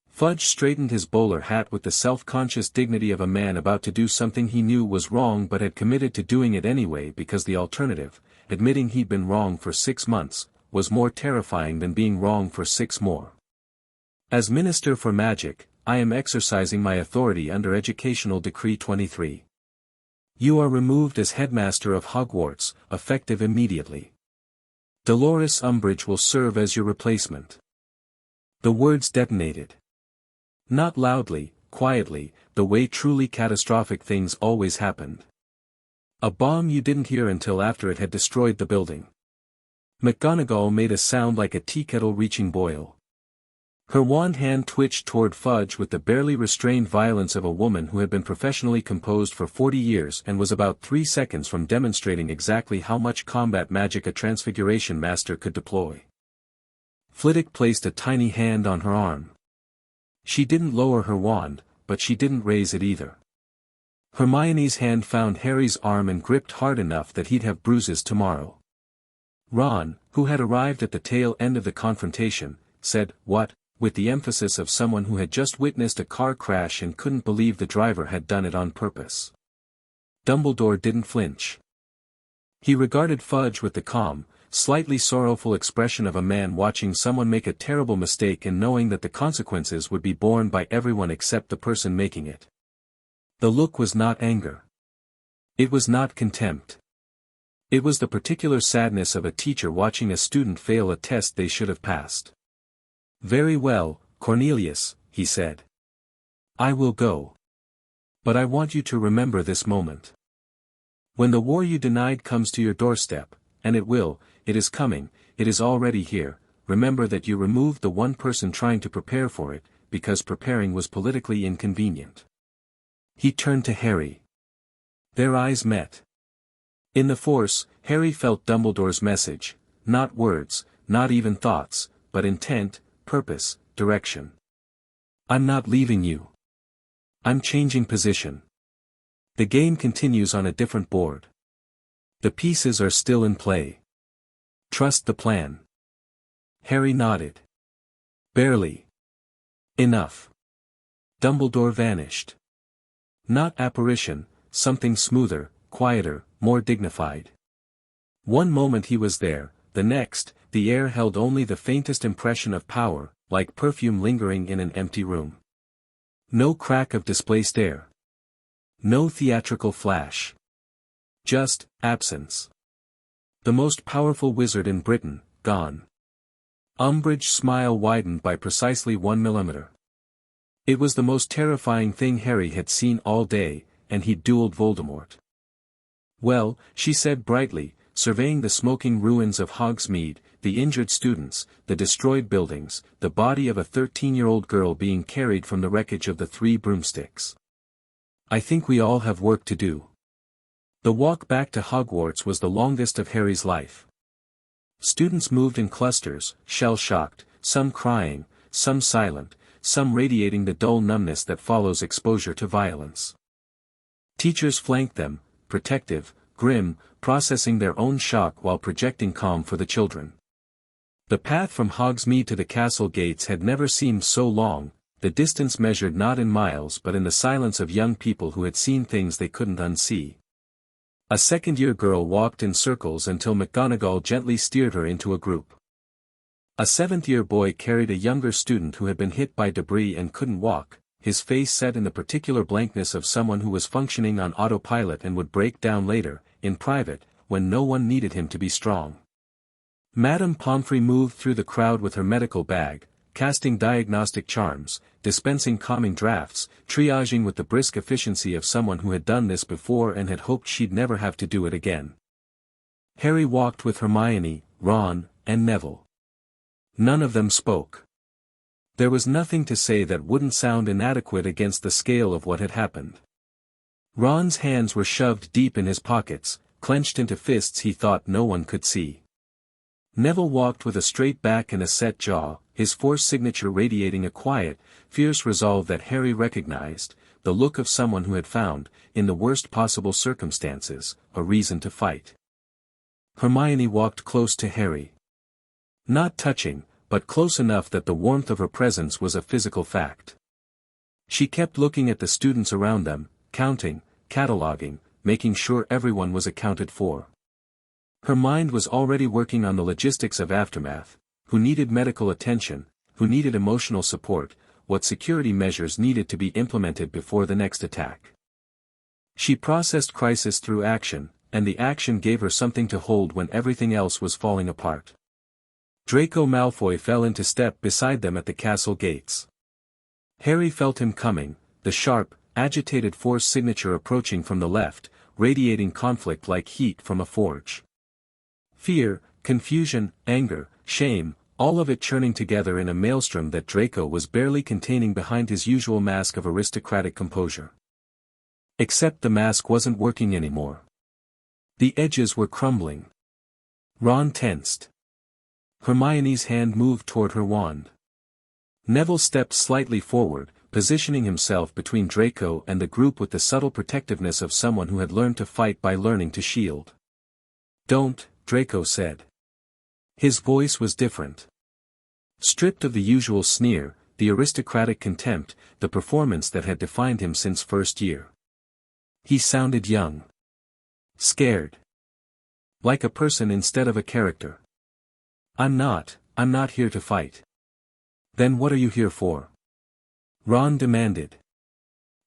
A: Fudge straightened his bowler hat with the self-conscious dignity of a man about to do something he knew was wrong but had committed to doing it anyway because the alternative, admitting he'd been wrong for 6 months, was more terrifying than being wrong for 6 more. "As Minister for Magic, I am exercising my authority under Educational Decree 23. You are removed as headmaster of Hogwarts, effective immediately. Dolores Umbridge will serve as your replacement." The words detonated. Not loudly, quietly, the way truly catastrophic things always happened. A bomb you didn't hear until after it had destroyed the building. McGonagall made a sound like a teakettle reaching boil. Her wand hand twitched toward Fudge with the barely restrained violence of a woman who had been professionally composed for 40 years and was about 3 seconds from demonstrating exactly how much combat magic a transfiguration master could deploy. Flitwick placed a tiny hand on her arm. She didn't lower her wand, but she didn't raise it either. Hermione's hand found Harry's arm and gripped hard enough that he'd have bruises tomorrow. Ron, who had arrived at the tail end of the confrontation, said, "What?" with the emphasis of someone who had just witnessed a car crash and couldn't believe the driver had done it on purpose. Dumbledore didn't flinch. He regarded Fudge with the calm, slightly sorrowful expression of a man watching someone make a terrible mistake and knowing that the consequences would be borne by everyone except the person making it. The look was not anger. It was not contempt. It was the particular sadness of a teacher watching a student fail a test they should have passed. "Very well, Cornelius," he said. "I will go. But I want you to remember this moment. When the war you denied comes to your doorstep, and it will, it is coming, it is already here, remember that you removed the one person trying to prepare for it, because preparing was politically inconvenient." He turned to Harry. Their eyes met. In the Force, Harry felt Dumbledore's message, not words, not even thoughts, but intent, purpose, direction. "I'm not leaving you. I'm changing position. The game continues on a different board. The pieces are still in play. Trust the plan." Harry nodded. "Barely. Enough." Dumbledore vanished. Not apparition, something smoother, quieter, more dignified. One moment he was there, the next, the air held only the faintest impression of power, like perfume lingering in an empty room. No crack of displaced air. No theatrical flash. Just, absence. The most powerful wizard in Britain, gone. Umbridge's smile widened by precisely 1 millimeter. It was the most terrifying thing Harry had seen all day, and he'd dueled Voldemort. "Well," she said brightly, surveying the smoking ruins of Hogsmeade, the injured students, the destroyed buildings, the body of a 13-year-old girl being carried from the wreckage of the 3 broomsticks. "I think we all have work to do." The walk back to Hogwarts was the longest of Harry's life. Students moved in clusters, shell-shocked, some crying, some silent, some radiating the dull numbness that follows exposure to violence. Teachers flanked them, protective, grim, processing their own shock while projecting calm for the children. The path from Hogsmeade to the castle gates had never seemed so long, the distance measured not in miles but in the silence of young people who had seen things they couldn't unsee. A second-year girl walked in circles until McGonagall gently steered her into a group. A seventh-year boy carried a younger student who had been hit by debris and couldn't walk, his face set in the particular blankness of someone who was functioning on autopilot and would break down later, in private, when no one needed him to be strong. Madame Pomfrey moved through the crowd with her medical bag, casting diagnostic charms, dispensing calming drafts, triaging with the brisk efficiency of someone who had done this before and had hoped she'd never have to do it again. Harry walked with Hermione, Ron, and Neville. None of them spoke. There was nothing to say that wouldn't sound inadequate against the scale of what had happened. Ron's hands were shoved deep in his pockets, clenched into fists he thought no one could see. Neville walked with a straight back and a set jaw, his Force signature radiating a quiet, fierce resolve that Harry recognized, the look of someone who had found, in the worst possible circumstances, a reason to fight. Hermione walked close to Harry. Not touching, but close enough that the warmth of her presence was a physical fact. She kept looking at the students around them, counting, cataloging, making sure everyone was accounted for. Her mind was already working on the logistics of aftermath, who needed medical attention, who needed emotional support, what security measures needed to be implemented before the next attack. She processed crisis through action, and the action gave her something to hold when everything else was falling apart. Draco Malfoy fell into step beside them at the castle gates. Harry felt him coming, the sharp, agitated Force signature approaching from the left, radiating conflict like heat from a forge. Fear, confusion, anger, shame, all of it churning together in a maelstrom that Draco was barely containing behind his usual mask of aristocratic composure. Except the mask wasn't working anymore. The edges were crumbling. Ron tensed. Hermione's hand moved toward her wand. Neville stepped slightly forward, positioning himself between Draco and the group with the subtle protectiveness of someone who had learned to fight by learning to shield. "Don't," Draco said. His voice was different. Stripped of the usual sneer, the aristocratic contempt, the performance that had defined him since first year. He sounded young. Scared. Like a person instead of a character. I'm not here to fight." "Then what are you here for?" Ron demanded.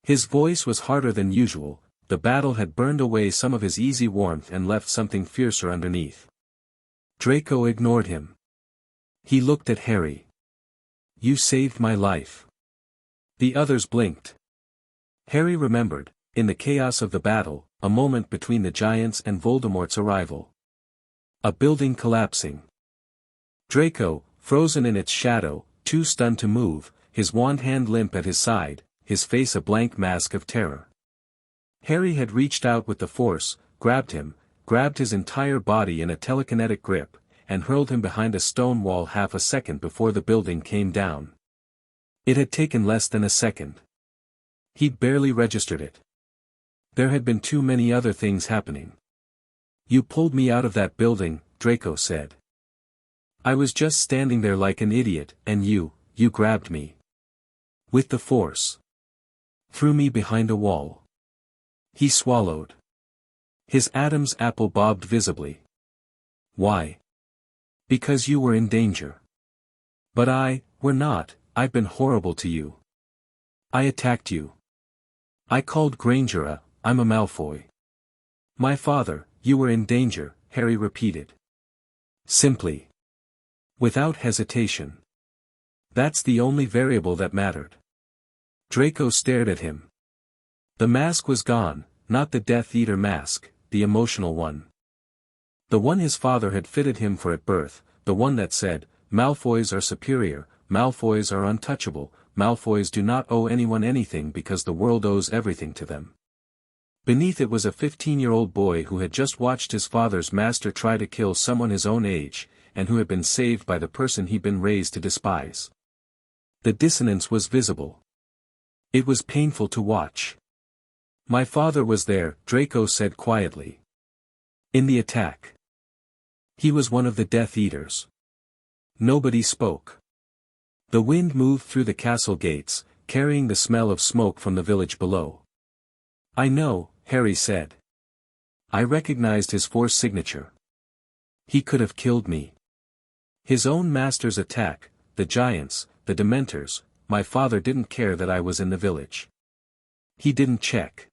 A: His voice was harder than usual, the battle had burned away some of his easy warmth and left something fiercer underneath. Draco ignored him. He looked at Harry. "You saved my life." The others blinked. Harry remembered, in the chaos of the battle, a moment between the giants and Voldemort's arrival. A building collapsing. Draco, frozen in its shadow, too stunned to move, his wand hand limp at his side, his face a blank mask of terror. Harry had reached out with the Force, grabbed his entire body in a telekinetic grip, and hurled him behind a stone wall half a second before the building came down. It had taken less than a second. He'd barely registered it. There had been too many other things happening. "You pulled me out of that building," Draco said. "I was just standing there like an idiot, and you grabbed me. With the Force. Threw me behind a wall." He swallowed. His Adam's apple bobbed visibly. "Why?" "Because you were in danger." "But we're not, I've been horrible to you. I attacked you. I called Granger I'm a Malfoy." "My father, you were in danger," Harry repeated. Simply. Without hesitation. That's the only variable that mattered. Draco stared at him. The mask was gone, not the Death Eater mask, the emotional one. The one his father had fitted him for at birth, the one that said, "Malfoys are superior, Malfoys are untouchable, Malfoys do not owe anyone anything because the world owes everything to them." Beneath it was a 15-year-old boy who had just watched his father's master try to kill someone his own age, and who had been saved by the person he'd been raised to despise. The dissonance was visible. It was painful to watch. "My father was there," Draco said quietly. "In the attack. He was one of the Death Eaters." Nobody spoke. The wind moved through the castle gates, carrying the smell of smoke from the village below. "I know," Harry said. "I recognized his Force signature. He could have killed me. His own master's attack, the giants, the Dementors, my father didn't care that I was in the village. He didn't check.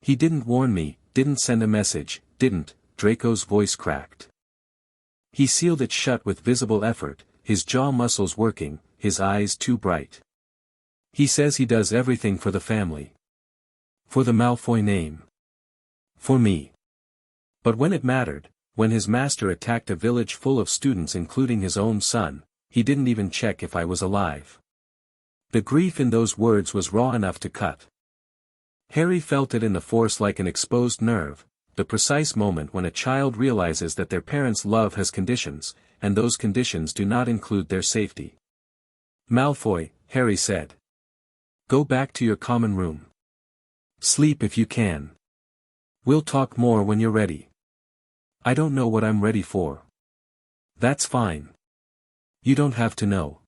A: He didn't warn me, didn't send a message, didn't," Draco's voice cracked. He sealed it shut with visible effort, his jaw muscles working, his eyes too bright. "He says he does everything for the family. For the Malfoy name. For me. But when it mattered, when his master attacked a village full of students including his own son, he didn't even check if I was alive." The grief in those words was raw enough to cut. Harry felt it in the Force like an exposed nerve, the precise moment when a child realizes that their parents' love has conditions, and those conditions do not include their safety. "Malfoy," Harry said. "Go back to your common room. Sleep if you can. We'll talk more when you're ready." "I don't know what I'm ready for." "That's fine. You don't have to know.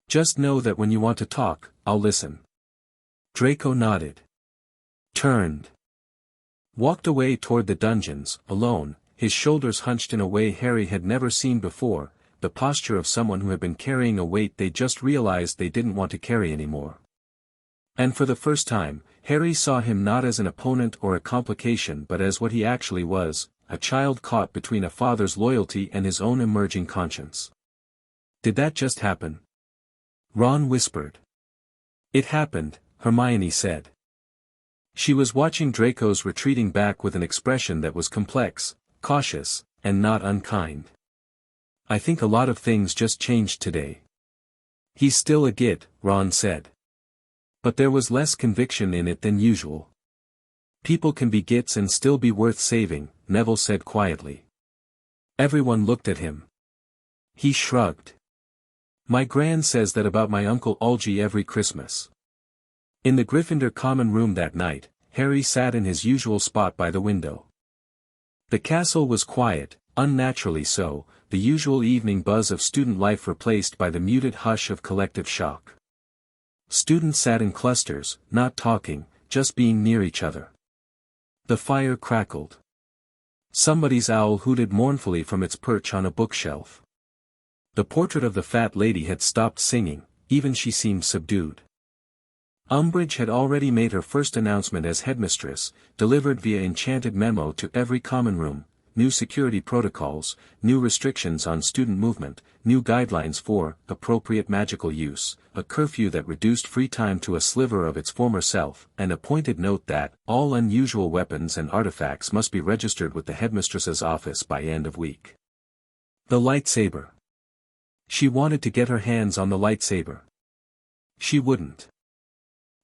A: Just know that when you want to talk, I'll listen." Draco nodded. Turned. Walked away toward the dungeons, alone, his shoulders hunched in a way Harry had never seen before, the posture of someone who had been carrying a weight they just realized they didn't want to carry anymore. And for the first time, Harry saw him not as an opponent or a complication but as what he actually was, a child caught between a father's loyalty and his own emerging conscience. "Did that just happen?" Ron whispered. "It happened," Hermione said. She was watching Draco's retreating back with an expression that was complex, cautious, and not unkind. "I think a lot of things just changed today." "He's still a git," Ron said. But there was less conviction in it than usual. "People can be gits and still be worth saving," Neville said quietly. Everyone looked at him. He shrugged. "My gran says that about my Uncle Algy every Christmas." In the Gryffindor common room that night, Harry sat in his usual spot by the window. The castle was quiet, unnaturally so, the usual evening buzz of student life replaced by the muted hush of collective shock. Students sat in clusters, not talking, just being near each other. The fire crackled. Somebody's owl hooted mournfully from its perch on a bookshelf. The portrait of the fat lady had stopped singing, even she seemed subdued. Umbridge had already made her first announcement as headmistress, delivered via enchanted memo to every common room: new security protocols, new restrictions on student movement, new guidelines for appropriate magical use, a curfew that reduced free time to a sliver of its former self, and a pointed note that all unusual weapons and artifacts must be registered with the headmistress's office by end of week. The lightsaber. She wanted to get her hands on the lightsaber. She wouldn't.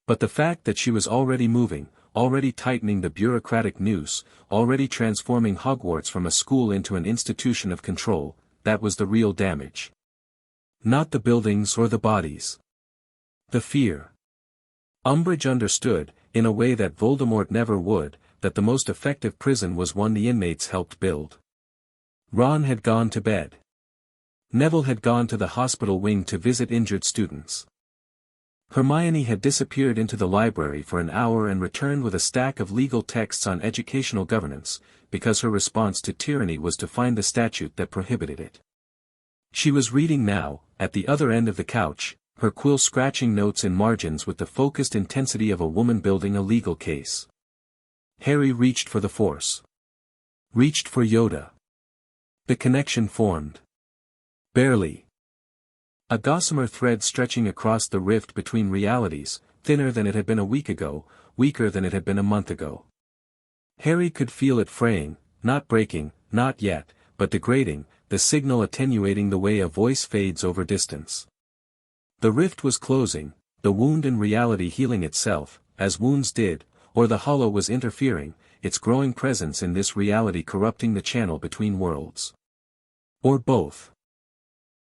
A: But the fact that she was already moving, already tightening the bureaucratic noose, already transforming Hogwarts from a school into an institution of control, that was the real damage. Not the buildings or the bodies. The fear. Umbridge understood, in a way that Voldemort never would, that the most effective prison was one the inmates helped build. Ron had gone to bed. Neville had gone to the hospital wing to visit injured students. Hermione had disappeared into the library for an hour and returned with a stack of legal texts on educational governance, because her response to tyranny was to find the statute that prohibited it. She was reading now, at the other end of the couch, her quill scratching notes in margins with the focused intensity of a woman building a legal case. Harry reached for the Force. Reached for Yoda. The connection formed. Barely. A gossamer thread stretching across the rift between realities, thinner than it had been a week ago, weaker than it had been a month ago. Harry could feel it fraying, not breaking, not yet, but degrading, the signal attenuating the way a voice fades over distance. The rift was closing, the wound in reality healing itself, as wounds did, or the hollow was interfering, its growing presence in this reality corrupting the channel between worlds. Or both.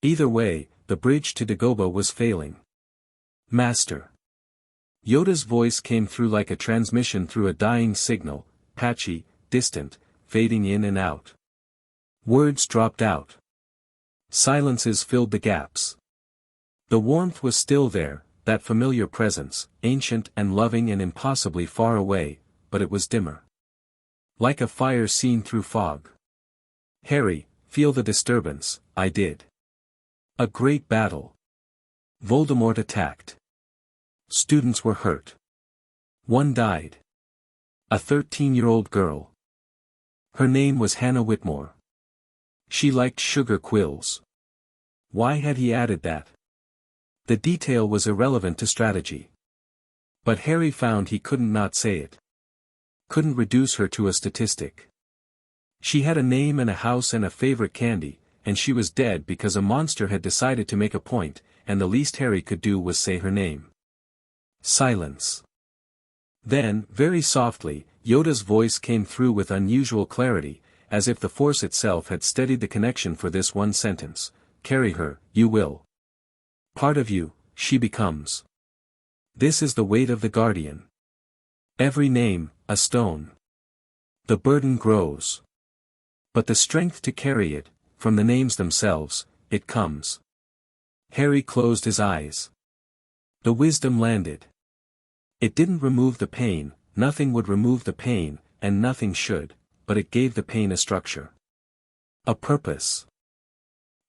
A: Either way, the bridge to Dagobah was failing. Master. Yoda's voice came through like a transmission through a dying signal, patchy, distant, fading in and out. Words dropped out. Silences filled the gaps. The warmth was still there, that familiar presence, ancient and loving and impossibly far away, but it was dimmer. Like a fire seen through fog. Harry, feel the disturbance. I did. A great battle. Voldemort attacked. Students were hurt. One died. A 13-year-old girl. Her name was Hannah Whitmore. She liked sugar quills. Why had he added that? The detail was irrelevant to strategy. But Harry found he couldn't not say it. Couldn't reduce her to a statistic. She had a name and a house and a favorite candy, and she was dead because a monster had decided to make a point, and the least Harry could do was say her name. Silence. Then, very softly, Yoda's voice came through with unusual clarity, as if the Force itself had steadied the connection for this one sentence. Carry her, you will. Part of you, she becomes. This is the weight of the Guardian. Every name, a stone. The burden grows. But the strength to carry it, from the names themselves, it comes. Harry closed his eyes. The wisdom landed. It didn't remove the pain, nothing would remove the pain, and nothing should, but it gave the pain a structure. A purpose.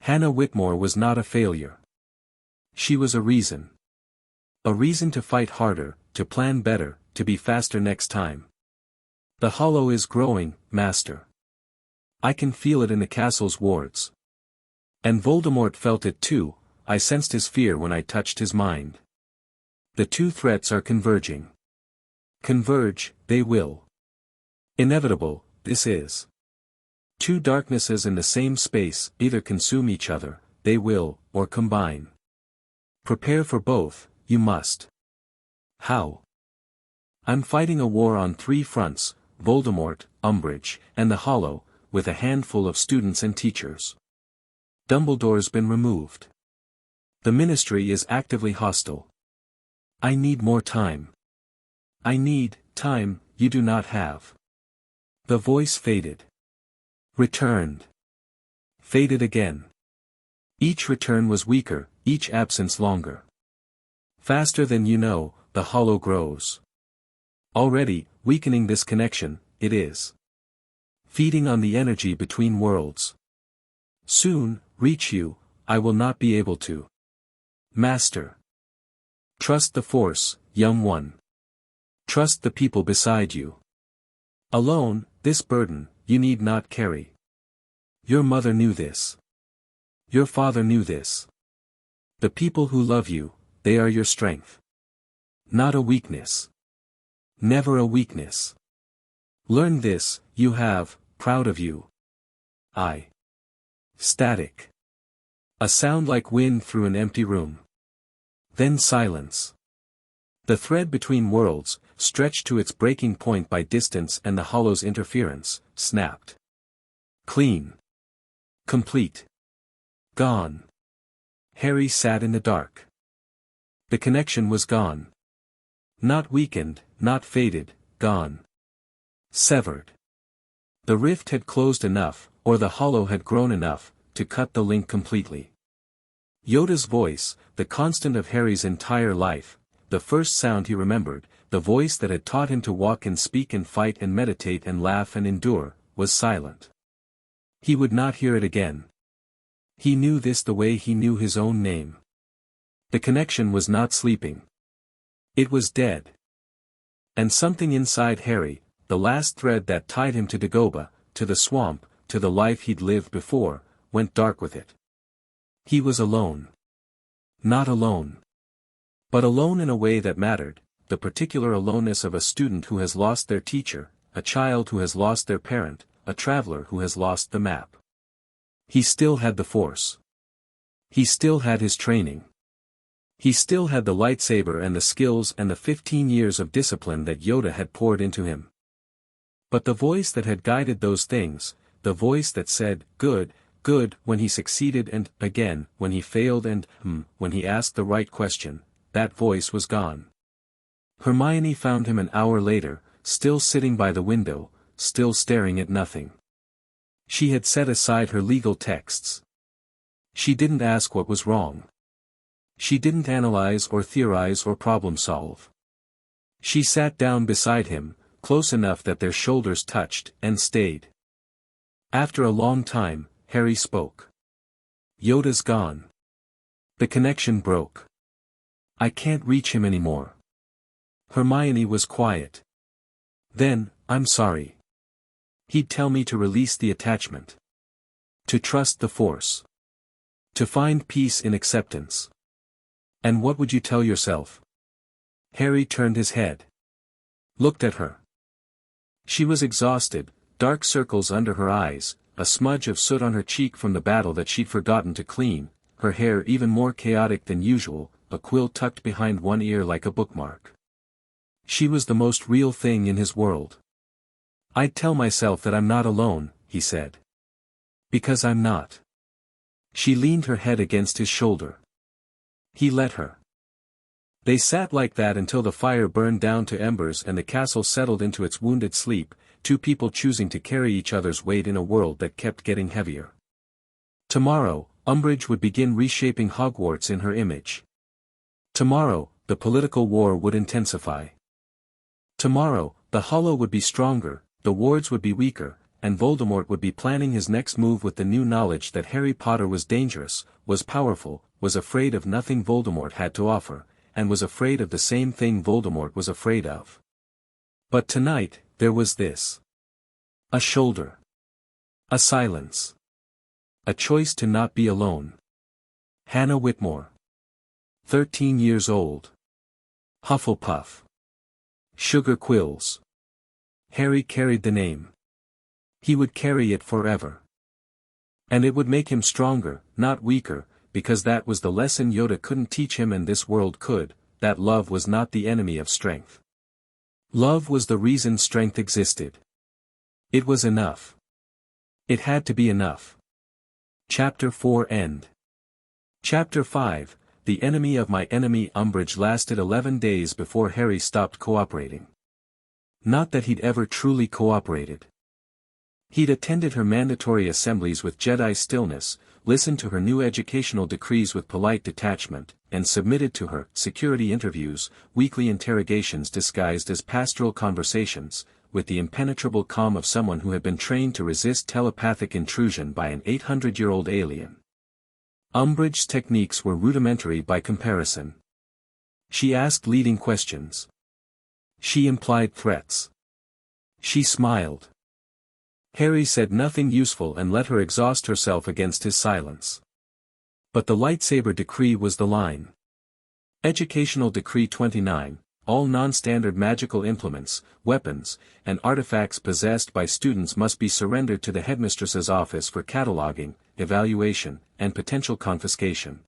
A: Hannah Whitmore was not a failure. She was a reason. A reason to fight harder, to plan better, to be faster next time. The hollow is growing, Master. I can feel it in the castle's wards. And Voldemort felt it too. I sensed his fear when I touched his mind. The two threats are converging. Converge, they will. Inevitable, this is. Two darknesses in the same space either consume each other, they will, or combine. Prepare for both, you must. How? I'm fighting a war on 3 fronts, Voldemort, Umbridge, and the Hollow, with a handful of students and teachers. Dumbledore's been removed. The Ministry is actively hostile. I need more time. I need time you do not have. The voice faded. Returned. Faded again. Each return was weaker, each absence longer. Faster than you know, the hollow grows. Already, weakening this connection, it is. Feeding on the energy between worlds. Soon, reach you, I will not be able to. Master. Trust the Force, young one. Trust the people beside you. Alone, this burden, you need not carry. Your mother knew this. Your father knew this. The people who love you, they are your strength. Not a weakness. Never a weakness. Learn this, you have, proud of you. I. Static. A sound like wind through an empty room. Then silence. The thread between worlds, stretched to its breaking point by distance and the hollow's interference, snapped. Clean. Complete. Gone. Harry sat in the dark. The connection was gone. Not weakened, not faded, gone. Severed. The rift had closed enough, or the hollow had grown enough, to cut the link completely. Yoda's voice, the constant of Harry's entire life, the first sound he remembered, the voice that had taught him to walk and speak and fight and meditate and laugh and endure, was silent. He would not hear it again. He knew this the way he knew his own name. The connection was not sleeping. It was dead. And something inside Harry, the last thread that tied him to Dagobah, to the swamp, to the life he'd lived before, went dark with it. He was alone. Not alone. But alone in a way that mattered, the particular aloneness of a student who has lost their teacher, a child who has lost their parent, a traveler who has lost the map. He still had the Force. He still had his training. He still had the lightsaber and the skills and the 15 years of discipline that Yoda had poured into him. But the voice that had guided those things, the voice that said, good, good, when he succeeded and, again, when he failed and, when he asked the right question, that voice was gone. Hermione found him an hour later, still sitting by the window, still staring at nothing. She had set aside her legal texts. She didn't ask what was wrong. She didn't analyze or theorize or problem solve. She sat down beside him, close enough that their shoulders touched, and stayed. After a long time, Harry spoke. Yoda's gone. The connection broke. I can't reach him anymore. Hermione was quiet. Then, I'm sorry. He'd tell me to release the attachment. To trust the Force. To find peace in acceptance. And what would you tell yourself? Harry turned his head. Looked at her. She was exhausted, dark circles under her eyes, a smudge of soot on her cheek from the battle that she'd forgotten to clean, her hair even more chaotic than usual, a quill tucked behind one ear like a bookmark. She was the most real thing in his world. I'd tell myself that I'm not alone, he said. Because I'm not. She leaned her head against his shoulder. He let her. They sat like that until the fire burned down to embers and the castle settled into its wounded sleep, two people choosing to carry each other's weight in a world that kept getting heavier. Tomorrow, Umbridge would begin reshaping Hogwarts in her image. Tomorrow, the political war would intensify. Tomorrow, the Hollow would be stronger, the wards would be weaker, and Voldemort would be planning his next move with the new knowledge that Harry Potter was dangerous, was powerful, was afraid of nothing Voldemort had to offer, and was afraid of the same thing Voldemort was afraid of. But tonight, there was this. A shoulder. A silence. A choice to not be alone. Hannah Whitmore. 13 years old. Hufflepuff. Sugar quills. Harry carried the name. He would carry it forever. And it would make him stronger, not weaker, because that was the lesson Yoda couldn't teach him and this world could, that love was not the enemy of strength. Love was the reason strength existed. It was enough. It had to be enough. Chapter 4 End. Chapter 5, The Enemy of My Enemy. Umbridge lasted 11 days before Harry stopped cooperating. Not that he'd ever truly cooperated. He'd attended her mandatory assemblies with Jedi stillness, listened to her new educational decrees with polite detachment, and submitted to her security interviews, weekly interrogations disguised as pastoral conversations, with the impenetrable calm of someone who had been trained to resist telepathic intrusion by an 800-year-old alien. Umbridge's techniques were rudimentary by comparison. She asked leading questions. She implied threats. She smiled. Harry said nothing useful and let her exhaust herself against his silence. But the lightsaber decree was the line. Educational Decree 29, all non-standard magical implements, weapons, and artifacts possessed by students must be surrendered to the headmistress's office for cataloging, evaluation, and potential confiscation.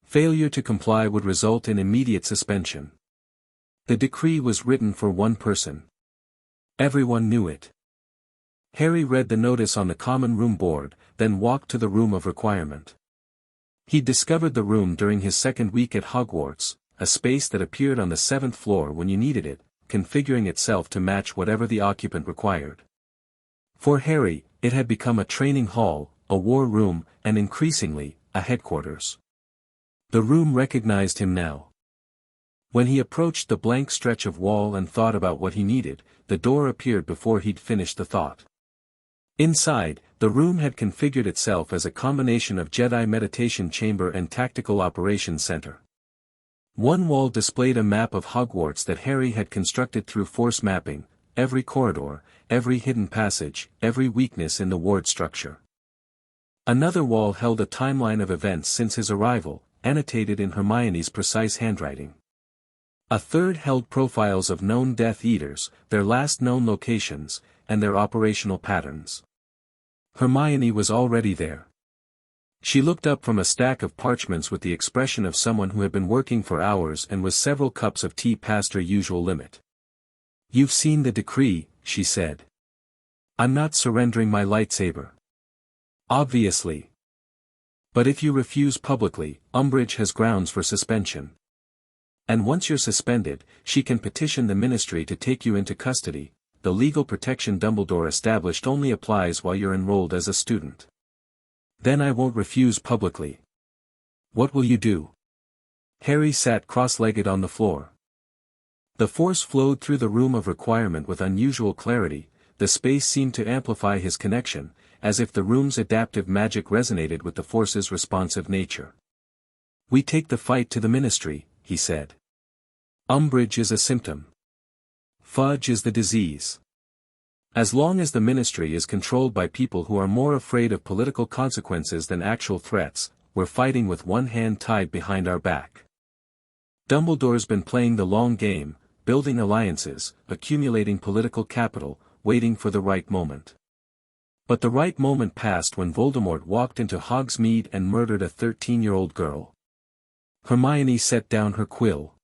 A: Failure to comply would result in immediate suspension. The decree was written for one person. Everyone knew it. Harry read the notice on the common room board, then walked to the room of requirement. He discovered the room during his second week at Hogwarts, a space that appeared on the 7th floor when you needed it, configuring itself to match whatever the occupant required. For Harry, it had become a training hall, a war room, and increasingly, a headquarters. The room recognized him now. When he approached the blank stretch of wall and thought about what he needed, the door appeared before he'd finished the thought. Inside, the room had configured itself as a combination of Jedi meditation chamber and tactical operations center. One wall displayed a map of Hogwarts that Harry had constructed through force mapping, every corridor, every hidden passage, every weakness in the ward structure. Another wall held a timeline of events since his arrival, annotated in Hermione's precise handwriting. A third held profiles of known Death Eaters, their last known locations, and their operational patterns. Hermione was already there. She looked up from a stack of parchments with the expression of someone who had been working for hours and was several cups of tea past her usual limit. "You've seen the decree," she said. "I'm not surrendering my lightsaber." "Obviously. But if you refuse publicly, Umbridge has grounds for suspension. And once you're suspended, she can petition the Ministry to take you into custody. The legal protection Dumbledore established only applies while you're enrolled as a student. Then I won't refuse publicly." "What will you do?" Harry sat cross-legged on the floor. The force flowed through the room of requirement with unusual clarity. The space seemed to amplify his connection, as if the room's adaptive magic resonated with the force's responsive nature. "We take the fight to the Ministry," he said. "Umbridge is a symptom. Fudge is the disease. As long as the Ministry is controlled by people who are more afraid of political consequences than actual threats, we're fighting with one hand tied behind our back. Dumbledore's been playing the long game, building alliances, accumulating political capital, waiting for the right moment. But the right moment passed when Voldemort walked into Hogsmeade and murdered a 13-year-old girl." Hermione set down her quill.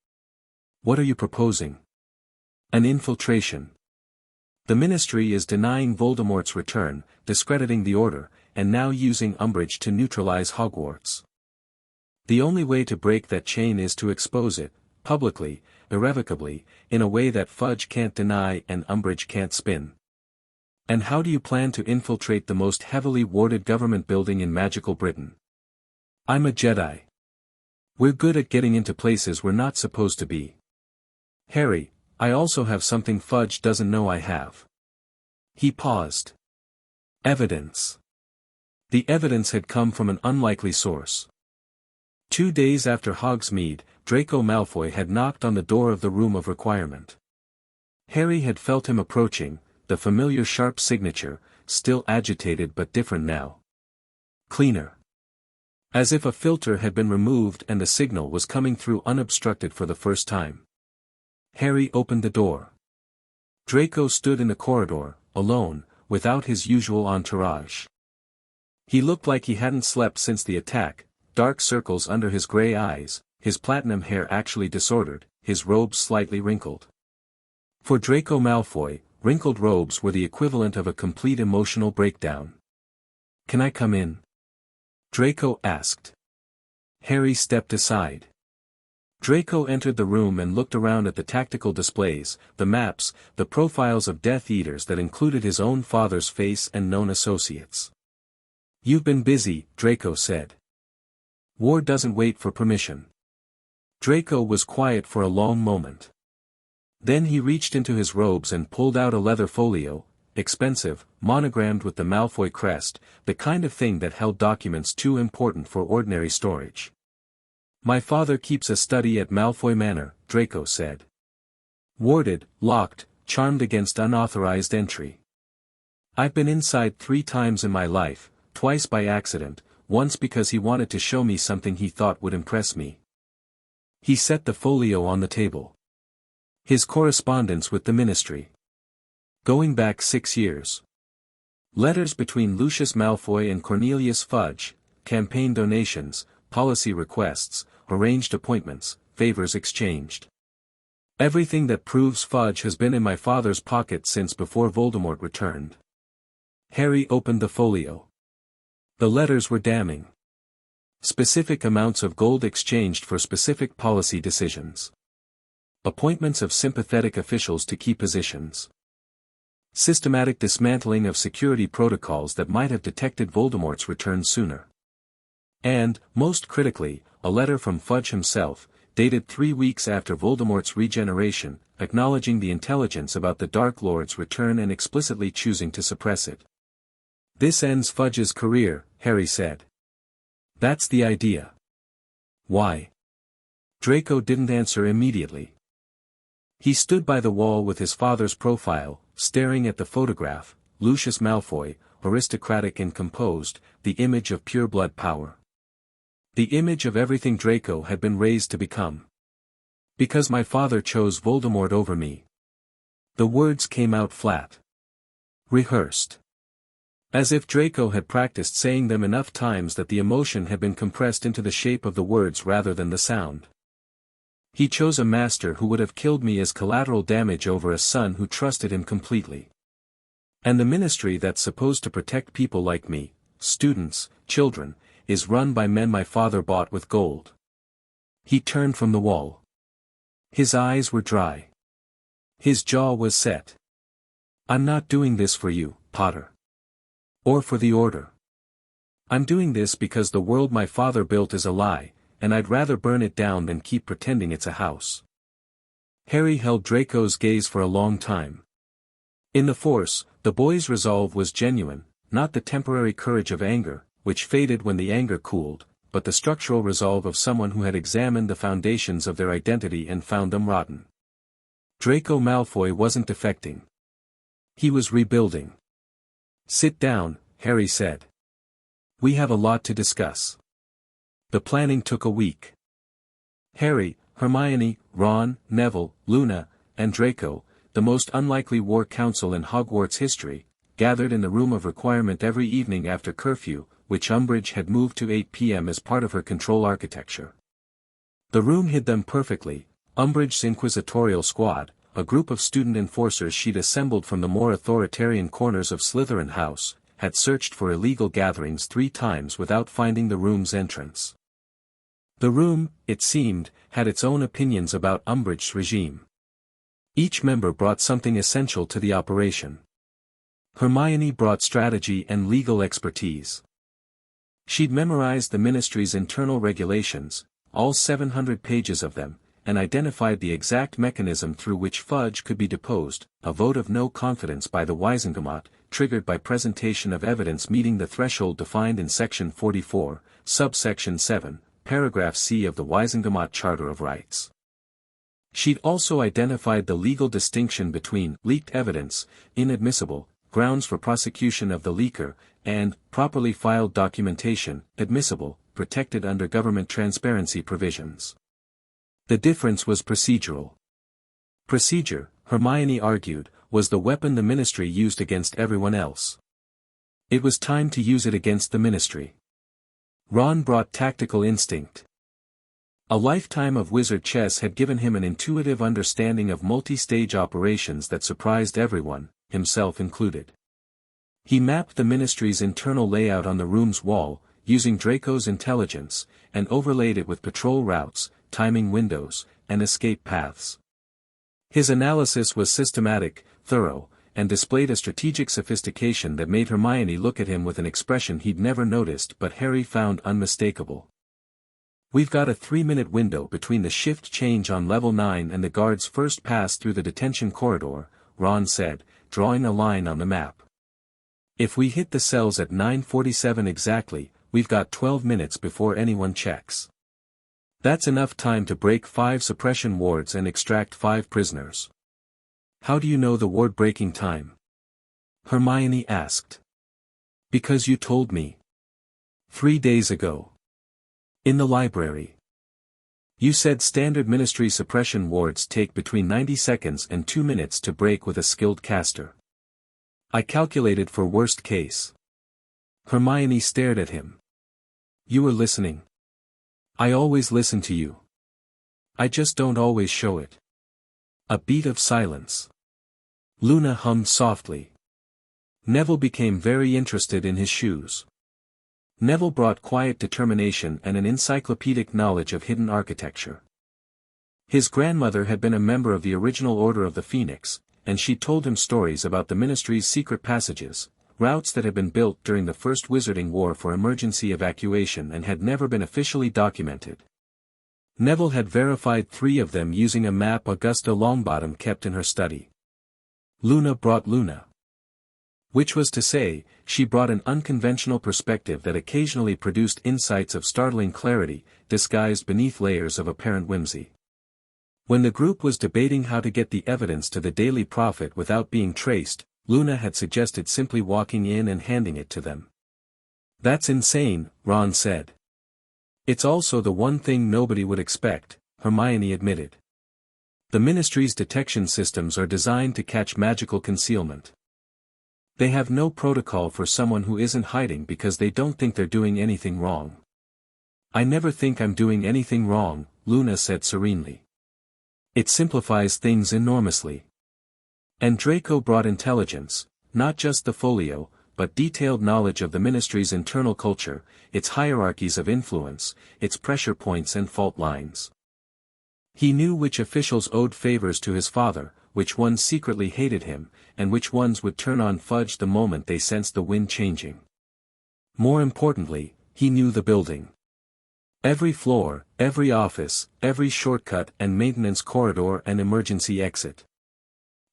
A: "What are you proposing?" "An infiltration. The Ministry is denying Voldemort's return, discrediting the Order, and now using Umbridge to neutralize Hogwarts. The only way to break that chain is to expose it, publicly, irrevocably, in a way that Fudge can't deny and Umbridge can't spin. And how do you plan to infiltrate the most heavily warded government building in magical Britain?" "I'm a Jedi. We're good at getting into places we're not supposed to be. Harry, I also have something Fudge doesn't know I have." He paused. Evidence. The evidence had come from an unlikely source. 2 days after Hogsmeade, Draco Malfoy had knocked on the door of the room of requirement. Harry had felt him approaching, the familiar sharp signature, still agitated but different now. Cleaner. As if a filter had been removed and the signal was coming through unobstructed for the first time. Harry opened the door. Draco stood in the corridor, alone, without his usual entourage. He looked like he hadn't slept since the attack, dark circles under his grey eyes, his platinum hair actually disordered, his robes slightly wrinkled. For Draco Malfoy, wrinkled robes were the equivalent of a complete emotional breakdown. "Can I come in?" Draco asked. Harry stepped aside. Draco entered the room and looked around at the tactical displays, the maps, the profiles of Death Eaters that included his own father's face and known associates. "You've been busy," Draco said. "War doesn't wait for permission." Draco was quiet for a long moment. Then he reached into his robes and pulled out a leather folio, expensive, monogrammed with the Malfoy crest, the kind of thing that held documents too important for ordinary storage. "My father keeps a study at Malfoy Manor," Draco said. "Warded, locked, charmed against unauthorized entry. I've been inside 3 times in my life, twice by accident, once because he wanted to show me something he thought would impress me." He set the folio on the table. His correspondence with the Ministry. Going back 6 years. Letters between Lucius Malfoy and Cornelius Fudge, campaign donations, policy requests, arranged appointments, favors exchanged. Everything that proves Fudge has been in my father's pocket since before Voldemort returned. Harry opened the folio. The letters were damning. Specific amounts of gold exchanged for specific policy decisions. Appointments of sympathetic officials to key positions. Systematic dismantling of security protocols that might have detected Voldemort's return sooner. And, most critically, a letter from Fudge himself, dated 3 weeks after Voldemort's regeneration, acknowledging the intelligence about the Dark Lord's return and explicitly choosing to suppress it. "This ends Fudge's career," Harry said. "That's the idea." "Why?" Draco didn't answer immediately. He stood by the wall with his father's profile, staring at the photograph, Lucius Malfoy, aristocratic and composed, the image of pure-blood power. The image of everything Draco had been raised to become. "Because my father chose Voldemort over me." The words came out flat. Rehearsed. As if Draco had practiced saying them enough times that the emotion had been compressed into the shape of the words rather than the sound. "He chose a master who would have killed me as collateral damage over a son who trusted him completely. And the ministry that's supposed to protect people like me, students, children, is run by men my father bought with gold." He turned from the wall. His eyes were dry. His jaw was set. "I'm not doing this for you, Potter. Or for the Order. I'm doing this because the world my father built is a lie, and I'd rather burn it down than keep pretending it's a house." Harry held Draco's gaze for a long time. In the Force, the boy's resolve was genuine, not the temporary courage of anger, which faded when the anger cooled, but the structural resolve of someone who had examined the foundations of their identity and found them rotten. Draco Malfoy wasn't defecting. He was rebuilding. "Sit down," Harry said. "We have a lot to discuss." The planning took a week. Harry, Hermione, Ron, Neville, Luna, and Draco, the most unlikely war council in Hogwarts history, gathered in the room of requirement every evening after curfew, which Umbridge had moved to 8 p.m. as part of her control architecture. The room hid them perfectly. Umbridge's inquisitorial squad, a group of student enforcers she'd assembled from the more authoritarian corners of Slytherin House, had searched for illegal gatherings 3 times without finding the room's entrance. The room, it seemed, had its own opinions about Umbridge's regime. Each member brought something essential to the operation. Hermione brought strategy and legal expertise. She'd memorized the ministry's internal regulations, all 700 pages of them, and identified the exact mechanism through which Fudge could be deposed, a vote of no confidence by the Wisengamot, triggered by presentation of evidence meeting the threshold defined in Section 44, subsection 7, paragraph C of the Wiesengemot Charter of Rights. She'd also identified the legal distinction between leaked evidence, inadmissible, grounds for prosecution of the leaker, and properly filed documentation, admissible, protected under government transparency provisions. The difference was procedural. Procedure, Hermione argued, was the weapon the Ministry used against everyone else. It was time to use it against the Ministry. Ron brought tactical instinct. A lifetime of wizard chess had given him an intuitive understanding of multi-stage operations that surprised everyone, himself included. He mapped the Ministry's internal layout on the room's wall, using Draco's intelligence, and overlaid it with patrol routes, timing windows, and escape paths. His analysis was systematic, thorough, and displayed a strategic sophistication that made Hermione look at him with an expression he'd never noticed but Harry found unmistakable. "We've got a 3-minute window between the shift change on level 9 and the guard's first pass through the detention corridor," Ron said, drawing a line on the map. "If we hit the cells at 9:47 exactly, we've got 12 minutes before anyone checks. That's enough time to break 5 suppression wards and extract 5 prisoners." "How do you know the ward breaking time?" Hermione asked. "Because you told me. 3 days ago. In the library. You said standard Ministry suppression wards take between 90 seconds and 2 minutes to break with a skilled caster. I calculated for worst case." Hermione stared at him. "You were listening. I always listen to you. I just don't always show it." A beat of silence. Luna hummed softly. Neville became very interested in his shoes. Neville brought quiet determination and an encyclopedic knowledge of hidden architecture. His grandmother had been a member of the original Order of the Phoenix, and she told him stories about the Ministry's secret passages, routes that had been built during the First Wizarding War for emergency evacuation and had never been officially documented. Neville had verified 3 of them using a map Augusta Longbottom kept in her study. Luna brought Luna. Which was to say, she brought an unconventional perspective that occasionally produced insights of startling clarity, disguised beneath layers of apparent whimsy. When the group was debating how to get the evidence to the Daily Prophet without being traced, Luna had suggested simply walking in and handing it to them. "That's insane," Ron said. "It's also the one thing nobody would expect," Hermione admitted. "The Ministry's detection systems are designed to catch magical concealment. They have no protocol for someone who isn't hiding because they don't think they're doing anything wrong." "I never think I'm doing anything wrong," Luna said serenely. "It simplifies things enormously." And Draco brought intelligence, not just the folio, but detailed knowledge of the Ministry's internal culture, its hierarchies of influence, its pressure points and fault lines. He knew which officials owed favors to his father, which ones secretly hated him, and which ones would turn on Fudge the moment they sensed the wind changing. More importantly, he knew the building. Every floor, every office, every shortcut and maintenance corridor and emergency exit.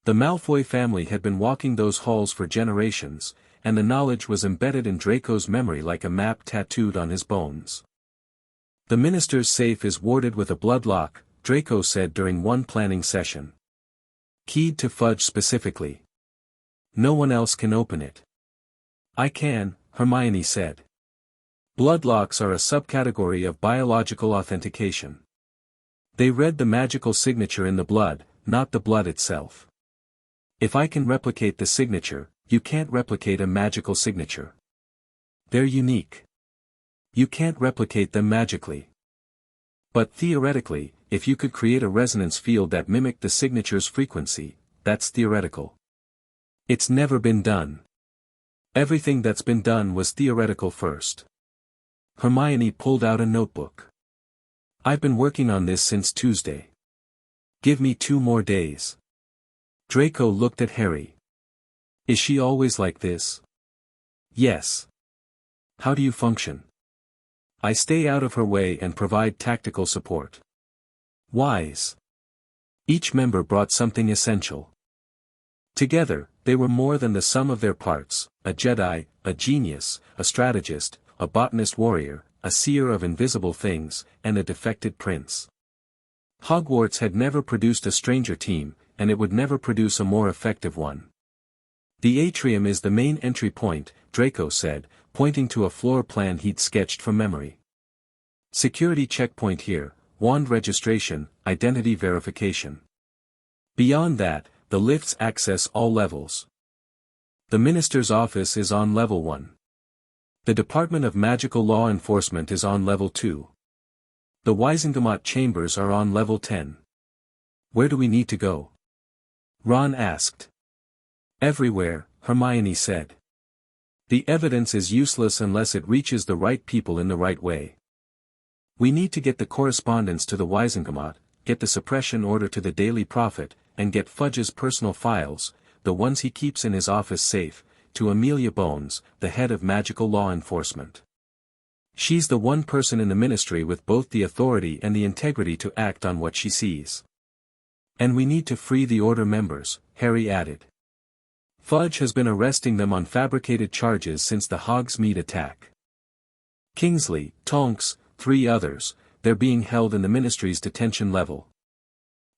A: The Malfoy family had been walking those halls for generations, and the knowledge was embedded in Draco's memory like a map tattooed on his bones. "The minister's safe is warded with a blood lock," Draco said during one planning session. "Keyed to Fudge specifically. No one else can open it." "I can," Hermione said. "Bloodlocks are a subcategory of biological authentication. They read the magical signature in the blood, not the blood itself. If I can replicate the signature, you can't replicate a magical signature. They're unique. You can't replicate them magically. But theoretically, if you could create a resonance field that mimicked the signature's frequency, that's theoretical. It's never been done. Everything that's been done was theoretical first." Hermione pulled out a notebook. "I've been working on this since Tuesday. Give me 2 more days." Draco looked at Harry. "Is she always like this?" "Yes." "How do you function?" "I stay out of her way and provide tactical support." "Wise." Each member brought something essential. Together, they were more than the sum of their parts, a Jedi, a genius, a strategist, a botanist warrior, a seer of invisible things, and a defected prince. Hogwarts had never produced a stranger team, and it would never produce a more effective one. The atrium is the main entry point, Draco said, pointing to a floor plan he'd sketched from memory. Security checkpoint here, wand registration, identity verification. Beyond that, the lifts access all levels. The Minister's office is on level 1. The Department of Magical Law Enforcement is on level 2. The Wizengamot chambers are on level 10. Where do we need to go? Ron asked. Everywhere, Hermione said. The evidence is useless unless it reaches the right people in the right way. We need to get the correspondence to the Wizengamot, get the suppression order to the Daily Prophet, and get Fudge's personal files, the ones he keeps in his office safe, to Amelia Bones, the head of magical law enforcement. She's the one person in the ministry with both the authority and the integrity to act on what she sees. And we need to free the Order members, Harry added. Fudge has been arresting them on fabricated charges since the Hogsmeade attack. Kingsley, Tonks, 3 others, they're being held in the ministry's detention level.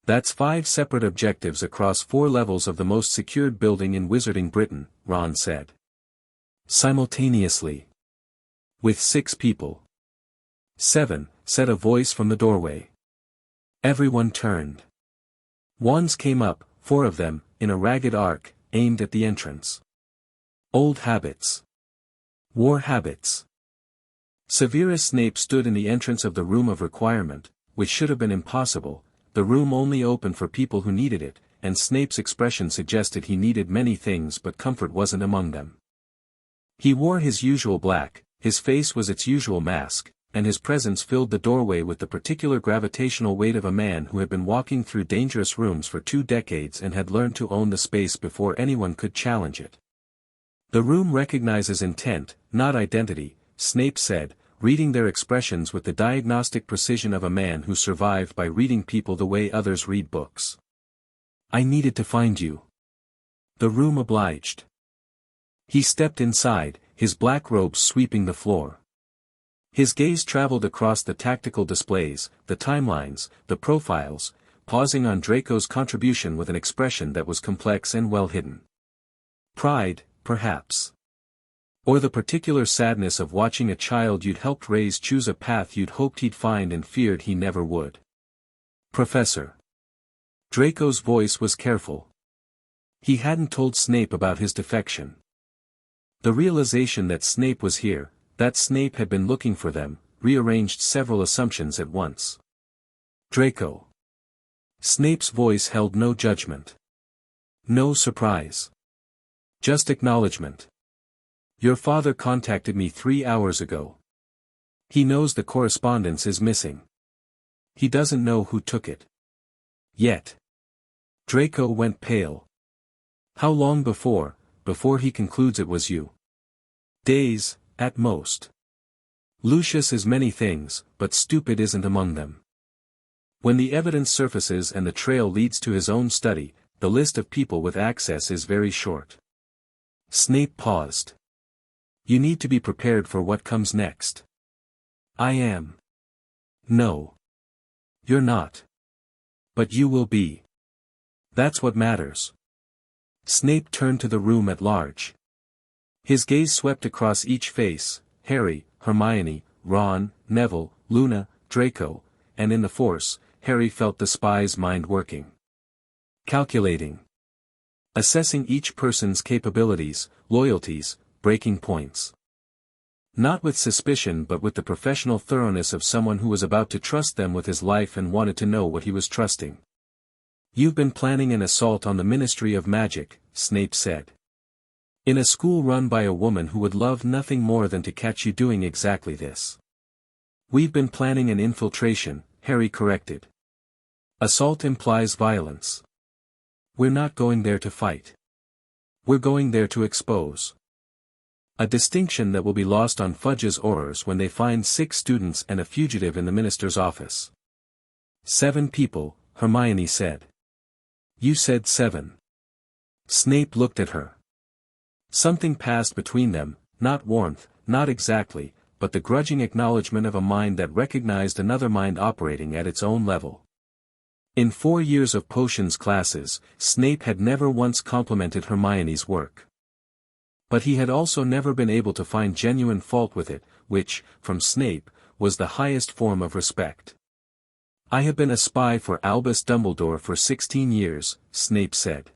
A: That's 5 separate objectives across 4 levels of the most secured building in Wizarding Britain, Ron said. Simultaneously. With 6 people. 7, said a voice from the doorway. Everyone turned. Wands came up, 4 of them, in a ragged arc, aimed at the entrance. Old habits. War habits. Severus Snape stood in the entrance of the Room of Requirement, which should have been impossible. The room only opened for people who needed it, and Snape's expression suggested he needed many things but comfort wasn't among them. He wore his usual black, his face was its usual mask, and his presence filled the doorway with the particular gravitational weight of a man who had been walking through dangerous rooms for 2 decades and had learned to own the space before anyone could challenge it. The room recognizes intent, not identity, Snape said, reading their expressions with the diagnostic precision of a man who survived by reading people the way others read books. I needed to find you. The room obliged. He stepped inside, his black robes sweeping the floor. His gaze traveled across the tactical displays, the timelines, the profiles, pausing on Draco's contribution with an expression that was complex and well hidden. Pride, perhaps. Or the particular sadness of watching a child you'd helped raise choose a path you'd hoped he'd find and feared he never would. Professor. Draco's voice was careful. He hadn't told Snape about his defection. The realization that Snape was here, that Snape had been looking for them, rearranged several assumptions at once. Draco. Snape's voice held no judgment. No surprise. Just acknowledgement. Your father contacted me 3 hours ago. He knows the correspondence is missing. He doesn't know who took it. Yet. Draco went pale. How long before he concludes it was you? Days, at most. Lucius is many things, but stupid isn't among them. When the evidence surfaces and the trail leads to his own study, the list of people with access is very short. Snape paused. You need to be prepared for what comes next. I am. No. You're not. But you will be. That's what matters. Snape turned to the room at large. His gaze swept across each face, Harry, Hermione, Ron, Neville, Luna, Draco, and in the Force, Harry felt the spy's mind working. Calculating. Assessing each person's capabilities, loyalties, breaking points. Not with suspicion but with the professional thoroughness of someone who was about to trust them with his life and wanted to know what he was trusting. You've been planning an assault on the Ministry of Magic, Snape said. In a school run by a woman who would love nothing more than to catch you doing exactly this. We've been planning an infiltration, Harry corrected. Assault implies violence. We're not going there to fight. We're going there to expose. A distinction that will be lost on Fudge's Aurors when they find 6 students and a fugitive in the minister's office. 7 people, Hermione said. You said 7. Snape looked at her. Something passed between them, not warmth, not exactly, but the grudging acknowledgement of a mind that recognized another mind operating at its own level. In 4 years of potions classes, Snape had never once complimented Hermione's work. But he had also never been able to find genuine fault with it, which, from Snape, was the highest form of respect. "I have been a spy for Albus Dumbledore for 16 years, Snape said.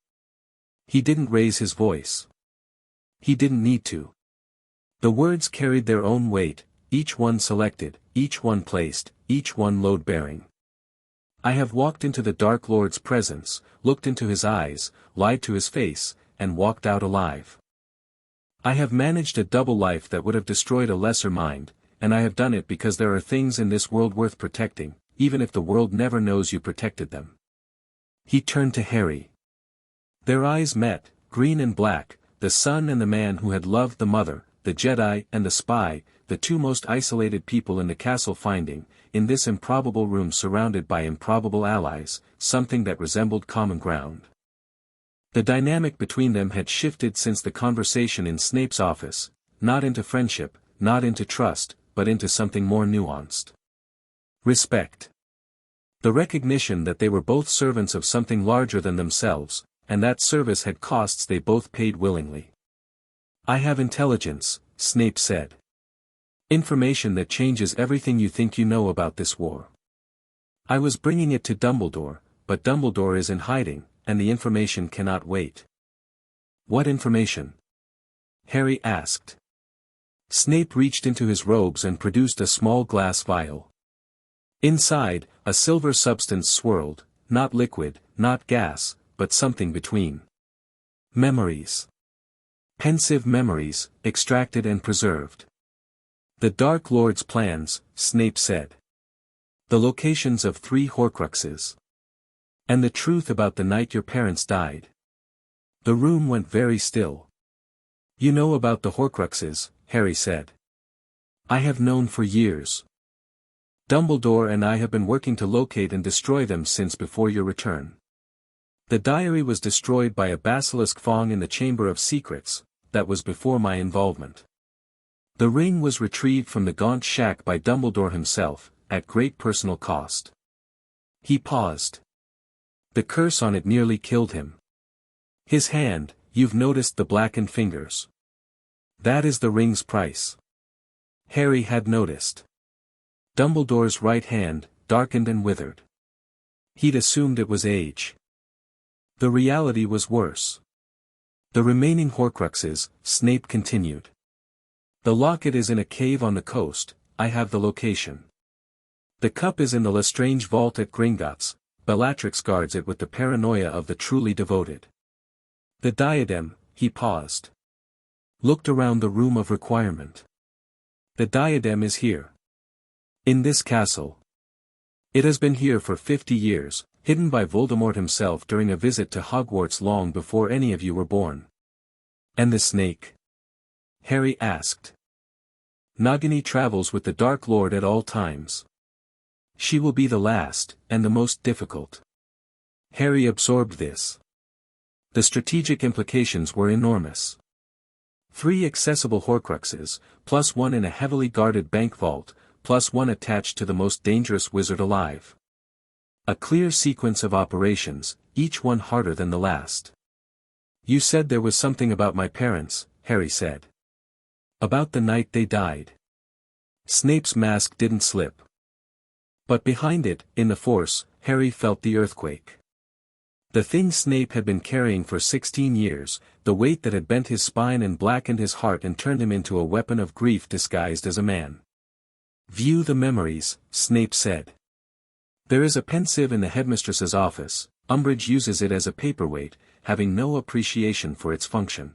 A: He didn't raise his voice. He didn't need to. The words carried their own weight, each one selected, each one placed, each one load-bearing. I have walked into the Dark Lord's presence, looked into his eyes, lied to his face, and walked out alive. I have managed a double life that would have destroyed a lesser mind, and I have done it because there are things in this world worth protecting, even if the world never knows you protected them." He turned to Harry. Their eyes met, green and black, the son and the man who had loved the mother, the Jedi and the spy, the two most isolated people in the castle finding, in this improbable room surrounded by improbable allies, something that resembled common ground. The dynamic between them had shifted since the conversation in Snape's office, not into friendship, not into trust, but into something more nuanced. Respect. The recognition that they were both servants of something larger than themselves, and that service had costs they both paid willingly. "I have intelligence," Snape said. "Information that changes everything you think you know about this war. I was bringing it to Dumbledore, but Dumbledore is in hiding, and the information cannot wait." "What information?" Harry asked. Snape reached into his robes and produced a small glass vial. Inside, a silver substance swirled, not liquid, not gas, but something between. Memories. Pensive memories, extracted and preserved. "The Dark Lord's plans," Snape said. "The locations of 3 Horcruxes. And the truth about the night your parents died." The room went very still. "You know about the Horcruxes," Harry said. "I have known for years. Dumbledore and I have been working to locate and destroy them since before your return. The diary was destroyed by a basilisk fong in the Chamber of Secrets, that was before my involvement. The ring was retrieved from the Gaunt Shack by Dumbledore himself, at great personal cost." He paused. "The curse on it nearly killed him. His hand, you've noticed the blackened fingers. That is the ring's price." Harry had noticed. Dumbledore's right hand, darkened and withered. He'd assumed it was age. The reality was worse. "The remaining Horcruxes," Snape continued. "The locket is in a cave on the coast, I have the location. The cup is in the Lestrange vault at Gringotts, Bellatrix guards it with the paranoia of the truly devoted. The diadem," he paused. Looked around the room of requirement. "The diadem is here. In this castle. It has been here for 50 years, hidden by Voldemort himself during a visit to Hogwarts long before any of you were born." "And the snake?" Harry asked. "Nagini travels with the Dark Lord at all times. She will be the last, and the most difficult." Harry absorbed this. The strategic implications were enormous. 3 accessible Horcruxes, plus 1 in a heavily guarded bank vault, plus 1 attached to the most dangerous wizard alive. A clear sequence of operations, each one harder than the last. "You said there was something about my parents," Harry said. "About the night they died." Snape's mask didn't slip. But behind it, in the Force, Harry felt the earthquake. The thing Snape had been carrying for 16 years, the weight that had bent his spine and blackened his heart and turned him into a weapon of grief disguised as a man. "View the memories," Snape said. "There is a pensieve in the headmistress's office. Umbridge uses it as a paperweight, having no appreciation for its function.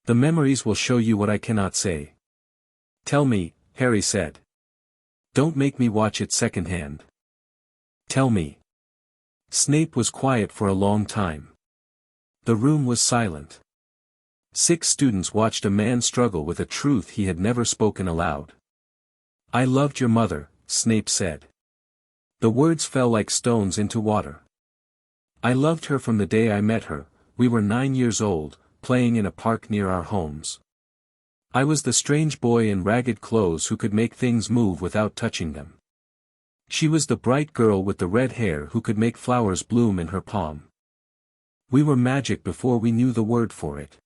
A: The memories will show you what I cannot say." "Tell me," Harry said. "Don't make me watch it secondhand. Tell me." Snape was quiet for a long time. The room was silent. 6 students watched a man struggle with a truth he had never spoken aloud. "I loved your mother," Snape said. The words fell like stones into water. "I loved her from the day I met her. We were 9 years old, playing in a park near our homes. I was the strange boy in ragged clothes who could make things move without touching them. She was the bright girl with the red hair who could make flowers bloom in her palm. We were magic before we knew the word for it.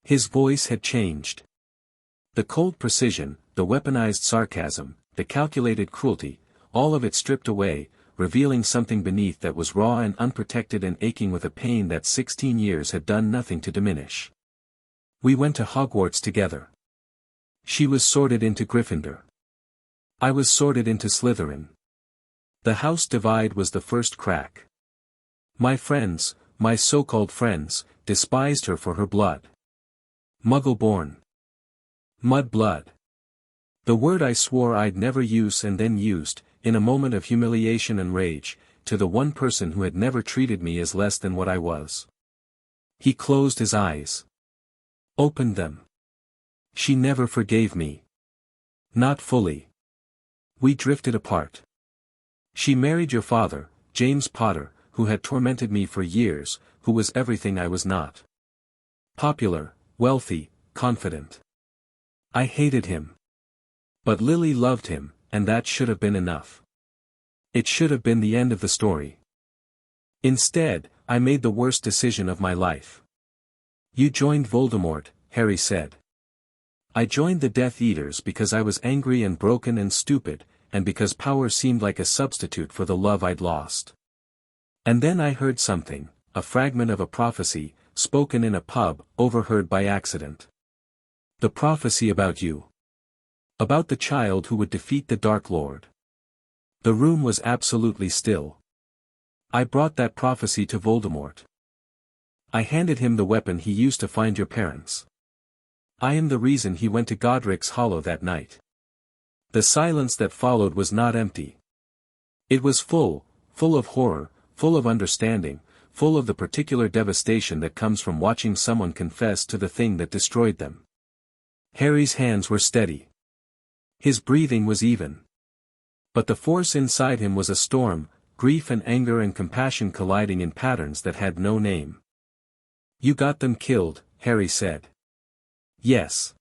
A: His voice had changed. The cold precision, the weaponized sarcasm, the calculated cruelty, all of it stripped away, revealing something beneath that was raw and unprotected and aching with a pain that 16 years had done nothing to diminish. We went to Hogwarts together. She was sorted into Gryffindor. I was sorted into Slytherin. The house divide was the first crack. My friends, my so-called friends, despised her for her blood. Muggle-born. Mud-blood. The word I swore I'd never use and then used, in a moment of humiliation and rage, to the one person who had never treated me as less than what I was. He closed his eyes. Opened them. She never forgave me. Not fully. We drifted apart. She married your father, James Potter, who had tormented me for years, who was everything I was not. Popular, wealthy, confident. I hated him. But Lily loved him, and that should have been enough. It should have been the end of the story. Instead, I made the worst decision of my life. You joined Voldemort, Harry said. I joined the Death Eaters because I was angry and broken and stupid, and because power seemed like a substitute for the love I'd lost. And then I heard something, a fragment of a prophecy, spoken in a pub, overheard by accident. The prophecy about you. About the child who would defeat the Dark Lord. The room was absolutely still. I brought that prophecy to Voldemort. I handed him the weapon he used to find your parents. I am the reason he went to Godric's Hollow that night. The silence that followed was not empty. It was full of horror, full of understanding, full of the particular devastation that comes from watching someone confess to the thing that destroyed them. Harry's hands were steady. His breathing was even. But the force inside him was a storm, grief and anger and compassion colliding in patterns that had no name. You got them killed, Harry said. Yes.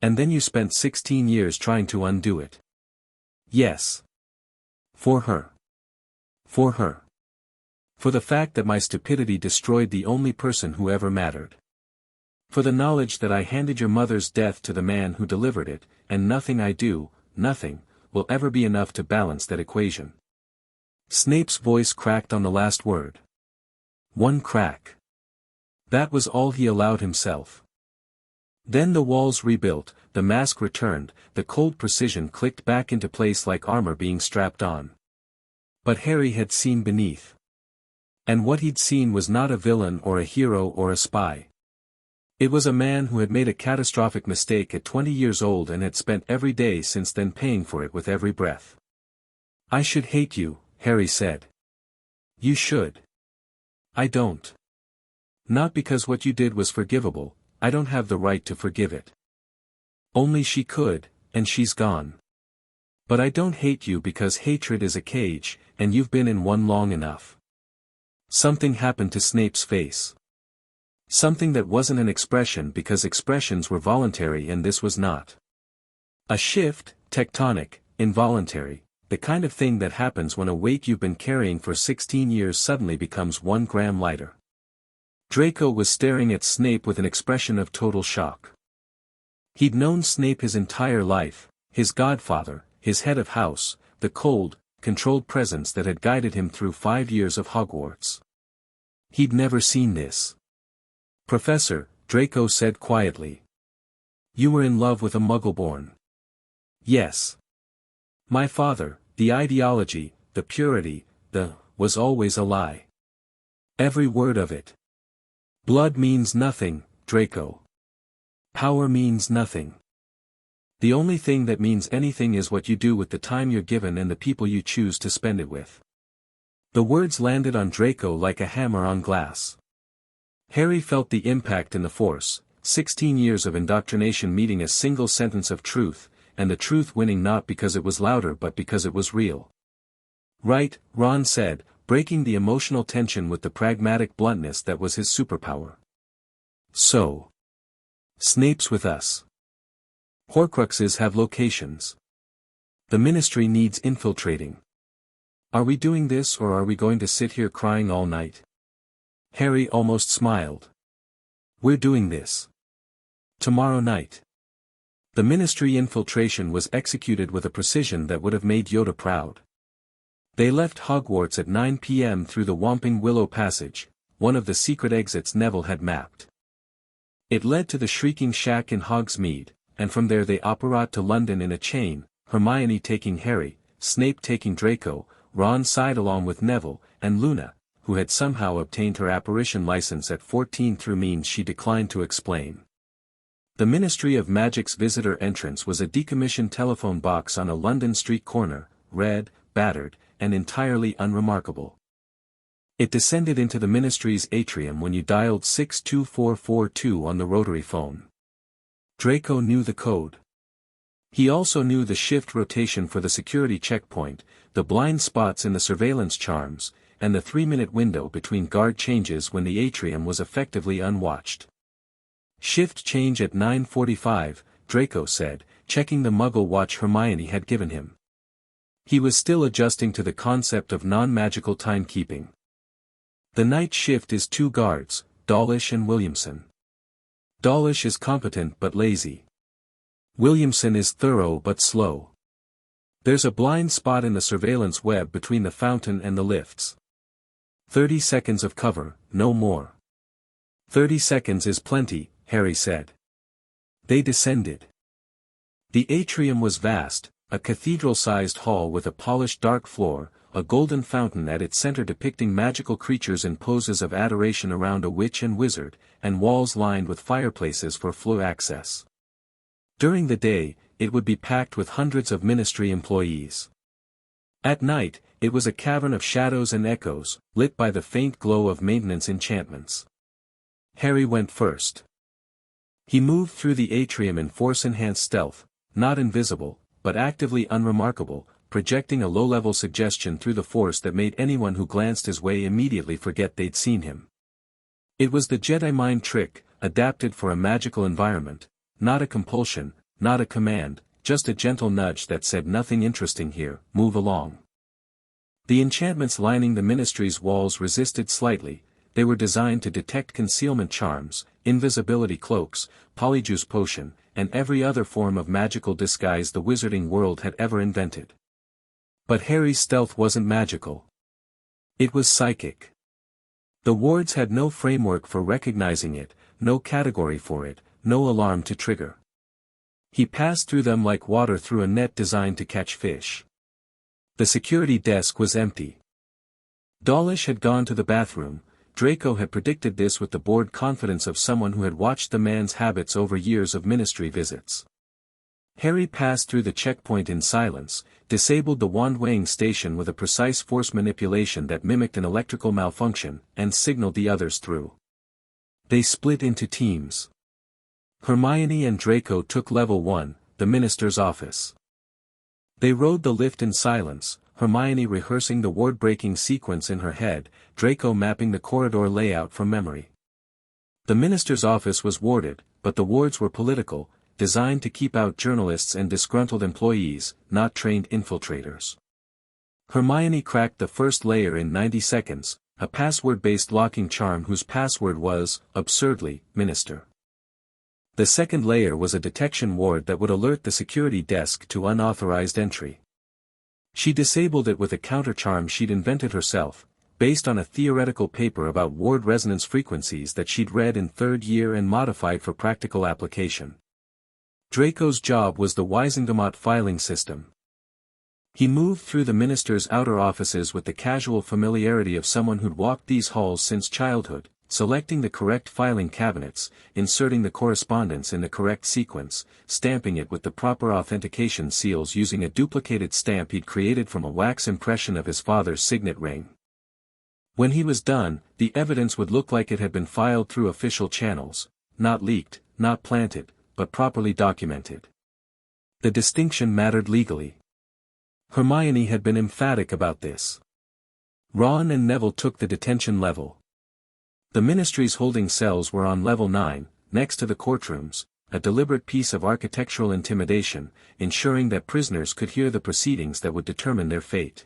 A: And then you spent 16 years trying to undo it. Yes. For her. For her. For the fact that my stupidity destroyed the only person who ever mattered. For the knowledge that I handed your mother's death to the man who delivered it, and nothing I do, nothing, will ever be enough to balance that equation. Snape's voice cracked on the last word. One crack. That was all he allowed himself. Then the walls rebuilt, the mask returned, the cold precision clicked back into place like armor being strapped on. But Harry had seen beneath. And what he'd seen was not a villain or a hero or a spy. It was a man who had made a catastrophic mistake at 20 years old and had spent every day since then paying for it with every breath. I should hate you, Harry said. You should. I don't. Not because what you did was forgivable, I don't have the right to forgive it. Only she could, and she's gone. But I don't hate you because hatred is a cage, and you've been in one long enough. Something happened to Snape's face. Something that wasn't an expression because expressions were voluntary and this was not. A shift, tectonic, involuntary, the kind of thing that happens when a weight you've been carrying for 16 years suddenly becomes 1 gram lighter. Draco was staring at Snape with an expression of total shock. He'd known Snape his entire life, his godfather, his head of house, the cold, controlled presence that had guided him through 5 years of Hogwarts. He'd never seen this. Professor, Draco said quietly. You were in love with a Muggle-born. Yes. My father, the ideology, the purity, was always a lie. Every word of it. Blood means nothing, Draco. Power means nothing. The only thing that means anything is what you do with the time you're given and the people you choose to spend it with. The words landed on Draco like a hammer on glass. Harry felt the impact in the force, 16 years of indoctrination meeting a single sentence of truth, and the truth winning not because it was louder but because it was real. Right, Ron said, breaking the emotional tension with the pragmatic bluntness that was his superpower. So. Snape's with us. Horcruxes have locations. The Ministry needs infiltrating. Are we doing this or are we going to sit here crying all night? Harry almost smiled. We're doing this. Tomorrow night. The Ministry infiltration was executed with a precision that would have made Yoda proud. They left Hogwarts at 9 p.m. through the Whomping Willow Passage, one of the secret exits Neville had mapped. It led to the Shrieking Shack in Hogsmeade, and from there they apparat to London in a chain, Hermione taking Harry, Snape taking Draco, Ron side-along with Neville, and Luna, who had somehow obtained her apparition license at 14 through means she declined to explain. The Ministry of Magic's visitor entrance was a decommissioned telephone box on a London street corner, red, battered, and entirely unremarkable. It descended into the Ministry's atrium when you dialed 62442 on the rotary phone. Draco knew the code. He also knew the shift rotation for the security checkpoint, the blind spots in the surveillance charms, and the 3-minute window between guard changes when the atrium was effectively unwatched. Shift change at 9:45, Draco said, checking the Muggle watch Hermione had given him. He was still adjusting to the concept of non-magical timekeeping. The night shift is 2 guards, Dawlish and Williamson. Dawlish is competent but lazy. Williamson is thorough but slow. There's a blind spot in the surveillance web between the fountain and the lifts. 30 seconds of cover, no more. 30 seconds is plenty, Harry said. They descended. The atrium was vast, a cathedral-sized hall with a polished dark floor, a golden fountain at its center depicting magical creatures in poses of adoration around a witch and wizard, and walls lined with fireplaces for floor access. During the day, it would be packed with hundreds of Ministry employees. At night, it was a cavern of shadows and echoes, lit by the faint glow of maintenance enchantments. Harry went first. He moved through the atrium in force-enhanced stealth, not invisible, but actively unremarkable, projecting a low-level suggestion through the force that made anyone who glanced his way immediately forget they'd seen him. It was the Jedi mind trick, adapted for a magical environment, not a compulsion, not a command, just a gentle nudge that said nothing interesting here, move along. The enchantments lining the Ministry's walls resisted slightly. They were designed to detect concealment charms, invisibility cloaks, polyjuice potion, and every other form of magical disguise the wizarding world had ever invented. But Harry's stealth wasn't magical. It was psychic. The wards had no framework for recognizing it, no category for it, no alarm to trigger. He passed through them like water through a net designed to catch fish. The security desk was empty. Dawlish had gone to the bathroom. Draco had predicted this with the bored confidence of someone who had watched the man's habits over years of Ministry visits. Harry passed through the checkpoint in silence, disabled the wand-weighing station with a precise force manipulation that mimicked an electrical malfunction, and signaled the others through. They split into teams. Hermione and Draco took level 1, the Minister's office. They rode the lift in silence, Hermione rehearsing the ward-breaking sequence in her head, Draco mapping the corridor layout from memory. The Minister's office was warded, but the wards were political, designed to keep out journalists and disgruntled employees, not trained infiltrators. Hermione cracked the first layer in 90 seconds, a password-based locking charm whose password was, absurdly, Minister. The second layer was a detection ward that would alert the security desk to unauthorized entry. She disabled it with a counter-charm she'd invented herself, based on a theoretical paper about ward resonance frequencies that she'd read in 3rd year and modified for practical application. Draco's job was the Wisengamot filing system. He moved through the Minister's outer offices with the casual familiarity of someone who'd walked these halls since childhood, selecting the correct filing cabinets, inserting the correspondence in the correct sequence, stamping it with the proper authentication seals using a duplicated stamp he'd created from a wax impression of his father's signet ring. When he was done, the evidence would look like it had been filed through official channels, not leaked, not planted, but properly documented. The distinction mattered legally. Hermione had been emphatic about this. Ron and Neville took the detention level. The Ministry's holding cells were on level 9, next to the courtrooms, a deliberate piece of architectural intimidation, ensuring that prisoners could hear the proceedings that would determine their fate.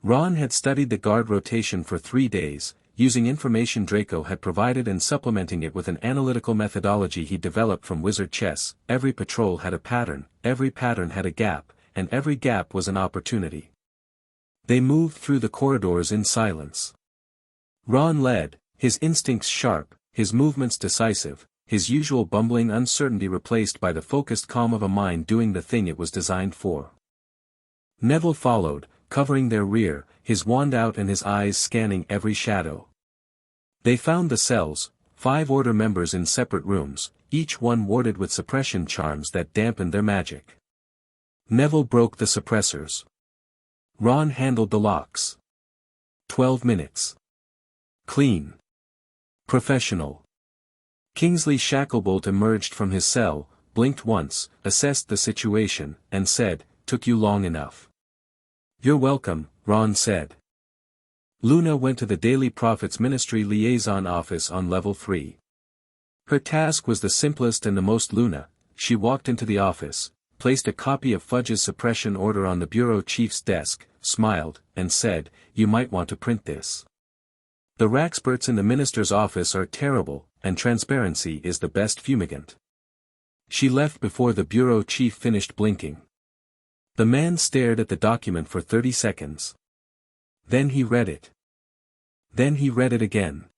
A: Ron had studied the guard rotation for 3 days, using information Draco had provided and supplementing it with an analytical methodology he developed from wizard chess. Every patrol had a pattern, every pattern had a gap, and every gap was an opportunity. They moved through the corridors in silence. Ron led, his instincts sharp, his movements decisive, his usual bumbling uncertainty replaced by the focused calm of a mind doing the thing it was designed for. Neville followed, covering their rear, his wand out and his eyes scanning every shadow. They found the cells, 5 Order members in separate rooms, each one warded with suppression charms that dampened their magic. Neville broke the suppressors. Ron handled the locks. 12 minutes. Clean. Professional. Kingsley Shacklebolt emerged from his cell, blinked once, assessed the situation, and said, "Took you long enough." "You're welcome," Ron said. Luna went to the Daily Prophet's Ministry Liaison Office on Level 3. Her task was the simplest and the most Luna. She walked into the office, placed a copy of Fudge's suppression order on the bureau chief's desk, smiled, and said, "You might want to print this. The Raxperts in the minister's office are terrible, and transparency is the best fumigant." She left before the bureau chief finished blinking. The man stared at the document for 30 seconds. Then he read it. Then he read it again.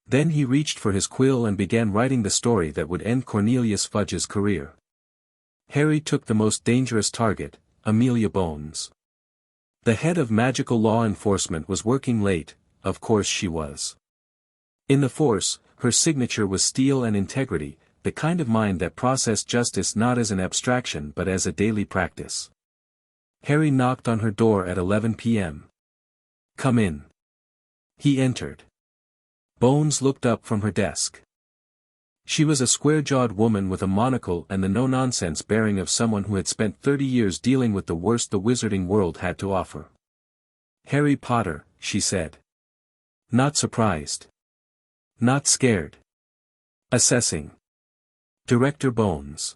A: Then he reached for his quill and began writing the story that would end Cornelius Fudge's career. Harry took the most dangerous target, Amelia Bones. The head of magical law enforcement was working late, of course she was. In the Force, her signature was steel and integrity, the kind of mind that processed justice not as an abstraction but as a daily practice. Harry knocked on her door at 11 p.m. "Come in." He entered. Bones looked up from her desk. She was a square-jawed woman with a monocle and the no-nonsense bearing of someone who had spent 30 years dealing with the worst the wizarding world had to offer. "Harry Potter," she said. Not surprised. Not scared. Assessing. "Director Bones.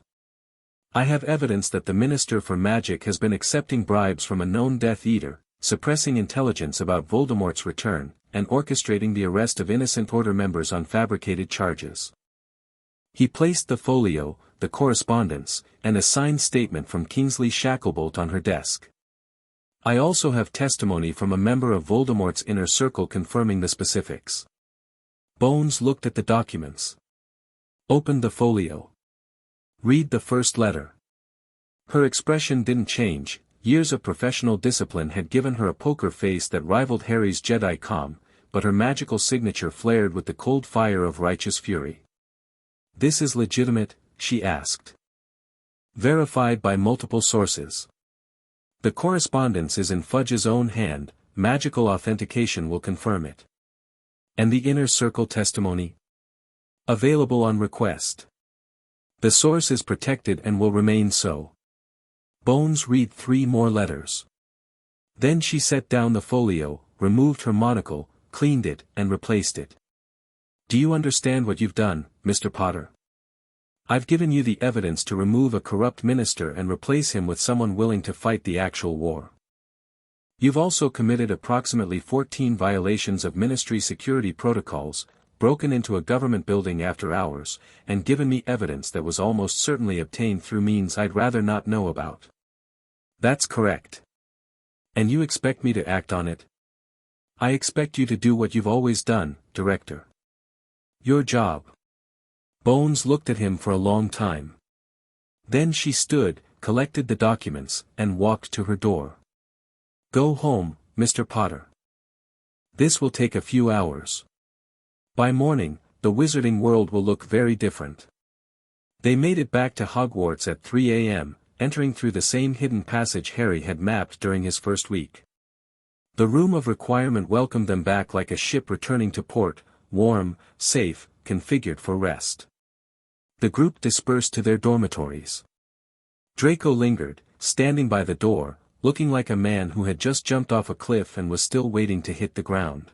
A: I have evidence that the Minister for Magic has been accepting bribes from a known Death Eater, suppressing intelligence about Voldemort's return, and orchestrating the arrest of innocent Order members on fabricated charges." He placed the folio, the correspondence, and a signed statement from Kingsley Shacklebolt on her desk. "I also have testimony from a member of Voldemort's inner circle confirming the specifics." Bones looked at the documents. Opened the folio. "Read the first letter." Her expression didn't change. Years of professional discipline had given her a poker face that rivaled Harry's Jedi calm, but her magical signature flared with the cold fire of righteous fury. "This is legitimate?" she asked. "Verified by multiple sources. The correspondence is in Fudge's own hand, magical authentication will confirm it." "And the inner circle testimony?" "Available on request. The source is protected and will remain so." Bones read 3 more letters. Then she set down the folio, removed her monocle, cleaned it, and replaced it. "Do you understand what you've done, Mr. Potter? I've given you the evidence to remove a corrupt minister and replace him with someone willing to fight the actual war. You've also committed approximately 14 violations of ministry security protocols, broken into a government building after hours, and given me evidence that was almost certainly obtained through means I'd rather not know about." "That's correct. And you expect me to act on it?" "I expect you to do what you've always done, Director. Your job." Bones looked at him for a long time. Then she stood, collected the documents, and walked to her door. "Go home, Mr. Potter. This will take a few hours. By morning, the wizarding world will look very different." They made it back to Hogwarts at 3 a.m., entering through the same hidden passage Harry had mapped during his first week. The room of requirement welcomed them back like a ship returning to port, warm, safe, configured for rest. The group dispersed to their dormitories. Draco lingered, standing by the door, looking like a man who had just jumped off a cliff and was still waiting to hit the ground.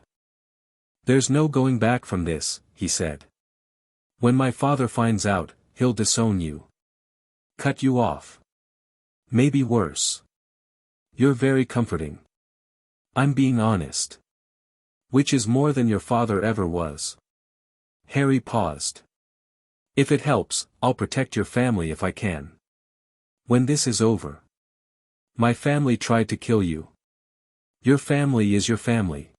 A: "There's no going back from this," he said. "When my father finds out, he'll disown you. Cut you off. Maybe worse. You're very comforting. I'm being honest. Which is more than your father ever was. Harry paused. If it helps, I'll protect your family if I can. When this is over. My family tried to kill you. Your family is your family.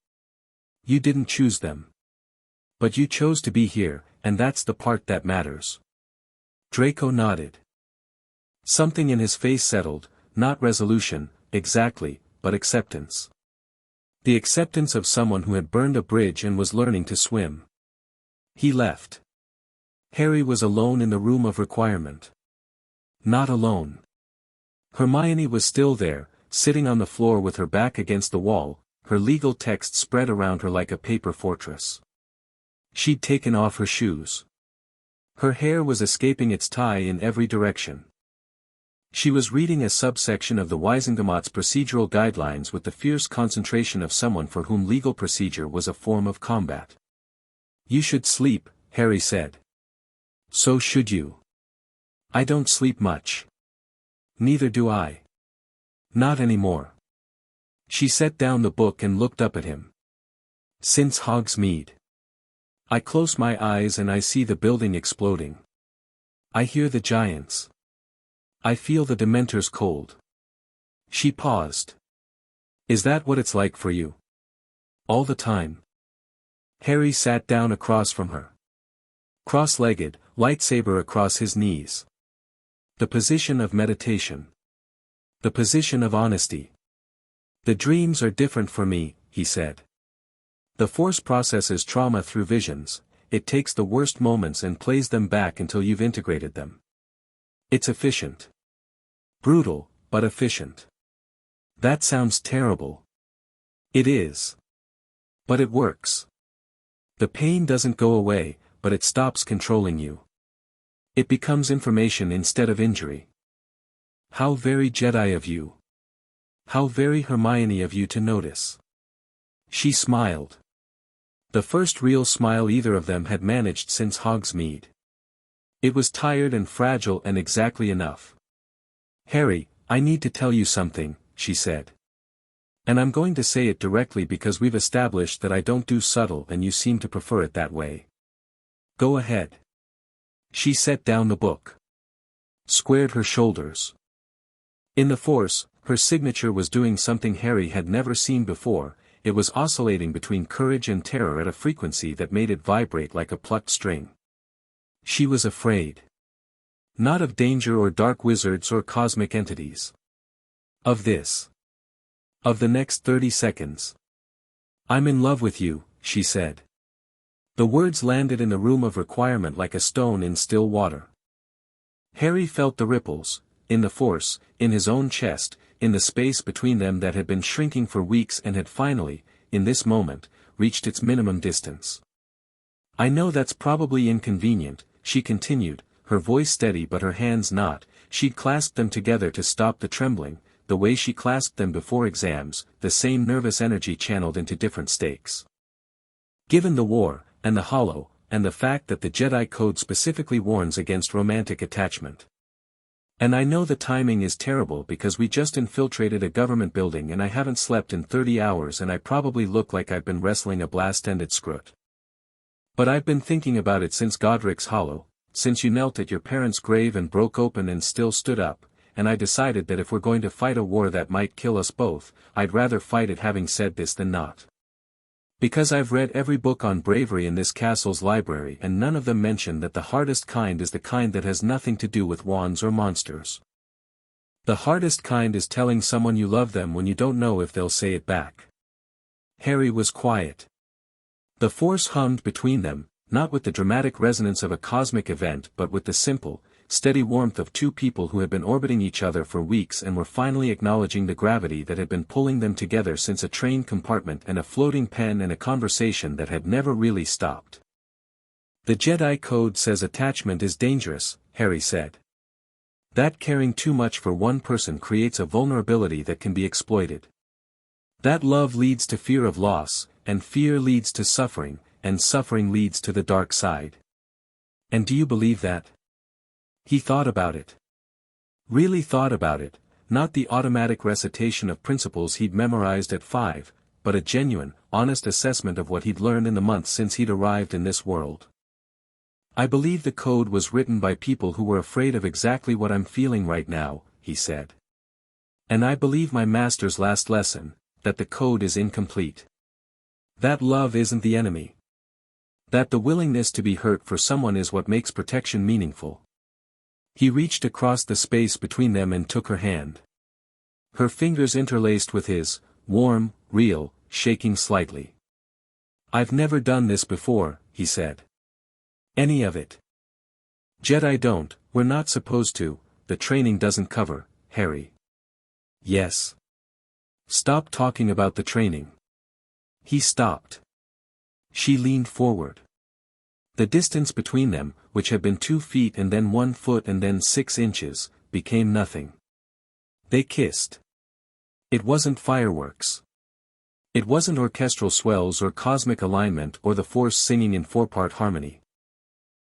A: You didn't choose them. But you chose to be here, and that's the part that matters. Draco nodded. Something in his face settled, not resolution, exactly, but acceptance. The acceptance of someone who had burned a bridge and was learning to swim. He left. Harry was alone in the room of requirement. Not alone. Hermione was still there, sitting on the floor with her back against the wall, her legal text spread around her like a paper fortress. She'd taken off her shoes. Her hair was escaping its tie in every direction. She was reading a subsection of the Wisengamot's procedural guidelines with the fierce concentration of someone for whom legal procedure was a form of combat. You should sleep, Harry said. So should you. I don't sleep much. Neither do I. Not anymore. She set down the book and looked up at him. Since Hogsmeade. I close my eyes and I see the building exploding. I hear the giants. I feel the Dementors cold. She paused. Is that what it's like for you? All the time? Harry sat down across from her. Cross-legged, lightsaber across his knees. The position of meditation. The position of honesty. The dreams are different for me, he said. The Force processes trauma through visions, it takes the worst moments and plays them back until you've integrated them. It's efficient. Brutal, but efficient. That sounds terrible. It is. But it works. The pain doesn't go away, but it stops controlling you. It becomes information instead of injury. How very Jedi of you. How very Hermione of you to notice. She smiled. The first real smile either of them had managed since Hogsmeade. It was tired and fragile and exactly enough. Harry, I need to tell you something, she said. And I'm going to say it directly because we've established that I don't do subtle and you seem to prefer it that way. Go ahead. She set down the book. Squared her shoulders. In the Force, her signature was doing something Harry had never seen before, it was oscillating between courage and terror at a frequency that made it vibrate like a plucked string. She was afraid. Not of danger or dark wizards or cosmic entities. Of this. Of the next 30 seconds. I'm in love with you, she said. The words landed in the room of requirement like a stone in still water. Harry felt the ripples, in the Force, in his own chest, in the space between them that had been shrinking for weeks and had finally, in this moment, reached its minimum distance. I know that's probably inconvenient, she continued, her voice steady but her hands not, she'd clasped them together to stop the trembling, the way she clasped them before exams, the same nervous energy channeled into different stakes. Given the war, and the hollow, and the fact that the Jedi Code specifically warns against romantic attachment. And I know the timing is terrible because we just infiltrated a government building and I haven't slept in 30 hours and I probably look like I've been wrestling a blast-ended scrut. But I've been thinking about it since Godric's Hollow, since you knelt at your parents' grave and broke open and still stood up, and I decided that if we're going to fight a war that might kill us both, I'd rather fight it having said this than not. Because I've read every book on bravery in this castle's library and none of them mention that the hardest kind is the kind that has nothing to do with wands or monsters. The hardest kind is telling someone you love them when you don't know if they'll say it back. Harry was quiet. The Force hummed between them, not with the dramatic resonance of a cosmic event but with the simple, steady warmth of two people who had been orbiting each other for weeks and were finally acknowledging the gravity that had been pulling them together since a train compartment and a floating pen and a conversation that had never really stopped. The Jedi Code says attachment is dangerous, Harry said. That caring too much for one person creates a vulnerability that can be exploited. That love leads to fear of loss, and fear leads to suffering, and suffering leads to the dark side. And do you believe that? He thought about it. Really thought about it, not the automatic recitation of principles he'd memorized at 5, but a genuine, honest assessment of what he'd learned in the months since he'd arrived in this world. I believe the code was written by people who were afraid of exactly what I'm feeling right now, he said. And I believe my master's last lesson, that the code is incomplete. That love isn't the enemy. That the willingness to be hurt for someone is what makes protection meaningful. He reached across the space between them and took her hand. Her fingers interlaced with his, warm, real, shaking slightly. I've never done this before, he said. Any of it. Jedi don't, we're not supposed to, the training doesn't cover, Harry. Yes. Stop talking about the training. He stopped. She leaned forward. The distance between them, which had been 2 feet and then 1 foot and then 6 inches, became nothing. They kissed. It wasn't fireworks. It wasn't orchestral swells or cosmic alignment or the Force singing in 4-part harmony.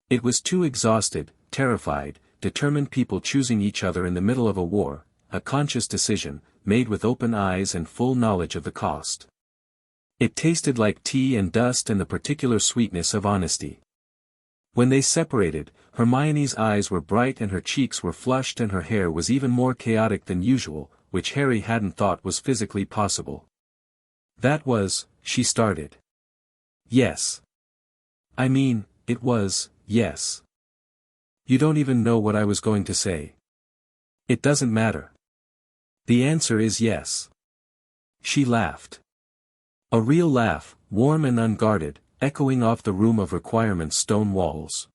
A: It was 2 exhausted, terrified, determined people choosing each other in the middle of a war, a conscious decision, made with open eyes and full knowledge of the cost. It tasted like tea and dust and the particular sweetness of honesty. When they separated, Hermione's eyes were bright and her cheeks were flushed and her hair was even more chaotic than usual, which Harry hadn't thought was physically possible. That was, she started. Yes. I mean, it was, yes. You don't even know what I was going to say. It doesn't matter. The answer is yes. She laughed. A real laugh, warm and unguarded, echoing off the room of requirement's stone walls.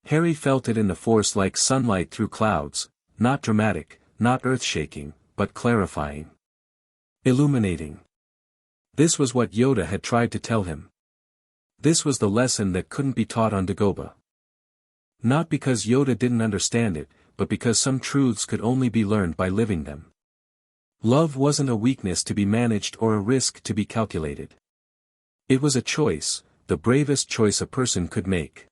A: Harry felt it in the Force like sunlight through clouds, not dramatic, not earth-shaking, but clarifying. Illuminating. This was what Yoda had tried to tell him. This was the lesson that couldn't be taught on Dagobah. Not because Yoda didn't understand it, but because some truths could only be learned by living them. Love wasn't a weakness to be managed or a risk to be calculated. It was a choice, the bravest choice a person could make.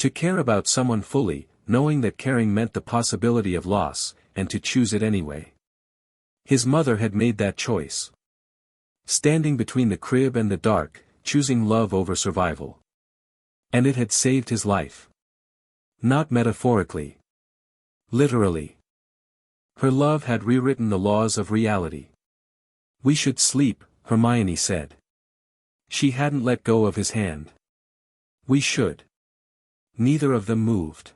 A: To care about someone fully, knowing that caring meant the possibility of loss, and to choose it anyway. His mother had made that choice. Standing between the crib and the dark, choosing love over survival. And it had saved his life. Not metaphorically. Literally. Her love had rewritten the laws of reality. We should sleep, Hermione said. She hadn't let go of his hand. We should. Neither of them moved.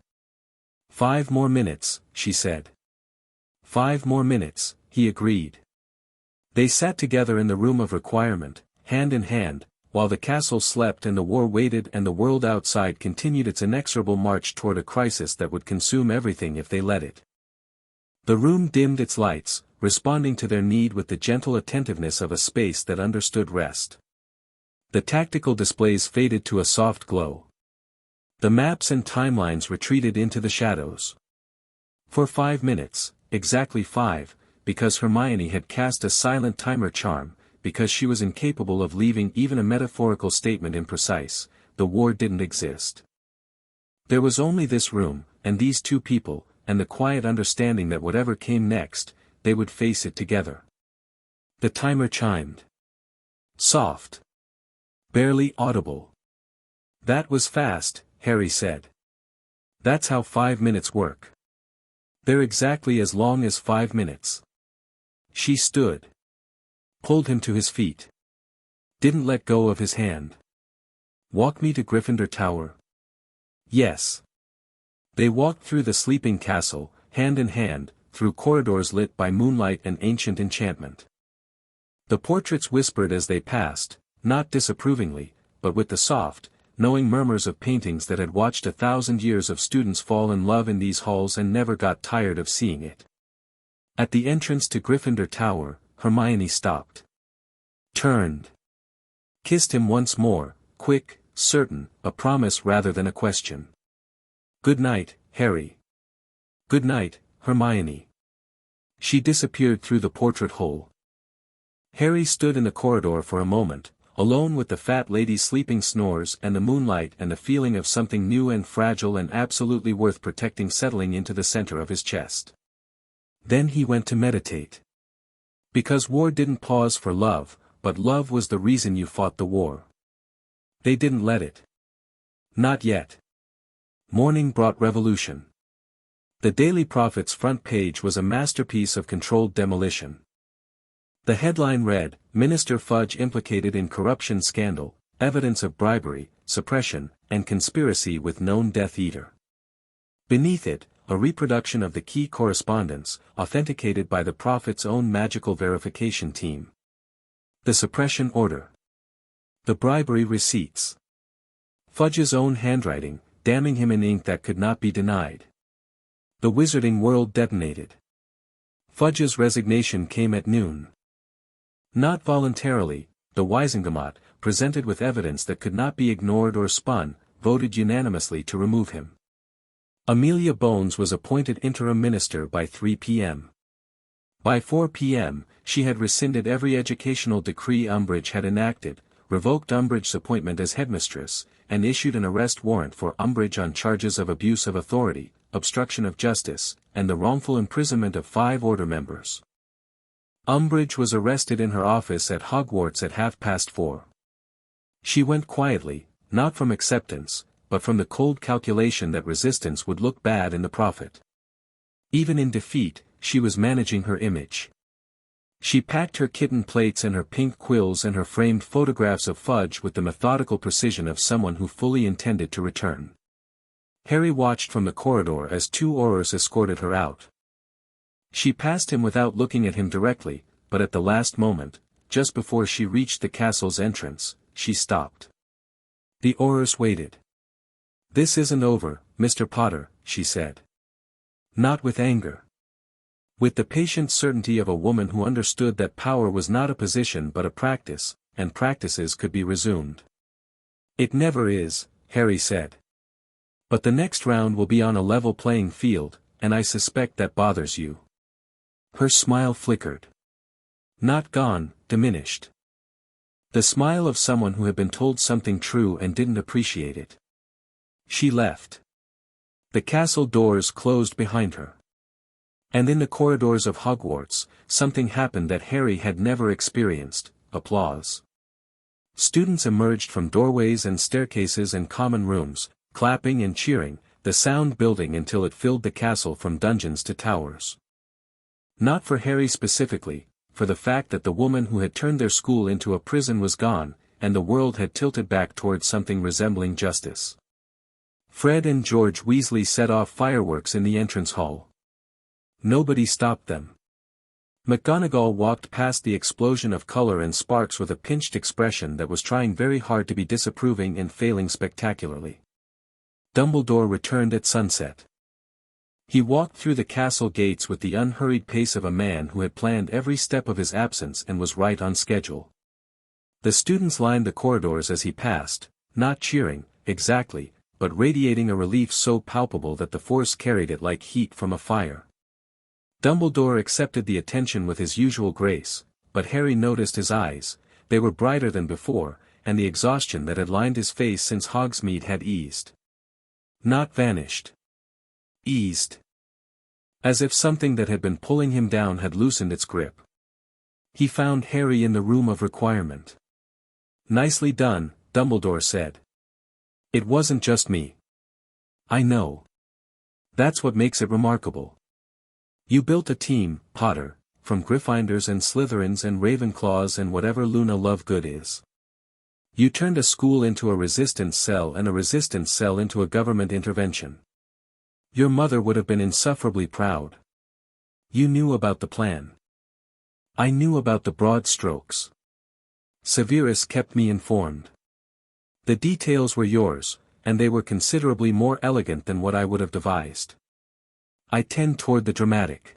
A: 5 more minutes, she said. 5 more minutes, he agreed. They sat together in the room of requirement, hand in hand, while the castle slept and the war waited and the world outside continued its inexorable march toward a crisis that would consume everything if they let it. The room dimmed its lights, responding to their need with the gentle attentiveness of a space that understood rest. The tactical displays faded to a soft glow. The maps and timelines retreated into the shadows. For 5 minutes, exactly 5, because Hermione had cast a silent timer charm, because she was incapable of leaving even a metaphorical statement imprecise, the war didn't exist. There was only this room, and these 2 people, and the quiet understanding that whatever came next, they would face it together. The timer chimed. Soft. Barely audible. That was fast, Harry said. That's how 5 minutes work. They're exactly as long as 5 minutes. She stood. Pulled him to his feet. Didn't let go of his hand. Walk me to Gryffindor Tower. Yes. They walked through the sleeping castle, hand in hand, through corridors lit by moonlight and ancient enchantment. The portraits whispered as they passed, not disapprovingly, but with the soft, knowing murmurs of paintings that had watched 1,000 years of students fall in love in these halls and never got tired of seeing it. At the entrance to Gryffindor Tower, Hermione stopped. Turned. Kissed him once more, quick, certain, a promise rather than a question. Good night, Harry. Good night, Hermione. She disappeared through the portrait hole. Harry stood in the corridor for a moment, alone with the fat lady's sleeping snores and the moonlight and the feeling of something new and fragile and absolutely worth protecting settling into the center of his chest. Then he went to meditate. Because war didn't pause for love, but love was the reason you fought the war. They didn't let it. Not yet. Morning brought revolution. The Daily Prophet's front page was a masterpiece of controlled demolition. The headline read, Minister Fudge implicated in corruption scandal, evidence of bribery, suppression, and conspiracy with known Death Eater. Beneath it, a reproduction of the key correspondence, authenticated by the Prophet's own magical verification team. The suppression order. The bribery receipts. Fudge's own handwriting, damning him in ink that could not be denied. The wizarding world detonated. Fudge's resignation came at noon. Not voluntarily, the Wisengamot, presented with evidence that could not be ignored or spun, voted unanimously to remove him. Amelia Bones was appointed interim minister by 3 p.m. By 4 p.m., she had rescinded every educational decree Umbridge had enacted, revoked Umbridge's appointment as headmistress, and issued an arrest warrant for Umbridge on charges of abuse of authority, obstruction of justice, and the wrongful imprisonment of 5 order members. Umbridge was arrested in her office at Hogwarts at 4:30. She went quietly, not from acceptance, but from the cold calculation that resistance would look bad in the Prophet. Even in defeat, she was managing her image. She packed her kitten plates and her pink quills and her framed photographs of Fudge with the methodical precision of someone who fully intended to return. Harry watched from the corridor as 2 Aurors escorted her out. She passed him without looking at him directly, but at the last moment, just before she reached the castle's entrance, she stopped. The Aurors waited. "This isn't over, Mr. Potter," she said. Not with anger. With the patient certainty of a woman who understood that power was not a position but a practice, and practices could be resumed. "It never is," Harry said. "But the next round will be on a level playing field, and I suspect that bothers you." Her smile flickered. Not gone, diminished. The smile of someone who had been told something true and didn't appreciate it. She left. The castle doors closed behind her. And in the corridors of Hogwarts, something happened that Harry had never experienced: applause. Students emerged from doorways and staircases and common rooms, clapping and cheering, the sound building until it filled the castle from dungeons to towers. Not for Harry specifically, for the fact that the woman who had turned their school into a prison was gone, and the world had tilted back towards something resembling justice. Fred and George Weasley set off fireworks in the entrance hall. Nobody stopped them. McGonagall walked past the explosion of color and sparks with a pinched expression that was trying very hard to be disapproving and failing spectacularly. Dumbledore returned at sunset. He walked through the castle gates with the unhurried pace of a man who had planned every step of his absence and was right on schedule. The students lined the corridors as he passed, not cheering, exactly, but radiating a relief so palpable that the force carried it like heat from a fire. Dumbledore accepted the attention with his usual grace, but Harry noticed his eyes. They were brighter than before, and the exhaustion that had lined his face since Hogsmeade had eased. Not vanished. Eased. As if something that had been pulling him down had loosened its grip. He found Harry in the room of requirement. "Nicely done," Dumbledore said. "It wasn't just me. I know. That's what makes it remarkable. You built a team, Potter, from Gryffindors and Slytherins and Ravenclaws and whatever Luna Lovegood is. You turned a school into a resistance cell and a resistance cell into a government intervention. Your mother would have been insufferably proud. You knew about the plan. I knew about the broad strokes. Severus kept me informed. The details were yours, and they were considerably more elegant than what I would have devised. I tend toward the dramatic.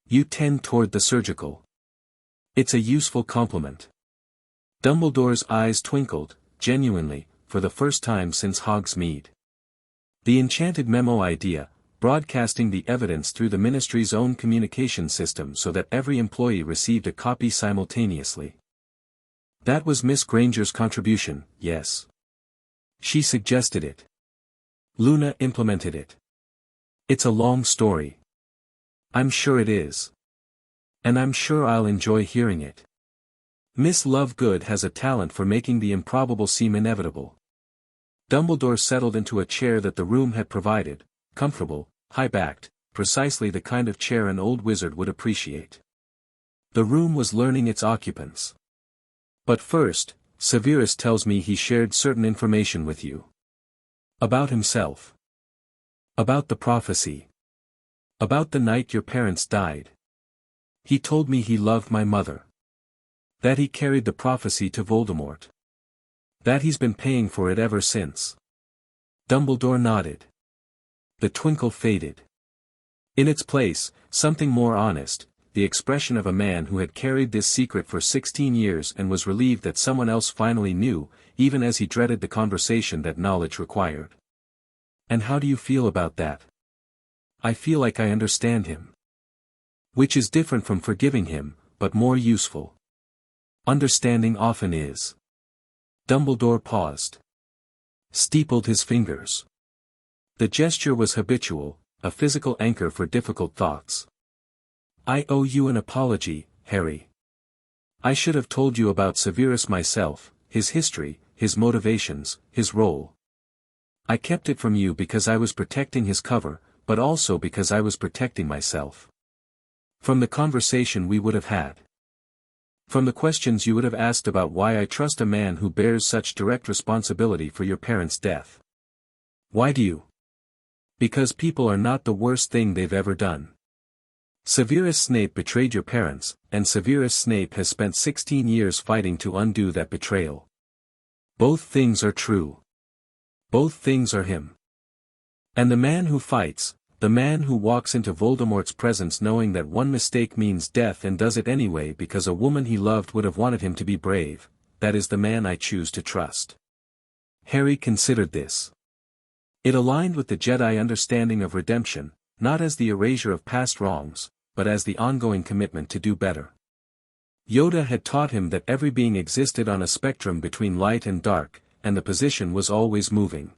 A: You tend toward the surgical. It's a useful compliment." Dumbledore's eyes twinkled, genuinely, for the first time since Hogsmeade. The enchanted memo idea, broadcasting the evidence through the Ministry's own communication system so that every employee received a copy simultaneously. That was Miss Granger's contribution, yes. She suggested it. Luna implemented it. It's a long story. I'm sure it is. And I'm sure I'll enjoy hearing it. Miss Lovegood has a talent for making the improbable seem inevitable. Dumbledore settled into a chair that the room had provided, comfortable, high-backed, precisely the kind of chair an old wizard would appreciate. The room was learning its occupants. But first, Severus tells me he shared certain information with you. About himself. About the prophecy. About the night your parents died. He told me he loved my mother. That he carried the prophecy to Voldemort. That he's been paying for it ever since. Dumbledore nodded. The twinkle faded. In its place, something more honest, the expression of a man who had carried this secret for 16 years and was relieved that someone else finally knew, even as he dreaded the conversation that knowledge required. And how do you feel about that? I feel like I understand him. Which is different from forgiving him, but more useful. Understanding often is. Dumbledore paused. Steepled his fingers. The gesture was habitual, a physical anchor for difficult thoughts. I owe you an apology, Harry. I should have told you about Severus myself, his history, his motivations, his role. I kept it from you because I was protecting his cover, but also because I was protecting myself. From the conversation we would have had. From the questions you would have asked about why I trust a man who bears such direct responsibility for your parents' death. Why do you? Because people are not the worst thing they've ever done. Severus Snape betrayed your parents, and Severus Snape has spent 16 years fighting to undo that betrayal. Both things are true. Both things are him. And the man who fights, the man who walks into Voldemort's presence knowing that one mistake means death and does it anyway because a woman he loved would have wanted him to be brave, that is the man I choose to trust. Harry considered this. It aligned with the Jedi understanding of redemption, not as the erasure of past wrongs, but as the ongoing commitment to do better. Yoda had taught him that every being existed on a spectrum between light and dark, and the position was always moving.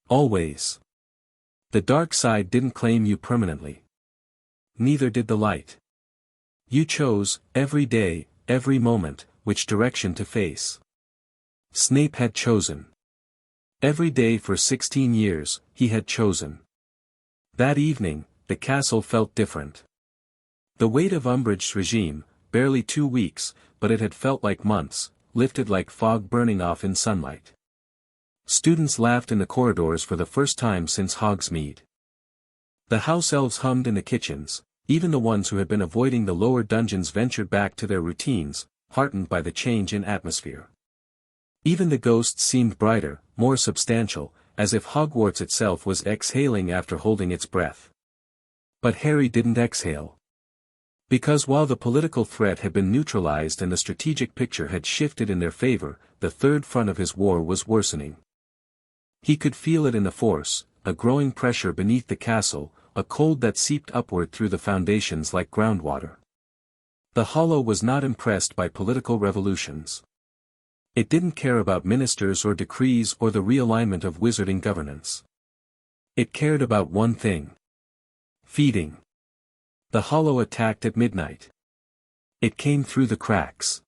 A: Always. The dark side didn't claim you permanently. Neither did the light. You chose, every day, every moment, which direction to face. Snape had chosen. Every day for 16 years, he had chosen. That evening, the castle felt different. The weight of Umbridge's regime, barely 2 weeks, but it had felt like months, lifted like fog burning off in sunlight. Students laughed in the corridors for the first time since Hogsmeade. The house elves hummed in the kitchens, even the ones who had been avoiding the lower dungeons ventured back to their routines, heartened by the change in atmosphere. Even the ghosts seemed brighter, more substantial, as if Hogwarts itself was exhaling after holding its breath. But Harry didn't exhale. Because while the political threat had been neutralized and the strategic picture had shifted in their favor, the third front of his war was worsening. He could feel it in the Force, a growing pressure beneath the castle, a cold that seeped upward through the foundations like groundwater. The Hollow was not impressed by political revolutions. It didn't care about ministers or decrees or the realignment of wizarding governance. It cared about one thing. Feeding. The Hollow attacked at midnight. It came through the cracks.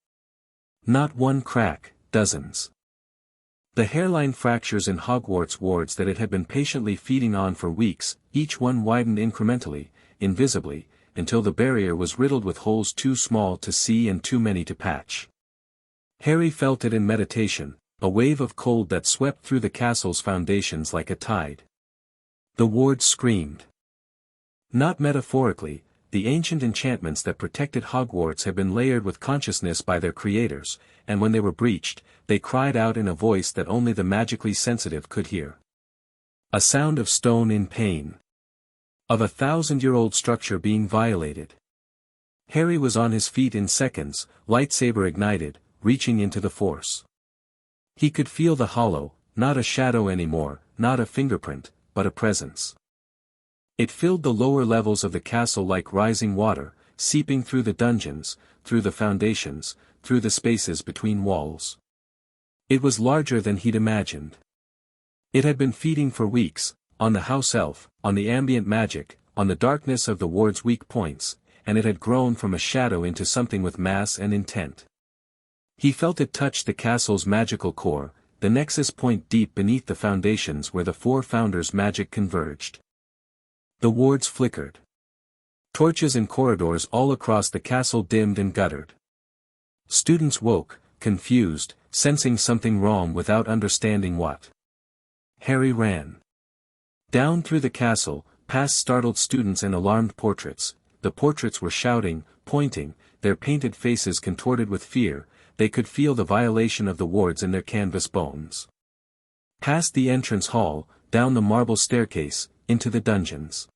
A: Not one crack, dozens. The hairline fractures in Hogwarts wards that it had been patiently feeding on for weeks, each one widened incrementally, invisibly, until the barrier was riddled with holes too small to see and too many to patch. Harry felt it in meditation, a wave of cold that swept through the castle's foundations like a tide. The wards screamed. Not metaphorically, the ancient enchantments that protected Hogwarts had been layered with consciousness by their creators, and when they were breached, they cried out in a voice that only the magically sensitive could hear. A sound of stone in pain. Of a 1,000-year-old structure being violated. Harry was on his feet in seconds, lightsaber ignited, reaching into the Force. He could feel the Hollow, not a shadow anymore, not a fingerprint, but a presence. It filled the lower levels of the castle like rising water, seeping through the dungeons, through the foundations, through the spaces between walls. It was larger than he'd imagined. It had been feeding for weeks, on the house elf, on the ambient magic, on the darkness of the ward's weak points, and it had grown from a shadow into something with mass and intent. He felt it touch the castle's magical core, the nexus point deep beneath the foundations where the four founders' magic converged. The wards flickered. Torches in corridors all across the castle dimmed and guttered. Students woke, confused, sensing something wrong without understanding what. Harry ran down through the castle, past startled students and alarmed portraits. The portraits were shouting, pointing, their painted faces contorted with fear. They could feel the violation of the wards in their canvas bones. Past the entrance hall, down the marble staircase, into the dungeons.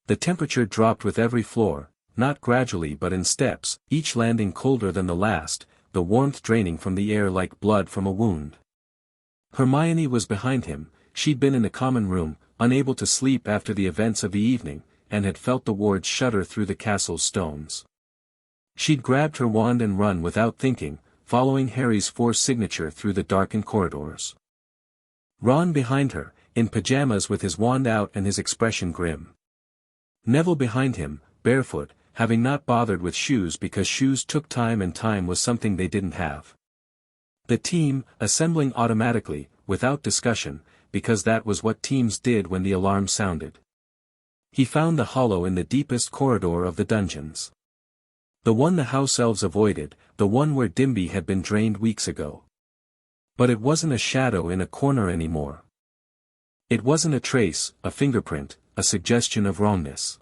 A: The temperature dropped with every floor, not gradually but in steps, each landing colder than the last, the warmth draining from the air like blood from a wound. Hermione was behind him. She'd been in the common room, unable to sleep after the events of the evening, and had felt the wards shudder through the castle's stones. She'd grabbed her wand and run without thinking, following Harry's forced signature through the darkened corridors. Ron behind her, in pajamas with his wand out and his expression grim. Neville behind him, barefoot, having not bothered with shoes because shoes took time and time was something they didn't have. The team, assembling automatically, without discussion, because that was what teams did when the alarm sounded. He found the hollow in the deepest corridor of the dungeons. The one the house elves avoided, the one where Dimby had been drained weeks ago. But it wasn't a shadow in a corner anymore. It wasn't a trace, a fingerprint, a suggestion of wrongness.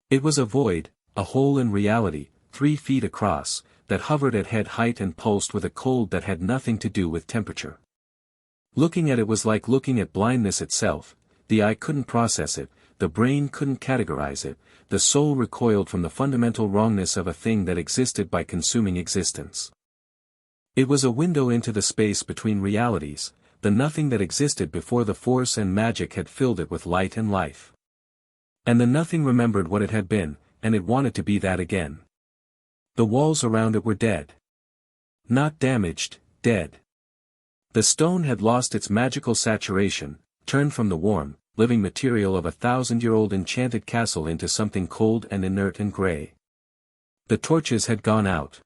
A: It was a void, a hole in reality, 3 feet across, that hovered at head height and pulsed with a cold that had nothing to do with temperature. Looking at it was like looking at blindness itself. The eye couldn't process it, the brain couldn't categorize it, the soul recoiled from the fundamental wrongness of a thing that existed by consuming existence. It was a window into the space between realities, the nothing that existed before the force and magic had filled it with light and life. And the nothing remembered what it had been, and it wanted to be that again. The walls around it were dead. Not damaged, dead. The stone had lost its magical saturation, turned from the warm, living material of a 1,000-year-old enchanted castle into something cold and inert and grey. The torches had gone out.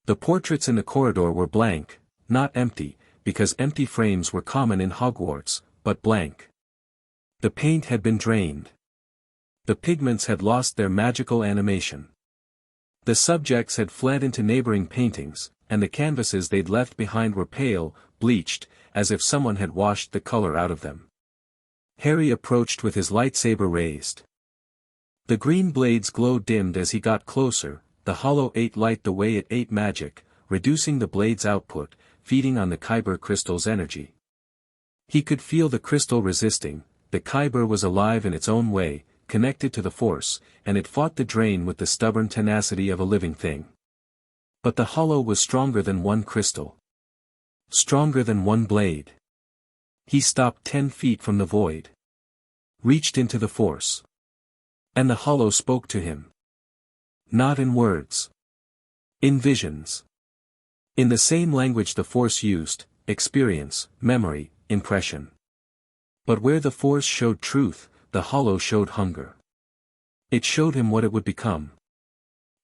A: The portraits in the corridor were blank, not empty, because empty frames were common in Hogwarts, but blank. The paint had been drained. The pigments had lost their magical animation. The subjects had fled into neighboring paintings, and the canvases they'd left behind were pale, bleached, as if someone had washed the color out of them. Harry approached with his lightsaber raised. The green blade's glow dimmed as he got closer, the hollow ate light the way it ate magic, reducing the blade's output, feeding on the Kyber crystal's energy. He could feel the crystal resisting. The Kyber was alive in its own way, connected to the Force, and it fought the drain with the stubborn tenacity of a living thing. But the hollow was stronger than one crystal. Stronger than one blade. He stopped 10 feet from the void. Reached into the Force. And the hollow spoke to him. Not in words. In visions. In the same language the Force used, experience, memory, impression. But where the Force showed truth, the hollow showed hunger. It showed him what it would become.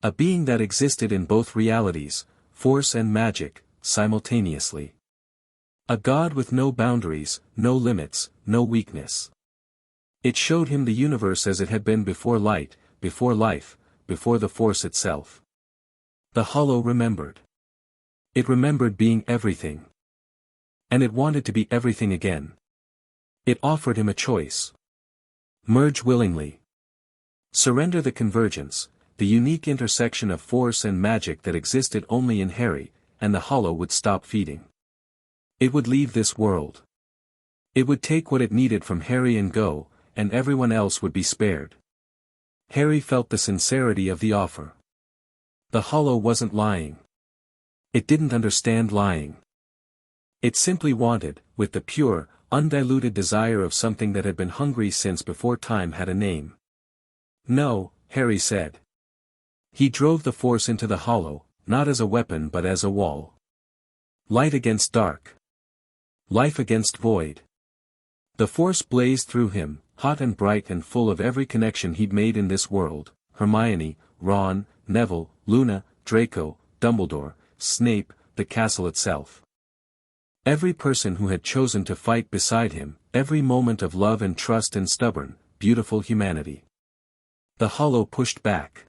A: A being that existed in both realities, force and magic, simultaneously. A god with no boundaries, no limits, no weakness. It showed him the universe as it had been before light, before life, before the Force itself. The hollow remembered. It remembered being everything. And it wanted to be everything again. It offered him a choice. Merge willingly. Surrender the convergence, the unique intersection of force and magic that existed only in Harry, and the hollow would stop feeding. It would leave this world. It would take what it needed from Harry and go, and everyone else would be spared. Harry felt the sincerity of the offer. The hollow wasn't lying. It didn't understand lying. It simply wanted, with the pure, undiluted desire of something that had been hungry since before time had a name. No, Harry said. He drove the Force into the hollow, not as a weapon but as a wall. Light against dark. Life against void. The Force blazed through him, hot and bright and full of every connection he'd made in this world: Hermione, Ron, Neville, Luna, Draco, Dumbledore, Snape, the castle itself. Every person who had chosen to fight beside him, every moment of love and trust and stubborn, beautiful humanity. The Hollow pushed back.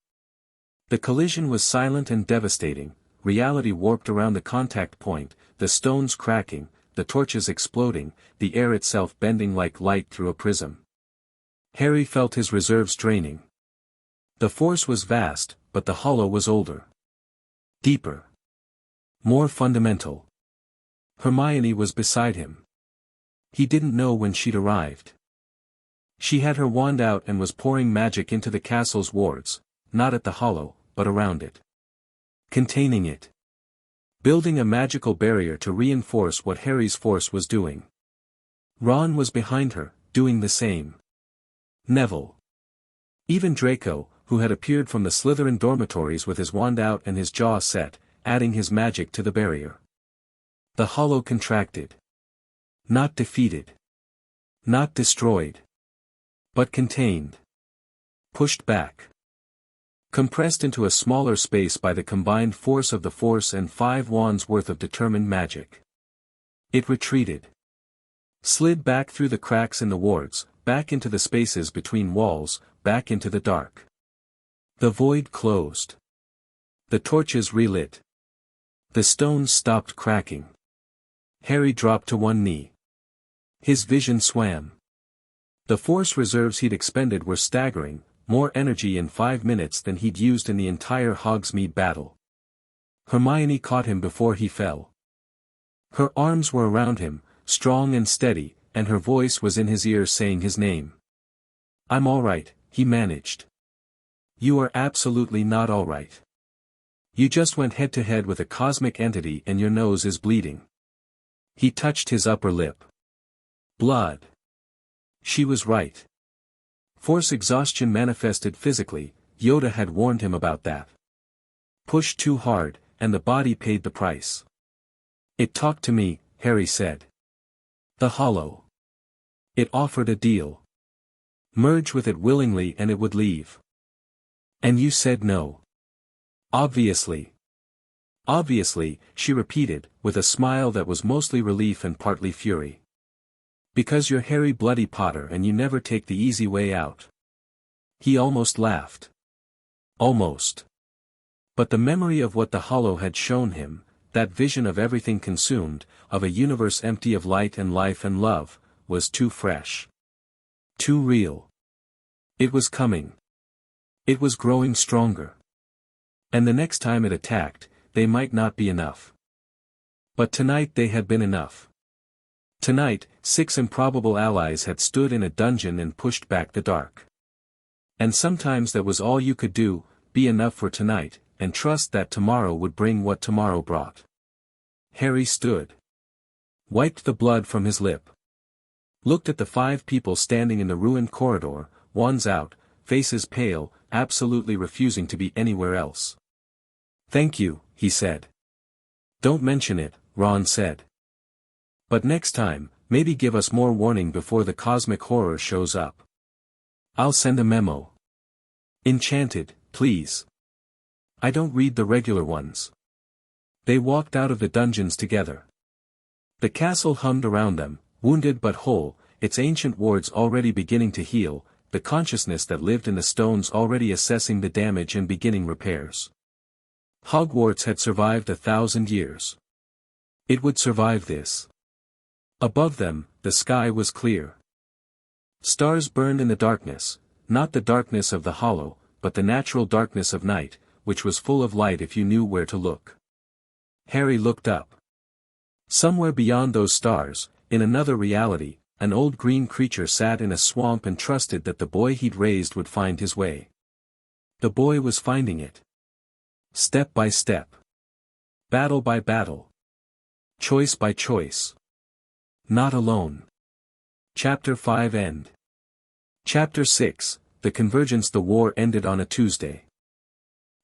A: The collision was silent and devastating, reality warped around the contact point, the stones cracking, the torches exploding, the air itself bending like light through a prism. Harry felt his reserves draining. The Force was vast, but the Hollow was older. Deeper. More fundamental. Hermione was beside him. He didn't know when she'd arrived. She had her wand out and was pouring magic into the castle's wards, not at the Hollow, but around it. Containing it. Building a magical barrier to reinforce what Harry's Force was doing. Ron was behind her, doing the same. Neville. Even Draco, who had appeared from the Slytherin dormitories with his wand out and his jaw set, adding his magic to the barrier. The Hollow contracted. Not defeated. Not destroyed. But contained. Pushed back. Compressed into a smaller space by the combined force of the Force and 5 wands worth of determined magic. It retreated. Slid back through the cracks in the wards, back into the spaces between walls, back into the dark. The void closed. The torches relit. The stones stopped cracking. Harry dropped to one knee. His vision swam. The Force reserves he'd expended were staggering, more energy in 5 minutes than he'd used in the entire Hogsmeade battle. Hermione caught him before he fell. Her arms were around him, strong and steady, and her voice was in his ear saying his name. "I'm all right," he managed. "You are absolutely not all right. You just went head to head with a cosmic entity and your nose is bleeding." He touched his upper lip. Blood. She was right. Force exhaustion manifested physically, Yoda had warned him about that. Pushed too hard, and the body paid the price. "It talked to me," Harry said. "The Hollow. It offered a deal. Merge with it willingly and it would leave. And you said no." "Obviously." "Obviously," she repeated, with a smile that was mostly relief and partly fury. "Because you're Harry Bloody Potter and you never take the easy way out." He almost laughed. Almost. But the memory of what the Hollow had shown him, that vision of everything consumed, of a universe empty of light and life and love, was too fresh. Too real. It was coming. It was growing stronger. And the next time it attacked, they might not be enough. But tonight they had been enough. Tonight, 6 improbable allies had stood in a dungeon and pushed back the dark. And sometimes that was all you could do, be enough for tonight, and trust that tomorrow would bring what tomorrow brought. Harry stood. Wiped the blood from his lip. Looked at the 5 people standing in the ruined corridor, wands out, faces pale, absolutely refusing to be anywhere else. "Thank you," he said. "Don't mention it," Ron said. "But next time, maybe give us more warning before the cosmic horror shows up. I'll send a memo. Enchanted, please. I don't read the regular ones." They walked out of the dungeons together. The castle hummed around them, wounded but whole, its ancient wards already beginning to heal, the consciousness that lived in the stones already assessing the damage and beginning repairs. Hogwarts had survived 1,000 years. It would survive this. Above them, the sky was clear. Stars burned in the darkness, not the darkness of the Hollow, but the natural darkness of night, which was full of light if you knew where to look. Harry looked up. Somewhere beyond those stars, in another reality, an old green creature sat in a swamp and trusted that the boy he'd raised would find his way. The boy was finding it. Step by step. Battle by battle. Choice by choice. Not alone. Chapter 5 End. Chapter 6, The Convergence. The war ended on a Tuesday.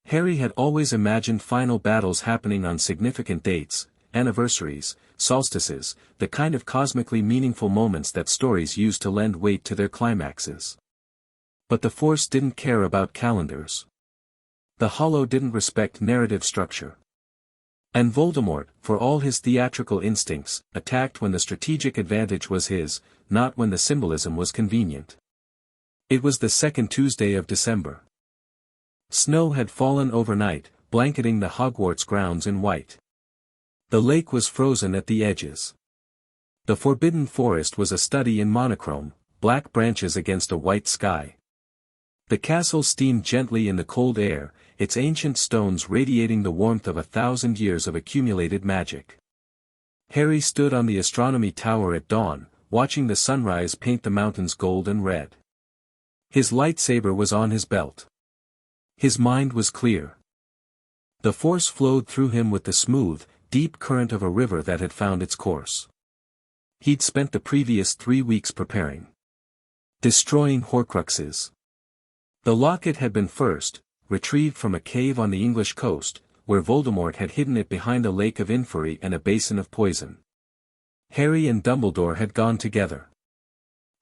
A: Harry had always imagined final battles happening on significant dates, anniversaries, solstices, the kind of cosmically meaningful moments that stories use to lend weight to their climaxes. But the Force didn't care about calendars. The Hollow didn't respect narrative structure. And Voldemort, for all his theatrical instincts, attacked when the strategic advantage was his, not when the symbolism was convenient. It was the second Tuesday of December. Snow had fallen overnight, blanketing the Hogwarts grounds in white. The lake was frozen at the edges. The Forbidden Forest was a study in monochrome, black branches against a white sky. The castle steamed gently in the cold air, its ancient stones radiating the warmth of 1,000 years of accumulated magic. Harry stood on the astronomy tower at dawn, watching the sunrise paint the mountains gold and red. His lightsaber was on his belt. His mind was clear. The Force flowed through him with the smooth, deep current of a river that had found its course. He'd spent the previous 3 weeks preparing. Destroying Horcruxes. The locket had been first, retrieved from a cave on the English coast, where Voldemort had hidden it behind a lake of inferi and a basin of poison. Harry and Dumbledore had gone together.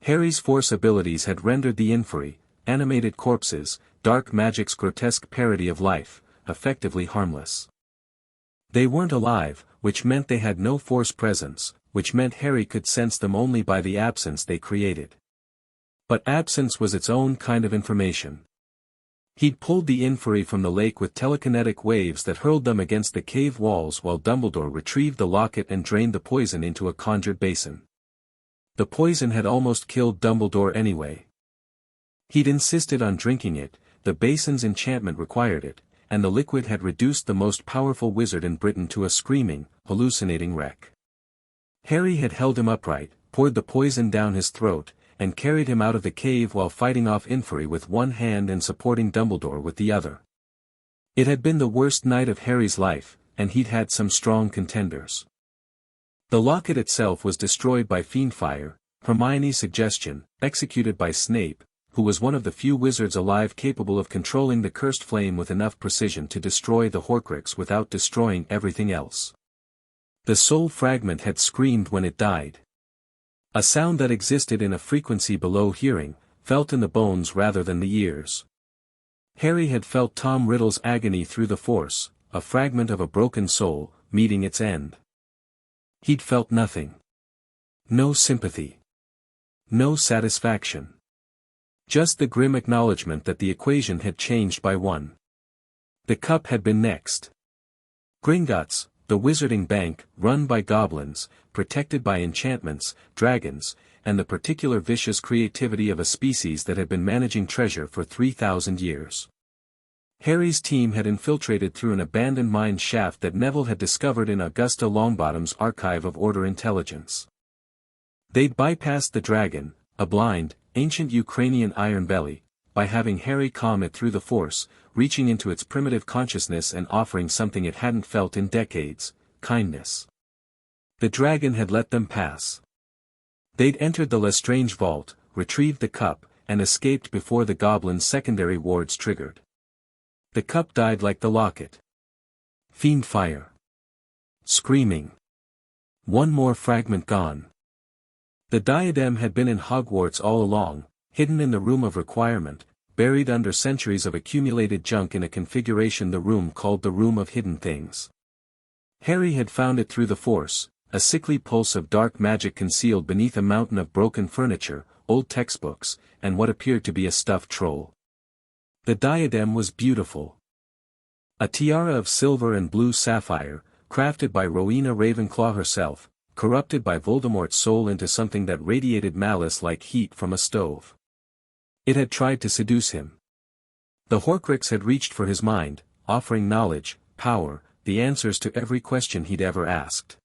A: Harry's Force abilities had rendered the inferi, animated corpses, dark magic's grotesque parody of life, effectively harmless. They weren't alive, which meant they had no Force presence, which meant Harry could sense them only by the absence they created. But absence was its own kind of information. He'd pulled the inferi from the lake with telekinetic waves that hurled them against the cave walls while Dumbledore retrieved the locket and drained the poison into a conjured basin. The poison had almost killed Dumbledore anyway. He'd insisted on drinking it, the basin's enchantment required it, and the liquid had reduced the most powerful wizard in Britain to a screaming, hallucinating wreck. Harry had held him upright, poured the poison down his throat, and carried him out of the cave while fighting off inferi with one hand and supporting Dumbledore with the other. It had been the worst night of Harry's life, and he'd had some strong contenders. The locket itself was destroyed by fiendfire, Hermione's suggestion, executed by Snape, who was one of the few wizards alive capable of controlling the cursed flame with enough precision to destroy the Horcrux without destroying everything else. The soul fragment had screamed when it died. A sound that existed in a frequency below hearing, felt in the bones rather than the ears. Harry had felt Tom Riddle's agony through the Force, a fragment of a broken soul, meeting its end. He'd felt nothing. No sympathy. No satisfaction. Just the grim acknowledgement that the equation had changed by one. The cup had been next. Gringotts, the wizarding bank, run by goblins, protected by enchantments, dragons, and the particular vicious creativity of a species that had been managing treasure for 3,000 years. Harry's team had infiltrated through an abandoned mine shaft that Neville had discovered in Augusta Longbottom's archive of Order intelligence. They'd bypassed the dragon, a blind, ancient Ukrainian iron belly, by having Harry calm it through the Force, reaching into its primitive consciousness and offering something it hadn't felt in decades, kindness. The dragon had let them pass. They'd entered the Lestrange vault, retrieved the cup, and escaped before the goblin's secondary wards triggered. The cup died like the locket. Fiendfire. Screaming. One more fragment gone. The diadem had been in Hogwarts all along, hidden in the Room of Requirement, buried under centuries of accumulated junk in a configuration the room called the Room of Hidden Things. Harry had found it through the Force, a sickly pulse of dark magic concealed beneath a mountain of broken furniture, old textbooks, and what appeared to be a stuffed troll. The diadem was beautiful. A tiara of silver and blue sapphire, crafted by Rowena Ravenclaw herself, corrupted by Voldemort's soul into something that radiated malice like heat from a stove. It had tried to seduce him. The Horcrux had reached for his mind, offering knowledge, power, the answers to every question he'd ever asked.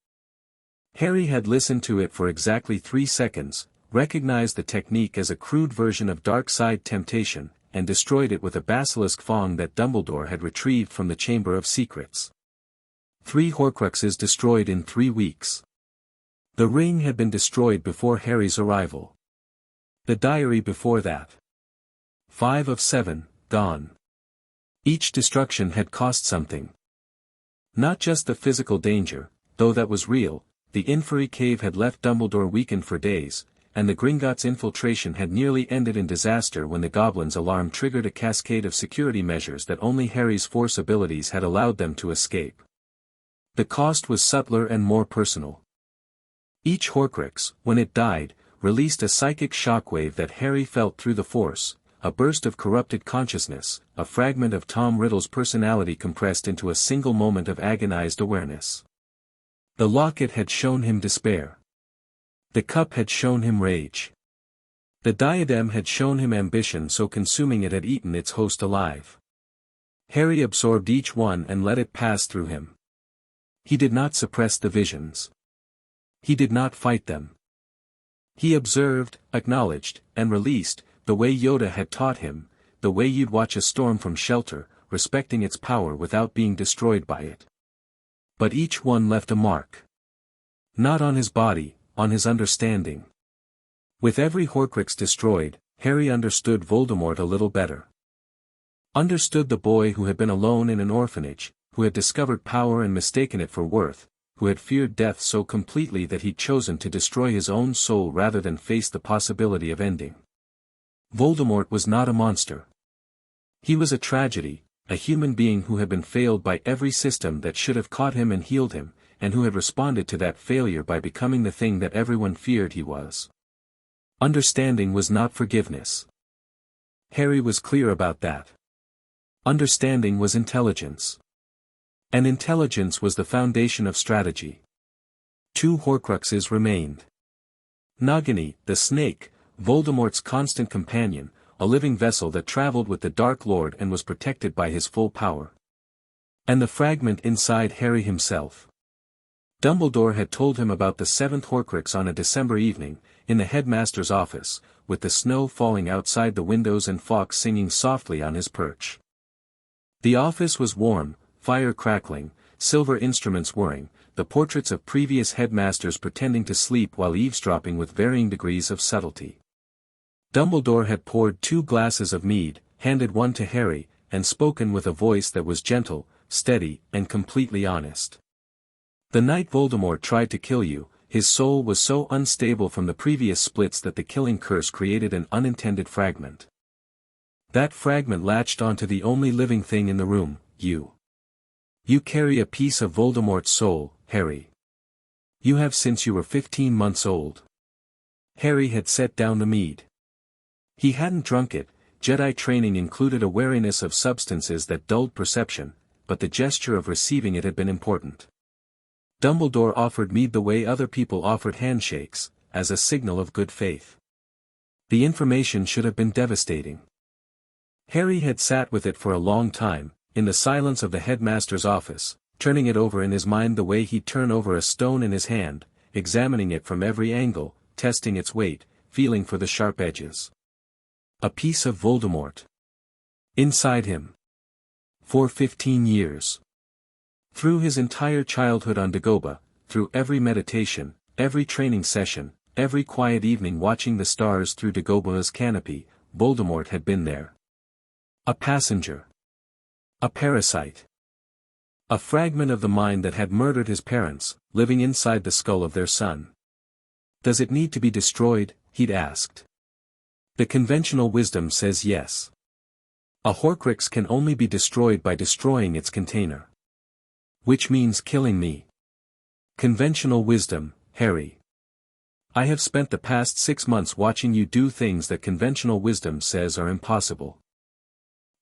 A: Harry had listened to it for exactly 3 seconds, recognized the technique as a crude version of dark side temptation, and destroyed it with a basilisk fang that Dumbledore had retrieved from the Chamber of Secrets. 3 Horcruxes destroyed in 3 weeks. The ring had been destroyed before Harry's arrival. The diary before that. 5 of 7, gone. Each destruction had cost something. Not just the physical danger, though that was real. The Inferi cave had left Dumbledore weakened for days, and the Gringotts' infiltration had nearly ended in disaster when the Goblins' alarm triggered a cascade of security measures that only Harry's Force abilities had allowed them to escape. The cost was subtler and more personal. Each Horcrux, when it died, released a psychic shockwave that Harry felt through the Force, a burst of corrupted consciousness, a fragment of Tom Riddle's personality compressed into a single moment of agonized awareness. The locket had shown him despair. The cup had shown him rage. The diadem had shown him ambition so consuming it had eaten its host alive. Harry absorbed each one and let it pass through him. He did not suppress the visions. He did not fight them. He observed, acknowledged, and released, the way Yoda had taught him, the way you'd watch a storm from shelter, respecting its power without being destroyed by it. But each one left a mark. Not on his body, on his understanding. With every Horcrux destroyed, Harry understood Voldemort a little better. Understood the boy who had been alone in an orphanage, who had discovered power and mistaken it for worth, who had feared death so completely that he'd chosen to destroy his own soul rather than face the possibility of ending. Voldemort was not a monster. He was a tragedy, a human being who had been failed by every system that should have caught him and healed him, and who had responded to that failure by becoming the thing that everyone feared he was. Understanding was not forgiveness. Harry was clear about that. Understanding was intelligence. And intelligence was the foundation of strategy. 2 Horcruxes remained. Nagini, the snake, Voldemort's constant companion, a living vessel that traveled with the Dark Lord and was protected by his full power. And the fragment inside Harry himself. Dumbledore had told him about the 7th Horcrux on a December evening, in the headmaster's office, with the snow falling outside the windows and Fawkes singing softly on his perch. The office was warm, fire crackling, silver instruments whirring, the portraits of previous headmasters pretending to sleep while eavesdropping with varying degrees of subtlety. Dumbledore had poured 2 glasses of mead, handed one to Harry, and spoken with a voice that was gentle, steady, and completely honest. The night Voldemort tried to kill you, his soul was so unstable from the previous splits that the killing curse created an unintended fragment. That fragment latched onto the only living thing in the room, you. You carry a piece of Voldemort's soul, Harry. You have since you were 15 months old. Harry had set down the mead. He hadn't drunk it. Jedi training included a wariness of substances that dulled perception, but the gesture of receiving it had been important. Dumbledore offered mead the way other people offered handshakes, as a signal of good faith. The information should have been devastating. Harry had sat with it for a long time, in the silence of the headmaster's office, turning it over in his mind the way he'd turn over a stone in his hand, examining it from every angle, testing its weight, feeling for the sharp edges. A piece of Voldemort. Inside him. For 15 years. Through his entire childhood on Dagobah, through every meditation, every training session, every quiet evening watching the stars through Dagobah's canopy, Voldemort had been there. A passenger. A parasite. A fragment of the mind that had murdered his parents, living inside the skull of their son. Does it need to be destroyed? He'd asked. The conventional wisdom says yes. A Horcrux can only be destroyed by destroying its container. Which means killing me. Conventional wisdom, Harry. I have spent the past 6 months watching you do things that conventional wisdom says are impossible.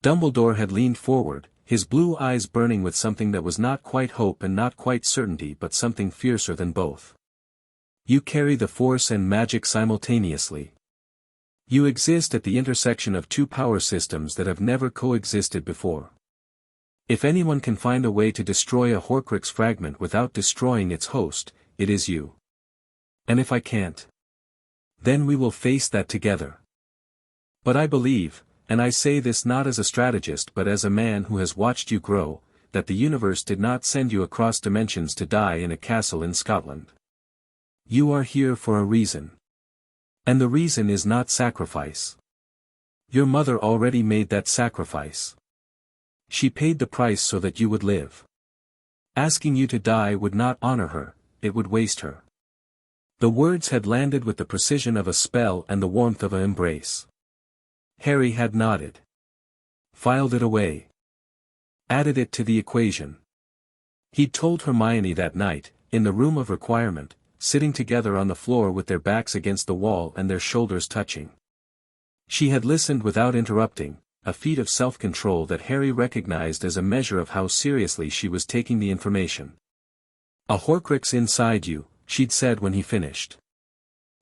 A: Dumbledore had leaned forward, his blue eyes burning with something that was not quite hope and not quite certainty but something fiercer than both. You carry the Force and magic simultaneously. You exist at the intersection of 2 power systems that have never coexisted before. If anyone can find a way to destroy a Horcrux fragment without destroying its host, it is you. And if I can't, then we will face that together. But I believe, and I say this not as a strategist but as a man who has watched you grow, that the universe did not send you across dimensions to die in a castle in Scotland. You are here for a reason. And the reason is not sacrifice. Your mother already made that sacrifice. She paid the price so that you would live. Asking you to die would not honor her, it would waste her. The words had landed with the precision of a spell and the warmth of an embrace. Harry had nodded. Filed it away. Added it to the equation. He'd told Hermione that night, in the room of requirement, sitting together on the floor with their backs against the wall and their shoulders touching. She had listened without interrupting, a feat of self-control that Harry recognized as a measure of how seriously she was taking the information. "A Horcrux inside you," she'd said when he finished.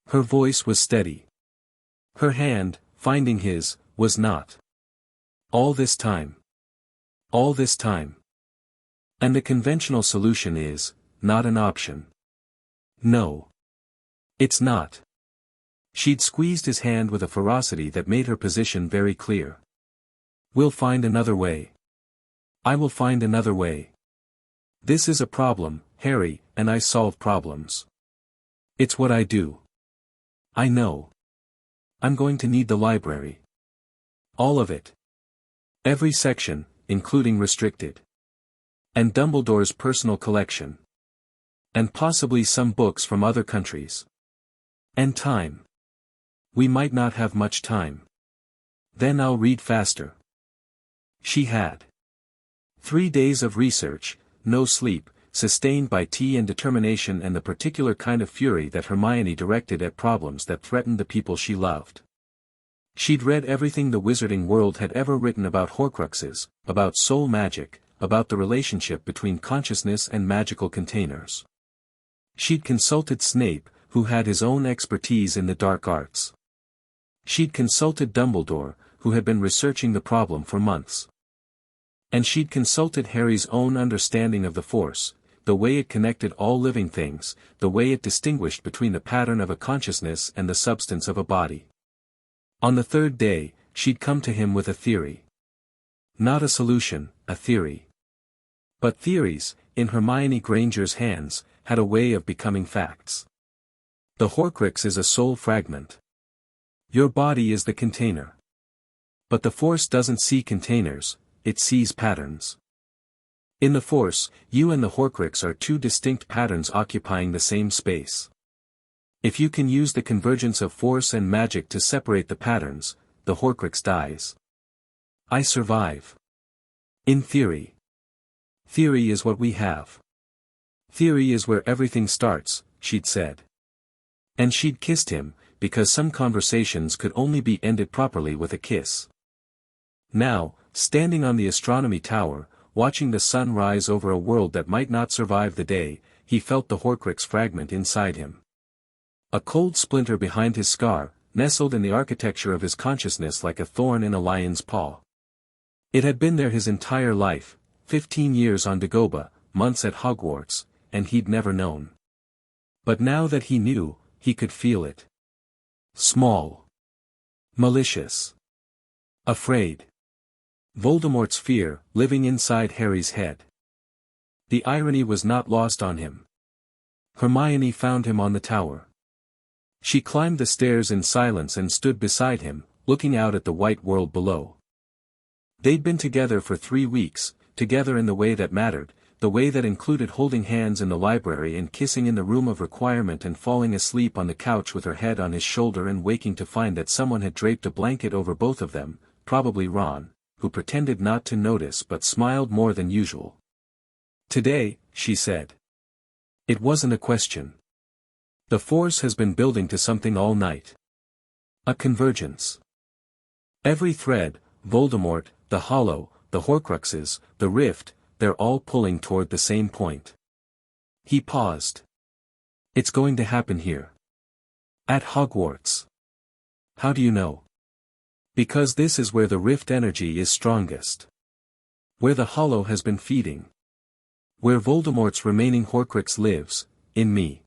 A: Her voice was steady. Her hand, finding his, was not. All this time. All this time. And the conventional solution is, not an option. No. It's not. She'd squeezed his hand with a ferocity that made her position very clear. "We'll find another way. I will find another way. This is a problem, Harry, and I solve problems. It's what I do. I know. I'm going to need the library. All of it. Every section, including restricted. And Dumbledore's personal collection. And possibly some books from other countries. And time. We might not have much time. Then I'll read faster." She had 3 days of research, no sleep, sustained by tea and determination and the particular kind of fury that Hermione directed at problems that threatened the people she loved. She'd read everything the wizarding world had ever written about Horcruxes, about soul magic, about the relationship between consciousness and magical containers. She'd consulted Snape, who had his own expertise in the dark arts. She'd consulted Dumbledore, who had been researching the problem for months. And she'd consulted Harry's own understanding of the Force, the way it connected all living things, the way it distinguished between the pattern of a consciousness and the substance of a body. On the third day, she'd come to him with a theory. Not a solution, a theory. But theories, in Hermione Granger's hands, had a way of becoming facts. The Horcrux is a soul fragment. Your body is the container. But the Force doesn't see containers, it sees patterns. In the Force, you and the Horcrux are two distinct patterns occupying the same space. If you can use the convergence of Force and magic to separate the patterns, the Horcrux dies. I survive. In theory. Theory is what we have. Theory is where everything starts, she'd said. And she'd kissed him, because some conversations could only be ended properly with a kiss. Now, standing on the astronomy tower, watching the sun rise over a world that might not survive the day, he felt the Horcrux fragment inside him. A cold splinter behind his scar, nestled in the architecture of his consciousness like a thorn in a lion's paw. It had been there his entire life, 15 years on Dagobah, months at Hogwarts, and he'd never known. But now that he knew, he could feel it. Small. Malicious. Afraid. Voldemort's fear, living inside Harry's head. The irony was not lost on him. Hermione found him on the tower. She climbed the stairs in silence and stood beside him, looking out at the white world below. They'd been together for 3 weeks, together in the way that mattered, the way that included holding hands in the library and kissing in the room of requirement and falling asleep on the couch with her head on his shoulder and waking to find that someone had draped a blanket over both of them, probably Ron, who pretended not to notice but smiled more than usual. Today, she said. It wasn't a question. The Force has been building to something all night. A convergence. Every thread, Voldemort, the Hollow, the Horcruxes, the Rift, they're all pulling toward the same point. He paused. It's going to happen here. At Hogwarts. How do you know? Because this is where the Rift energy is strongest. Where the Hollow has been feeding. Where Voldemort's remaining Horcrux lives, in me.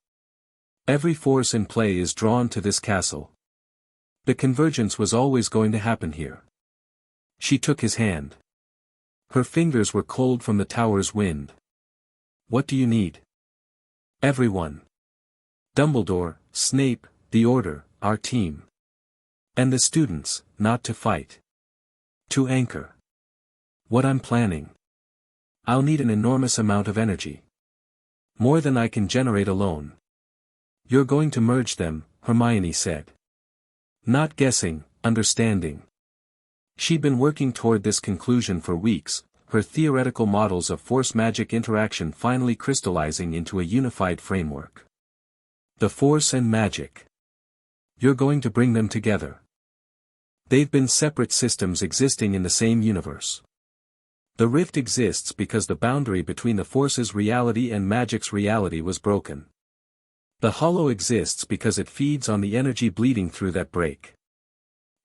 A: Every force in play is drawn to this castle. The convergence was always going to happen here. She took his hand. Her fingers were cold from the tower's wind. What do you need? Everyone. Dumbledore, Snape, the Order, our team. And the students, not to fight. To anchor. What I'm planning. I'll need an enormous amount of energy. More than I can generate alone. You're going to merge them, Hermione said. Not guessing, understanding. She'd been working toward this conclusion for weeks, her theoretical models of force-magic interaction finally crystallizing into a unified framework. The Force and magic. You're going to bring them together. They've been separate systems existing in the same universe. The rift exists because the boundary between the Force's reality and magic's reality was broken. The hollow exists because it feeds on the energy bleeding through that break.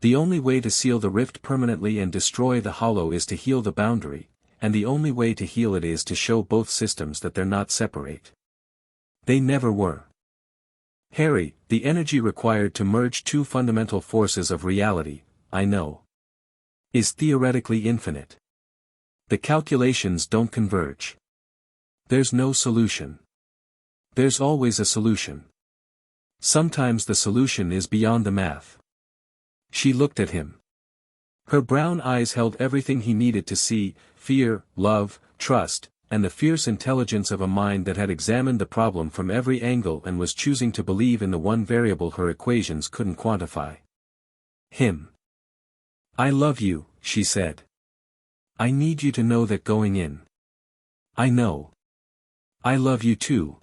A: The only way to seal the rift permanently and destroy the hollow is to heal the boundary, and the only way to heal it is to show both systems that they're not separate. They never were. Harry, the energy required to merge two fundamental forces of reality, I know, is theoretically infinite. The calculations don't converge. There's no solution. There's always a solution. Sometimes the solution is beyond the math. She looked at him. Her brown eyes held everything he needed to see: fear, love, trust, and the fierce intelligence of a mind that had examined the problem from every angle and was choosing to believe in the one variable her equations couldn't quantify. Him. I love you, she said. I need you to know that going in. I know. I love you too.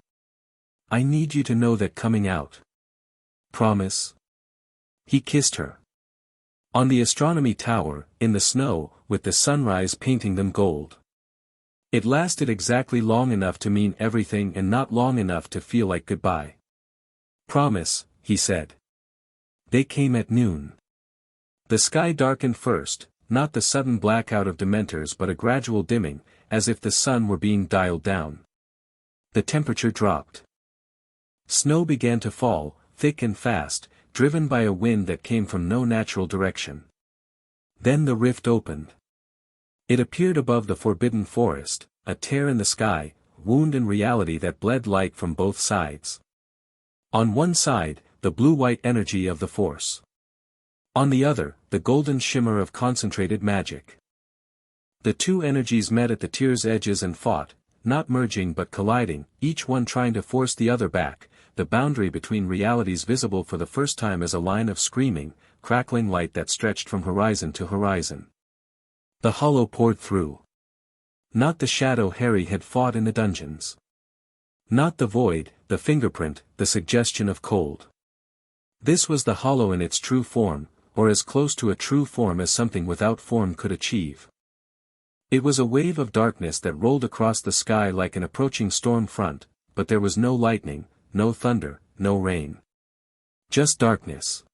A: I need you to know that coming out. Promise? He kissed her. On the astronomy tower, in the snow, with the sunrise painting them gold. It lasted exactly long enough to mean everything and not long enough to feel like goodbye. Promise, he said. They came at noon. The sky darkened first, not the sudden blackout of Dementors but a gradual dimming, as if the sun were being dialed down. The temperature dropped. Snow began to fall, thick and fast, driven by a wind that came from no natural direction. Then the rift opened. It appeared above the forbidden forest, a tear in the sky, wound in reality that bled light from both sides. On one side, the blue-white energy of the Force. On the other, the golden shimmer of concentrated magic. The two energies met at the tier's edges and fought, not merging but colliding, each one trying to force the other back, the boundary between realities visible for the first time as a line of screaming, crackling light that stretched from horizon to horizon. The hollow poured through. Not the shadow Harry had fought in the dungeons. Not the void, the fingerprint, the suggestion of cold. This was the hollow in its true form, or as close to a true form as something without form could achieve. It was a wave of darkness that rolled across the sky like an approaching storm front, but there was no lightning, no thunder, no rain. Just darkness.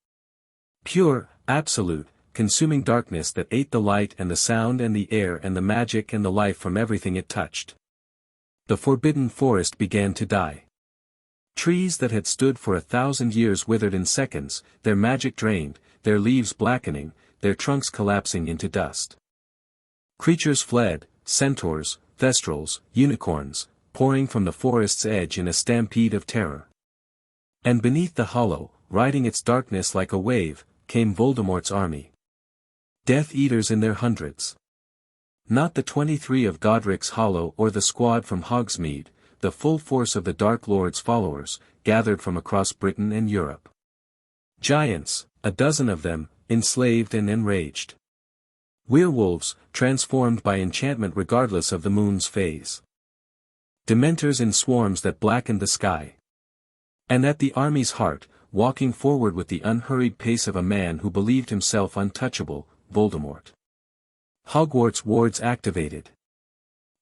A: Pure, absolute, consuming darkness that ate the light and the sound and the air and the magic and the life from everything it touched. The forbidden forest began to die. Trees that had stood for 1,000 years withered in seconds, their magic drained, their leaves blackening, their trunks collapsing into dust. Creatures fled, centaurs, thestrals, unicorns, pouring from the forest's edge in a stampede of terror. And beneath the hollow, riding its darkness like a wave, came Voldemort's army. Death Eaters in their hundreds. Not the 23 of Godric's Hollow or the squad from Hogsmeade, the full force of the Dark Lord's followers, gathered from across Britain and Europe. Giants, a dozen of them, enslaved and enraged. Werewolves, transformed by enchantment regardless of the moon's phase. Dementors in swarms that blackened the sky. And at the army's heart, walking forward with the unhurried pace of a man who believed himself untouchable, Voldemort. Hogwarts wards activated.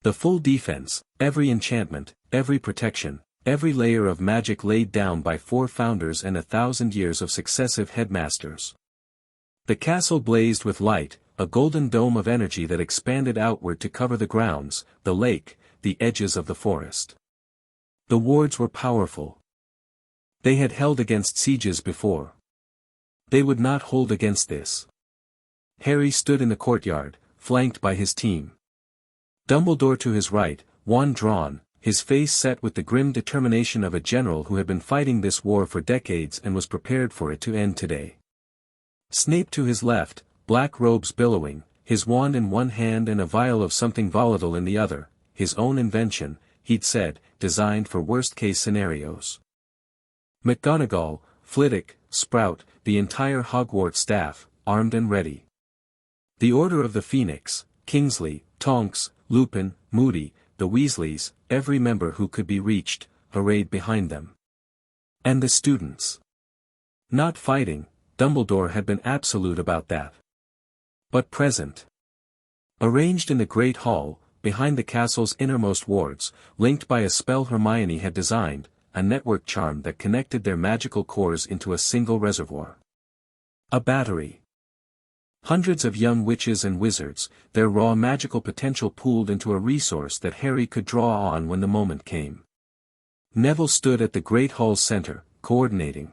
A: The full defense, every enchantment, every protection, every layer of magic laid down by 4 founders and 1,000 years of successive headmasters. The castle blazed with light, a golden dome of energy that expanded outward to cover the grounds, the lake, the edges of the forest. The wards were powerful. They had held against sieges before. They would not hold against this. Harry stood in the courtyard, flanked by his team. Dumbledore to his right, wand drawn, his face set with the grim determination of a general who had been fighting this war for decades and was prepared for it to end today. Snape to his left, black robes billowing, his wand in one hand and a vial of something volatile in the other, his own invention, he'd said, designed for worst-case scenarios. McGonagall, Flitwick, Sprout, the entire Hogwarts staff, armed and ready. The Order of the Phoenix, Kingsley, Tonks, Lupin, Moody, the Weasleys, every member who could be reached, arrayed behind them. And the students. Not fighting, Dumbledore had been absolute about that. But present. Arranged in the Great Hall, behind the castle's innermost wards, linked by a spell Hermione had designed, a network charm that connected their magical cores into a single reservoir. A battery. Hundreds of young witches and wizards, their raw magical potential pooled into a resource that Harry could draw on when the moment came. Neville stood at the Great Hall's center, coordinating.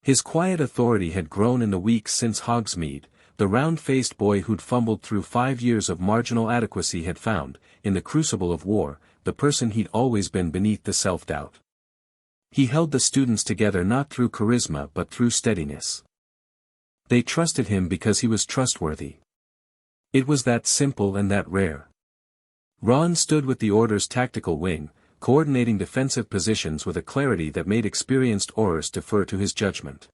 A: His quiet authority had grown in the weeks since Hogsmeade. The round-faced boy who'd fumbled through 5 years of marginal adequacy had found, in the crucible of war, the person he'd always been beneath the self-doubt. He held the students together not through charisma but through steadiness. They trusted him because he was trustworthy. It was that simple and that rare. Ron stood with the Order's tactical wing, coordinating defensive positions with a clarity that made experienced Aurors defer to his judgment.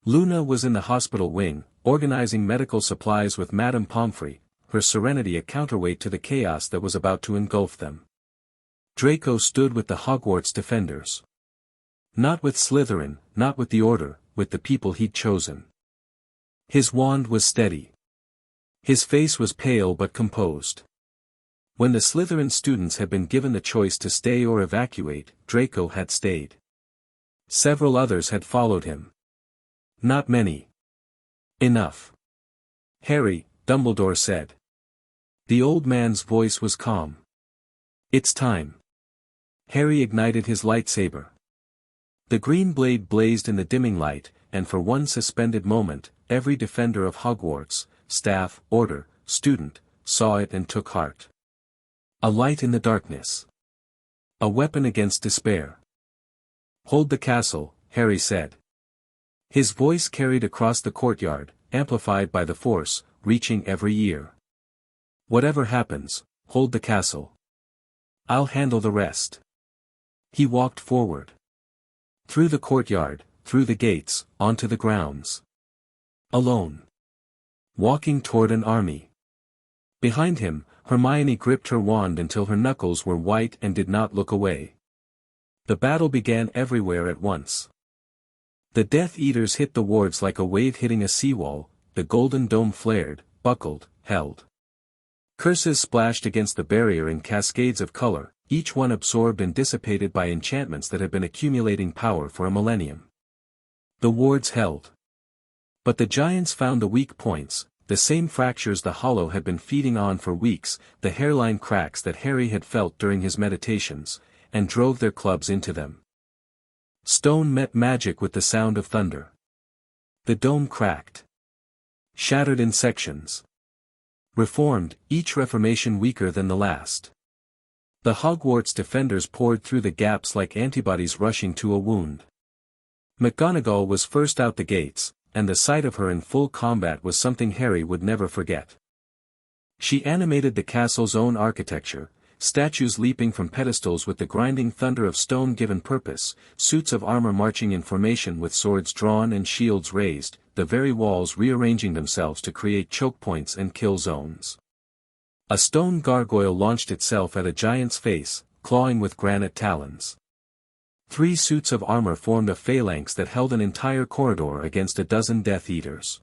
A: Luna was in the hospital wing, organizing medical supplies with Madame Pomfrey, her serenity a counterweight to the chaos that was about to engulf them. Draco stood with the Hogwarts defenders. Not with Slytherin, not with the Order, with the people he'd chosen. His wand was steady. His face was pale but composed. When the Slytherin students had been given the choice to stay or evacuate, Draco had stayed. Several others had followed him. Not many. Enough. Harry, Dumbledore said. The old man's voice was calm. It's time. Harry ignited his lightsaber. The green blade blazed in the dimming light, and for one suspended moment, every defender of Hogwarts, staff, order, student, saw it and took heart. A light in the darkness. A weapon against despair. Hold the castle, Harry said. His voice carried across the courtyard, amplified by the Force, reaching every ear. Whatever happens, hold the castle. I'll handle the rest. He walked forward. Through the courtyard, through the gates, onto the grounds. Alone. Walking toward an army. Behind him, Hermione gripped her wand until her knuckles were white and did not look away. The battle began everywhere at once. The Death Eaters hit the wards like a wave hitting a seawall, the golden dome flared, buckled, held. Curses splashed against the barrier in cascades of color, each one absorbed and dissipated by enchantments that had been accumulating power for a millennium. The wards held. But the giants found the weak points, the same fractures the Hollow had been feeding on for weeks, the hairline cracks that Harry had felt during his meditations, and drove their clubs into them. Stone met magic with the sound of thunder. The dome cracked. Shattered in sections. Reformed, each reformation weaker than the last. The Hogwarts defenders poured through the gaps like antibodies rushing to a wound. McGonagall was first out the gates, and the sight of her in full combat was something Harry would never forget. She animated the castle's own architecture, statues leaping from pedestals with the grinding thunder of stone given purpose, suits of armor marching in formation with swords drawn and shields raised, the very walls rearranging themselves to create choke points and kill zones. A stone gargoyle launched itself at a giant's face, clawing with granite talons. 3 suits of armor formed a phalanx that held an entire corridor against a dozen Death Eaters.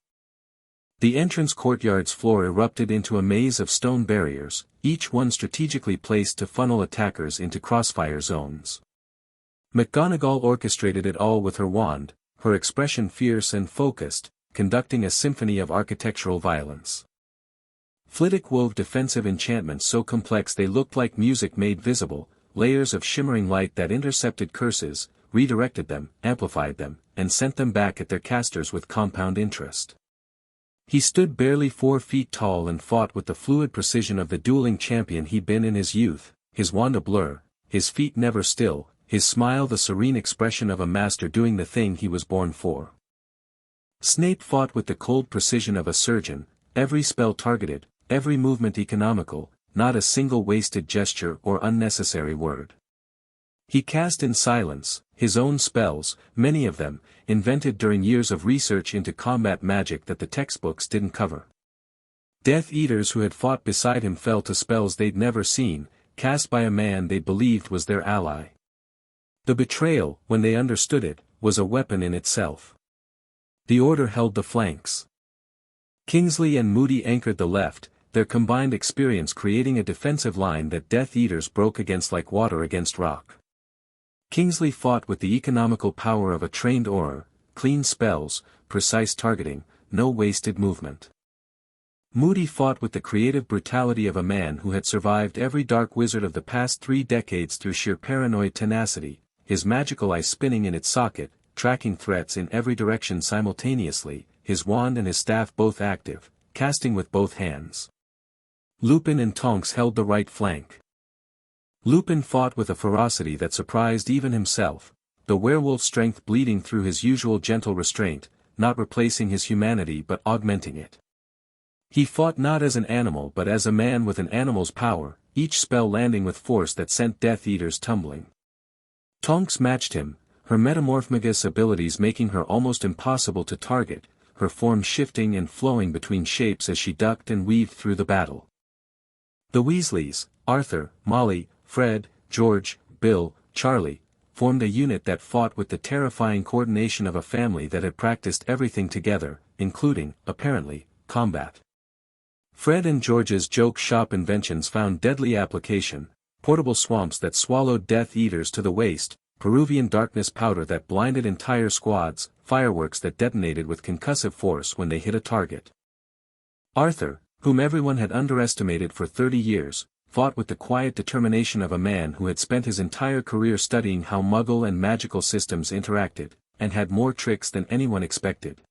A: The entrance courtyard's floor erupted into a maze of stone barriers, each one strategically placed to funnel attackers into crossfire zones. McGonagall orchestrated it all with her wand, her expression fierce and focused, conducting a symphony of architectural violence. Flitwick wove defensive enchantments so complex they looked like music made visible, layers of shimmering light that intercepted curses, redirected them, amplified them, and sent them back at their casters with compound interest. He stood barely 4 feet tall and fought with the fluid precision of the dueling champion he'd been in his youth, his wand a blur, his feet never still, his smile the serene expression of a master doing the thing he was born for. Snape fought with the cold precision of a surgeon, every spell targeted, every movement economical, not a single wasted gesture or unnecessary word. He cast in silence, his own spells, many of them, invented during years of research into combat magic that the textbooks didn't cover. Death Eaters who had fought beside him fell to spells they'd never seen, cast by a man they believed was their ally. The betrayal, when they understood it, was a weapon in itself. The Order held the flanks. Kingsley and Moody anchored the left, their combined experience creating a defensive line that Death Eaters broke against like water against rock. Kingsley fought with the economical power of a trained Auror, clean spells, precise targeting, no wasted movement. Moody fought with the creative brutality of a man who had survived every dark wizard of the past 3 decades through sheer paranoid tenacity, his magical eye spinning in its socket, tracking threats in every direction simultaneously, his wand and his staff both active, casting with both hands. Lupin and Tonks held the right flank. Lupin fought with a ferocity that surprised even himself, the werewolf strength bleeding through his usual gentle restraint, not replacing his humanity but augmenting it. He fought not as an animal but as a man with an animal's power, each spell landing with force that sent Death Eaters tumbling. Tonks matched him, her metamorphmagus abilities making her almost impossible to target, her form shifting and flowing between shapes as she ducked and weaved through the battle. The Weasleys, Arthur, Molly, Fred, George, Bill, Charlie, formed a unit that fought with the terrifying coordination of a family that had practiced everything together, including, apparently, combat. Fred and George's joke shop inventions found deadly application, portable swamps that swallowed Death Eaters to the waist, Peruvian darkness powder that blinded entire squads, fireworks that detonated with concussive force when they hit a target. Arthur, whom everyone had underestimated for 30 years, fought with the quiet determination of a man who had spent his entire career studying how Muggle and magical systems interacted, and had more tricks than anyone expected.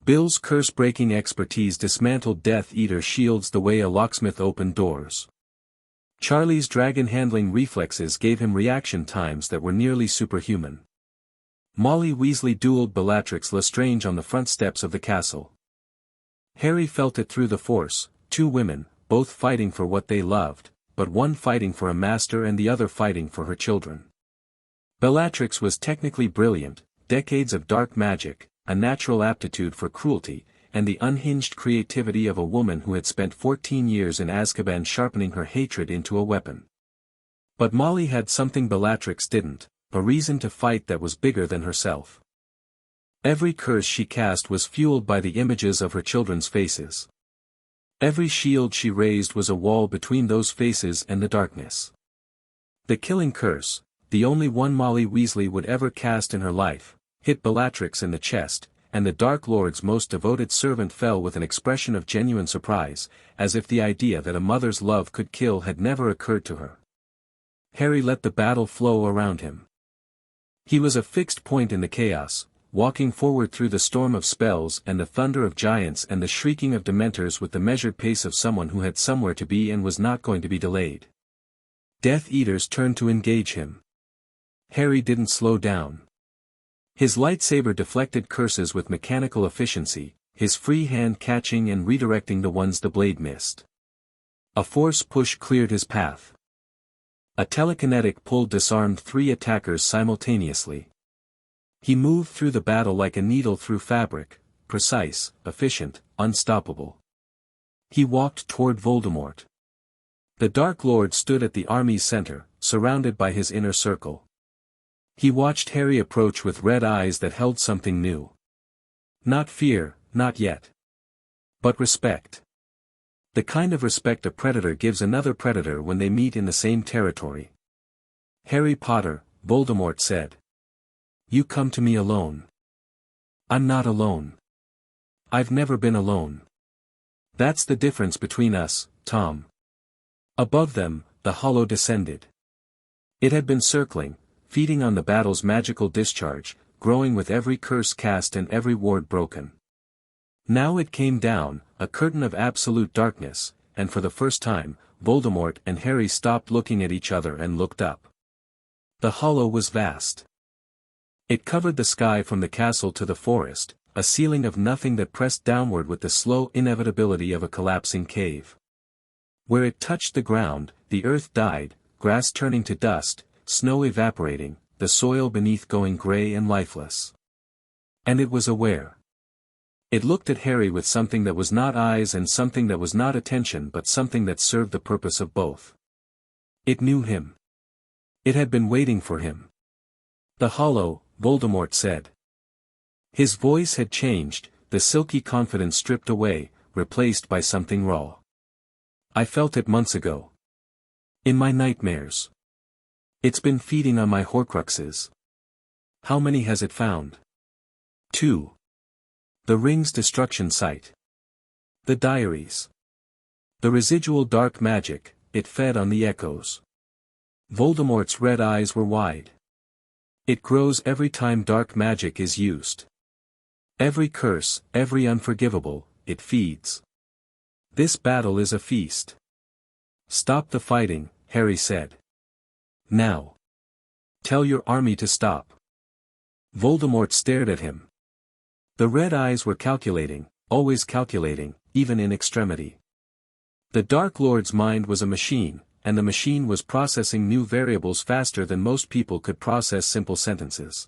A: Bill's curse-breaking expertise dismantled Death Eater shields the way a locksmith opened doors. Charlie's dragon-handling reflexes gave him reaction times that were nearly superhuman. Molly Weasley dueled Bellatrix Lestrange on the front steps of the castle. Harry felt it through the Force, 2 women, both fighting for what they loved, but one fighting for a master and the other fighting for her children. Bellatrix was technically brilliant, decades of dark magic, a natural aptitude for cruelty, and the unhinged creativity of a woman who had spent 14 years in Azkaban sharpening her hatred into a weapon. But Molly had something Bellatrix didn't, a reason to fight that was bigger than herself. Every curse she cast was fueled by the images of her children's faces. Every shield she raised was a wall between those faces and the darkness. The killing curse, the only one Molly Weasley would ever cast in her life, hit Bellatrix in the chest, and the Dark Lord's most devoted servant fell with an expression of genuine surprise, as if the idea that a mother's love could kill had never occurred to her. Harry let the battle flow around him. He was a fixed point in the chaos, walking forward through the storm of spells and the thunder of giants and the shrieking of dementors with the measured pace of someone who had somewhere to be and was not going to be delayed. Death Eaters turned to engage him. Harry didn't slow down. His lightsaber deflected curses with mechanical efficiency, his free hand catching and redirecting the ones the blade missed. A force push cleared his path. A telekinetic pull disarmed 3 attackers simultaneously. He moved through the battle like a needle through fabric, precise, efficient, unstoppable. He walked toward Voldemort. The Dark Lord stood at the army's center, surrounded by his inner circle. He watched Harry approach with red eyes that held something new. Not fear, not yet. But respect. The kind of respect a predator gives another predator when they meet in the same territory. Harry Potter, Voldemort said. You come to me alone. I'm not alone. I've never been alone. That's the difference between us, Tom. Above them, the hollow descended. It had been circling, feeding on the battle's magical discharge, growing with every curse cast and every ward broken. Now it came down, a curtain of absolute darkness, and for the first time, Voldemort and Harry stopped looking at each other and looked up. The hollow was vast. It covered the sky from the castle to the forest, a ceiling of nothing that pressed downward with the slow inevitability of a collapsing cave. Where it touched the ground, the earth died, grass turning to dust, snow evaporating, the soil beneath going gray and lifeless. And it was aware. It looked at Harry with something that was not eyes and something that was not attention but something that served the purpose of both. It knew him. It had been waiting for him. "The Hollow," Voldemort said. His voice had changed, the silky confidence stripped away, replaced by something raw. "I felt it months ago. In my nightmares. It's been feeding on my Horcruxes. How many has it found?" "2. The ring's destruction site. The diaries. The residual dark magic, it fed on the echoes." Voldemort's red eyes were wide. "It grows every time dark magic is used. Every curse, every unforgivable, it feeds. This battle is a feast." "Stop the fighting," Harry said. "Now. Tell your army to stop." Voldemort stared at him. The red eyes were calculating, always calculating, even in extremity. The Dark Lord's mind was a machine, and the machine was processing new variables faster than most people could process simple sentences.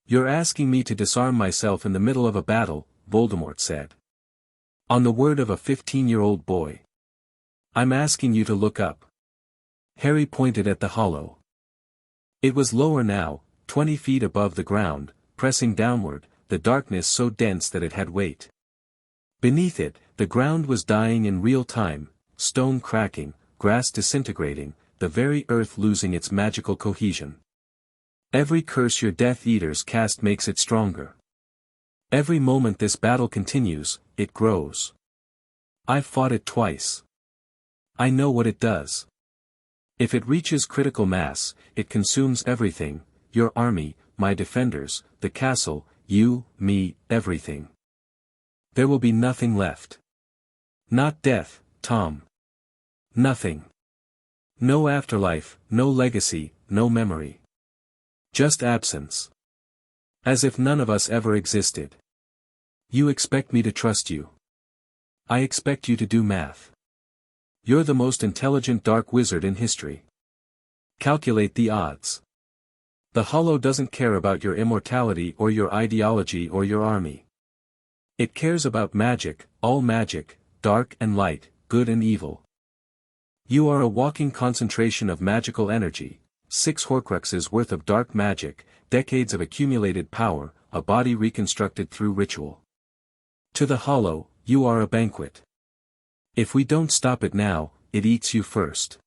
A: "You're asking me to disarm myself in the middle of a battle," Voldemort said. "On the word of a 15-year-old boy. I'm asking you to look up." Harry pointed at the hollow. It was lower now, 20 feet above the ground, pressing downward, the darkness so dense that it had weight. Beneath it, the ground was dying in real time, stone cracking, grass disintegrating, the very earth losing its magical cohesion. "Every curse your Death Eaters cast makes it stronger. Every moment this battle continues, it grows. I've fought it twice. I know what it does. If it reaches critical mass, it consumes everything, your army, my defenders, the castle, you, me, everything. There will be nothing left. Not death, Tom. Nothing. No afterlife, no legacy, no memory. Just absence. As if none of us ever existed. You expect me to trust you. I expect you to do math. You're the most intelligent dark wizard in history. Calculate the odds. The Hollow doesn't care about your immortality or your ideology or your army. It cares about magic, all magic, dark and light, good and evil. You are a walking concentration of magical energy, 6 Horcruxes worth of dark magic, decades of accumulated power, a body reconstructed through ritual. To the Hollow, you are a banquet. If we don't stop it now, it eats you first.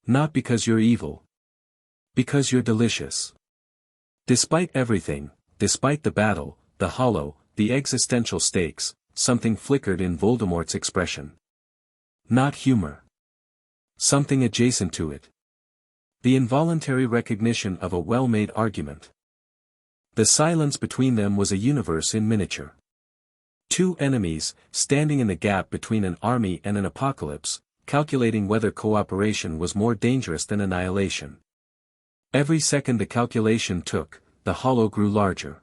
A: Not because you're evil. Because you're delicious. Despite everything, despite the battle, the Hollow, the existential stakes, something flickered in Voldemort's expression. Not humor. Something adjacent to it. The involuntary recognition of a well-made argument. The silence between them was a universe in miniature. 2 enemies, standing in the gap between an army and an apocalypse, calculating whether cooperation was more dangerous than annihilation. Every second the calculation took, the Hollow grew larger.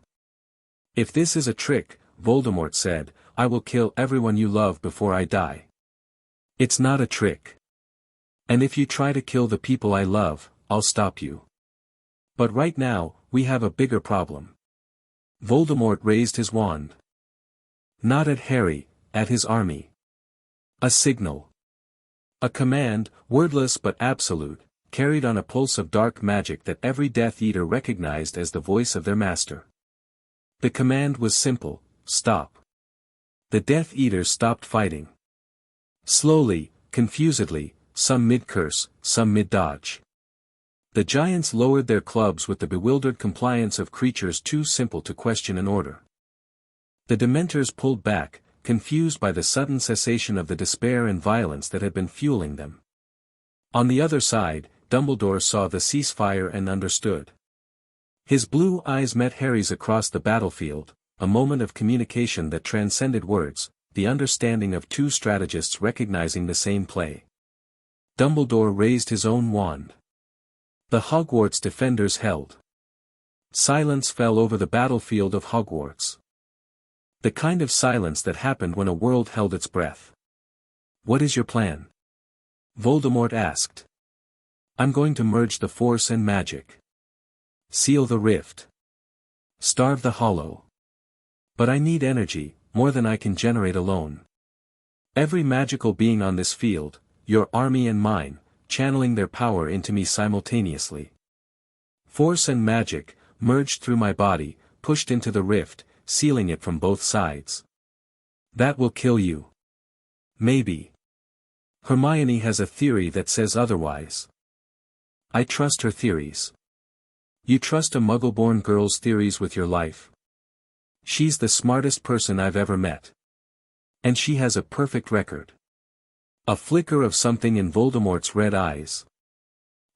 A: "If this is a trick," Voldemort said, "I will kill everyone you love before I die. It's not a trick. And if you try to kill the people I love, I'll stop you. But right now, we have a bigger problem." Voldemort raised his wand. Not at Harry, at his army. A signal. A command, wordless but absolute, carried on a pulse of dark magic that every Death Eater recognized as the voice of their master. The command was simple: stop. The Death Eaters stopped fighting. Slowly, confusedly, some mid-curse, some mid-dodge. The giants lowered their clubs with the bewildered compliance of creatures too simple to question an order. The Dementors pulled back, confused by the sudden cessation of the despair and violence that had been fueling them. On the other side, Dumbledore saw the ceasefire and understood. His blue eyes met Harry's across the battlefield, a moment of communication that transcended words, the understanding of 2 strategists recognizing the same play. Dumbledore raised his own wand. The Hogwarts defenders held. Silence fell over the battlefield of Hogwarts. The kind of silence that happened when a world held its breath. "What is your plan?" Voldemort asked. "I'm going to merge the Force and magic. Seal the rift. Starve the Hollow. But I need energy, more than I can generate alone. Every magical being on this field, your army and mine, channeling their power into me simultaneously. Force and magic, merged through my body, pushed into the rift, sealing it from both sides. That will kill you. Maybe. Hermione has a theory that says otherwise. I trust her theories. You trust a Muggle-born girl's theories with your life? She's the smartest person I've ever met. And she has a perfect record. A flicker of something in Voldemort's red eyes.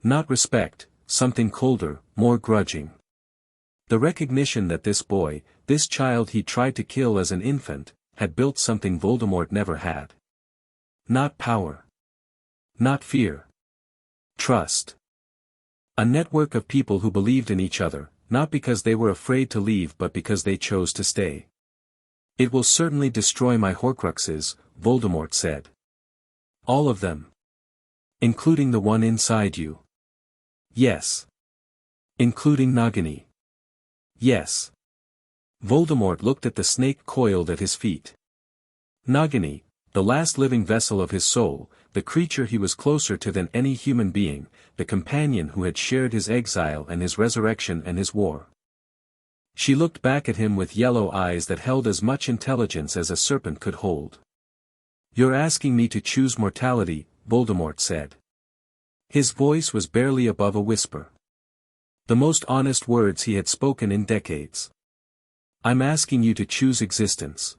A: Not respect, something colder, more grudging. The recognition that this boy, this child he tried to kill as an infant, had built something Voldemort never had. Not power. Not fear. Trust. A network of people who believed in each other, not because they were afraid to leave but because they chose to stay. It will certainly destroy my Horcruxes, Voldemort said. All of them. Including the one inside you. Yes. Including Nagini. Yes. Voldemort looked at the snake coiled at his feet. Nagini, the last living vessel of his soul, the creature he was closer to than any human being, the companion who had shared his exile and his resurrection and his war. She looked back at him with yellow eyes that held as much intelligence as a serpent could hold. You're asking me to choose mortality, Voldemort said. His voice was barely above a whisper. The most honest words he had spoken in decades. I'm asking you to choose existence.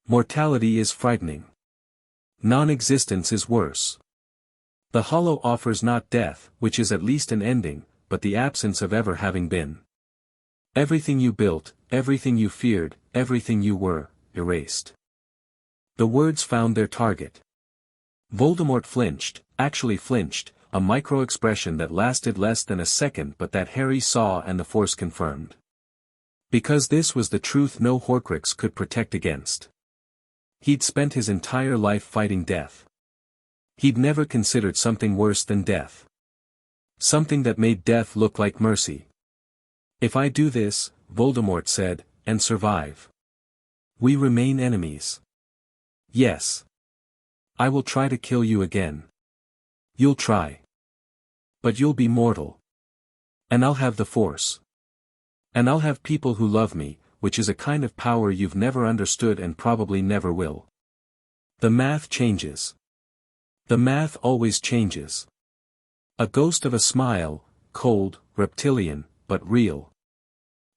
A: Mortality is frightening. Non-existence is worse. The Hollow offers not death, which is at least an ending, but the absence of ever having been. Everything you built, everything you feared, everything you were, erased. The words found their target. Voldemort flinched, actually flinched, a micro-expression that lasted less than a second but that Harry saw and the Force confirmed. Because this was the truth no Horcrux could protect against. He'd spent his entire life fighting death. He'd never considered something worse than death. Something that made death look like mercy. If I do this, Voldemort said, and survive, we remain enemies. Yes. I will try to kill you again. You'll try. But you'll be mortal. And I'll have the Force. And I'll have people who love me, which is a kind of power you've never understood and probably never will. The math changes. The math always changes. A ghost of a smile, cold, reptilian, but real.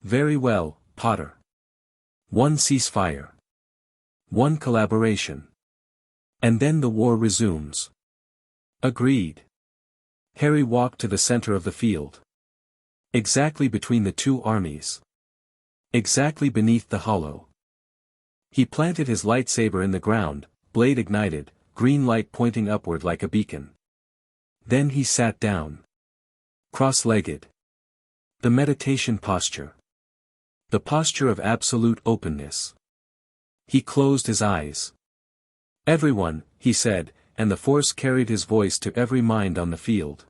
A: Very well, Potter. One ceasefire. One collaboration. And then the war resumes. Agreed. Harry walked to the center of the field. Exactly between the two armies. Exactly beneath the Hollow. He planted his lightsaber in the ground, blade ignited, green light pointing upward like a beacon. Then he sat down. Cross-legged. The meditation posture. The posture of absolute openness. He closed his eyes. Everyone, he said, and the Force carried his voice to every mind on the field.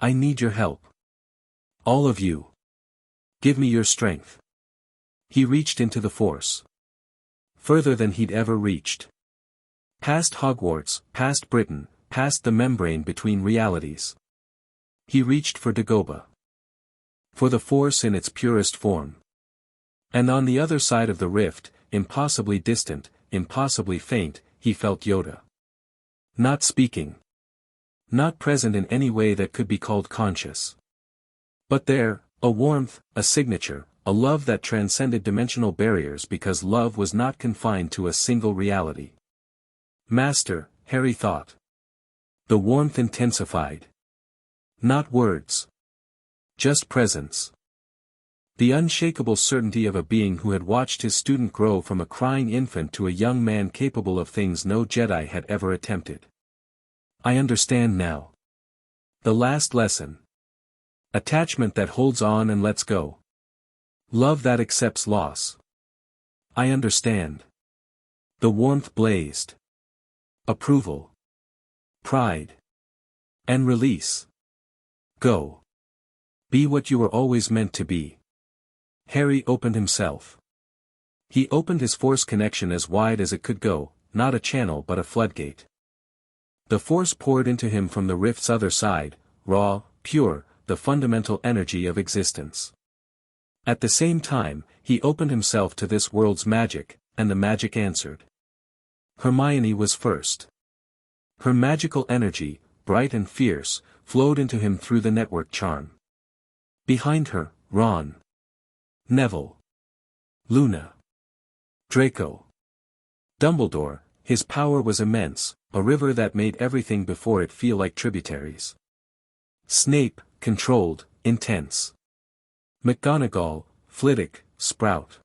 A: I need your help. All of you. Give me your strength. He reached into the Force. Further than he'd ever reached. Past Hogwarts, past Britain, past the membrane between realities. He reached for Dagobah. For the Force in its purest form. And on the other side of the rift, impossibly distant, impossibly faint, he felt Yoda. Not speaking. Not present in any way that could be called conscious. But there, a warmth, a signature, a love that transcended dimensional barriers because love was not confined to a single reality. Master, Harry thought. The warmth intensified. Not words. Just presence. The unshakable certainty of a being who had watched his student grow from a crying infant to a young man capable of things no Jedi had ever attempted. I understand now. The last lesson. Attachment that holds on and lets go. Love that accepts loss. I understand. The warmth blazed. Approval. Pride. And release. Go. Be what you were always meant to be. Harry opened himself. He opened his force connection as wide as it could go, not a channel but a floodgate. The force poured into him from the rift's other side, raw, pure, the fundamental energy of existence. At the same time, he opened himself to this world's magic, and the magic answered. Hermione was first. Her magical energy, bright and fierce, flowed into him through the network charm. Behind her, Ron. Neville. Luna. Draco. Dumbledore. His power was immense, a river that made everything before it feel like tributaries. Snape, controlled, intense. McGonagall, Flitwick, Sprout.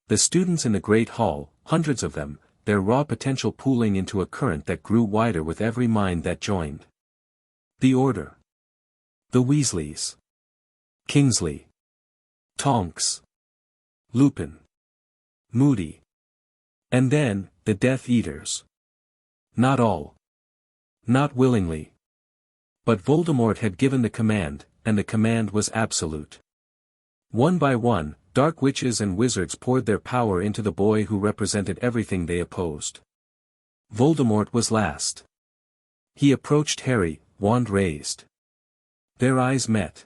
A: The students in the Great Hall, hundreds of them, their raw potential pooling into a current that grew wider with every mind that joined. The Order. The Weasleys. Kingsley. Tonks. Lupin. Moody. And then, the Death Eaters. Not all. Not willingly. But Voldemort had given the command, and the command was absolute. One by one, dark witches and wizards poured their power into the boy who represented everything they opposed. Voldemort was last. He approached Harry, wand raised. Their eyes met.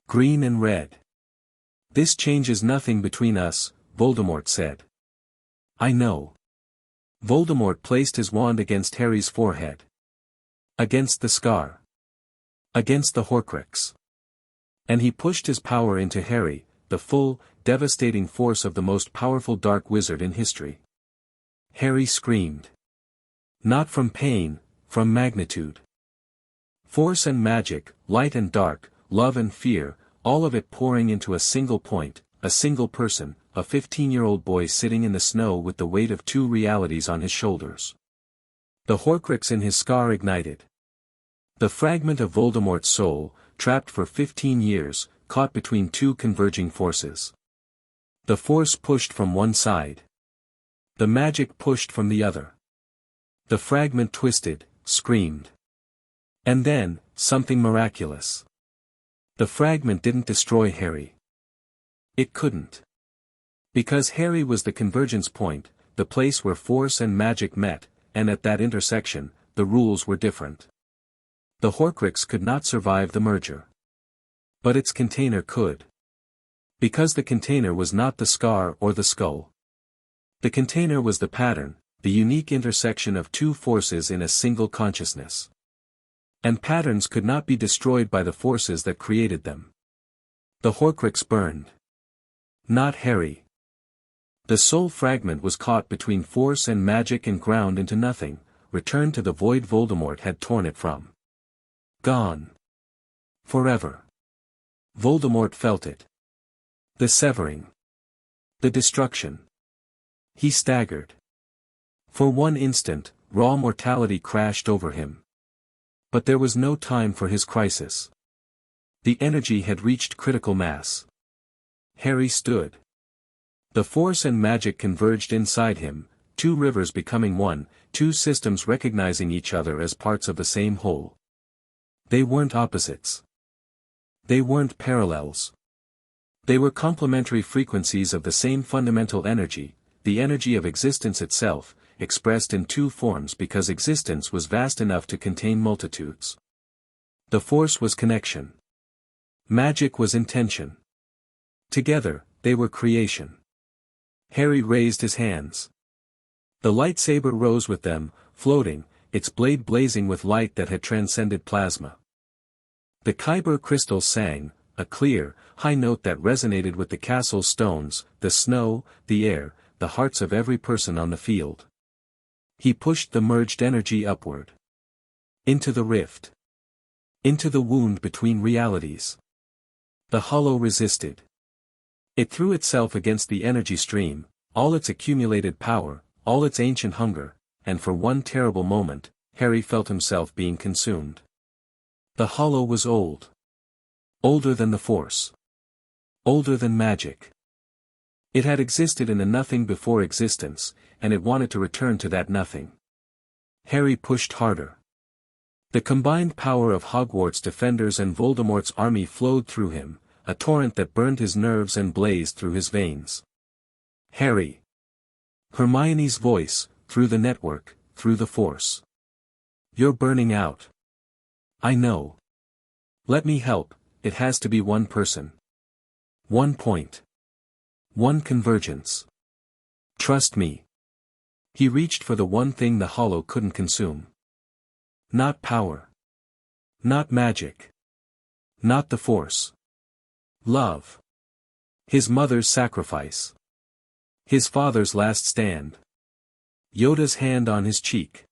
A: Green and red. This changes nothing between us, Voldemort said. I know. Voldemort placed his wand against Harry's forehead. Against the scar. Against the Horcrux. And he pushed his power into Harry, the full, devastating force of the most powerful dark wizard in history. Harry screamed. Not from pain, from magnitude. Force and magic, light and dark, love and fear, all of it pouring into a single point, a single person, a 15-year-old boy sitting in the snow with the weight of two realities on his shoulders. The Horcrux in his scar ignited. The fragment of Voldemort's soul, trapped for 15 years, caught between two converging forces. The force pushed from one side. The magic pushed from the other. The fragment twisted, screamed. And then, something miraculous. The fragment didn't destroy Harry. It couldn't. Because Harry was the convergence point, the place where force and magic met, and at that intersection, the rules were different. The Horcrux could not survive the merger. But its container could. Because the container was not the scar or the skull. The container was the pattern, the unique intersection of two forces in a single consciousness. And patterns could not be destroyed by the forces that created them. The Horcrux burned. Not Harry. The soul fragment was caught between force and magic and ground into nothing, returned to the void Voldemort had torn it from. Gone. Forever. Voldemort felt it. The severing. The destruction. He staggered. For one instant, raw mortality crashed over him. But there was no time for his crisis. The energy had reached critical mass. Harry stood. The force and magic converged inside him, two rivers becoming one, two systems recognizing each other as parts of the same whole. They weren't opposites. They weren't parallels. They were complementary frequencies of the same fundamental energy, the energy of existence itself, expressed in two forms because existence was vast enough to contain multitudes. The force was connection. Magic was intention. Together, they were creation. Harry raised his hands. The lightsaber rose with them, floating, its blade blazing with light that had transcended plasma. The Kyber crystal sang, a clear, high note that resonated with the castle's stones, the snow, the air, the hearts of every person on the field. He pushed the merged energy upward. Into the rift. Into the wound between realities. The hollow resisted. It threw itself against the energy stream, all its accumulated power, all its ancient hunger, and for one terrible moment, Harry felt himself being consumed. The hollow was old. Older than the force. Older than magic. It had existed in the nothing before existence, and it wanted to return to that nothing. Harry pushed harder. The combined power of Hogwarts defenders and Voldemort's army flowed through him, a torrent that burned his nerves and blazed through his veins. Harry. Hermione's voice, through the network, through the force. You're burning out. I know. Let me help, it has to be one person. One point. One convergence. Trust me. He reached for the one thing the Hollow couldn't consume. Not power. Not magic. Not the Force. Love. His mother's sacrifice. His father's last stand. Yoda's hand on his cheek.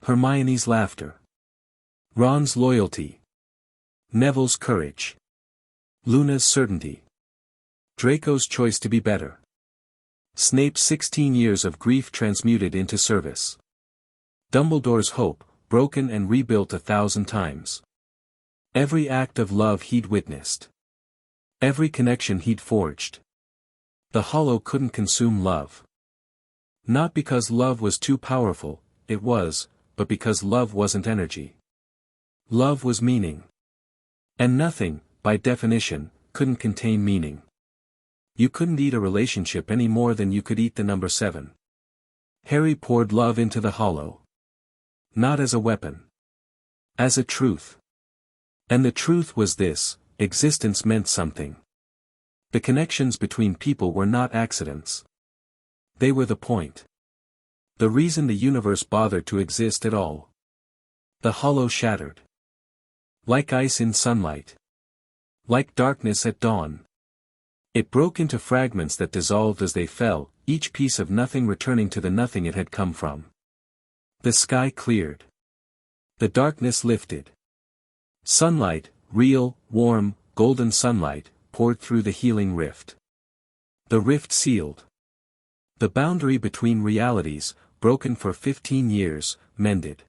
A: Hermione's laughter. Ron's loyalty. Neville's courage. Luna's certainty. Draco's choice to be better. Snape's 16 years of grief transmuted into service. Dumbledore's hope, broken and rebuilt 1,000 times. Every act of love he'd witnessed. Every connection he'd forged. The Hollow couldn't consume love. Not because love was too powerful, it was, but because love wasn't energy. Love was meaning. And nothing, by definition, couldn't contain meaning. You couldn't eat a relationship any more than you could eat the number 7. Harry poured love into the Hollow. Not as a weapon. As a truth. And the truth was this: existence meant something. The connections between people were not accidents. They were the point. The reason the universe bothered to exist at all. The Hollow shattered. Like ice in sunlight. Like darkness at dawn. It broke into fragments that dissolved as they fell, each piece of nothing returning to the nothing it had come from. The sky cleared. The darkness lifted. Sunlight, real, warm, golden sunlight, poured through the healing rift. The rift sealed. The boundary between realities, broken for 15 years, mended.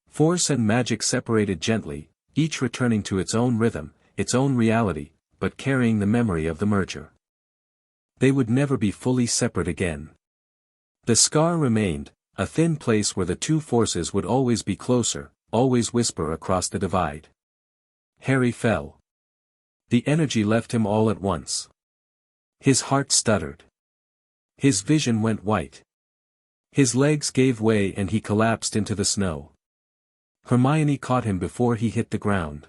A: Force and magic separated gently, each returning to its own rhythm, its own reality, but carrying the memory of the merger. They would never be fully separate again. The scar remained, a thin place where the two forces would always be closer, always whisper across the divide. Harry fell. The energy left him all at once. His heart stuttered. His vision went white. His legs gave way and he collapsed into the snow. Hermione caught him before he hit the ground.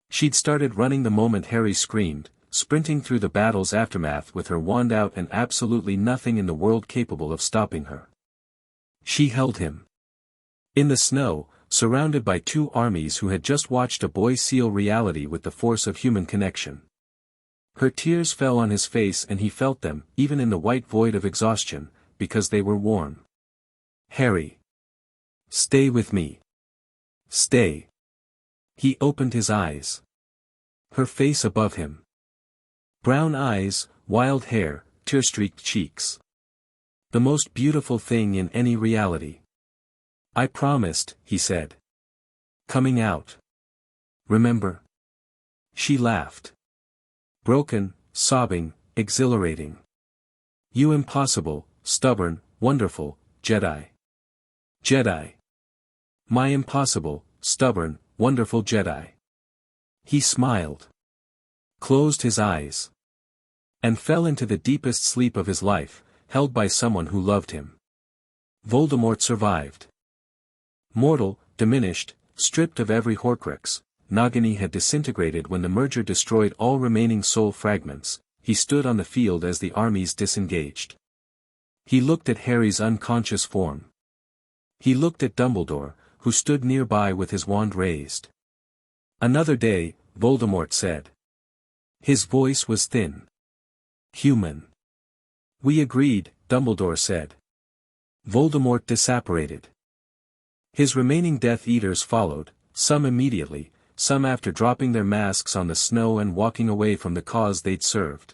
A: She'd started running the moment Harry screamed, sprinting through the battle's aftermath with her wand out and absolutely nothing in the world capable of stopping her. She held him. In the snow, surrounded by two armies who had just watched a boy seal reality with the force of human connection. Her tears fell on his face and he felt them, even in the white void of exhaustion, because they were warm. Harry. Stay with me. Stay. He opened his eyes. Her face above him. Brown eyes, wild hair, tear-streaked cheeks. The most beautiful thing in any reality. I promised, he said. Coming out. Remember? She laughed. Broken, sobbing, exhilarating. You impossible, stubborn, wonderful, Jedi. Jedi. My impossible, stubborn, wonderful Jedi. He smiled. Closed his eyes. And fell into the deepest sleep of his life, held by someone who loved him. Voldemort survived. Mortal, diminished, stripped of every Horcrux, Nagini had disintegrated when the merger destroyed all remaining soul fragments. He stood on the field as the armies disengaged. He looked at Harry's unconscious form. He looked at Dumbledore, who stood nearby with his wand raised. Another day, Voldemort said. His voice was thin. Human. We agreed, Dumbledore said. Voldemort disapparated. His remaining Death Eaters followed, some immediately, some after dropping their masks on the snow and walking away from the cause they'd served.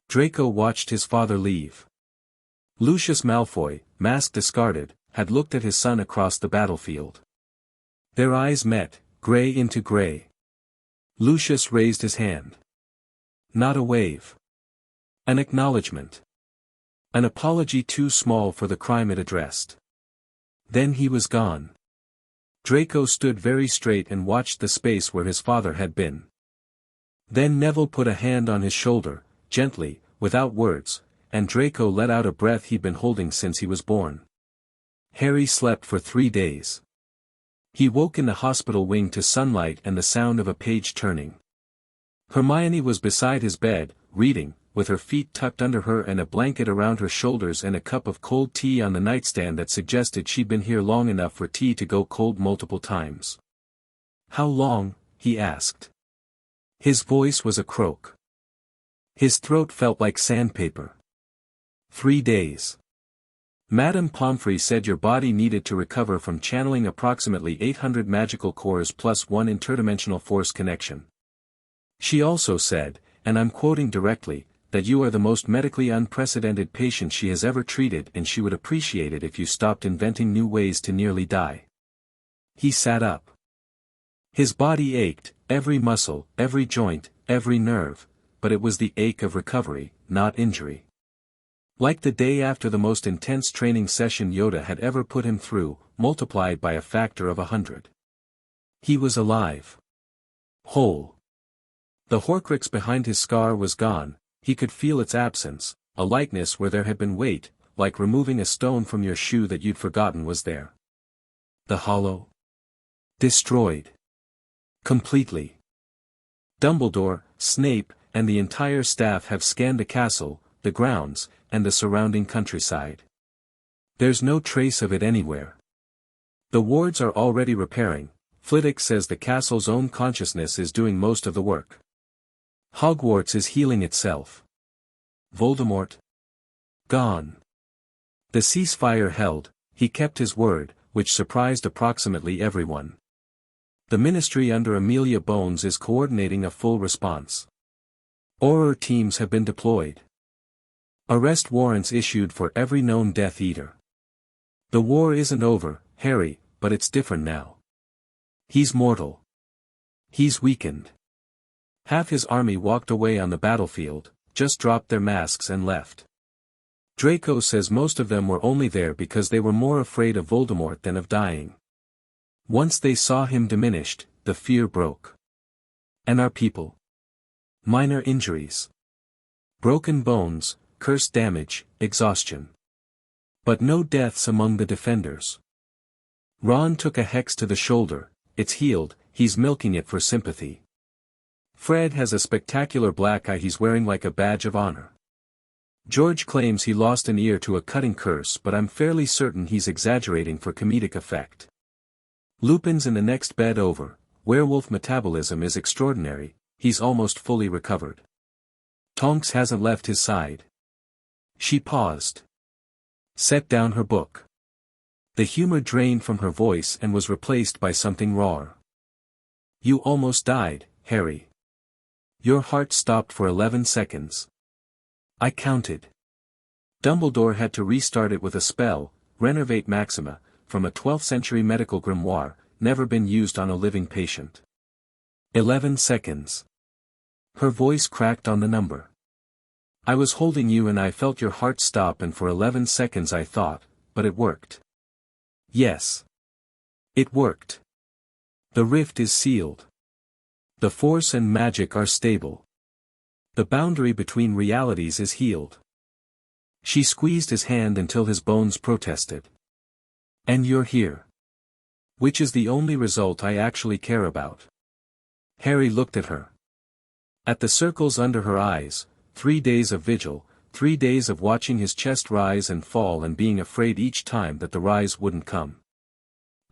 A: Draco watched his father leave. Lucius Malfoy, mask discarded, had looked at his son across the battlefield. Their eyes met, grey into grey. Lucius raised his hand. Not a wave. An acknowledgement. An apology too small for the crime it addressed. Then he was gone. Draco stood very straight and watched the space where his father had been. Then Neville put a hand on his shoulder, gently, without words, and Draco let out a breath he'd been holding since he was born. Harry slept for 3 days. He woke in the hospital wing to sunlight and the sound of a page turning. Hermione was beside his bed, reading, with her feet tucked under her and a blanket around her shoulders and a cup of cold tea on the nightstand that suggested she'd been here long enough for tea to go cold multiple times. "How long?" he asked. His voice was a croak. His throat felt like sandpaper. 3 days. Madame Pomfrey said your body needed to recover from channeling approximately 800 magical cores plus 1 interdimensional force connection. She also said, and I'm quoting directly, that you are the most medically unprecedented patient she has ever treated and she would appreciate it if you stopped inventing new ways to nearly die. He sat up. His body ached, every muscle, every joint, every nerve, but it was the ache of recovery, not injury. Like the day after the most intense training session Yoda had ever put him through, multiplied by a factor of 100. He was alive. Whole. The Horcrux behind his scar was gone, he could feel its absence, a lightness where there had been weight, like removing a stone from your shoe that you'd forgotten was there. The hollow. Destroyed. Completely. Dumbledore, Snape, and the entire staff have scanned the castle, the grounds, and the surrounding countryside. There's no trace of it anywhere. The wards are already repairing. Flitwick says the castle's own consciousness is doing most of the work. Hogwarts is healing itself. Voldemort? Gone. The ceasefire held, he kept his word, which surprised approximately everyone. The ministry under Amelia Bones is coordinating a full response. Auror teams have been deployed. Arrest warrants issued for every known Death Eater. The war isn't over, Harry, but it's different now. He's mortal. He's weakened. Half his army walked away on the battlefield, just dropped their masks and left. Draco says most of them were only there because they were more afraid of Voldemort than of dying. Once they saw him diminished, the fear broke. And our people? Minor injuries. Broken bones, curse damage, exhaustion. But no deaths among the defenders. Ron took a hex to the shoulder, it's healed, he's milking it for sympathy. Fred has a spectacular black eye he's wearing like a badge of honor. George claims he lost an ear to a cutting curse but I'm fairly certain he's exaggerating for comedic effect. Lupin's in the next bed over, werewolf metabolism is extraordinary, he's almost fully recovered. Tonks hasn't left his side. She paused. Set down her book. The humor drained from her voice and was replaced by something rawer. You almost died, Harry. Your heart stopped for 11 seconds. I counted. Dumbledore had to restart it with a spell, Renervate Maxima, from a 12th century medical grimoire, never been used on a living patient. 11 seconds. Her voice cracked on the number. I was holding you and I felt your heart stop and for 11 seconds I thought, but it worked. Yes. It worked. The rift is sealed. The force and magic are stable. The boundary between realities is healed. She squeezed his hand until his bones protested. And you're here. Which is the only result I actually care about. Harry looked at her. At the circles under her eyes, 3 days of vigil, 3 days of watching his chest rise and fall and being afraid each time that the rise wouldn't come.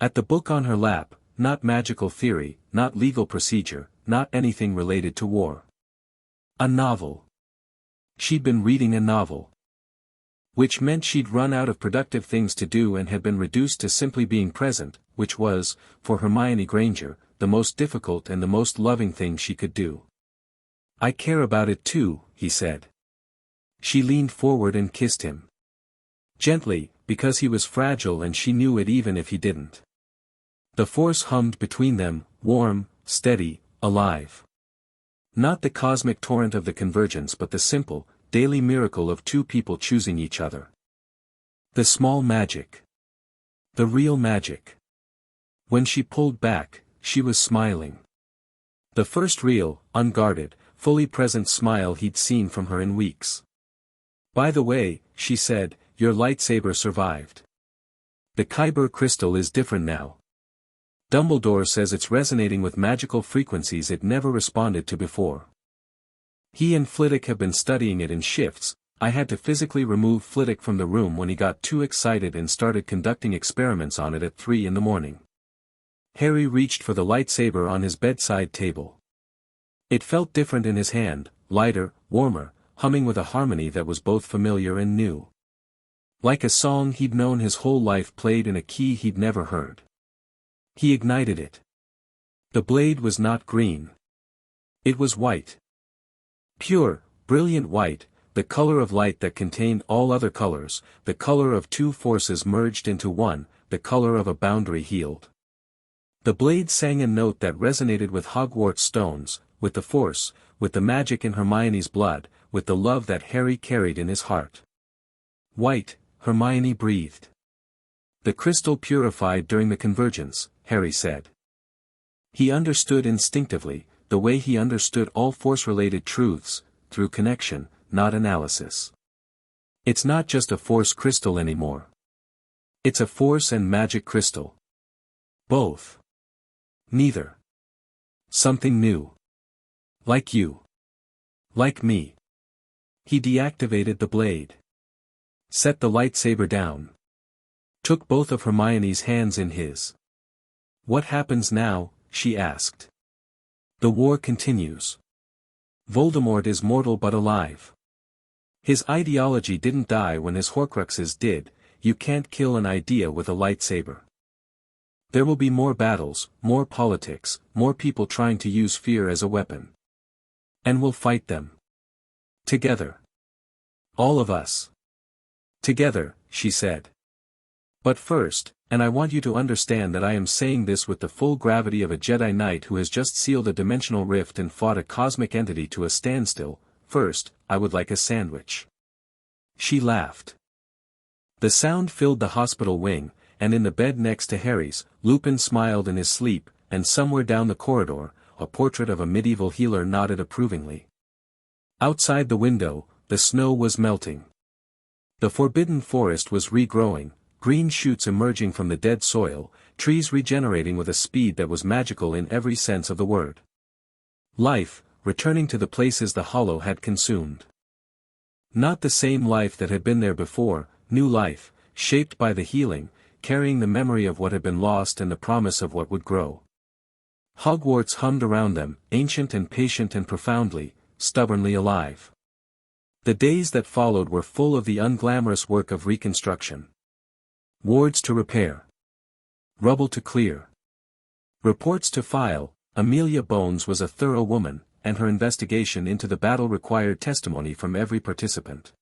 A: At the book on her lap, not magical theory, not legal procedure, not anything related to war. A novel. She'd been reading a novel. Which meant she'd run out of productive things to do and had been reduced to simply being present, which was, for Hermione Granger, the most difficult and the most loving thing she could do. I care about it too, he said. She leaned forward and kissed him. Gently, because he was fragile and she knew it even if he didn't. The force hummed between them, warm, steady, alive. Not the cosmic torrent of the convergence but the simple, daily miracle of two people choosing each other. The small magic. The real magic. When she pulled back, she was smiling. The first real, unguarded, fully present smile he'd seen from her in weeks. "By the way," she said, "your lightsaber survived. The Kyber crystal is different now. Dumbledore says it's resonating with magical frequencies it never responded to before. He and Flitwick have been studying it in shifts. I had to physically remove Flitwick from the room when he got too excited and started conducting experiments on it at 3 in the morning." Harry reached for the lightsaber on his bedside table. It felt different in his hand, lighter, warmer, humming with a harmony that was both familiar and new. Like a song he'd known his whole life played in a key he'd never heard. He ignited it. The blade was not green. It was white. Pure, brilliant white, the color of light that contained all other colors, the color of two forces merged into one, the color of a boundary healed. The blade sang a note that resonated with Hogwarts stones, with the Force, with the magic in Hermione's blood, with the love that Harry carried in his heart. "White," Hermione breathed. "The crystal purified during the convergence," Harry said. He understood instinctively, the way he understood all Force-related truths, through connection, not analysis. It's not just a Force crystal anymore. It's a Force and magic crystal. Both. Neither. Something new. Like you. Like me. He deactivated the blade. Set the lightsaber down. Took both of Hermione's hands in his. "What happens now?" she asked. "The war continues. Voldemort is mortal but alive. His ideology didn't die when his Horcruxes did. You can't kill an idea with a lightsaber. There will be more battles, more politics, more people trying to use fear as a weapon. And we'll fight them. Together. All of us. Together," she said. "But first, and I want you to understand that I am saying this with the full gravity of a Jedi Knight who has just sealed a dimensional rift and fought a cosmic entity to a standstill, first, I would like a sandwich." She laughed. The sound filled the hospital wing, and in the bed next to Harry's, Lupin smiled in his sleep, and somewhere down the corridor, a portrait of a medieval healer nodded approvingly. Outside the window, the snow was melting. The forbidden forest was regrowing, green shoots emerging from the dead soil, trees regenerating with a speed that was magical in every sense of the word. Life, returning to the places the Hollow had consumed. Not the same life that had been there before, new life, shaped by the healing, carrying the memory of what had been lost and the promise of what would grow. Hogwarts hummed around them, ancient and patient and profoundly, stubbornly alive. The days that followed were full of the unglamorous work of reconstruction. Wards to repair. Rubble to clear. Reports to file. Amelia Bones was a thorough woman, and her investigation into the battle required testimony from every participant.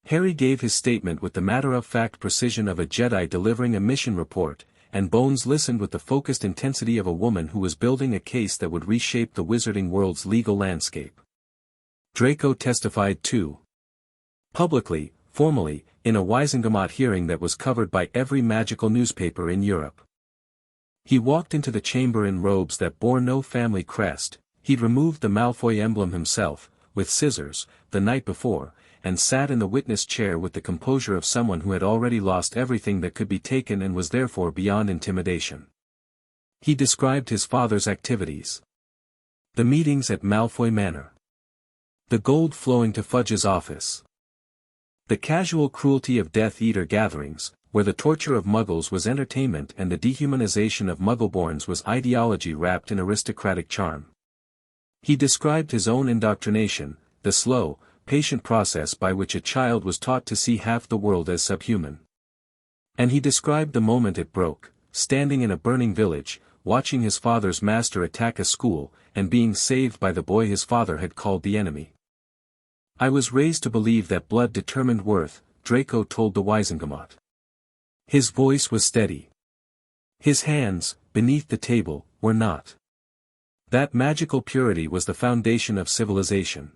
A: Harry gave his statement with the matter-of-fact precision of a Jedi delivering a mission report, and Bones listened with the focused intensity of a woman who was building a case that would reshape the wizarding world's legal landscape. Draco testified too. Publicly, formally, in a Wisengamot hearing that was covered by every magical newspaper in Europe. He walked into the chamber in robes that bore no family crest. He'd removed the Malfoy emblem himself, with scissors, the night before, and sat in the witness chair with the composure of someone who had already lost everything that could be taken and was therefore beyond intimidation. He described his father's activities. The meetings at Malfoy Manor. The gold flowing to Fudge's office. The casual cruelty of Death Eater gatherings, where the torture of Muggles was entertainment and the dehumanization of Muggleborns was ideology wrapped in aristocratic charm. He described his own indoctrination, the slow, patient process by which a child was taught to see half the world as subhuman. And he described the moment it broke, standing in a burning village, watching his father's master attack a school, and being saved by the boy his father had called the enemy. "I was raised to believe that blood determined worth," Draco told the Wisengamot. His voice was steady. His hands, beneath the table, were not. That magical purity was the foundation of civilization.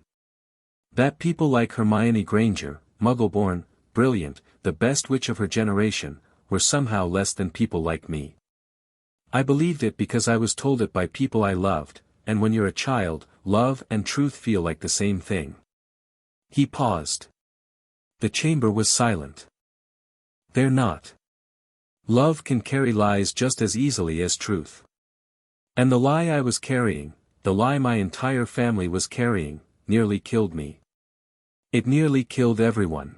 A: That people like Hermione Granger, Muggle-born, brilliant, the best witch of her generation, were somehow less than people like me. I believed it because I was told it by people I loved, and when you're a child, love and truth feel like the same thing. He paused. The chamber was silent. They're not. Love can carry lies just as easily as truth. And the lie I was carrying, the lie my entire family was carrying, nearly killed me. It nearly killed everyone.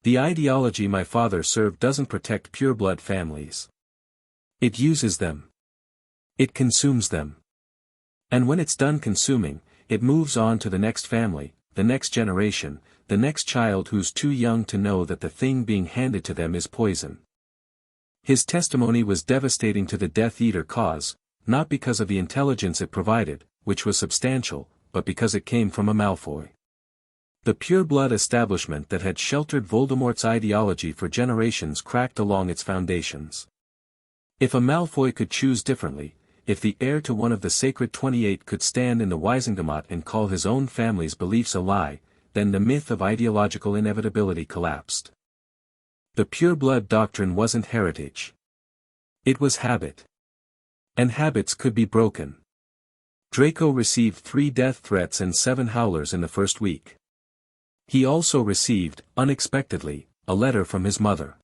A: The ideology my father served doesn't protect pureblood families. It uses them. It consumes them. And when it's done consuming, it moves on to the next family, the next generation, the next child who's too young to know that the thing being handed to them is poison. His testimony was devastating to the Death Eater cause, not because of the intelligence it provided, which was substantial, but because it came from a Malfoy. The pure-blood establishment that had sheltered Voldemort's ideology for generations cracked along its foundations. If a Malfoy could choose differently, if the heir to one of the Sacred 28 could stand in the Wizengamot and call his own family's beliefs a lie, then the myth of ideological inevitability collapsed. The pure-blood doctrine wasn't heritage. It was habit. And habits could be broken. Draco received 3 death threats and 7 howlers in the first week. He also received, unexpectedly, a letter from his mother.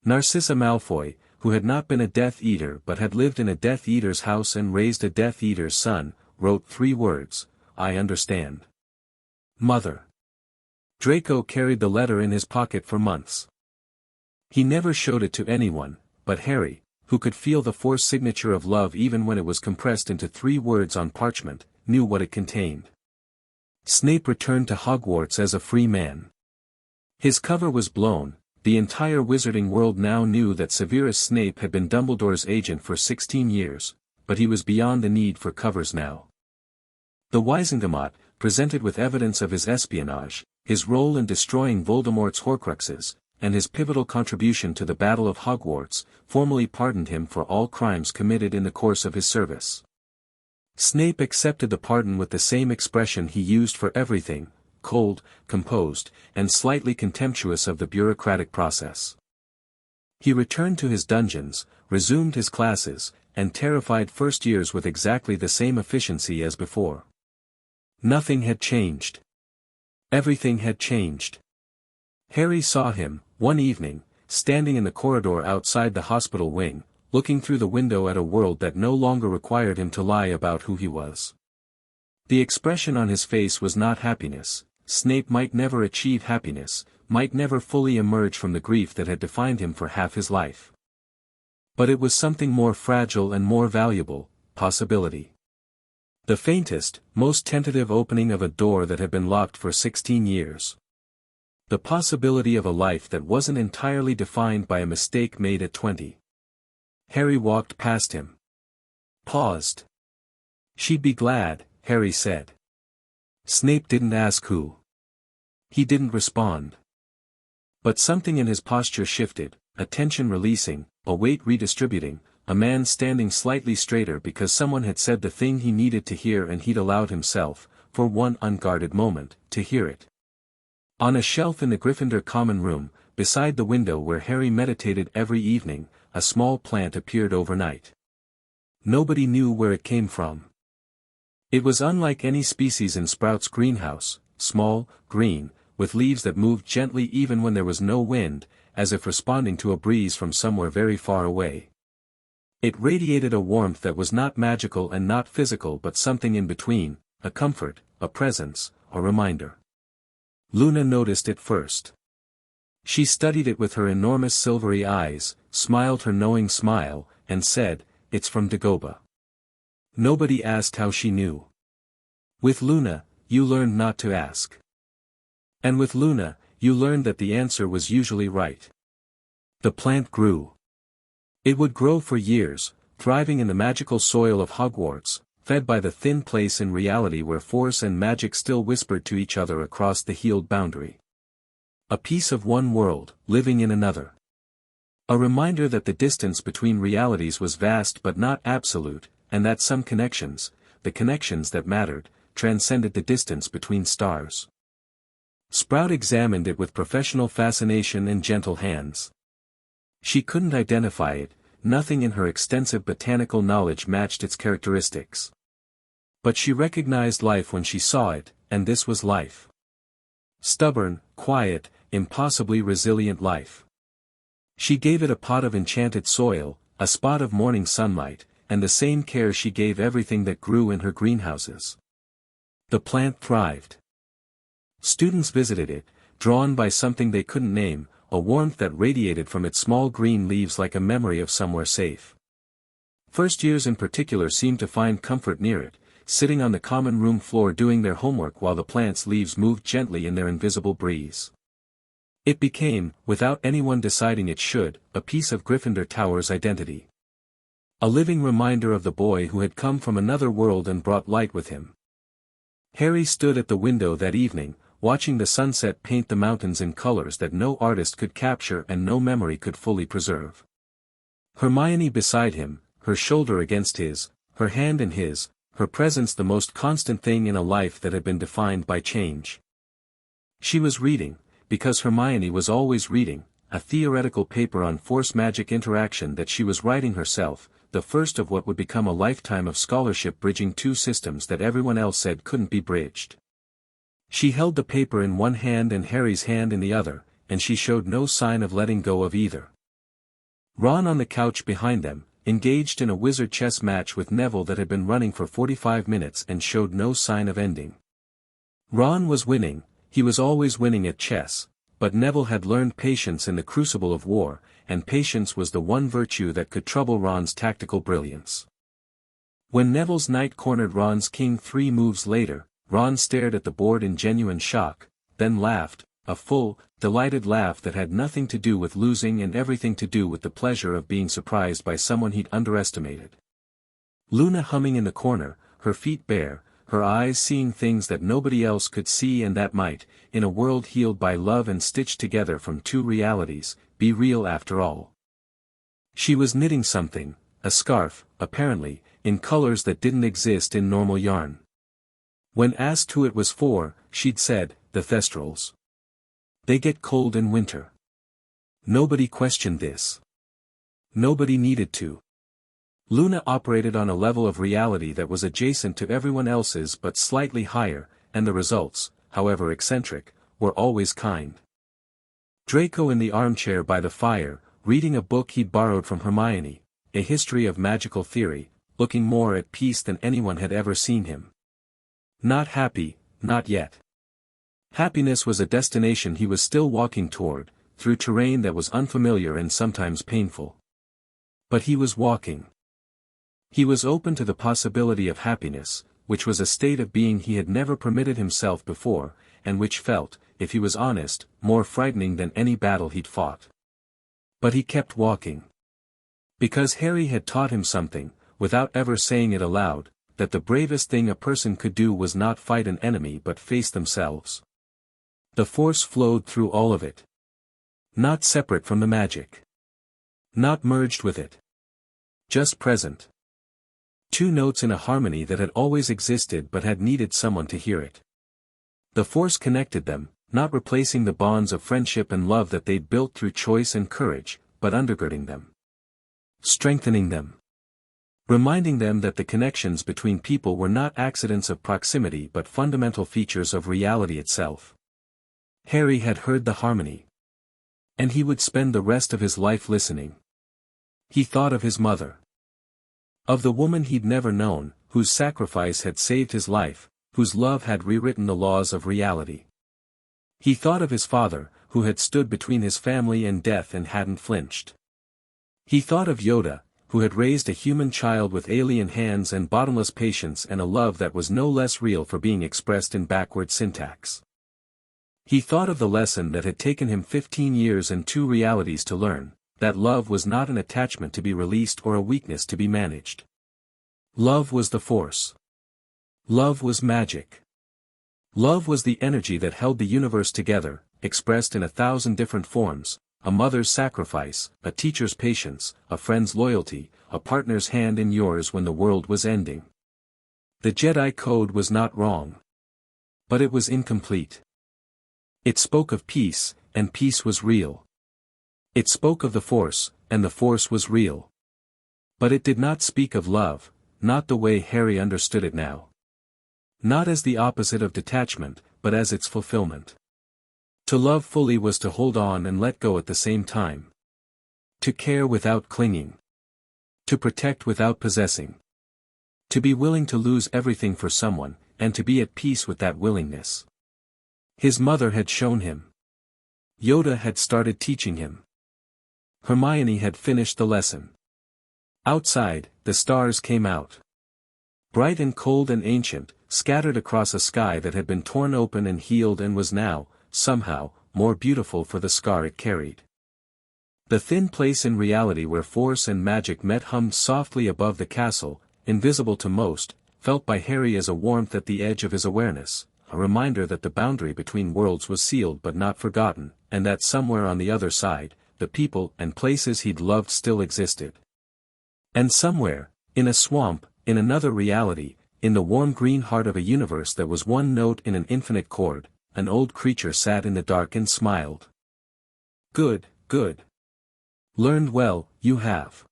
A: Narcissa Malfoy, who had not been a Death Eater but had lived in a Death Eater's house and raised a Death Eater's son, wrote 3 words, "I understand." Mother. Draco carried the letter in his pocket for months. He never showed it to anyone, but Harry, who could feel the Force signature of love even when it was compressed into 3 words on parchment, knew what it contained. Snape returned to Hogwarts as a free man. His cover was blown. The entire wizarding world now knew that Severus Snape had been Dumbledore's agent for 16 years, but he was beyond the need for covers now. The Wizengamot, presented with evidence of his espionage, his role in destroying Voldemort's Horcruxes, and his pivotal contribution to the Battle of Hogwarts, formally pardoned him for all crimes committed in the course of his service. Snape accepted the pardon with the same expression he used for everything, cold, composed, and slightly contemptuous of the bureaucratic process. He returned to his dungeons, resumed his classes, and terrified first years with exactly the same efficiency as before. Nothing had changed. Everything had changed. Harry saw him, one evening, standing in the corridor outside the hospital wing, looking through the window at a world that no longer required him to lie about who he was. The expression on his face was not happiness. Snape might never achieve happiness, might never fully emerge from the grief that had defined him for half his life. But it was something more fragile and more valuable, possibility. The faintest, most tentative opening of a door that had been locked for 16 years. The possibility of a life that wasn't entirely defined by a mistake made at 20. Harry walked past him. Paused. "She'd be glad," Harry said. Snape didn't ask who. He didn't respond. But something in his posture shifted, a tension releasing, a weight redistributing, a man standing slightly straighter because someone had said the thing he needed to hear and he'd allowed himself, for one unguarded moment, to hear it. On a shelf in the Gryffindor common room, beside the window where Harry meditated every evening, a small plant appeared overnight. Nobody knew where it came from. It was unlike any species in Sprout's greenhouse, small, green, with leaves that moved gently even when there was no wind, as if responding to a breeze from somewhere very far away. It radiated a warmth that was not magical and not physical but something in between, a comfort, a presence, a reminder. Luna noticed it first. She studied it with her enormous silvery eyes, smiled her knowing smile, and said, "It's from Dagobah." Nobody asked how she knew. With Luna, you learned not to ask. And with Luna, you learned that the answer was usually right. The plant grew. It would grow for years, thriving in the magical soil of Hogwarts, fed by the thin place in reality where force and magic still whispered to each other across the healed boundary. A piece of one world, living in another. A reminder that the distance between realities was vast but not absolute, and that some connections, the connections that mattered, transcended the distance between stars. Sprout examined it with professional fascination and gentle hands. She couldn't identify it, nothing in her extensive botanical knowledge matched its characteristics. But she recognized life when she saw it, and this was life. Stubborn, quiet, impossibly resilient life. She gave it a pot of enchanted soil, a spot of morning sunlight, and the same care she gave everything that grew in her greenhouses. The plant thrived. Students visited it, drawn by something they couldn't name, a warmth that radiated from its small green leaves like a memory of somewhere safe. First years in particular seemed to find comfort near it, sitting on the common room floor doing their homework while the plant's leaves moved gently in their invisible breeze. It became, without anyone deciding it should, a piece of Gryffindor Tower's identity. A living reminder of the boy who had come from another world and brought light with him. Harry stood at the window that evening, watching the sunset paint the mountains in colors that no artist could capture and no memory could fully preserve. Hermione beside him, her shoulder against his, her hand in his, her presence the most constant thing in a life that had been defined by change. She was reading, because Hermione was always reading, a theoretical paper on force magic interaction that she was writing herself, the first of what would become a lifetime of scholarship bridging two systems that everyone else said couldn't be bridged. She held the paper in one hand and Harry's hand in the other, and she showed no sign of letting go of either. Ron on the couch behind them, engaged in a wizard chess match with Neville that had been running for 45 minutes and showed no sign of ending. Ron was winning, he was always winning at chess, but Neville had learned patience in the crucible of war, and patience was the one virtue that could trouble Ron's tactical brilliance. When Neville's knight cornered Ron's king 3 moves later, Ron stared at the board in genuine shock, then laughed, a full, delighted laugh that had nothing to do with losing and everything to do with the pleasure of being surprised by someone he'd underestimated. Luna humming in the corner, her feet bare, her eyes seeing things that nobody else could see and that might, in a world healed by love and stitched together from 2 realities, be real after all. She was knitting something, a scarf, apparently, in colors that didn't exist in normal yarn. When asked who it was for, she'd said, the Thestrals. They get cold in winter. Nobody questioned this. Nobody needed to. Luna operated on a level of reality that was adjacent to everyone else's but slightly higher, and the results, however eccentric, were always kind. Draco in the armchair by the fire, reading a book he'd borrowed from Hermione, A History of Magical Theory, looking more at peace than anyone had ever seen him. Not happy, not yet. Happiness was a destination he was still walking toward, through terrain that was unfamiliar and sometimes painful. But he was walking. He was open to the possibility of happiness, which was a state of being he had never permitted himself before, and which felt, if he was honest, more frightening than any battle he'd fought. But he kept walking. Because Harry had taught him something, without ever saying it aloud, that the bravest thing a person could do was not fight an enemy but face themselves. The force flowed through all of it. Not separate from the magic. Not merged with it. Just present. 2 notes in a harmony that had always existed but had needed someone to hear it. The force connected them, not replacing the bonds of friendship and love that they'd built through choice and courage, but undergirding them. Strengthening them. Reminding them that the connections between people were not accidents of proximity but fundamental features of reality itself. Harry had heard the harmony. And he would spend the rest of his life listening. He thought of his mother. Of the woman he'd never known, whose sacrifice had saved his life, whose love had rewritten the laws of reality. He thought of his father, who had stood between his family and death and hadn't flinched. He thought of Yoda, who had raised a human child with alien hands and bottomless patience and a love that was no less real for being expressed in backward syntax. He thought of the lesson that had taken him 15 years and 2 realities to learn, that love was not an attachment to be released or a weakness to be managed. Love was the force. Love was magic. Love was the energy that held the universe together, expressed in 1,000 different forms, a mother's sacrifice, a teacher's patience, a friend's loyalty, a partner's hand in yours when the world was ending. The Jedi code was not wrong. But it was incomplete. It spoke of peace, and peace was real. It spoke of the Force, and the Force was real. But it did not speak of love, not the way Harry understood it now. Not as the opposite of detachment, but as its fulfillment. To love fully was to hold on and let go at the same time. To care without clinging. To protect without possessing. To be willing to lose everything for someone, and to be at peace with that willingness. His mother had shown him. Yoda had started teaching him. Hermione had finished the lesson. Outside, the stars came out. Bright and cold and ancient, scattered across a sky that had been torn open and healed and was now, somehow, more beautiful for the scar it carried. The thin place in reality where Force and magic met hummed softly above the castle, invisible to most, felt by Harry as a warmth at the edge of his awareness, a reminder that the boundary between worlds was sealed but not forgotten, and that somewhere on the other side, the people and places he'd loved still existed. And somewhere, in a swamp, in another reality, in the warm green heart of a universe that was one note in an infinite chord, an old creature sat in the dark and smiled. Good, good. Learned well, you have.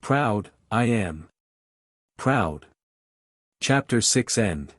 A: Proud, I am. Proud. Chapter 6 End.